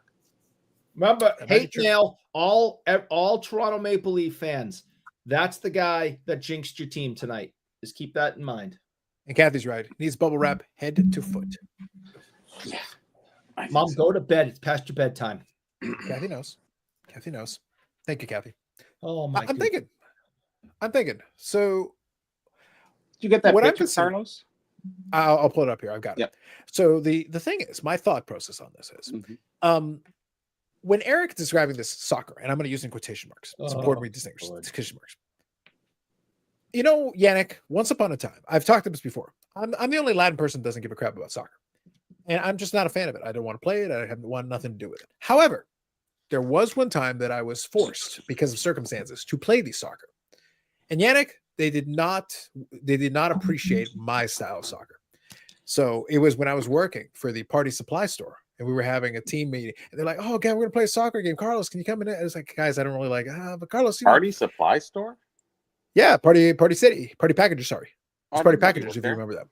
Remember, hate mail, all Toronto Maple Leaf fans. That's the guy that jinxed your team tonight. Just keep that in mind. And Kathy's right. He needs bubble wrap head to foot. Yeah. Mom, go to bed. It's past your bedtime. Kathy knows. Kathy knows. Thank you, Kathy. Oh my! I'm thinking. So, did you get that picture, Carlos? I'll pull it up here. I've got it. So the thing is, my thought process on this is, when Eric is describing this soccer, and I'm going to use in quotation marks. It's important we distinguish quotation marks. You know, Yannick, once upon a time, I've talked about this before. I'm the only Latin person that doesn't give a crap about soccer. And I'm just not a fan of it. I don't want to play it. I want nothing to do with it. However, there was one time that I was forced, because of circumstances, to play the soccer. And Yannick, they did not appreciate my style of soccer. So it was when I was working for the party supply store, and we were having a team meeting, and they're like, "Oh, God, we're gonna play a soccer game. Carlos, can you come in?" I was like, "Guys, I don't really like." But Carlos, party supply store. Yeah, party city, party packagers. Sorry, it's party packagers. If you remember that.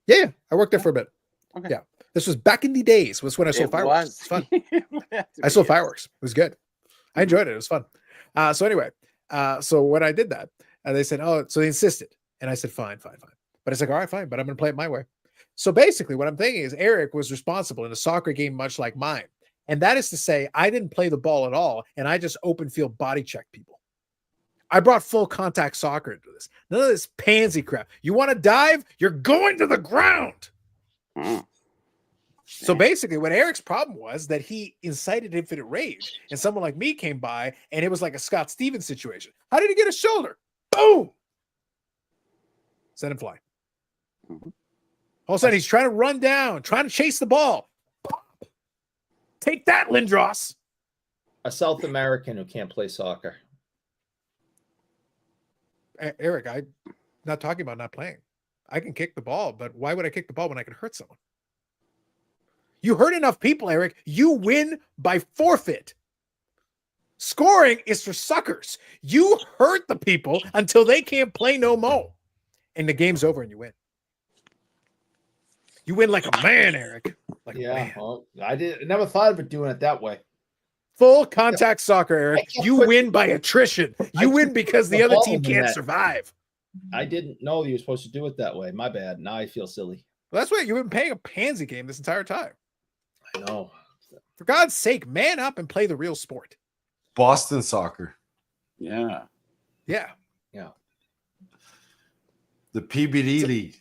Yeah, I worked there for a bit. Okay. Yeah, this was back in the days. Was when I sold fireworks. It was fun. I sold fireworks. It was good. I enjoyed it. It was fun. So anyway, so when I did that, they said, "Oh," so they insisted, and I said, "Fine." But it's like, "All right, fine," but I'm going to play it my way. So basically, what I'm thinking is Eric was responsible in a soccer game much like mine, and that is to say, I didn't play the ball at all, and I just open field body check people. I brought full contact soccer into this. None of this pansy crap. You want to dive? You're going to the ground. So basically, what Eric's problem was that he incited infinite rage, and someone like me came by, and it was like a Scott Stevens situation. How did he get a shoulder? Boom! Send him fly. All of a sudden, he's trying to run down, trying to chase the ball. Take that, Lindros. A South American who can't play soccer. Eric, I'm not talking about not playing. I can kick the ball, but why would I kick the ball when I can hurt someone? You hurt enough people, Eric. You win by forfeit. Scoring is for suckers. You hurt the people until they can't play no more. And the game's over and you win. You win like a man, Eric. Like a man. Well, I never thought of it doing it that way. Full contact soccer, Eric. You win by attrition. You win because the other team can't survive. I didn't know you were supposed to do it that way. My bad. Now I feel silly. Well, that's why you've been playing a pansy game this entire time. I know. For God's sake, man up and play the real sport. Boston soccer. Yeah. Yeah. The PBD league.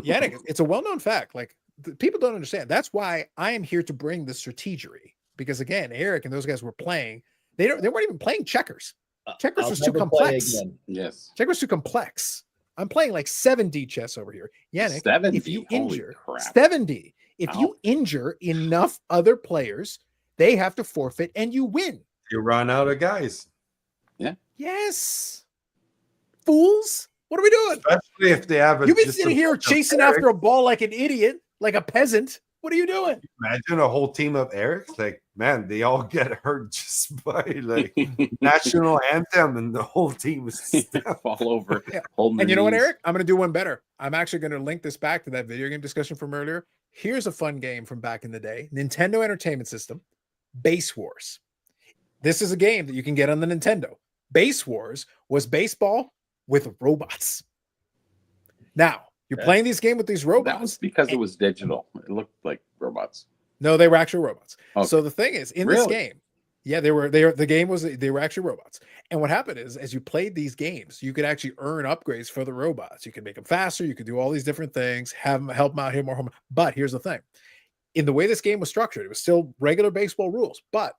Yeah, it's a well-known fact. Like, people don't understand. That's why I am here to bring the strategery. Because again, Eric and those guys were playing. They weren't even playing checkers. Checkers was too complex. Yes. Checkers was too complex. I'm playing like 7D chess over here. Yannick, 70. if you injure 70, if you injure enough other players, they have to forfeit and you win. You run out of guys. Yeah. Yes. Fools. What are we doing? Especially if they have You've been sitting here chasing after a ball like an idiot, like a peasant. What are you doing? Imagine a whole team of Erics. Like, man, they all get hurt just by like national anthem, and the whole team is fall over. Yeah. And you know what, Eric? I'm going to do one better. I'm actually going to link this back to that video game discussion from earlier. Here's a fun game from back in the day. Nintendo Entertainment System, Base Wars. This is a game that you can get on the Nintendo. Base Wars was baseball with robots. Now, you're playing these games with these robots. That was because it was digital. It looked like robots. No, they were actual robots. Okay. So the thing is, in this game, yeah, they were actually robots. And what happened is, as you played these games, you could actually earn upgrades for the robots. You could make them faster. You could do all these different things, have them help them out here more home. But here's the thing. In the way this game was structured, it was still regular baseball rules. But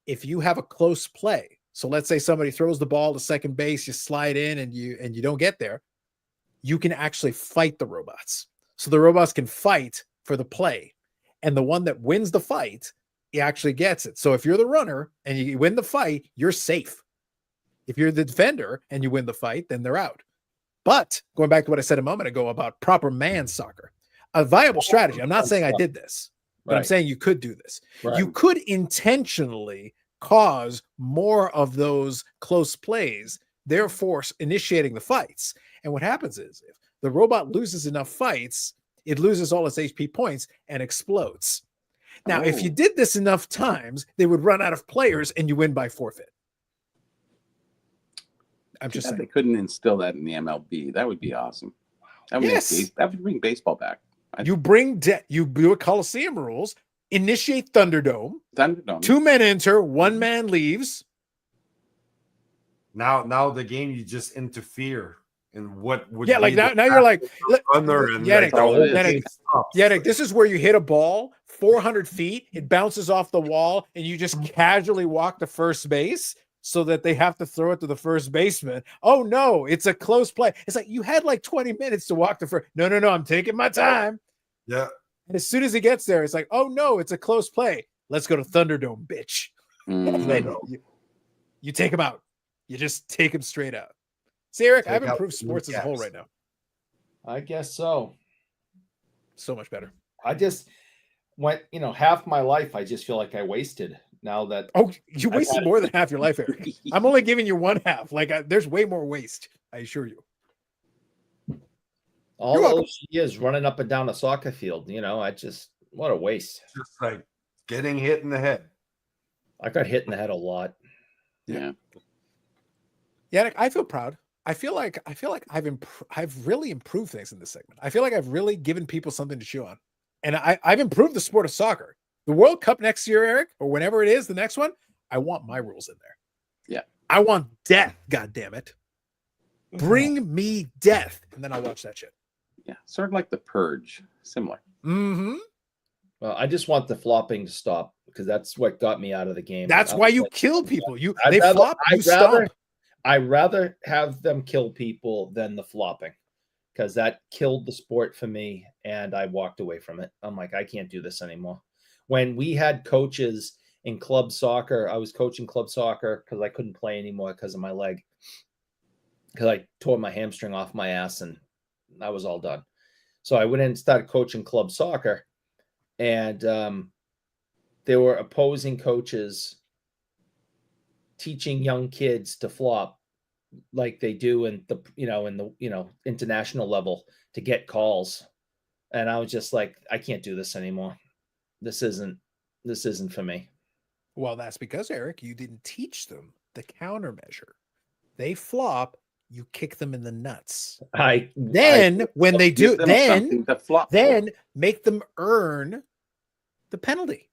if you have a close play, so let's say somebody throws the ball to second base, you slide in and you don't get there, you can actually fight the robots. So the robots can fight for the play. And the one that wins the fight, he actually gets it. So if you're the runner and you win the fight, you're safe. If you're the defender and you win the fight, then they're out. But going back to what I said a moment ago about proper man soccer, a viable strategy. I'm not saying I did this, but I'm saying you could do this. Right. You could intentionally cause more of those close plays, therefore initiating the fights. And what happens is, if the robot loses enough fights, it loses all its HP points and explodes. Now, if you did this enough times, they would run out of players and you win by forfeit. I'm just saying. They couldn't instill that in the MLB. That would be awesome. That would, that would bring baseball back. You do a Coliseum rules, initiate Thunderdome. 2 men enter, 1 man leaves. Now the game, you just interfere in what would like now you're like Yannick, this is where you hit a ball 400 feet, it bounces off the wall, and you just casually walk to first base so that they have to throw it to the first baseman. Oh no, it's a close play. It's like you had like 20 minutes to walk to first. No, I'm taking my time. Yeah. And as soon as he gets there, it's like, oh no, it's a close play. Let's go to Thunderdome, bitch. You take him out. You just take him straight out. See, Eric, I've improved sports as a whole right now. I guess so. So much better. I just went, half my life, I just feel like I wasted now that. Oh, you wasted more than half your life, Eric. I'm only giving you one half. There's way more waste, I assure you. All those years running up and down a soccer field, what a waste. Just like getting hit in the head. I got hit in the head a lot. Yeah. Yannick, I feel proud. I feel like I've really improved things in this segment. I feel like I've really given people something to chew on. And I've improved the sport of soccer. The World Cup next year, Eric, or whenever it is, the next one, I want my rules in there. Yeah. I want death, goddammit. Bring me death. And then I'll watch that shit. Yeah. Sort of like The Purge. Similar. Mm-hmm. Well, I just want the flopping to stop because that's what got me out of the game. That's why you kill people. They flop, you stop. I'd rather have them kill people than the flopping. because that killed the sport for me, and I walked away from it. I'm like, I can't do this anymore. When we had coaches in club soccer, I was coaching club soccer because I couldn't play anymore because of my leg, because I tore my hamstring off my ass and I was all done. So I went in and started coaching club soccer, and there were opposing coaches teaching young kids to flop like they do in the international level to get calls. And I was just like, I can't do this anymore. This isn't for me. Well, that's because, Eric, you didn't teach them the countermeasure. They flop, you kick them in the nuts. When they do, then make them earn the penalty.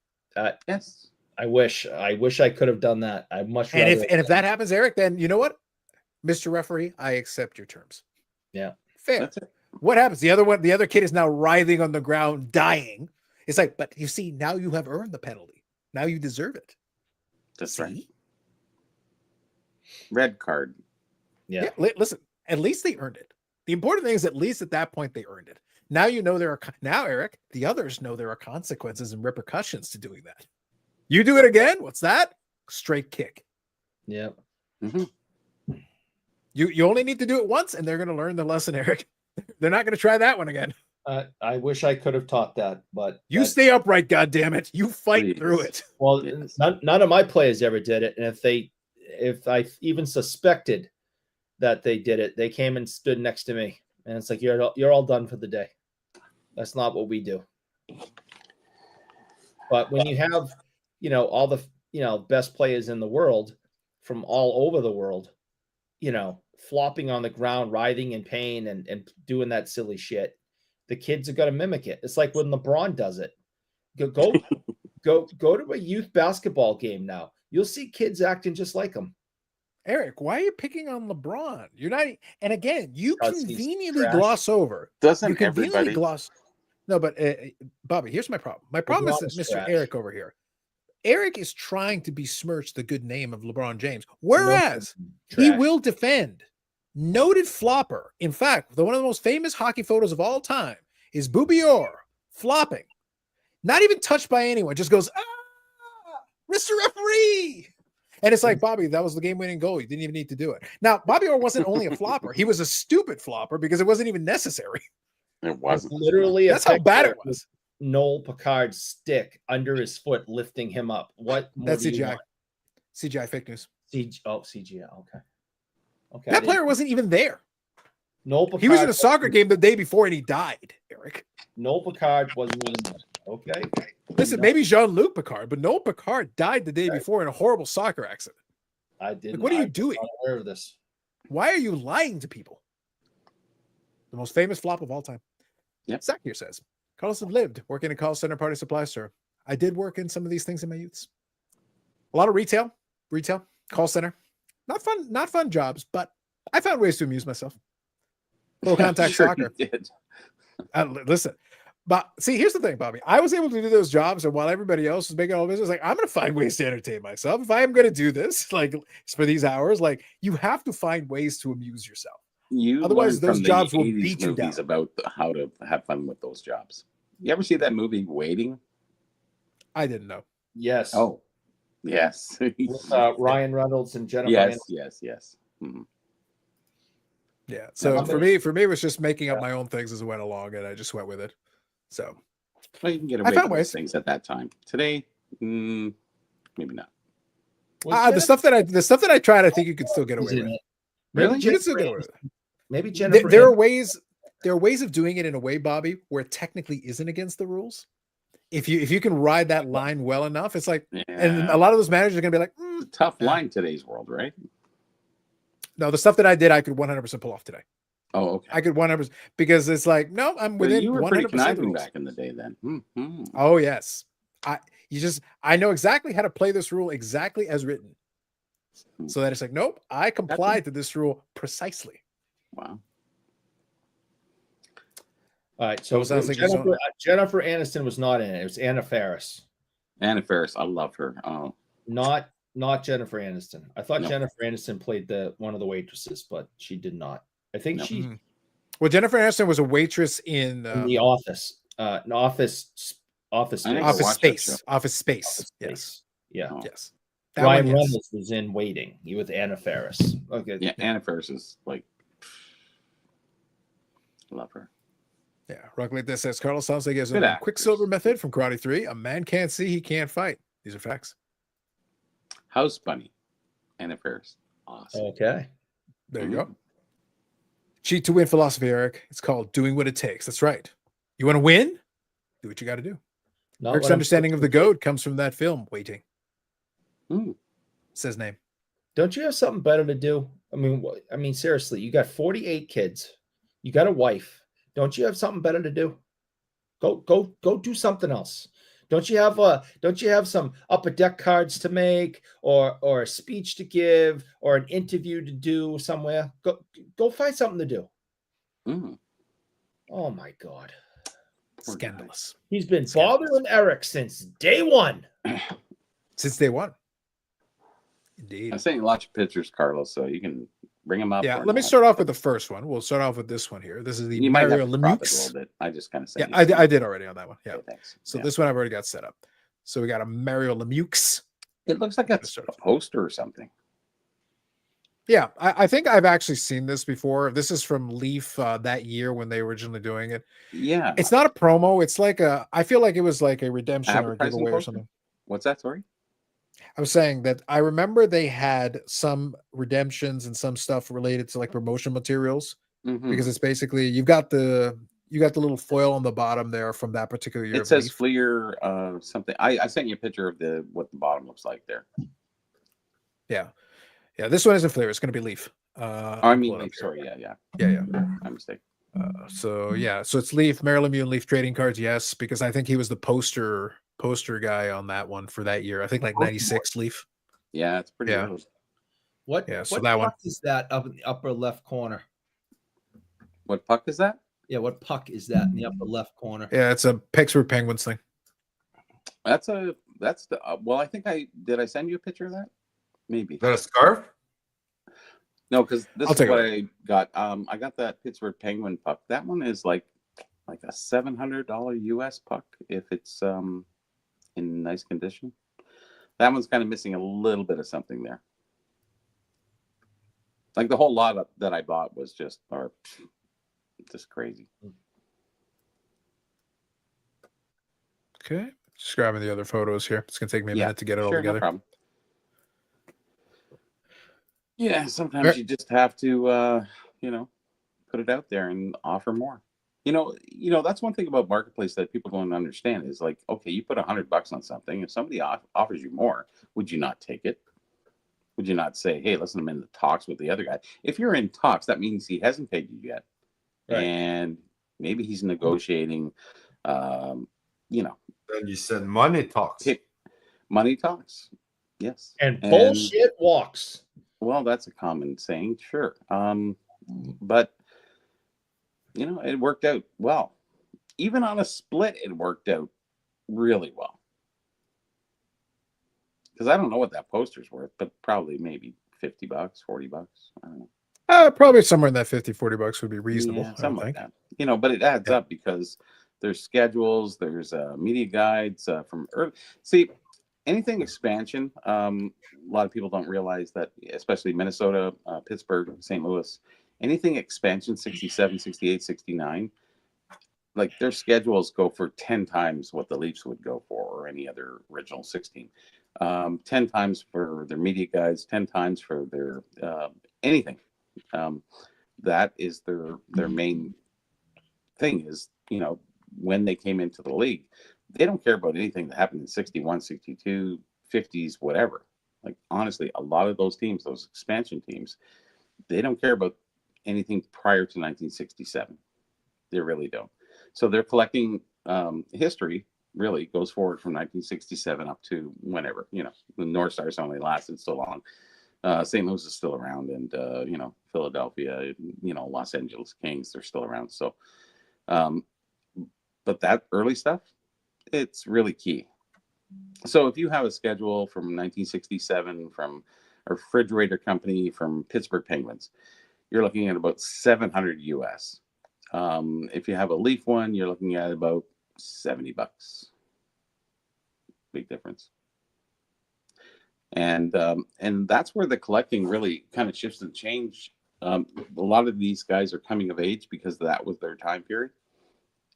Yes. I wish I could have done that. I much rather. And if that happens, Eric, then you know what, Mr. Referee, I accept your terms. Yeah, fair. What happens? The other kid is now writhing on the ground, dying. It's like, but you see, now you have earned the penalty. Now you deserve it. That's right. Red card. Yeah. Listen, at least they earned it. The important thing is, at least at that point, they earned it. Now you know now, Eric, the others know there are consequences and repercussions to doing that. You do it again, what's that? Straight kick. Yeah. Mm-hmm. You only need to do it once, and they're going to learn the lesson, Eric. They're not going to try that one again. I wish I could have taught that, but you stay upright, goddammit. You fight through it. Well, none of my players ever did it, and if I even suspected that they did it, they came and stood next to me, and it's like, you're all done for the day. That's not what we do. But when you have all the best players in the world from all over the world, flopping on the ground, writhing in pain and doing that silly shit, the kids are going to mimic it. It's like when LeBron does it. Go to a youth basketball game now. You'll see kids acting just like him. Eric, why are you picking on LeBron? You're not, and again, you conveniently gloss over. Doesn't everybody gloss? No, but Bobby, here's my problem. My problem is that Mr. Eric over here. Eric is trying to besmirch the good name of LeBron James, whereas he will defend. Noted flopper. In fact, one of the most famous hockey photos of all time is Boubior flopping. Not even touched by anyone. Just goes, Mr. Referee. And it's like, Bobby, that was the game-winning goal. You didn't even need to do it. Now, Bobby Orr wasn't only a flopper. He was a stupid flopper because it wasn't even necessary. It wasn't. Literally, that's how bad it was. Noel Picard's stick under his foot, lifting him up. What? That's CGI. CGI fake news. CGI. Okay. That player wasn't even there. Noel Picard, he was in a soccer game the day before and he died, Eric. Noel Picard wasn't even there. Okay. Listen, maybe Jean-Luc Picard, but Noel Picard died the day before in a horrible soccer accident. I did. Like, what are you doing? I'm not aware of this. Why are you lying to people? The most famous flop of all time. Yep. Zach here says, Carlos have lived working in a call center party supply store. I did work in some of these things in my youths. A lot of retail, call center. Not fun jobs, but I found ways to amuse myself. Low contact soccer. Listen, but see, here's the thing, Bobby. I was able to do those jobs, and while everybody else was making all business, like, I'm going to find ways to entertain myself. If I am going to do this, like, for these hours, like, you have to find ways to amuse yourself. Otherwise, those jobs will beat you down. About how to have fun with those jobs. You ever see that movie Waiting? I didn't know. Yes. Oh, yes. With, Ryan Reynolds and Jennifer. Yes. Mm-hmm. Yeah. So for me, it was just making up my own things as I went along, and I just went with it. So, well, you can get away with those things at that time. Today, maybe not. The stuff that I tried, I think you could still get away with. Really? You can still get away with it. Maybe Jennifer. There are ways of doing it in a way, Bobby, where it technically isn't against the rules. If you can ride that line well enough, it's like, and a lot of those managers are going to be like, it's a tough line in today's world, right? No, the stuff that I did, I could 100% pull off today. Oh, okay. I could 100% because it's like, no, I'm within 100%. You were pretty conniving back in the day then. Mm-hmm. Oh yes, I know exactly how to play this rule exactly as written, so that it's like, nope, I complied to this rule precisely. Wow. All right, so Jennifer Aniston was not in it. It was Anna Faris. Anna Faris, I love her. Oh, not Jennifer Aniston. I thought Jennifer Aniston played one of the waitresses, but she did not. I think Well, Jennifer Aniston was a waitress in The Office, office I never Office watched that show. Space. Office Space. Office Yes. Space. Yeah. Oh. Yes. That Ryan one, yes. Reynolds was in Waiting. He with Anna Faris. Okay. Yeah, Anna Faris is like, love her. Yeah. Rocklet says Carlos sounds like he has Good a actress. Quicksilver method from Karate 3. A man can't see, he can't fight. These are facts. House Bunny, Anna Faris. Awesome. Okay. There you go. Cheat to win philosophy, Eric. It's called doing what it takes. That's right. You want to win? Do what you got to do. Not Eric's what I'm understanding of the supposed to do. goat comes from that film, Waiting. Mm. Says name. Don't you have something better to do? I mean, seriously, you got 48 kids. You got a wife. Don't you have something better to do? Go do something else. Don't you have some upper deck cards to make or a speech to give or an interview to do somewhere? Go find something to do. Mm. Oh my God. Scandalous. He's been Scandalous. bothering Eric since day one. Since day one. Indeed. I sent you lots of pictures, Carlos, so you can bring them up. Yeah, or let me not. start off with the first one. We'll start off with this one here. This is the You might Mario have to crop it a Lemieux. little bit. I just kind of Yeah, said. I did already on that one. Yeah. Okay, thanks. So Yeah. this one I've already got set up. So we got a Mario Lemieux. It looks like a poster or something. Yeah, I think I've actually seen this before. This is from Leaf that year when they were originally doing it. Yeah. It's not a promo. It's like I feel like it was like a redemption or a Advertising giveaway or poster? something. What's that? Sorry. I was saying that I remember they had some redemptions and some stuff related to like promotion materials Mhm. because it's basically you got the little foil on the bottom there from that particular year. It says Fleer something. I sent you a picture of what the bottom looks like there. Yeah. Yeah, this one isn't Fleer. It's going to be Leaf. I mean, Leaf, sorry. Yeah. Yeah. My mistake. So it's Leaf, Mario Lemieux, and Leaf trading cards. Yes, because I think he was the poster guy on that one for that year. I think like 96 Leaf. Yeah, it's pretty Yeah. good. What? Yeah, so what that one. puck is that up in the upper left corner? What puck is that? Yeah, what puck is that in the upper left corner? Yeah, it's a Pittsburgh Penguins thing. That's the well, I think I send you a picture of that? Maybe. Is that a scarf? No, because this I'll is take what it. I got. I got that Pittsburgh Penguin puck. That one is like a $700 US puck if it's in nice condition. That one's kind of missing a little bit of something there. Like the whole lot that I bought was just crazy. Okay. Just grabbing the other photos here. It's gonna take me a Yeah, minute to get it all sure, no together. problem. Yeah, sometimes you just have to, put it out there and offer more. That's one thing about marketplace that people don't understand is like, okay, you put $100 on something. If somebody offers you more, would you not take it? Would you not say, hey, listen, I'm in the talks with the other guy? If you're in talks, that means he hasn't paid you yet, Right. and maybe he's negotiating. Then you said money talks. Money talks. Yes. And bullshit walks. Well, that's a common saying, sure. But it worked out well. Even on a split, it worked out really well. Because I don't know what that poster's worth, but probably maybe $50, $40. I don't know. Probably somewhere in that $50-$40 would be reasonable. Yeah, I something would like think. that. But it adds up because there's schedules, there's media guides from early. See, anything expansion, a lot of people don't realize that, especially Minnesota, Pittsburgh, St. Louis, anything expansion 67, 68, 69, like their schedules go for 10 times what the Leafs would go for or any other original 16. 10 times for their media guides, 10 times for their anything. That is their main thing is, when they came into the league, they don't care about anything that happened in 61, 62, 50s, whatever. Like, honestly, a lot of those teams, those expansion teams, they don't care about anything prior to 1967. They really don't. So they're collecting history, really goes forward from 1967 up to whenever. The North Stars only lasted so long. St. Louis is still around, and Philadelphia, Los Angeles Kings, they're still around. So, but that early stuff, it's really key. So if you have a schedule from 1967 from a refrigerator company from Pittsburgh Penguins, you're looking at about $700 US. If you have a Leaf one, you're looking at about $70. Big difference. And that's where the collecting really kind of shifts and change. A lot of these guys are coming of age because that was their time period,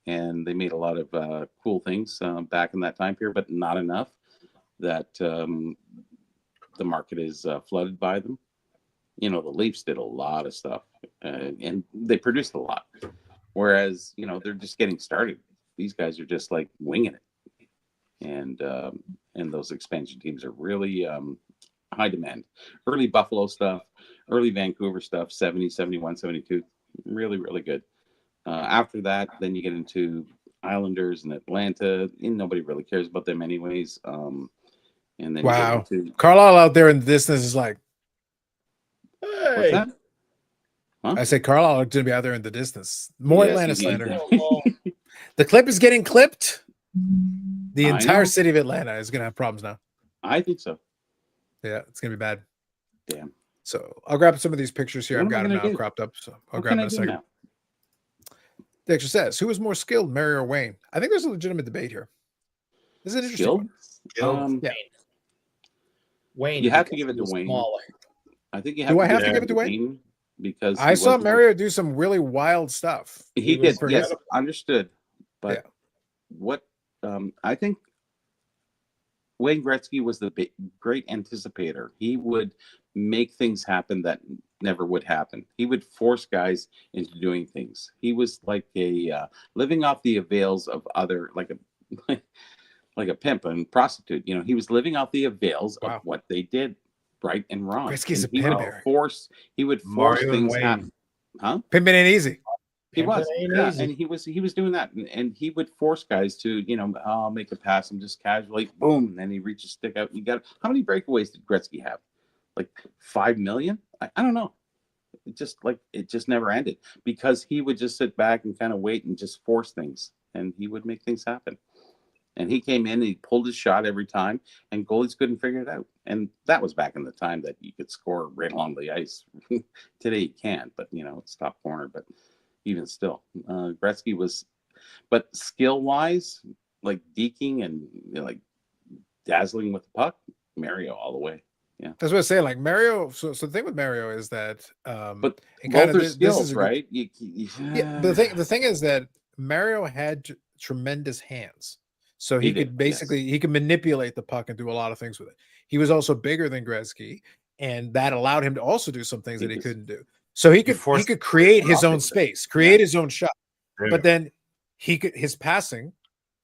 and they made a lot of cool things back in that time period, but not enough that the market is flooded by them. You know, the Leafs did a lot of stuff, and they produced a lot. Whereas, you know, they're just getting started. These guys are just like winging it, and those expansion teams are really high demand. Early Buffalo stuff, early Vancouver stuff, 70, 71, 72, really, really good. After that, then you get into Islanders and Atlanta, and nobody really cares about them anyways. And then Wow, you get into, Carlisle out there in the distance is like, what's Hey, that? Huh? I say Carlisle going to be out there in the distance. More Yes, Atlanta indeed. slander. The clip is getting clipped. The I entire know. city of Atlanta is going to have problems now. I think so. Yeah, it's going to be bad. Damn. So I'll grab some of these pictures here. What I've am I got them gonna now do? cropped up. So I'll What grab can them I in a do second. now? Dexter says, who is more skilled, Mary or Wayne? I think there's a legitimate debate here. This is an interesting Skilled? one. Yeah. Wayne, You have to because give it he to was Wayne. smaller. I think you have Do to I have give to it give it to Wayne? because I saw was more- Mario do some really wild stuff. He was did, yes, incredible. understood. But Yeah. what I think Wayne Gretzky was the great anticipator. He would make things happen that never would happen. He would force guys into doing things. He was like a living off the avails of other, like a pimp and prostitute. You know, he was living off the avails Wow. of what they did, right and wrong. Gretzky's And a pimp, Eric. He would force Mario and things Wayne. happen. Huh? Pimping ain't easy. He Pimpin' was, ain't yeah, easy. and he was doing that, and he would force guys to, you know, I'll make a pass and just casually, boom, and then he reaches stick out. You got how many breakaways did Gretzky have? Like 5 million? I don't know. It just never ended because he would just sit back and kind of wait and just force things, and he would make things happen. And he came in and he pulled his shot every time, and goalies couldn't figure it out. And that was back in the time that you could score right along the ice. Today you can't, but you know it's top corner, but. Even still, Gretzky was, but skill-wise, like deking and you know, like dazzling with the puck, Mario all the way. Yeah, That's what I say. Like Mario. So the thing with Mario is that, but and both kinda are this skills, is a good- right? Yeah. The thing is that Mario had tremendous hands, so He he did, could basically he could manipulate the puck and do a lot of things with it. He was also bigger than Gretzky, and that allowed him to also do some things He that he was- couldn't do. So he could forced create his own offense. space, create his own shot. Yeah. But then his passing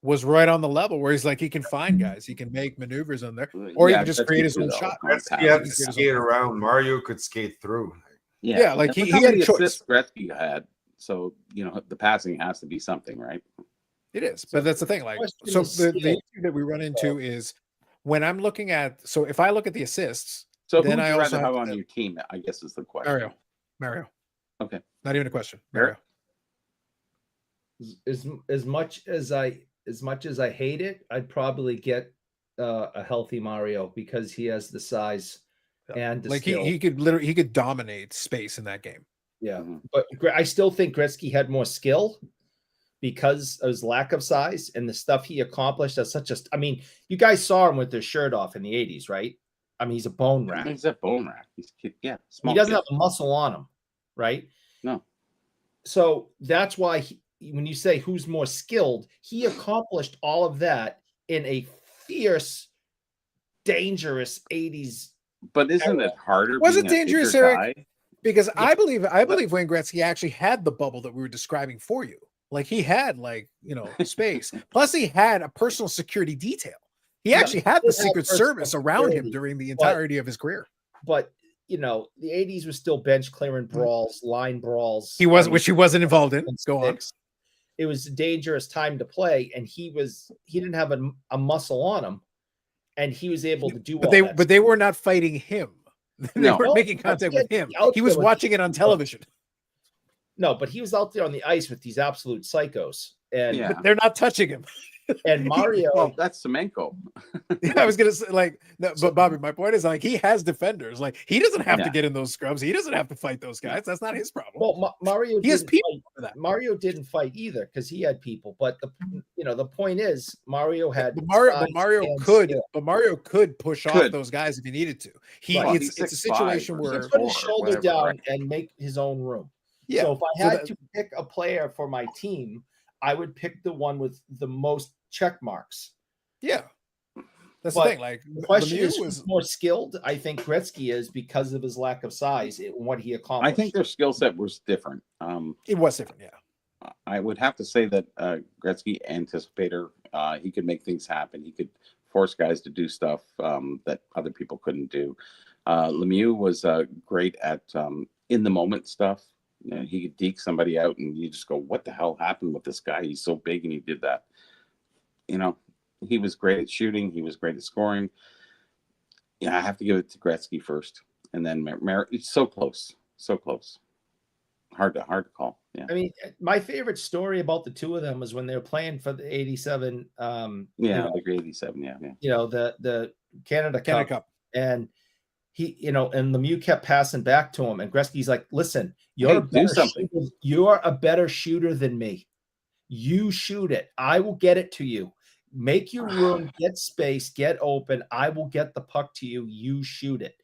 was right on the level where he's like he can find guys, he can make maneuvers on there, or he Yeah, can just Gretzky create his did own all shot. the time, Gretzky had to passing. skate around. Mario could skate through. Yeah, like And he look how had a many choice. assists Gretzky had. So you know the passing has to be something, right? It is, but that's the thing. Like, question so is the skill. issue that we run into is when I'm looking at. So if I look at the assists, So who then would I you also rather have have on to, your team? I guess is the question. Mario. Okay. Not even a question. Eric? Mario. As much as I hate it, I'd probably get a healthy Mario because he has the size and the Like skill. he could dominate space in that game. Yeah, Mhm. but I still think Gretzky had more skill because of his lack of size and the stuff he accomplished as such a. I mean, you guys saw him with his shirt off in the '80s, right? I mean, he's a bone rack. He's a bone rack. He's small. He doesn't kid. have a muscle on him, right? No. So that's why when you say who's more skilled, he accomplished all of that in a fierce, dangerous '80s. But isn't it harder? Was it being a dangerous, bigger Eric? guy? Because I believe Wayne Gretzky actually had the bubble that we were describing for you. Like he had space. Plus he had a personal security detail. He Yeah, actually had he the had Secret personal Service around him security, during the but- entirety of his career. But the '80s was still bench clearing brawls, line brawls. He wasn't, which he wasn't involved in. and Go on. sticks. It was a dangerous time to play, and he didn't have a muscle on him, and he was able to do. But they were not fighting him. They No. weren't making No, contact with him. the outfit He was was- watching it on television. No, but he was out there on the ice with these absolute psychos, and But they're not touching him. and Mario. Well, that's Semenko. Yeah, I was gonna say, like, no, but Bobby, my point is, like, he has defenders. Like, he doesn't have to get in those scrubs. He doesn't have to fight those guys. That's not his problem. Well, Mario, he has didn't people fight. for that. Mario didn't fight either because he had people. But the point is, Mario had. But Mario could, skill. but Mario could push off those guys if he needed to. It's a situation where he put his shoulder down and make his own room. Yeah. So if I had to pick a player for my team, I would pick the one with the most check marks. Yeah. That's the thing. Like, the question is, who's more skilled? I think Gretzky is because of his lack of size and what he accomplished. I think their skill set was different. It was different, yeah. I would have to say that Gretzky, anticipator, he could make things happen. He could force guys to do stuff that other people couldn't do. Lemieux was great at in the moment stuff. You know, he could deke somebody out, and you just go, "What the hell happened with this guy? He's so big, and he did that." You know, he was great at shooting. He was great at scoring. Yeah, I have to give it to Gretzky first, and then it's so close, so close. Hard to call. Yeah. I mean, my favorite story about the two of them was when they were playing for the 87. The 87. Yeah. You know, the Canada Cup. And he, and Lemieux kept passing back to him, and Gretzky's like, "Listen, you're a better shooter than me. You shoot it. I will get it to you. Make your room, get space, get open. I will get the puck to you. You shoot it."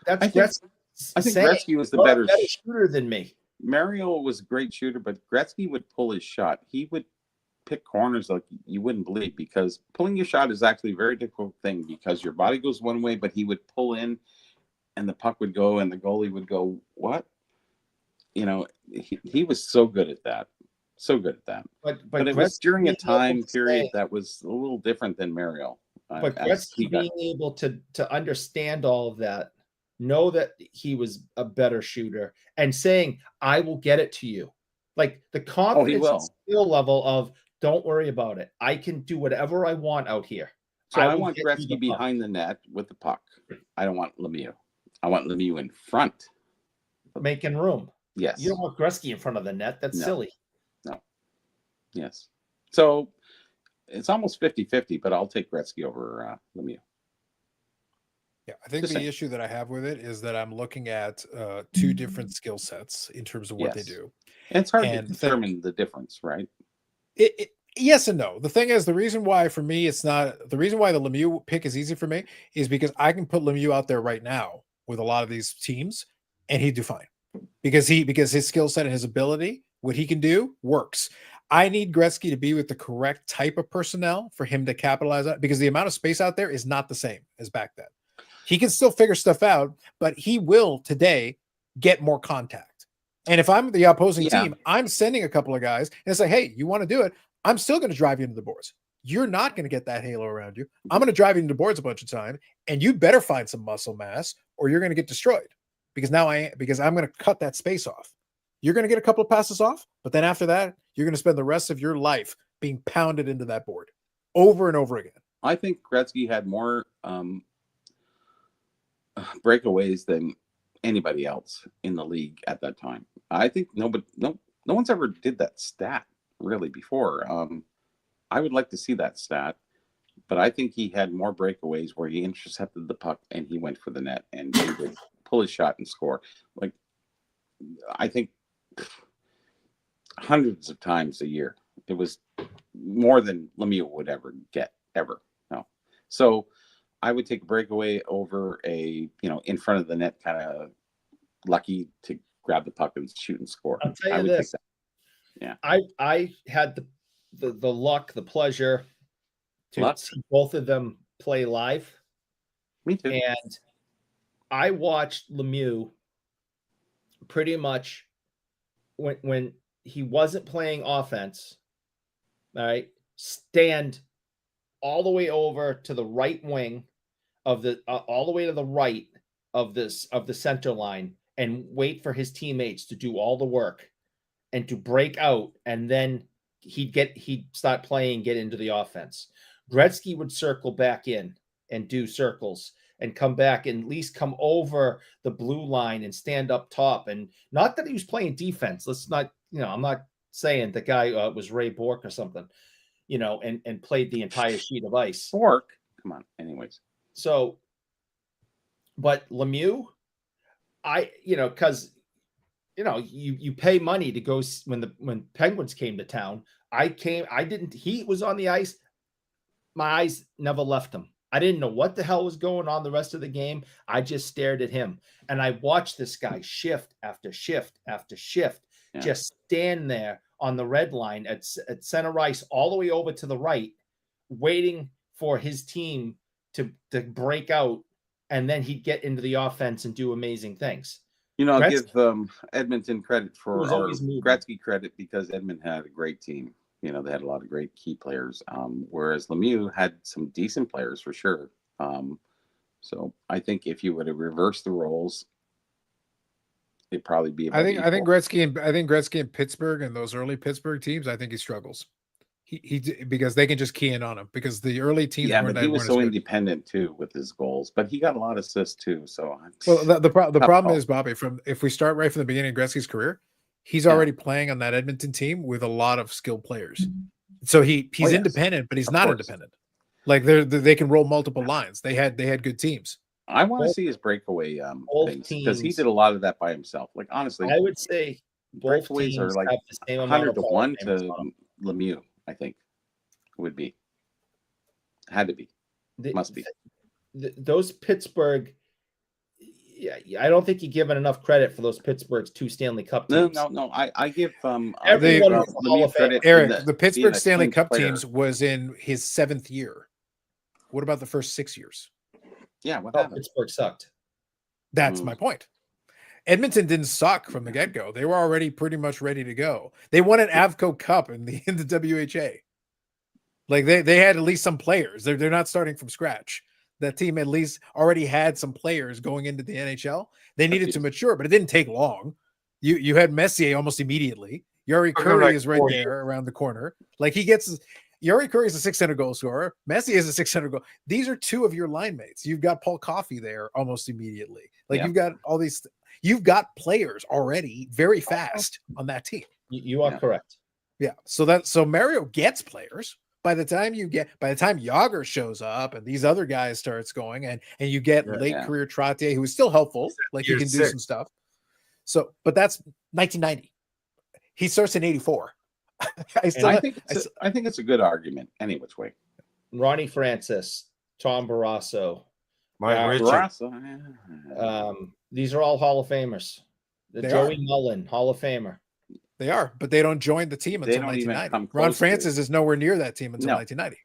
That's Gretzky. I think Gretzky was the better shooter than me. Mario was a great shooter, but Gretzky would pull his shot. He would pick corners like you wouldn't believe, because pulling your shot is actually a very difficult thing, because your body goes one way, but he would pull in and the puck would go and the goalie would go, "What?" You know, he was so good at that. So good at that. But it was during a time period that was a little different than Mario. But Gretzky being able to understand all of that, know that he was a better shooter, and saying, "I will get it to you." Like the confidence and skill level of, "Don't worry about it. I can do whatever I want out here." So I want Gretzky behind the net with the puck. I don't want Lemieux. I want Lemieux in front. Making room. Yes. You don't want Gretzky in front of the net. That's silly. No. Yes. So it's almost 50-50, but I'll take Gretzky over Lemieux. Yeah, I think the issue that I have with it is that I'm looking at two different skill sets in terms of what they do. And it's hard to determine the difference, right? Yes and no. The thing is, the reason why for me it's not, the reason why the Lemieux pick is easy for me is because I can put Lemieux out there right now with a lot of these teams and he'd do fine. Because his skill set and his ability, what he can do, works. I need Gretzky to be with the correct type of personnel for him to capitalize on, because the amount of space out there is not the same as back then. He can still figure stuff out, but he will today get more contact. And if I'm the opposing team, I'm sending a couple of guys and say, "Hey, you want to do it? I'm still going to drive you into the boards. You're not going to get that halo around you. I'm going to drive you into the boards a bunch of time, and you better find some muscle mass or you're going to get destroyed, because I'm going to cut that space off. You're going to get a couple of passes off, but then after that, you're going to spend the rest of your life being pounded into that board over and over again." I think Gretzky had more breakaways than anybody else in the league at that time. I think no one's ever did that stat really before. I would like to see that stat, but I think he had more breakaways where he intercepted the puck and he went for the net and he would pull his shot and score. Like, I think hundreds of times a year. It was more than Lemieux would ever get, ever. No. So I would take a breakaway over a, in front of the net, kind of lucky to grab the puck and shoot and score. I'll tell you this. Yeah. I had the luck, the pleasure to see both of them play live. Me too. And I watched Lemieux pretty much when he wasn't playing offense, all right, stand all the way over to the right wing of the all the way to the right of the center line and wait for his teammates to do all the work and to break out, and then he'd start playing, get into the offense. Gretzky would circle back in and do circles and come back and at least come over the blue line and stand up top. And not that he was playing defense. Let's not, I'm not saying the guy was Ray Bork or something, and played the entire sheet of ice. Bork, come on. Anyways. So, but Lemieux, because you pay money to go when Penguins came to town. He was on the ice. My eyes never left him. I didn't know what the hell was going on the rest of the game. I just stared at him, and I watched this guy shift after shift after shift, just stand there on the red line at center ice all the way over to the right, waiting for his team to break out, and then he'd get into the offense and do amazing things. I'll give Edmonton credit or Gretzky credit because Edmonton had a great team. They had a lot of great key players, whereas Lemieux had some decent players for sure. So I think if you would have reversed the roles, it'd probably be. I think Gretzky and Pittsburgh and those early Pittsburgh teams, I think he struggles. He because they can just key in on him because the early teams. Yeah, but he was so independent too with his goals, but he got a lot of assists too. So the problem is, Bobby, if we start right from the beginning of Gretzky's career, he's already playing on that Edmonton team with a lot of skilled players. So he's independent, but he's not independent. Like they can roll multiple lines. They had good teams. I want to see his breakaway things because he did a lot of that by himself. Like honestly, I would say both breakaways are like 100-1 to Lemieux. I think would be had to be must be those Pittsburgh. Yeah, I don't think you're given enough credit for those Pittsburgh's 2 Stanley Cup teams. No. I give everyone credit. Eric, the Pittsburgh Stanley Cup teams was in his 7th year. What about the first 6 years? Yeah, what happened? Pittsburgh sucked. That's my point. Edmonton didn't suck from the get-go. They were already pretty much ready to go. They won an Avco Cup in the WHA. Like they had at least some players. They're not starting from scratch. That team at least already had some players going into the NHL. They needed to mature, but it didn't take long. You had Messier almost immediately. Yuri Curry is right there around the corner. Like Yuri Curry is a 600 goal scorer. Messi is a 600 goal. These are 2 of your line mates. You've got Paul Coffey there almost immediately. Like you've got all these. You've got players already very fast on that team. You are correct. Yeah. So Mario gets players. By the time Yager shows up and these other guys starts going and you get late career Trottier, who is still helpful, like he can do some stuff. So, but that's 1990. He starts in 84. I think it's a good argument any which way. Ronnie Francis, Tom Barrasso, Mike these are all Hall of Famers. Joey Mullen, Hall of Famer. They are, but they don't join the team until 1990. Ron Francis is nowhere near that team until 1990.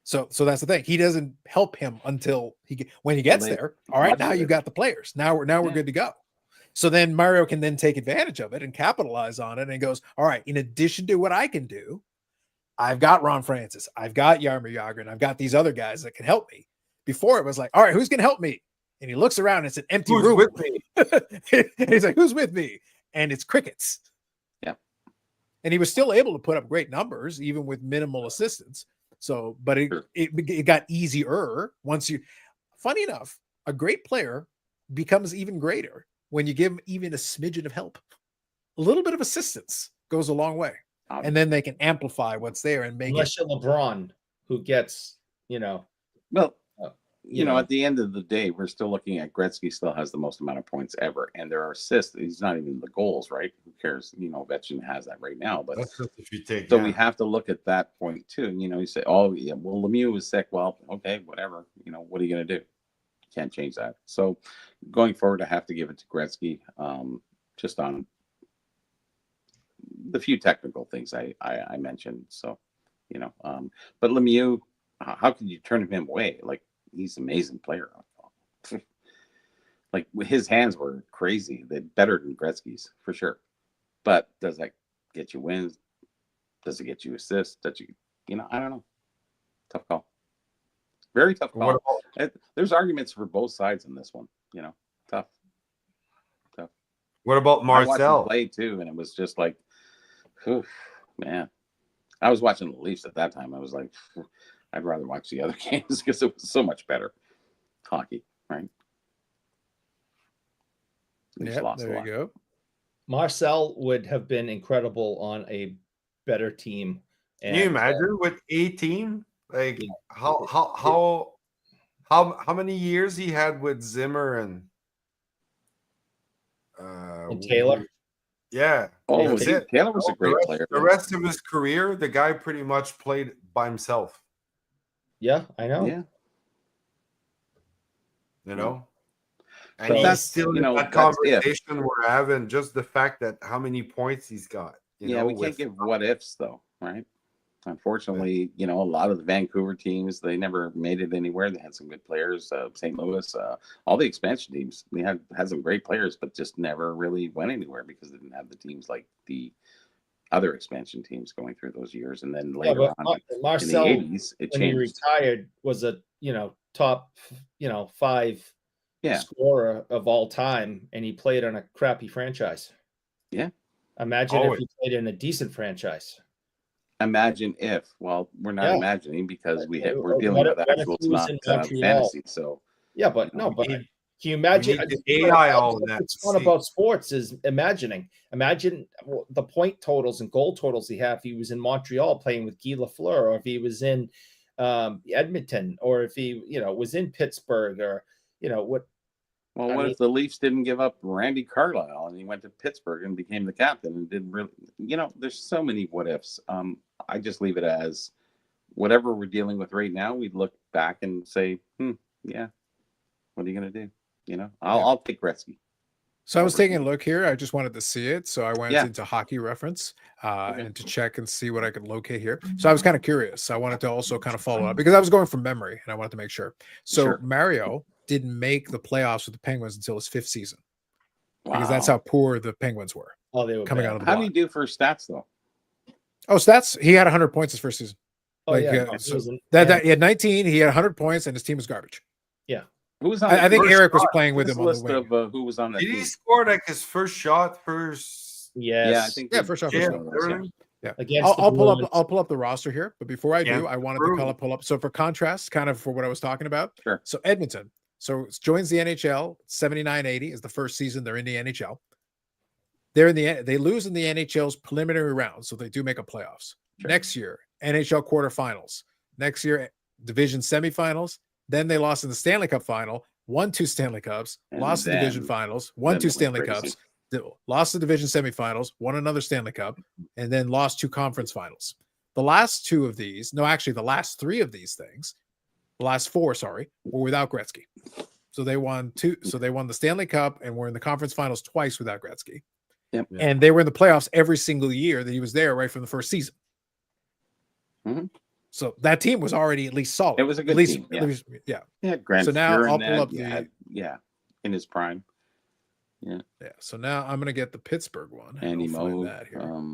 So that's the thing. He doesn't help him until when he gets there. All right, now you got the players. Now we're good to go. So then Mario can then take advantage of it and capitalize on it and goes, all right, in addition to what I can do, I've got Ron Francis, I've got Jaromir Jagr, and I've got these other guys that can help me. Before it was like, all right, who's going to help me? And he looks around and it's an empty room. With me? And he's like, who's with me? And it's crickets. Yeah. And he was still able to put up great numbers, even with minimal assistance. So, but it got easier once funny enough, a great player becomes even greater when you give them even a smidgen of help. A little bit of assistance goes a long way. And then they can amplify what's there and make unless you're LeBron, who gets, well, at the end of the day, we're still looking at Gretzky still has the most amount of points ever, and there are assists. He's not even the goals, right? Who cares? Ovechkin has that right now, but that's just if you take. So we have to look at that point too. You say, "Oh, yeah, well, Lemieux was sick." Well, okay, whatever. What are you going to do? Can't change that. So going forward, I have to give it to Gretzky, just on the few technical things I mentioned. So, but Lemieux, how could you turn him away? Like, he's an amazing player. Like, his hands were crazy. They're better than Gretzky's for sure. But does that get you wins? Does it get you assists? I don't know. Tough call. Very tough call. There's arguments for both sides in this one. Tough. What about Marcel? I watched him play too, and it was just like, whew, man. I was watching the Leafs at that time. I was like, I'd rather watch the other games because it was so much better hockey. right? We just Yeah, lost a there lot. you go. Marcel would have been incredible on a better team. Can you imagine with a team? Like how many years he had with Zimmer and Taylor? Yeah. Oh, That's it. Taylor was a great player. The rest of his career, the guy pretty much played by himself. Yeah, I know. Yeah. You know? And But he's that's, still you in know, that that's conversation we're having, just the fact that how many points he's got. You know, we can't give what ifs though, right? Unfortunately, you know, a lot of the Vancouver teams, they never made it anywhere. They had some good players. St. Louis, all the expansion teams, they had some great players, but just never really went anywhere because they didn't have the teams like the other expansion teams going through those years. And then later on Marcel, in the 80s, it when changed. he retired, was a top 5 scorer of all time, and he played on a crappy franchise. Yeah. Imagine if he played in a decent franchise. Imagine if. Well, we're not imagining because we're dealing with actual, not fantasy. So but can you imagine? AI all that. What's fun about sports is imagining. Imagine the point totals and goal totals he had if he was in Montreal playing with Guy Lafleur, or if he was in Edmonton, or if he was in Pittsburgh, or what. Well, what if the Leafs didn't give up Randy Carlyle and he went to Pittsburgh and became the captain and didn't really, there's so many what ifs. I just leave it as whatever we're dealing with right now. We'd look back and say, yeah, what are you going to do? I'll take Gretzky. So I was taking a look here. I just wanted to see it. So I went into Hockey Reference and to check and see what I could locate here. So I was kind of curious. I wanted to also kind of follow up because I was going from memory and I wanted to make sure. So Mario didn't make the playoffs with the Penguins until his 5th season because that's how poor the Penguins were. Oh, they were coming out of the block. How did he do for stats though? Oh, stats. He had 100 points his first season. Oh, he had 19. He had 100 points and his team was garbage. Yeah. Who was on? I think Eric was playing with him on the list wing. of who was on that Did team? he score like his first shot? Yes. Yeah, I think. First shot. Yeah. Against I'll pull up the roster here, but before I do, I wanted to pull up. So for contrast, kind of for what I was talking about. Sure. So Edmonton. So joins the NHL. 79-80 is the first season they're in the NHL. They lose in the NHL's preliminary round, so they do make a playoffs. Sure. Next year, NHL quarterfinals. Next year, division semifinals. Then they lost in the Stanley Cup final, won 2 Stanley Cups, lost the division finals, won 2 Stanley Cups, lost the division semifinals, won another Stanley Cup, and then lost 2 conference finals. The last 2 of these, the last 3 of these things, the last 4, were without Gretzky. So they won 2. So they won the Stanley Cup and were in the conference finals twice without Gretzky. Yep. And they were in the playoffs every single year that he was there right from the first season. Mm-hmm. So that team was already at least solid. It was a good team. Yeah. Grant so now Fuhr I'll pull up in his prime. Yeah. So now I'm going to get the Pittsburgh one. Andy Moe. That here.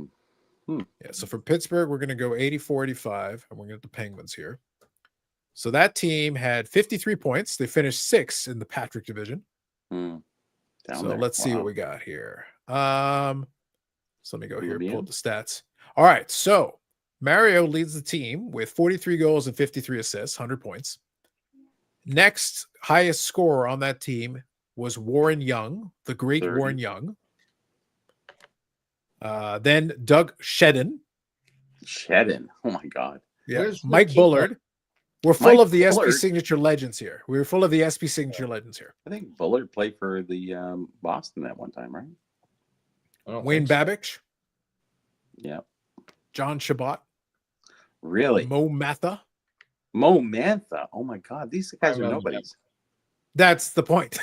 So for Pittsburgh, we're going to go 84-85, and we're going to get the Penguins here. So that team had 53 points. They finished 6th in the Patrick division. Let's see what we got here. So let me go here, pull up the stats. All right. So Mario leads the team with 43 goals and 53 assists, 100 points. Next highest scorer on that team was Warren Young, the great 30. Warren Young. Then Doug Shedden. Oh my God. Yeah. Mike Bullard. We're full of the SP signature legends here. We're full of the SP signature legends here. I think Bullard played for the Boston at one time, right? Wayne Babbage. Yeah. John Shabbat. Really? Mo Matha. Oh my God. These guys are nobodies. That's the point.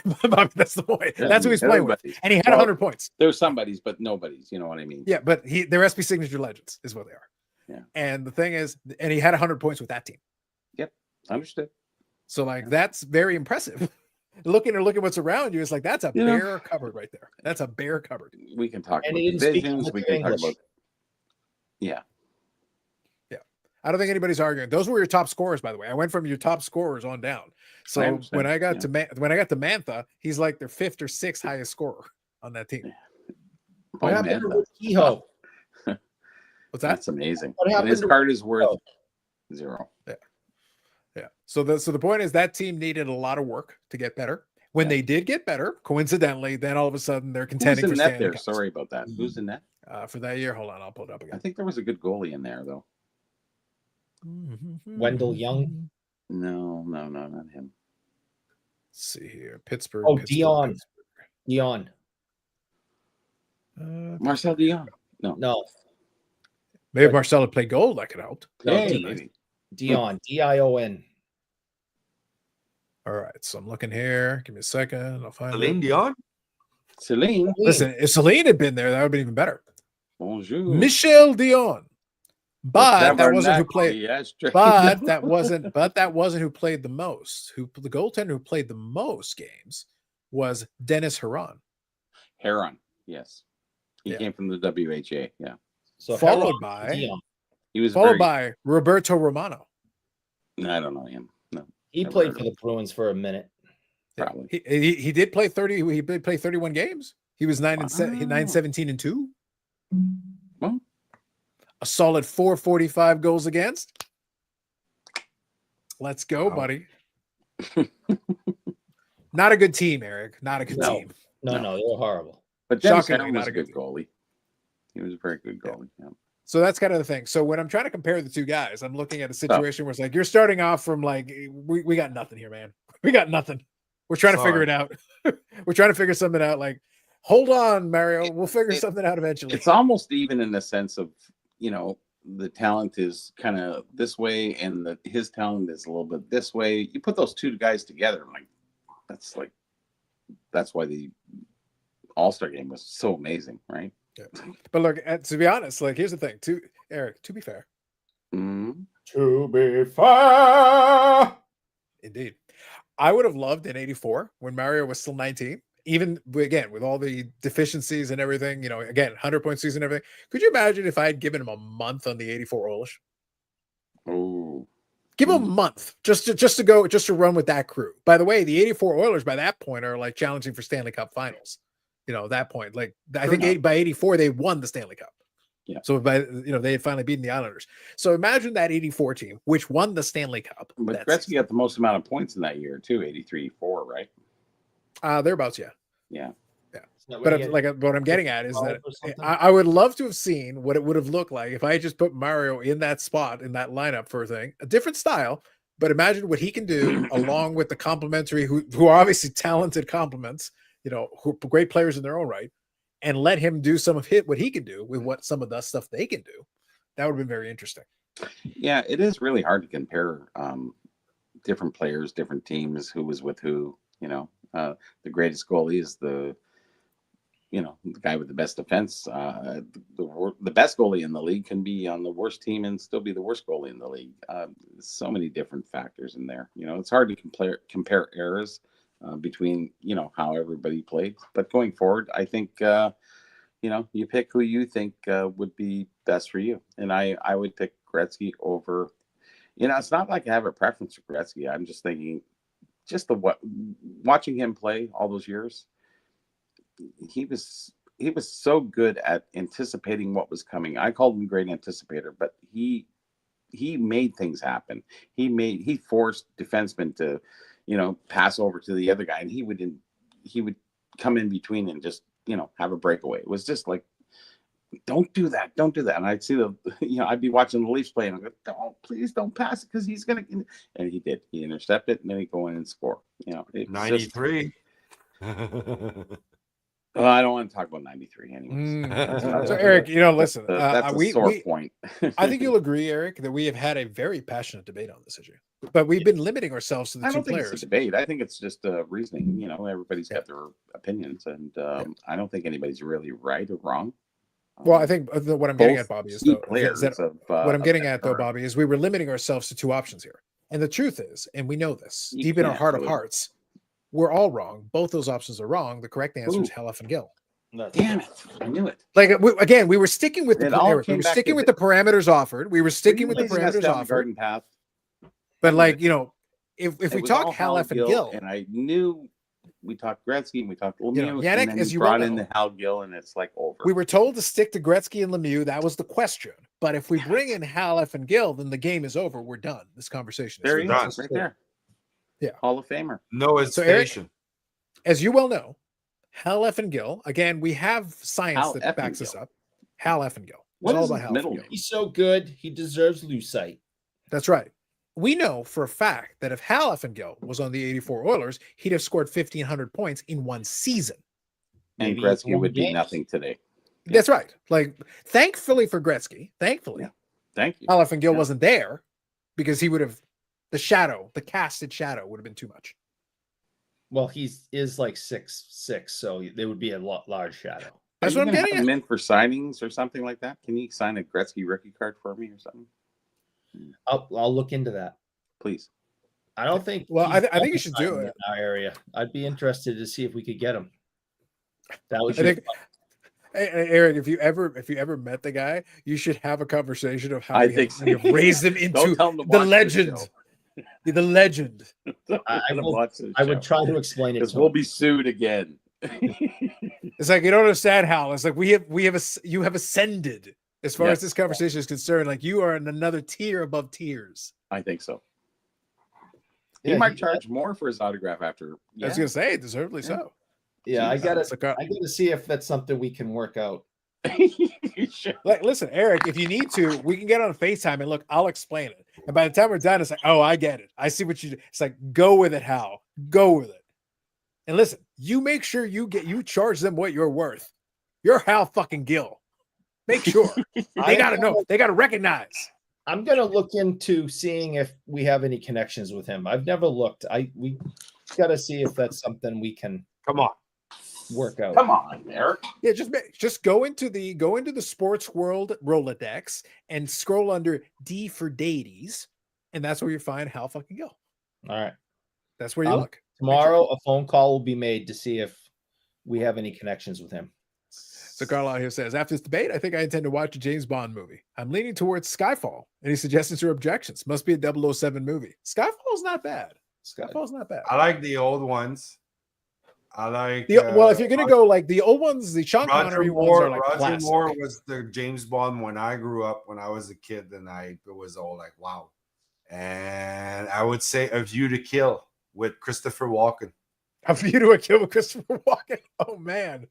That's the point. Yeah, that's who he's playing with. And he had 100 points. They're somebodies, but nobodies. You know what I mean? Yeah, but they're SP signature legends is what they are. Yeah. And the thing is, and he had 100 points with that team. Yep. Understood. So that's very impressive. Looking what's around you is that's a bare cupboard right there. That's a bare cupboard. We can talk about divisions. We can talk about. Yeah. I don't think anybody's arguing. Those were your top scorers, by the way. I went from your top scorers on down. So when I got to Mantha, he's like their 5th or 6th highest scorer on that team. What happened to Kehoe? What's that? That's amazing. What happened? His card is worth 0. Yeah. So the point is that team needed a lot of work to get better. When they did get better, coincidentally, then all of a sudden they're contending Who's for in net Stanley there? Cups. Sorry about that. Who's in net? For that year? Hold on, I'll pull it up again. I think there was a good goalie in there, though. Wendell Young? No, not him. Let's see here. Pittsburgh. Oh, Pittsburgh, Dion. Pittsburgh. Dion. Marcel Dion. No. Maybe if Marcel had played gold, that could have helped. No, Hey, Dion. Dion. Dion. All right, so I'm looking here. Give me a second. I'll find Celine it. Dion. Celine. Listen, if Celine had been there, that would have been even better. Bonjour. Michel Dion. But that wasn't who played. Yes, But that wasn't who played the most. The goaltender who played the most games was Dennis Herron. Heron. Yes, he came from the WHA. Yeah. So followed by Dion. He was by Roberto Romano. I don't know him. No, He played for the Bruins for a minute. probably. He did play 30. He did play 31 games. He was 9-17-2. Well, A solid 445 goals against. Let's go, buddy. Not a good team, Eric. Not a good team. No, they were horrible. But Dennis Shockingly, Heron was not a a good good goalie. He was a very good goalie. Yeah. So that's kind of the thing. So when I'm trying to compare the two guys, I'm looking at a situation where it's like you're starting off from like we got nothing here, man. We got nothing. We're trying to figure it out. We're trying to figure something out. Like, hold on, Mario. We'll figure something out eventually. It's almost even in the sense of, the talent is kind of this way and his talent is a little bit this way. You put those two guys together, that's why the All-Star game was so amazing, right? Yeah. But look, to be honest, like here's the thing, Eric, to be fair. Mm-hmm. To be fair. Indeed. I would have loved in 84 when Mario was still 19, even again with all the deficiencies and everything, again, 100-point season and everything. Could you imagine if I had given him a month on the 84 Oilers? Oh, give him a month just to run with that crew. By the way, the 84 Oilers by that point are like challenging for Stanley Cup finals. At that point, like I think by 84, they won the Stanley Cup. Yeah. So they had finally beaten the Islanders. So imagine that 84 team, which won the Stanley Cup. But Gretzky got the most amount of points in that year too, 83-4, right? Thereabouts, yeah. Yeah. Yeah. But what I'm getting at is that I would love to have seen what it would have looked like if I just put Mario in that spot, in that lineup for a thing, a different style. But imagine what he can do along with the complementary, who are obviously talented complements, who are great players in their own right, and let him do some of what he can do with what some of the stuff they can do. That would have been very interesting. Yeah, it is really hard to compare different players, different teams, who was with who. The greatest goalie is the guy with the best defense. The best goalie in the league can be on the worst team and still be the worst goalie in the league. So many different factors in there. It's hard to compare eras between how everybody played. But going forward, I think you pick who you think would be best for you. And I would pick Gretzky over. It's not like I have a preference for Gretzky. I'm just thinking, watching him play all those years. He was so good at anticipating what was coming. I called him a great anticipator, but he made things happen. He forced defensemen to, pass over to the other guy, and he would come in between and just, have a breakaway. It was just like, don't do that. And I'd see I'd be watching the Leafs play and I'd go, please don't pass it because he's going to, and he did. He intercepted and then he'd go in and score. 93. Well, I don't want to talk about 93 anyways. So Eric, listen, that's a sore point. I think you'll agree, Eric, that we have had a very passionate debate on this issue, but we've been limiting ourselves to the two players. It's a debate. I think it's just a reasoning. Everybody's got their opinions, and I don't think anybody's really right or wrong. Well, I think what I'm getting at, Bobby, is Bobby, is we were limiting ourselves to two options here. And the truth is, and we know this, deep in our heart of hearts, we're all wrong. Both those options are wrong. The correct answer is Hellef and Gill. Damn it. I knew it. Like, we were sticking with the parameters offered. We were sticking with the parameters offered. Garden path. But if we talk Hellef and Gill. And I knew we talked Gretzky and we talked Lemieux, You know, Yannick, and then as you you well brought in know, the Hal Gill, and it's like over. we were told to stick to Gretzky and Lemieux. That was the question. But if we bring in Hal F. and Gill, then the game is over. We're done. This conversation is there he done. is, right there. Yeah. Hall of Famer. No, it's So, Eric, station. as you well know, Hal F. and Gill. Again, we have science Hal that F. and backs us Gill. up. Hal F. and Gill. It's What all is about his Hal F. middle and Gill. name? He's so good. He deserves Lucite. That's right. We know for a fact that if Hal F. and Gill was on the 84 Oilers, he'd have scored 1,500 points in one season. And Maybe Gretzky one would be game. nothing today. That's right. Like, thankfully for Gretzky, thankfully, Yeah. Thank you. Hal F. and Gill Yeah. wasn't there because he would have, the casted shadow would have been too much. Well, is like 6'6", so there would be a large shadow. That's Are what you I'm gonna getting have at. him in for signings or something like that? Can you sign a Gretzky rookie card for me or something? I'll look into that. Please. I don't think. Well, he's I think you should do signing it. in our area. I'd be interested to see if we could get him. That would I be think, hey, Eric, if you ever met the guy, you should have a conversation of how I we think have, we have raised him into Don't tell him to the watch this legend. show. The legend. I would try to explain it because to we'll him. be sued again. It's like, you don't understand, Hal. It's like you have ascended as far as Yes. this conversation is concerned. Like, you are in another tier above tiers. I think so. Yeah, He might charge more for his autograph after. I was gonna say, deservedly Yeah. so. Yeah, I It's like, gotta see if that's something we can work out. You should. like, listen, Eric, if you need to, we can get on FaceTime and look, I'll explain it. And by the time we're done, it's like, oh, I get it. I see what you do. It's like, go with it, Hal. Go with it. And listen, you make sure you charge them what you're worth. You're Hal fucking Gill. Make sure. They gotta know. They gotta recognize. I'm gonna look into seeing if we have any connections with him. I've never looked. We gotta see if that's something we can Come on. work out. Come on, Eric. Yeah, just go into the sports world Rolodex and scroll under D for deities, and that's where you find Hal fucking Gill. All right. That's where you look. Tomorrow, a phone call will be made to see if we have any connections with him. So Carl out here says, after this debate, I think I intend to watch a James Bond movie. I'm leaning towards Skyfall. Any suggestions or objections? Must be a 007 movie. Skyfall's not bad. Skyfall's not bad. I like the old ones. I like Well, if you're gonna go like the old ones, the Sean Connery ones are like Roger classic. Moore was the James Bond when I grew up, when I was a kid, and it was all like, wow. And I would say A View to Kill with Christopher Walken. A View to a Kill with Christopher Walken. Oh man,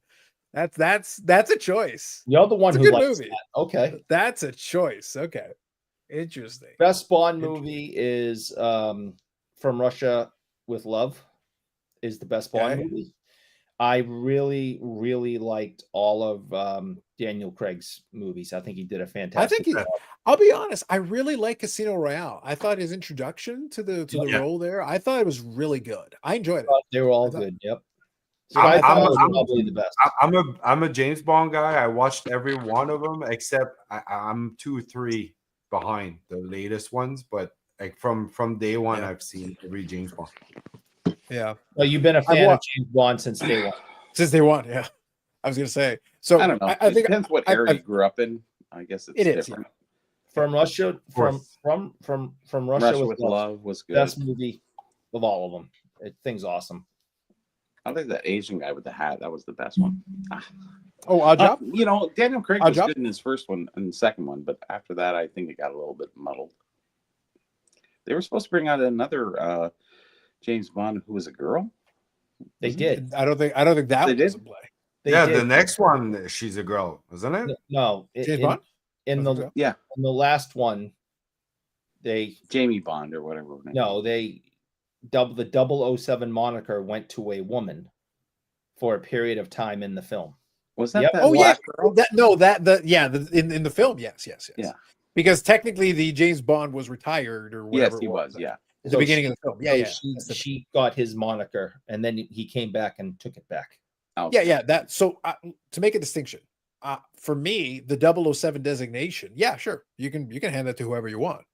that's a choice. You're the one It's a who good likes movie. that. Okay. That's a choice. Okay, interesting. Best Bond movie is From Russia with Love. Is the best Bond Okay. movie. I really, really liked all of Daniel Craig's movies. I think he did a fantastic job. I'll be honest, I really like Casino Royale. I thought his introduction to the Yeah. role there, I thought it was really good. I enjoyed it. They were all I thought- good. Yep. I'm- Skyfall I'm- was I'm- probably the best. I'm a James Bond guy. I watched every one of them except I'm 2 or 3 behind the latest ones, but like from day one, Yeah. I've seen every James Bond. Yeah, Well, you've been a fan wa- of James Bond since day one. since they won. Yeah, I was gonna say. So I don't know. I It think depends what I- area I- you grew up in. I guess it's It is, different. From Russia, from Russia Russia with with Love. Love was good. Best movie of all of them. Thing's awesome. I think that Asian guy with the hat. That was the best one. Oh, Odd Job. You know, Daniel Craig Odd was Job? good in his first one and the second one, but after that, I think it got a little bit muddled. They were supposed to bring out another James Bond who was a girl. They did. I don't think that They was did? a play. They yeah, did. the next one, she's a girl, isn't it? No, James Bond. in I think the so. in the last one, they Jamie Bond or whatever. her name was. the 007 moniker went to a woman for a period of time in the film. Was that Yep. that Oh yeah, black girl? in the film, yes. Yeah. Because technically the James Bond was retired or whatever. Yes, he it was. Yeah. At the So beginning she- of the film. so Yeah. She got his moniker, and then he came back and took it back. Oh, Yeah. That so to make a distinction, for me, the 007 designation, yeah, sure, you can hand that to whoever you want.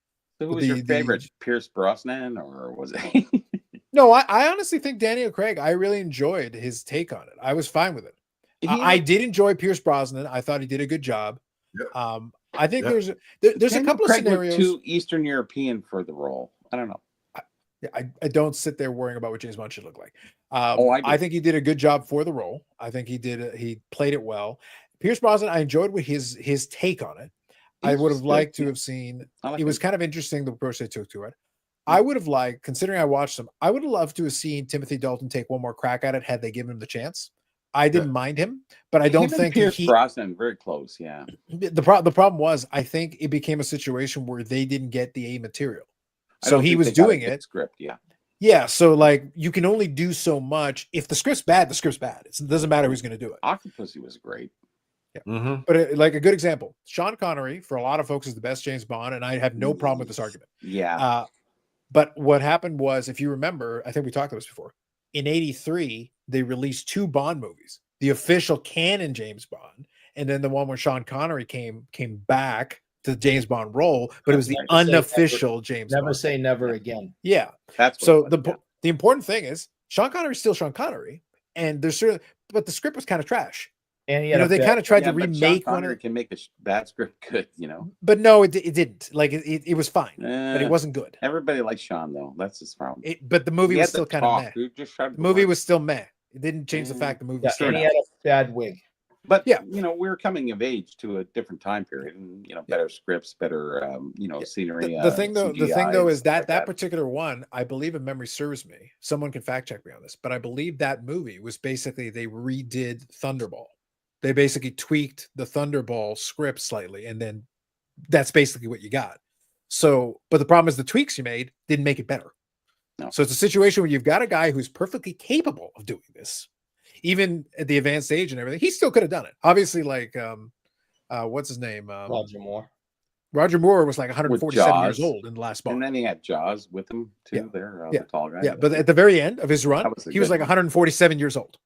So who was your the- favorite? Pierce Brosnan, or was it? No, I honestly think Daniel Craig. I really enjoyed his take on it. I was fine with it. I did enjoy Pierce Brosnan. I thought he did a good job. Yep. I think Yep. there's a Daniel couple of Craig looked scenarios. too Eastern European for the role. I don't know. Yeah, I don't sit there worrying about what James Bond should look like. I do. I think he did a good job for the role. I think he played it well. Pierce Brosnan, I enjoyed what his take on it. I He's would have good, liked to yeah. have seen. I like It was him. kind of interesting the approach they took to it. I would have liked, considering I watched them, I would have loved to have seen Timothy Dalton take one more crack at it had they given him the chance. I didn't mind him, but I don't Him and think Pierce he. Brosnan very close. Yeah, The problem was, I think it became a situation where they didn't get the A material, I so don't he think was they got a doing good it. Script, yeah. Yeah, so like you can only do so much. If the script's bad, the script's bad. It doesn't matter who's going to do it. Octopussy was great. But like a good example, Sean Connery for a lot of folks is the best James Bond, and I have no problem with this argument. Yeah, But what happened was, if you remember, I think we talked about this before. In '83, they released 2 Bond movies: the official canon James Bond, and then the one where Sean Connery came back to the James Bond role, but it was the Never say unofficial James Never Bond. say never again. Yeah. that's what So it was, yeah. the important thing is Sean Connery is still Sean Connery, and there's certain, but the script was kind of trash. And he You had know, a they bad- kind of tried Yeah, to but Sean remake one Connery of, can make a bad script good, you know. but no, it didn't. Like it was fine, but it Eh, wasn't good. Everybody likes Sean though. That's his problem. But the movie He was had to still kind of talk. meh. Dude, just shut The the movie word. was still meh. It didn't change the fact the movie Yeah, was still and he meh. had a bad wig. But Yeah. you know, we're coming of age to a different time period, and you know, better scripts, better you know, scenery. The thing though CGI is and that stuff that like particular one, I believe, if memory serves me, someone can fact check me on this, but I believe that movie was basically they redid Thunderball. They basically tweaked the Thunderball script slightly, and then that's basically what you got. So, but the problem is the tweaks you made didn't make it better. No. So it's a situation where you've got a guy who's perfectly capable of doing this, even at the advanced age and everything. He still could have done it. Obviously, like what's his name? Roger Moore. Roger Moore was like 147 years Jaws. old in the last Bond. And then he had Jaws with him too. Yeah. There, Yeah. the tall guy. Yeah, but at the very end of his run, That was a he was good like one. 147 years old.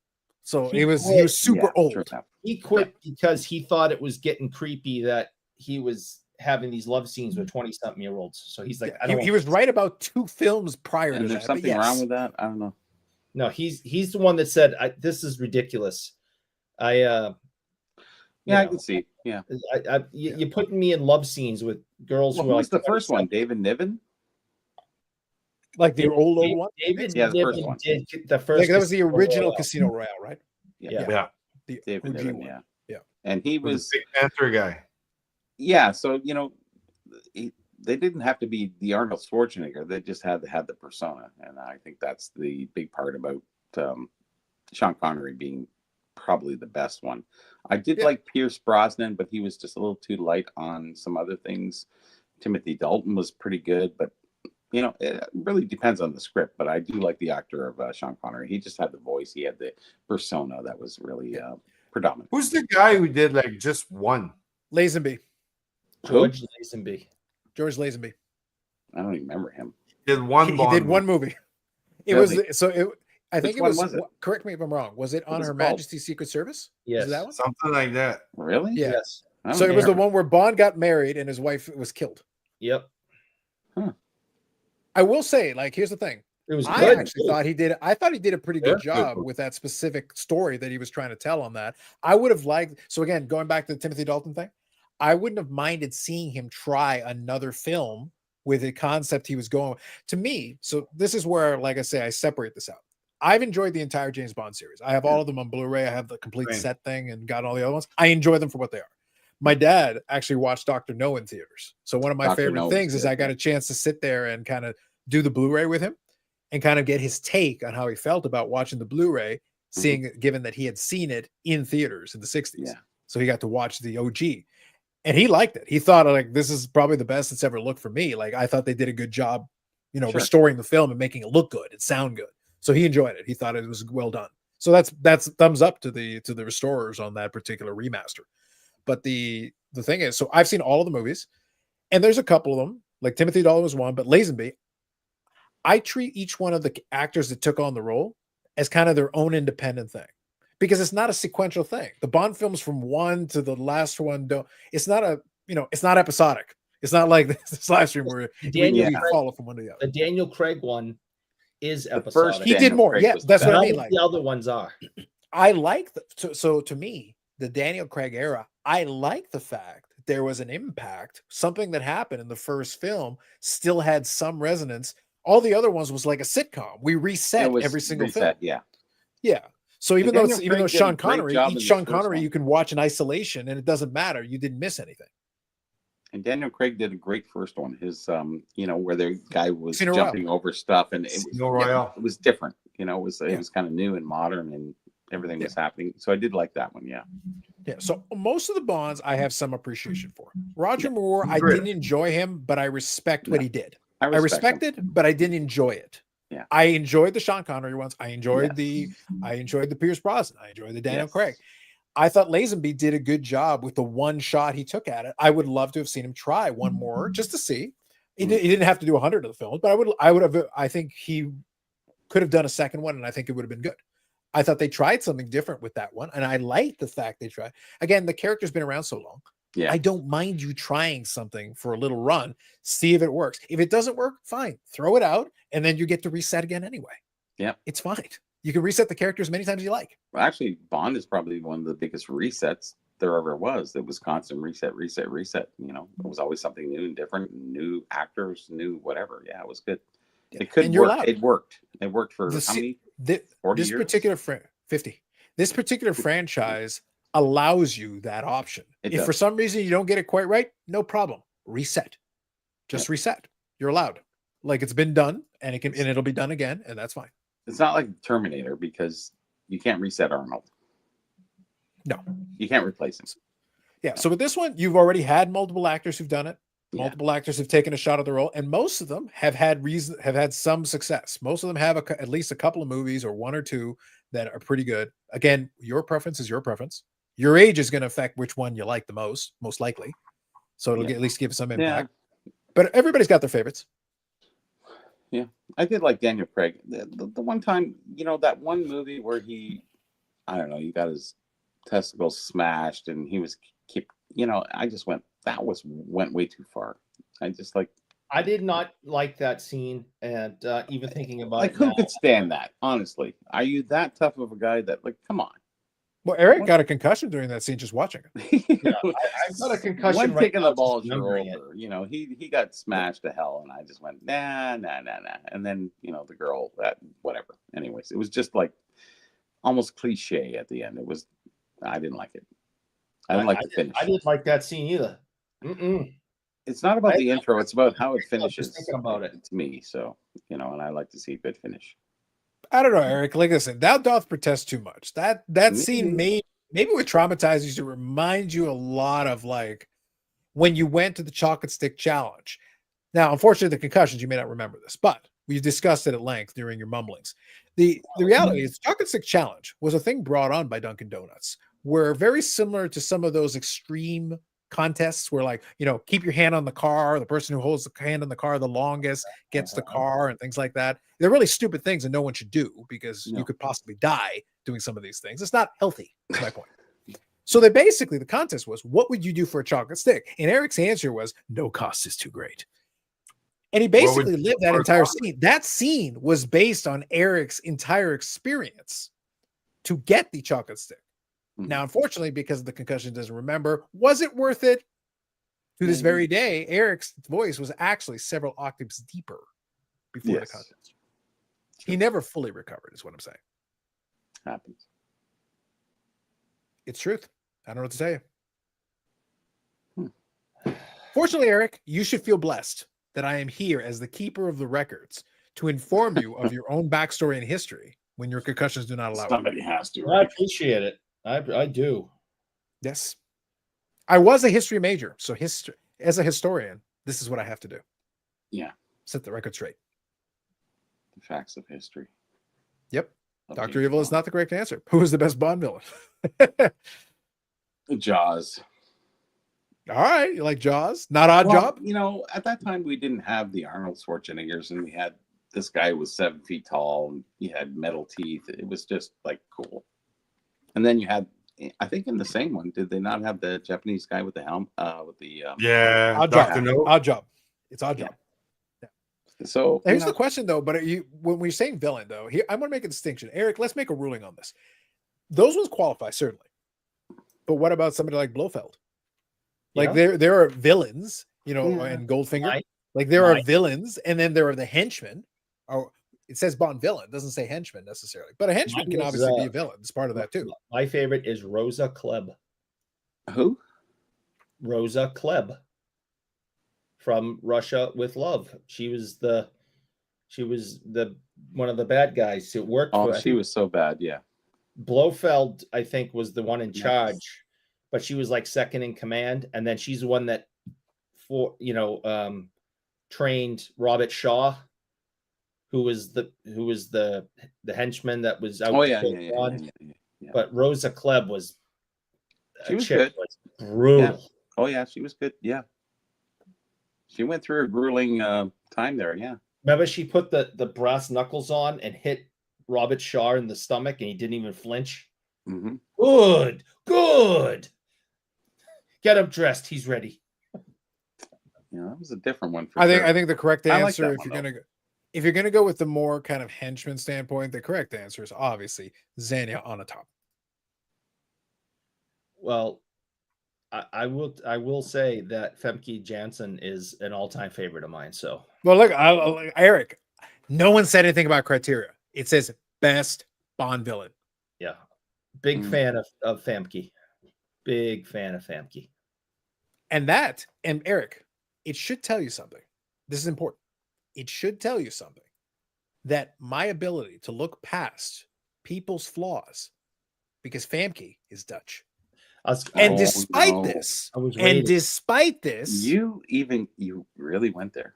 So He he was quit. super Yeah, old. true enough. He quit because he thought it was getting creepy that he was having these love scenes with 20-something-year-olds. So he's like, I don't He want was right about 2 films prior to And that. there's but something yes. wrong with that. I don't know. No, he's the one that said, "This is ridiculous." Yeah, I can see. Yeah. You're putting me in love scenes with girls Well, who who are was like the first one? 27. David Niven. Like the old one. David Yeah, the first Niven one. did the first. Like that was the Casino original Royale. Casino Royale, right? Yeah. Yeah. The David OG Niven. one. Yeah. Yeah. And he Was was. a big banter guy. Yeah. So you know, they didn't have to be the Arnold Schwarzenegger. They just had to have the persona, and I think that's the big part about Sean Connery being probably the best one. I did like Pierce Brosnan, but he was just a little too light on some other things. Timothy Dalton was pretty good, but you know, it really depends on the script. But I do like the actor of Sean Connery. He just had the voice. He had the persona that was really predominant. Who's the guy who did like just one? Lazenby. George Lazenby. George Lazenby. I don't even remember him. Did one He Bond did one movie. movie. It Really? was so it I think Which it one was, was it? correct me if I'm wrong. Was it on was Her it called? Majesty's Secret Service? Yes. Was it that one? Something like that. Really? Yeah. Yes. I don't So it was the remember. one where Bond got married and his wife was killed. Yep. I will say, like, here's the thing. It was I good. actually thought he did. I thought he did a pretty good Yeah. job with that specific story that he was trying to tell on that. I would have liked. So again, going back to the Timothy Dalton thing, I wouldn't have minded seeing him try another film with a concept he was going. To me, so this is where, like I say, I separate this out. I've enjoyed the entire James Bond series. I have all of them on Blu-ray. I have the complete Same. set thing and got all the other ones. I enjoy them for what they are. My dad actually watched Dr. No in theaters. So one of my Dr. favorite No things was is good, I got a chance to sit there and kind of do the Blu-ray with him and kind of get his take on how he felt about watching the Blu-ray, seeing given that he had seen it in theaters in the 60s. Yeah. So he got to watch the OG. And he liked it. He thought, like, this is probably the best it's ever looked for me. Like, I thought they did a good job, you know, Sure. restoring the film and making it look good and sound good. So he enjoyed it. He thought it was well done. So that's thumbs up to the restorers on that particular remaster. But the thing is, so I've seen all of the movies, and there's a couple of them, like Timothy Dalton was one, but Lazenby, I treat each one of the actors that took on the role as kind of their own independent thing, because it's not a sequential thing. The Bond films from one to the last one it's not it's not episodic. It's not like this live stream where Daniel we Craig- follow from one to the other. The Daniel Craig one is The episodic. first He did Daniel more. Craig Yeah, was the that's what I None mean. of Like, the other ones are. I like so to me, the Daniel Craig era, I like the fact that there was an impact. Something that happened in the first film still had some resonance, All the other ones was like a sitcom. We It reset was every single reset, film. yeah. Yeah. So even And though Daniel it's even though Craig did a Sean great Connery, job in each the Sean first Connery one. you can watch in isolation and it doesn't matter. You didn't miss anything. And Daniel Craig did a great first one. His, where the guy was Casino jumping over stuff, and it was Casino Royale. it was different. It was Yeah. kind of new and modern, and everything Yeah. was happening. So I did like that one. Yeah. Yeah. So most of the Bonds I have some appreciation for. Roger Yeah. Moore, I Great. didn't enjoy him, but I respect what Yeah. he did. I I respect him. respected, but I didn't enjoy it. Yeah. I enjoyed the Sean Connery ones. I enjoyed Yes. the Pierce Brosnan. I enjoyed the Daniel Yes. Craig. I thought Lazenby did a good job with the one shot he took at it. I would love to have seen him try one more just to see. He didn't have to do 100 of the films, but I think he could have done a second one, and I think it would have been good. I thought they tried something different with that one, and I like the fact they tried. Again, the character's been around so long. Yeah. I don't mind you trying something for a little run, see if it works. If it doesn't work, fine, throw it out, and then you get to reset again anyway. Yeah. It's fine. You can reset the character as many times as you like. Well, actually, Bond is probably one of the biggest resets there ever was. It was constant reset. It was always something new and different, new actors, new whatever. Yeah, it was good. It could work. It worked. It worked for how many? 40 this years? particular 50. This particular franchise allows you that option. If for some reason you don't get it quite right, no problem. Reset. Just reset. You're allowed. Like it's been done, and it'll be done again, and that's fine. It's not like Terminator because you can't reset Arnold. No, you can't replace him. Yeah. So with this one, you've already had multiple actors who've done it. Multiple actors have taken a shot at the role, and most of them have had some success. Most of them have at least a couple of movies or one or two that are pretty good. Again, your preference is your preference. Your age is going to affect which one you like the most likely. So it'll at least give some impact. Yeah. But everybody's got their favorites. Yeah, I did like Daniel Craig. The one time, that one movie where he got his testicles smashed and he was I just went way too far. I did not like that scene, and even thinking about it, who could stand that? Honestly, are you that tough of a guy that come on? Well, Eric got a concussion during that scene just watching it. Yeah, I got a concussion. One kick in the balls, you're over. He got smashed to hell, and I just went nah. And then the girl, whatever. Anyways, it was just almost cliche at the end. I didn't like it. I didn't like the finish. I didn't like that scene either. It's not about the intro; it's about how it finishes. Thinking about it, to me. So and I like to see a good finish. I don't know, Eric. Like I said, thou doth protest too much. That scene maybe what traumatizes you, reminds you a lot of when you went to the chocolate stick challenge. Now, unfortunately, the concussions, you may not remember this, but we discussed it at length during your mumblings. The reality is, the chocolate stick challenge was a thing brought on by Dunkin' Donuts, where very similar to some of those extreme contests where keep your hand on the car, the person who holds the hand on the car the longest gets the car, and things like that. They're really stupid things and no one should do because you could possibly die doing some of these things. It's not healthy, is my point. So the contest was, what would you do for a chocolate stick? And Eric's answer was, no cost is too great. And he basically lived that entire scene. That scene was based on Eric's entire experience to get the chocolate stick. Now, unfortunately, because of the concussion, doesn't remember. Was it worth it? To this very day, Eric's voice was actually several octaves deeper before the contest. He never fully recovered, is what I'm saying. Happens. It's truth. I don't know what to tell you. Fortunately, Eric, you should feel blessed that I am here as the keeper of the records to inform you of your own backstory and history when your concussions do not allow Somebody has to. Right? I appreciate it. I do. Yes. I was a history major. So as a historian, this is what I have to do. Yeah. Set the record straight. The facts of history. Yep. Dr. Evil is not the correct answer. Who is the best Bond villain? Jaws. All right. You like Jaws? Not Odd Job? At that time, we didn't have the Arnold Schwarzeneggers, and we had this guy who was 7 feet tall, and he had metal teeth. It was just cool. And then you had, I think in the same one, did they not have the Japanese guy with the helm? With the Odd Job. Odd Job. It's Odd Job. Yeah. So here's the question, though. But when we're saying villain, though, here I'm going to make a distinction. Eric, let's make a ruling on this. Those ones qualify certainly, but what about somebody like Blofeld? There are villains, and Goldfinger. There are villains, and then there are the henchmen. Oh, it says Bond villain. It doesn't say henchman necessarily, but a henchman Mine can is, obviously be a villain. It's part of that too. My favorite is Rosa Klebb. Who? Rosa Klebb from Russia with Love. She was the one of the bad guys who worked Oh, for. she was so bad. Yeah. Blofeld, I think, was the one in Yes. charge, but she was like second in command, and then she's the one that trained Robert Shaw, who was the henchman that was out. Oh to yeah, kill yeah. Bond. Yeah. But Rosa Klebb was She was good. was brutal. Yeah. Oh yeah, she was good. Yeah. She went through a grueling time there. Yeah. Remember, she put the brass knuckles on and hit Robert Shaw in the stomach, and he didn't even flinch. Mm-hmm. Good. Get him dressed. He's ready. Yeah, that was a different one. For I sure. think the correct I like answer, that if you're gonna go with the more kind of henchman standpoint, the correct answer is obviously Xenia on the top. Well, I will say that Femke Janssen is an all-time favorite of mine. So, Well, look, Eric, no one said anything about criteria. It says best Bond villain. yeah, big fan of Famke. Big fan of Famke. And Eric, it should tell you something. This is important. It should tell you something that my ability to look past people's flaws, because Famke is Dutch. Despite this, you really went there.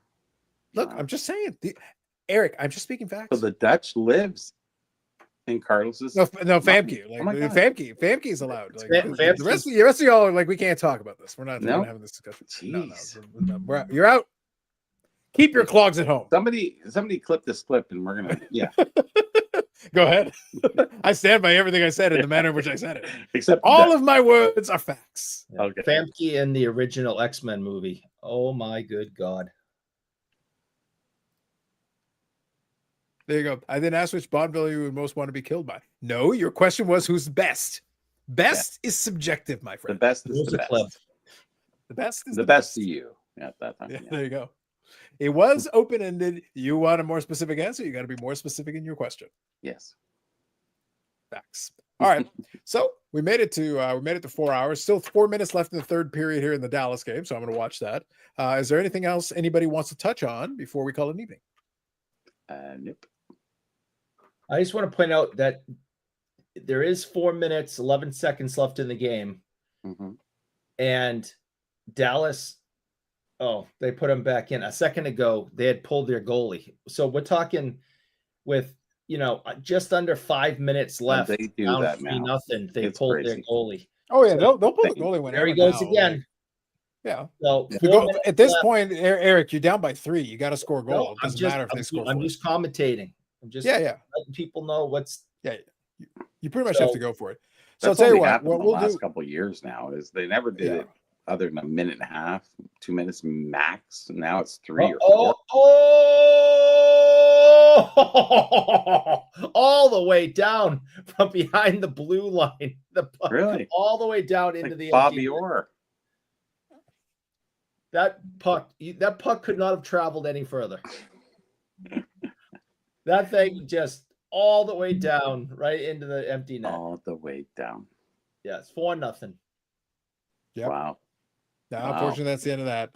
Look, Wow. I'm just saying, Eric, I'm just speaking facts. So the Dutch lives in Carlos's. No, Famke. Like, Oh my God. Famke is allowed. Like, Famke the rest of y'all are like, we can't talk about this. We're not having this discussion. Jeez. No, you're out. Keep your clogs at home. Somebody clip this clip, and we're gonna. Yeah. Go ahead. I stand by everything I said in the manner in which I said it. Except all of my words are facts. Okay. Famke in the original X-Men movie. Oh my good God. There you go. I didn't ask which Bond villain you would most want to be killed by. No, your question was who's best. Best is subjective, my friend. The best is the best. The best is the best to you at that time. Yeah, there you go. It was open-ended. You want a more specific answer, you got to be more specific in your question. Yes. Facts. All right. So we made it to 4 hours. Still 4 minutes left in the third period here in the Dallas game. So I'm going to watch that. Is there anything else anybody wants to touch on before we call it an evening? Nope. I just want to point out that there is 4 minutes, 11 seconds left in the game. Mm-hmm. And Dallas, they put him back in. A second ago, they had pulled their goalie. So we're talking with, just under 5 minutes left. They do down that now. 3-0. They It's pulled crazy. their goalie. Oh, yeah. They'll pull the goalie whenever. There he goes now. again. Like, yeah. So at this point, Eric, you're down by 3. You got to score a goal. No, It doesn't matter if they score. I'm just commentating. I'm just letting people know what's. Yeah. You pretty much have to go for it. So I'll That's tell you only what happened we'll the do. last couple of years now is they never did it other than a minute and a half, 2 minutes max. And now it's 3 or 4. All the way down from behind the blue line. The puck, Really? all the way down into Like the Bobby Orr. That puck could not have traveled any further. That thing just all the way down, right into the empty net. All the way down. Yeah, it's 4-0. Yep. Wow. Now, unfortunately, that's the end of that.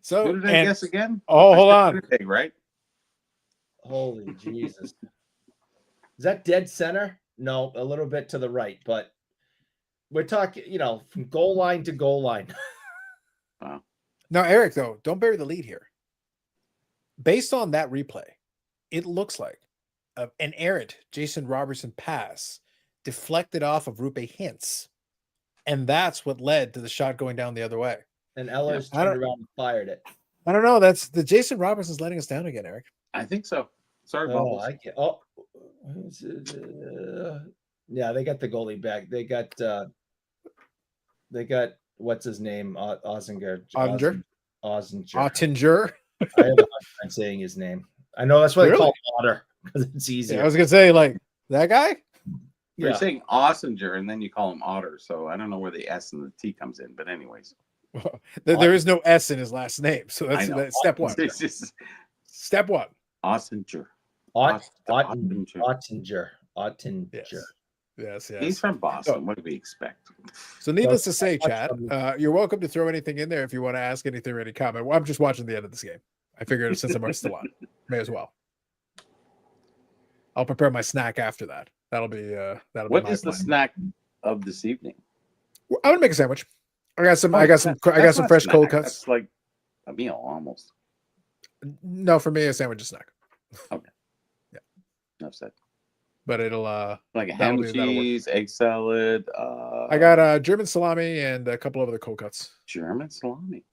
So, who did I guess again? Oh, hold on. Winnipeg, right? Holy Jesus. Is that dead center? No, a little bit to the right, but we're talking, from goal line to goal line. Wow. Now, Eric, though, don't bury the lead here. Based on that replay, it looks like an errant Jason Robertson pass deflected off of Rupe Hintz. And that's what led to the shot going down the other way. And Ellers turned around and fired it. I don't know. That's the Jason Robertson's letting us down again, Eric. I think so. Sorry, Bubbles. Yeah, they got the goalie back. They got what's his name? Ottinger. Ottinger. I have a hard time saying his name. I know that's why they call him Otter because it's easier. Yeah, I was gonna say like that guy. You're saying Ossinger and then you call him Otter, so I don't know where the S and the T comes in, but anyways. There is no S in his last name, so that's step one. Just Step one. Ottinger. Ottinger. Yes. He's from Boston. What do we expect? So needless to say, Chad, you're welcome to throw anything in there if you want to ask anything or any comment. Well, I'm just watching the end of this game. I figured since I'm still on, may as well. I'll prepare my snack after that. That'll be What my is the plan. snack of this evening? I'm gonna make a sandwich. I got some That's not fresh snack. cold cuts. That's like a meal almost. No, for me, a sandwich is snack. Okay. Yeah. Enough said. But it'll Like a ham and cheese, egg salad. I got German salami and a couple of other cold cuts. German salami.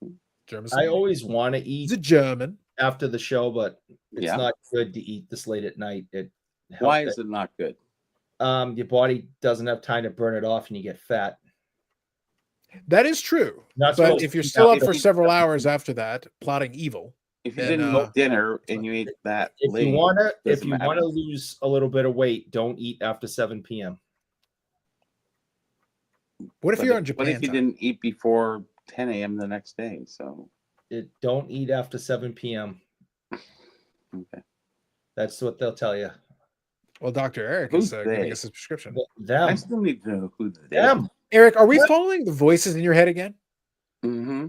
German I salami. always want to eat Is it German? after the show, but it's Yeah. not good to eat this late at night. Why is it not good? Your body doesn't have time to burn it off and you get fat. That is true. Not But supposed if to you're be still that up for late. several hours after that, plotting evil. If you Then, didn't eat dinner and you ate that If late, you wanna doesn't matter. lose a little bit of weight, don't eat after 7 p.m. What if But you're on What Japan if you time? didn't eat before 10 a.m. the next day? So Don't eat after 7 p.m. okay. That's what they'll tell you. Well, Dr. Eric Who's is giving they? us a prescription. I Them. still need to know who they Them. Eric, are we following the voices in your head again? Mm-hmm.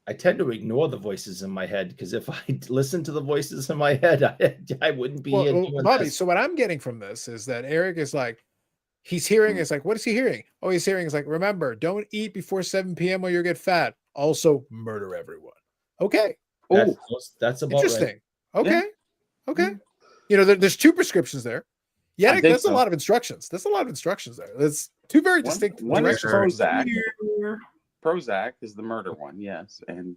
I tend to ignore the voices in my head because if I listen to the voices in my head, I wouldn't be here Well, doing Bobby, this. so what I'm getting from this is that Eric is like, he's hearing, it's like, what is he hearing? Oh, he's hearing, it's like, remember, don't eat before 7 p.m. or you'll get fat. Also, murder everyone. Okay. That's about Interesting. right. Okay. Okay. You know, there's two prescriptions there. Yeah, think that's so. a lot of instructions. That's a lot of instructions there. That's two very distinct One is directions. Prozac. Prozac is the murder one, yes. And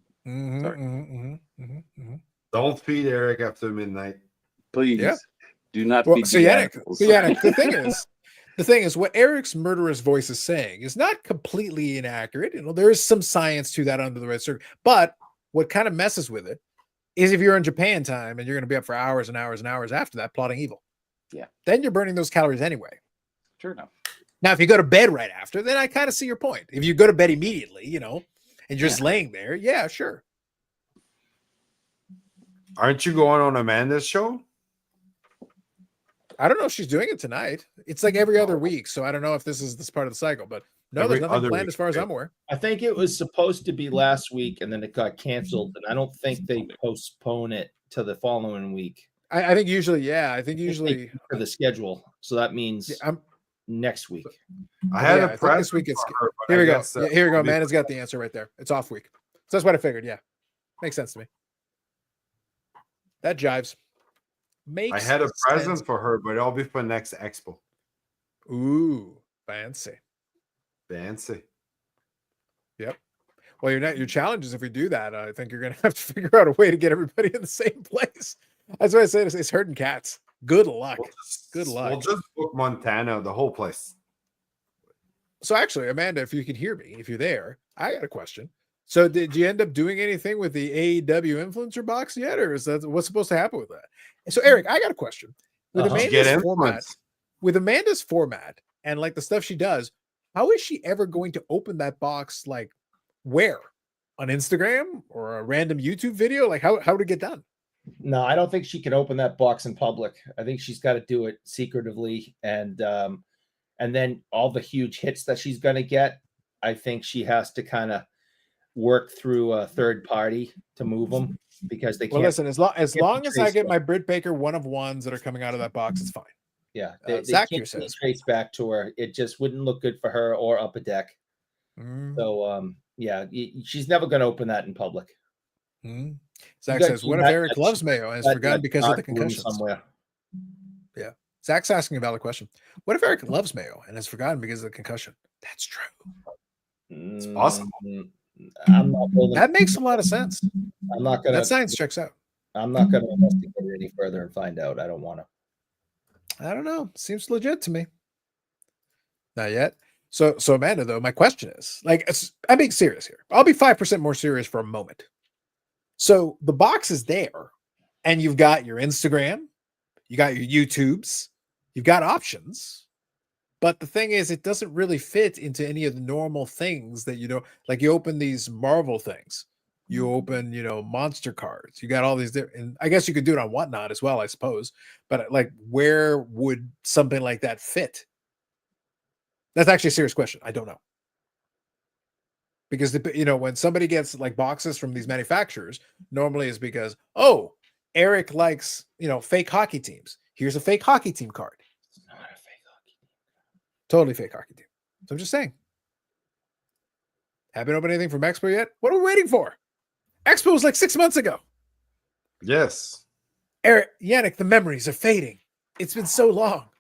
Don't feed Eric after midnight. please Yeah. do not Well, feed so the Yannick, animals. the thing is, what Eric's murderous voice is saying is not completely inaccurate. You know, there is some science to that under the red circle. But what kind of messes with it is if you're in Japan time and you're going to be up for hours and hours and hours after that plotting evil. Yeah. Then you're burning those calories anyway. Sure enough. Now, if you go to bed right after, then I kind of see your point. If you go to bed immediately, you know, and you're just laying there, yeah, sure. Aren't you going on Amanda's show? I don't know if she's doing it tonight. It's like every other week, so I don't know if this is this part of the cycle, but no, Every there's nothing other planned week, as far as right? I'm aware. I think it was supposed to be last week and then it got canceled. And I don't think they postpone it to the following week I think usually, yeah, I think usually for the schedule. So that means I'm next week. I had yeah, I a think present this week it's for her, but here I we go. guess, Yeah, here we go. only Amanda's got the answer right there. It's off week. So that's what I figured. Yeah. Makes sense to me. That jives. I had a present for her, but it'll be for next expo. Ooh, fancy. Fancy. Yep. Well, your challenge is if we do that, I think you're gonna have to figure out a way to get everybody in the same place. That's why I said it's herding cats. Good luck. Good luck. We'll just book Montana, the whole place. So actually, Amanda, if you can hear me, if you're there, I got a question. So did you end up doing anything with the AEW influencer box yet, or is that what's supposed to happen with that? And so Eric, I got a question. With Uh-huh. Amanda's format and like the stuff she does, how is she ever going to open that box? Like where? On Instagram or a random YouTube video? Like how would it get done? No, I don't think she can open that box in public. I think she's got to do it secretively, and then all the huge hits that she's going to get, I think she has to kind of work through a third party to move them because they can't. Well, listen, as long as I trace get them. my Britt Baker one of ones that are coming out of that box, it's fine. Yeah, Zach they here can't says. trace back to her. It just wouldn't look good for her or up a deck. Mm, So yeah, she's never going to open that in public. mm. Zach got- says, you what if got Eric that- loves Mayo and has That- forgotten that because of the dark room concussions? somewhere. Zach's asking a valid question. What if Eric loves Mayo and has forgotten because of the concussion? That's true. It's possible. I'm not building. That makes a lot of sense. I'm not going That to. science checks out. I'm not going to investigate it any further and find out. I don't want to. I don't know. Seems legit to me. Not yet. So Amanda, though, my question is, like, I'm being serious here. I'll be 5% more serious for a moment. So the box is there, and you've got your Instagram, you got your YouTubes, you've got options. But the thing is, it doesn't really fit into any of the normal things that you know. Like you open these Marvel things. You open, monster cards. You got all these different, and I guess you could do it on Whatnot as well, I suppose. But like, where would something like that fit? That's actually a serious question. I don't know. Because when somebody gets like boxes from these manufacturers, normally it's because, oh, Eric likes, fake hockey teams. Here's a fake hockey team card. It's not a fake hockey team. Totally fake hockey team. So I'm just saying. Haven't opened anything from Expo yet? What are we waiting for? Expo was like 6 months ago. Yes. Eric, Yannick, the memories are fading. It's been so long.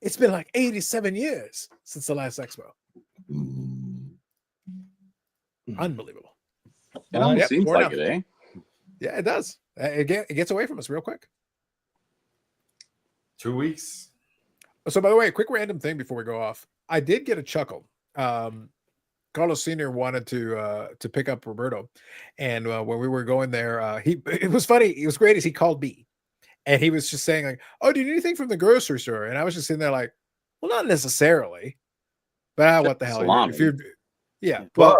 It's been like 87 years since the last Expo. Unbelievable. It almost seems like enough. it, eh? Yeah, it does. It gets away from us real quick. 2 weeks. So, by the way, a quick random thing before we go off. I did get a chuckle. Carlos Sr. wanted to pick up Roberto, and when we were going there, it was funny. It was great as he called me, and he was just saying like, "Oh, do you need anything from the grocery store?" And I was just sitting there like, "Well, not necessarily, but what the hell? If you're, yeah, but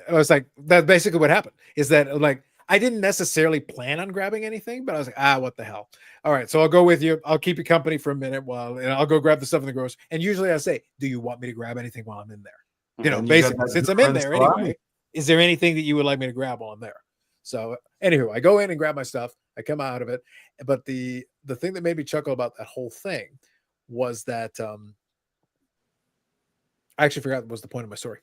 I was like, that's basically what happened. Is that like I didn't necessarily plan on grabbing anything, but I was like, what the hell? All right, so I'll go with you. I'll keep you company for a minute and I'll go grab the stuff in the grocery. And usually I say, do you want me to grab anything while I'm in there? Basically, since I'm in there anyway, is there anything that you would like me to grab while I'm there? So anywho, I go in and grab my stuff. I come out of it. But the thing that made me chuckle about that whole thing was that I actually forgot what was the point of my story.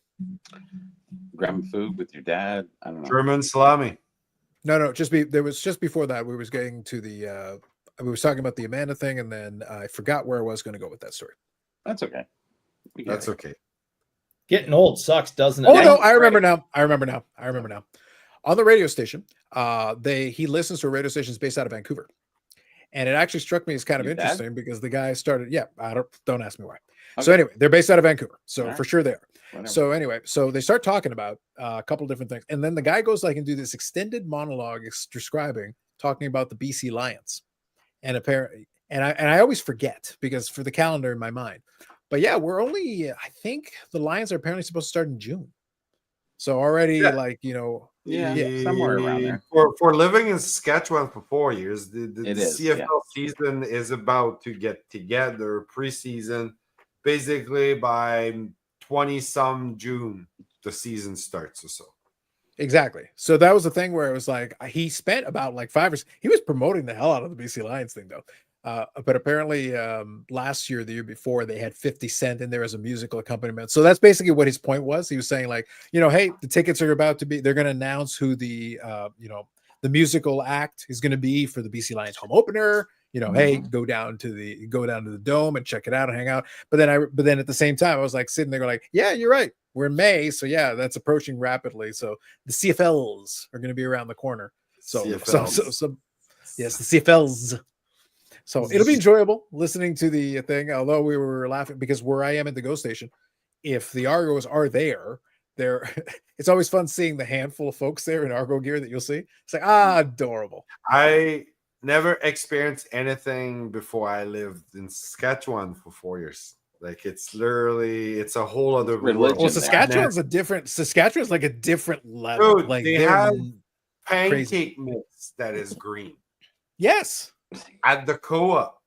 Grabbing food with your dad. I don't know. German salami. No, there was just before that we was getting to the we was talking about the Amanda thing, and then I forgot where I was going to go with that story. That's okay. That's okay. Getting old sucks, doesn't it? Oh no, I remember now. On the radio station, he listens to a radio station based out of Vancouver, and it actually struck me as kind of interesting because the guy started. Yeah, don't ask me why. Okay. So anyway, they're based out of Vancouver, so for sure they are. Whatever. So anyway, so they start talking about a couple different things, and then the guy goes like and do this extended monologue talking about the BC Lions, and apparently, and I always forget because for the calendar in my mind, but yeah, we're only I think the Lions are apparently supposed to start in June, so already somewhere around there. For living in Saskatchewan for 4 years, the CFL season is about to get together preseason, basically by 20-some June, the season starts or so. Exactly. So that was the thing where it was like he spent about like 5 years. He was promoting the hell out of the BC Lions thing though. But apparently last year, the year before, they had 50 Cent in there as a musical accompaniment. So that's basically what his point was. He was saying like, hey, the tickets are about to be, they're going to announce who the musical act is going to be for the BC Lions home opener. Hey, go down to the dome and check it out and hang out. But then at the same time, I was like sitting there like, yeah, you're right. We're in May. So yeah, that's approaching rapidly. So the CFLs are going to be around the corner. So yes, the CFLs. So it'll be enjoyable listening to the thing. Although we were laughing because where I am at the GO station, if the Argos are there, it's always fun seeing the handful of folks there in Argo gear that you'll see. It's like, adorable. I never experienced anything before I lived in Saskatchewan for 4 years. Like it's a whole other religion. Well, Saskatchewan's like a different level. Dude, like they have pancake mix that is green. Yes. At the co-op.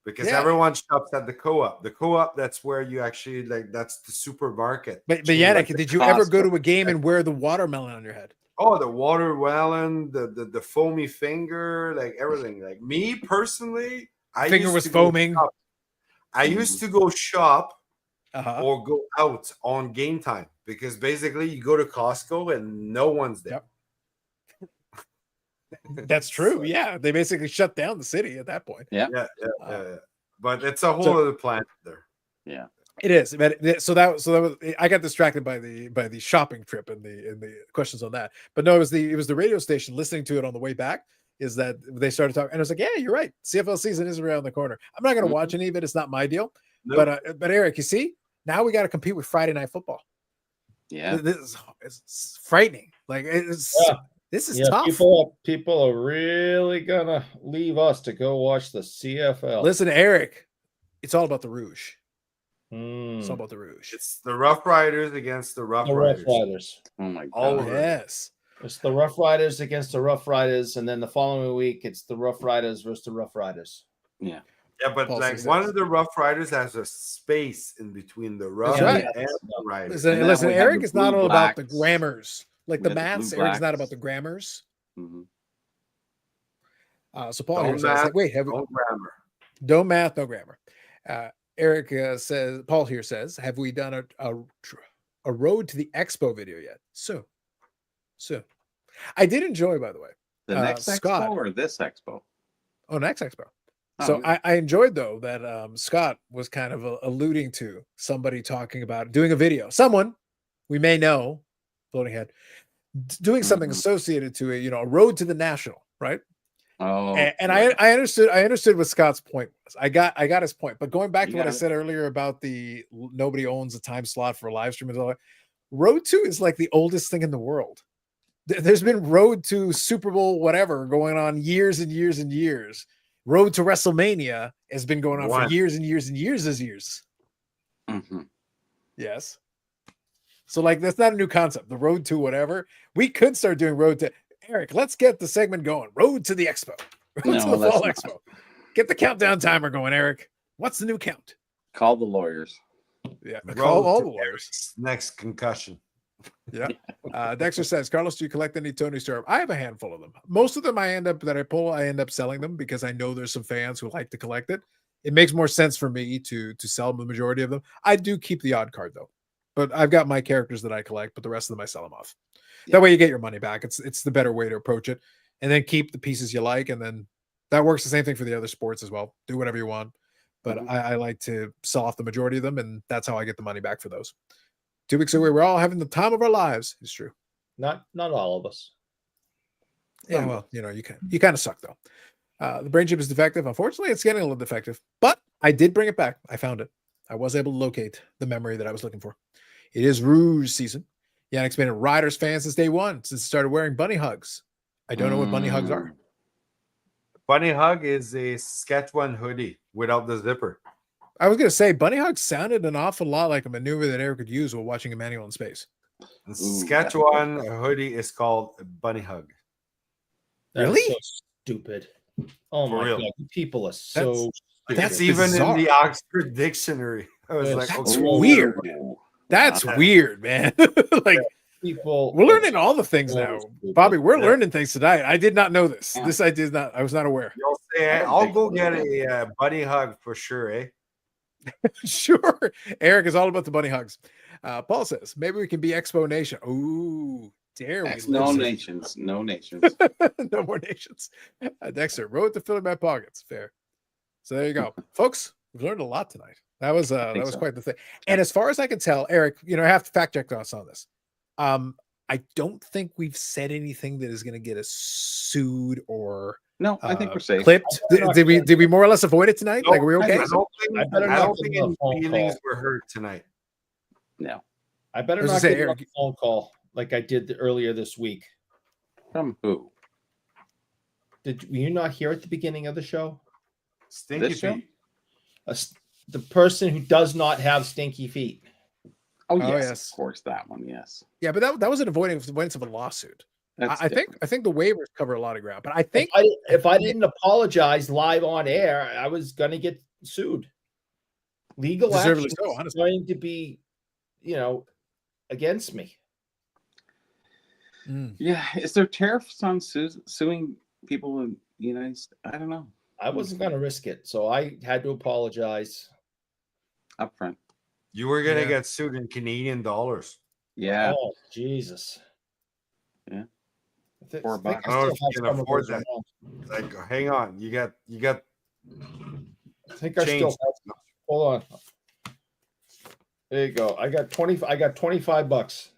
Because everyone shops at the co-op. The co-op, that's where you actually that's the supermarket. But Yannick, did you ever go to a game and wear the watermelon on your head? Oh, the watermelon, the foamy finger, like everything. Like me personally, finger was foaming. I used to go shop or go out on game time because basically you go to Costco and no one's there. Yep. That's true. Yeah, they basically shut down the city at that point. Yeah. But it's a whole other planet there. Yeah. It is, but so that was I got distracted by the shopping trip and the questions on that. But no, it was the radio station listening to it on the way back. Is that they started talking, and I was like, yeah, you're right. CFL season is around the corner. I'm not going to watch any of it. It's not my deal. Nope. But Eric, you see, now we got to compete with Friday Night Football. Yeah, it's frightening. Like this is tough. People are really gonna leave us to go watch the CFL. Listen, Eric, it's all about the Rouge. It's all about the Rouge. It's the Rough Riders against the Rough Riders. Oh my God. Oh yes. It's the Rough Riders against the Rough Riders, and then the following week it's the Rough Riders versus the Rough Riders. Yeah. Yeah, but Paul like says one this. of the Rough Riders has a space in between the Rough right. and the Riders. Listen, And then listen we have Eric the is not blue all about the blacks. grammars. Like We the have the maths, blue Eric is not blacks. about the grammars. Mhm. So Paul No here says, math, wait, have we, no grammar. no math, no grammar. Eric says, Paul here says, have we done a road to the expo video yet? So I did enjoy, by the way. The next Scott. expo or this expo? Oh, next expo. Oh, So okay. I enjoyed though that Scott was kind of alluding to somebody talking about doing a video. Someone we may know, floating head, doing something Mhm. associated to a a road to the national, right? Oh, And yeah. I understood what Scott's point was. I got his point. But going back You to what I got it. said earlier about nobody owns a time slot for a live stream and all that. Road to is like the oldest thing in the world. There's been road to Super Bowl whatever going on years and years and years. Road to WrestleMania has been going on for years and years and years as years. Mhm. Yes. So like that's not a new concept. The road to whatever. We could start doing road to Eric. Let's get the segment going. Road to the expo. Road No, to the let's fall not. expo. Get the countdown timer going, Eric. What's the new count? Call the lawyers. Yeah, Road call all to the lawyers. Eric's next concussion. Yeah. Dexter says, Carlos, do you collect any Tony Stark? I have a handful of them. Most of them I end up selling them because I know there's some fans who like to collect it. It makes more sense for me to sell the majority of them. I do keep the odd card though, but I've got my characters that I collect, but the rest of them I sell them off. That way you get your money back. It's the better way to approach it, and then keep the pieces you like, and then that works the same thing for the other sports as well. Do whatever you want, but I like to sell off the majority of them, and that's how I get the money back for those. 2 weeks ago, we were all having the time of our lives. It's true. Not all of us. Yeah, well, you kind of suck though. The brain chip is defective. Unfortunately, it's getting a little defective, but I did bring it back. I found it. I was able to locate the memory that I was looking for. It is Rouge season. Yannick's been a Riders fan since day one, since he started wearing bunny hugs. I don't know what bunny hugs are. Bunny Hug is a Saskatchewan hoodie without the zipper. I was going to say bunny hugs sounded an awful lot like a maneuver that Eric could use while watching Emmanuel in space. The Saskatchewan hoodie is called a Bunny Hug. That is Really? so stupid. Oh For my real. god, you people are so stupid. That's It's even bizarre. in the Oxford Dictionary. I was Yes. like, That's okay. weird. That's Yeah. weird, man. Like people. we're learning all the things so now, stupid. Bobby. We're Yeah. learning things tonight. I did not know this. Yeah. This I did not. I was not aware. You'll say, I'll go get a Bunny Hug for sure, eh? Sure. Eric is all about the bunny hugs. Paul says maybe we can be Expo Nation. Ooh, dare we? No listen. nations. No nations. No more nations. Dexter wrote to fill in my pockets. Fair. So there you go, folks. We've learned a lot tonight. That was so. quite the thing. And as far as I can tell, Eric, I have to fact check us on this. I don't think we've said anything that is going to get us sued or No, I think we're safe. clipped. Did we more or less avoid it tonight? Like, are we okay? I don't think, I better I not don't give think him a any phone feelings call. were hurt tonight. No. I better I was not gonna say, get Eric- a phone call like I did earlier this week. From who? Were you not here at the beginning of the show? Stinky This show? feet. The person who does not have stinky feet. Oh, Oh, yes, yes. of course, that one. Yes. Yeah, but that was an avoidance of a lawsuit. That's I think the waivers cover a lot of ground, but I think If I didn't apologize live on air, I was going to get sued. Legal action Deservedly so, is honestly. going to be, against me. Yeah. Is there tariffs on suing people in the United States? I don't know. I wasn't going to risk it, so I had to apologize. Up front. You were going to Yeah. get sued in Canadian dollars. Yeah. Oh, Jesus. Yeah. I think, $4 I think I I don't know still if you have can some of afford those that. around. Like, hang on. You got I think I still change. have. Hold on. There you go. I got $25.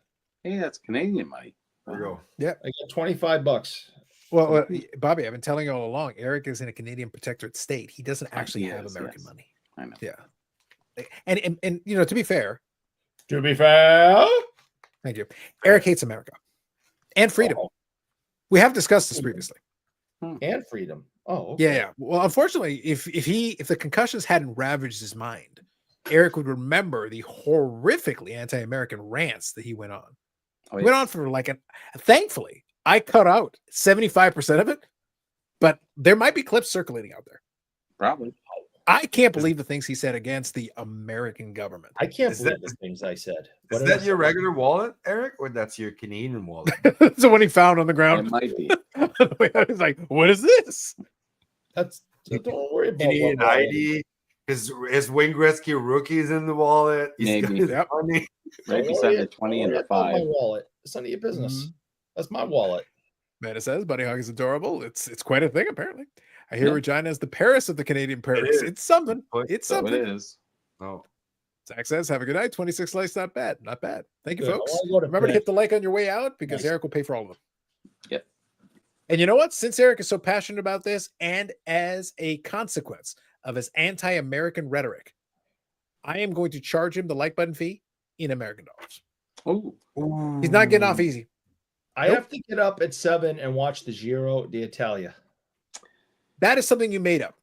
Hey, that's Canadian money. There you go. I got $25. well, Bobby, I've been telling you all along. Eric is in a Canadian protectorate state. He doesn't actually he have is, American yes. money. I know. Yeah, and to be fair, To be fair, thank you. Eric hates America and freedom. Oh. We have discussed this previously. and freedom. Oh, okay. Yeah. Well, unfortunately, if the concussions hadn't ravaged his mind, Eric would remember the horrifically anti-American rants that he went on. Oh, He went on for thankfully, I cut out 75% of it, but there might be clips circulating out there. Probably. I can't believe the things he said against the American government. I can't Is believe that- the things I said. Is What that else? your regular wallet, Eric, or that's your Canadian wallet? That's the one he found on the It ground. might be. I was like, what is this? That's don't worry about Canadian what wallet. ID. His Wayne Gretzky rookies in the wallet. He's got Maybe. his Yep. money. Right Don't beside worry- the 20 don't and worry the about my 5. wallet. It's none of your business. Mhm. That's my wallet. Meta says Buddy Hog is adorable. It's quite a thing, apparently. I hear Yeah. Regina is the Paris of the Canadian Paris. is. It's something. But- It's So something. it is. Oh, Zach says, have a good night. 26 likes, not bad. Not bad. Thank you, Good. folks. I wanna go to Remember to bed. hit the like on your way out because Nice. Eric will pay for all of them. Yep. And you know what? Since Eric is so passionate about this, and as a consequence of his anti-American rhetoric, I am going to charge him the like button fee in American dollars. Oh, He's not getting off easy. I Nope. have to get up at 7 and watch the Giro d'Italia. That is something you made up.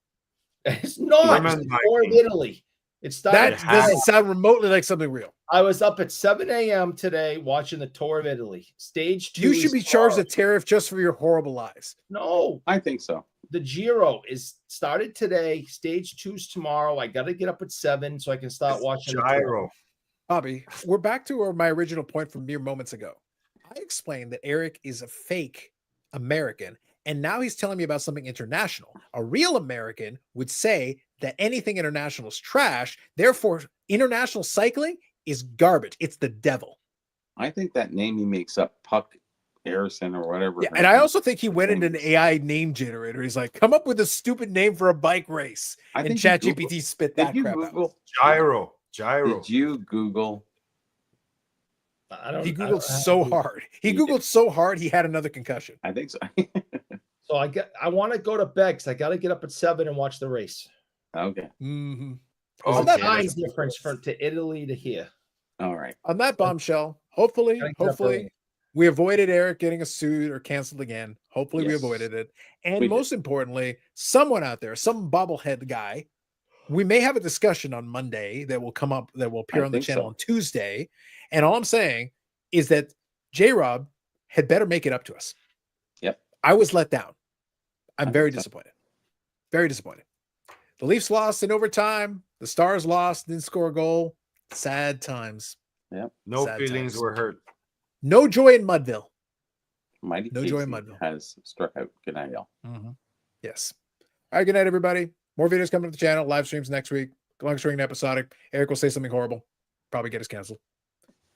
It's not. Lemon It's the Tour of Viking. Italy. It That started. doesn't sound remotely like something real. I was up at 7 a.m. today watching the Tour of Italy. Stage 2. You should is be charged a tomorrow. tariff just for your horrible lies. No, I think so. the Giro is started today. Stage 2's tomorrow. I got to get up at 7 so I can start watching the Tour. gyro. Bobby, we're back to my original point from mere moments ago. I explained that Eric is a fake American, and now he's telling me about something international. A real American would say that anything international is trash. Therefore, international cycling is garbage. It's the devil. I think that name he makes up, Puck Harrison or whatever. Yeah, her and I name also think he went is. into an AI name generator. He's like, come up with a stupid name for a bike race. I And think you ChatGPT spit Did that you crap out. Google? Gyro. Did you Google? I don't. He I Googled don't have so to- hard. He He Googled so hard he had another concussion. I think so. So I want to go to bed because I got to get up at 7 and watch the race. Okay. Mm-hmm. Oh, There's a okay, time that's- difference from to Italy to here. All right. On that bombshell, hopefully, Gotta get up early. we avoided Eric getting a suit or canceled again. Hopefully, we Yes. avoided it. And We did. most importantly, someone out there, some bobblehead guy, we may have a discussion on Monday that will come up, that will appear I on the think channel so. on Tuesday. And all I'm saying is that J Rob had better make it up to us. Yep. I was let down. I'm I very think so. disappointed. Very disappointed. The Leafs lost in overtime. The Stars lost, didn't score a goal. Sad times. No Sad feelings times. were hurt. No joy in Mudville. Mighty No joy in Casey Mudville. has struck out. Good night, y'all. Yes. All right. Good night, everybody. More videos coming to the channel. Live streams next week. Long string episodic. Eric will say something horrible. Probably get us canceled.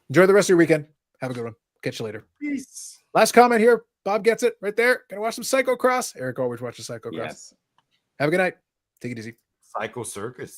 Enjoy the rest of your weekend. Have a good one. Catch you later. Peace. Last comment here. Bob gets it right there. Gonna watch some Psycho Cross. Eric always watches Psycho Cross. Yes. Have a good night. Take it easy. Psycho Circus.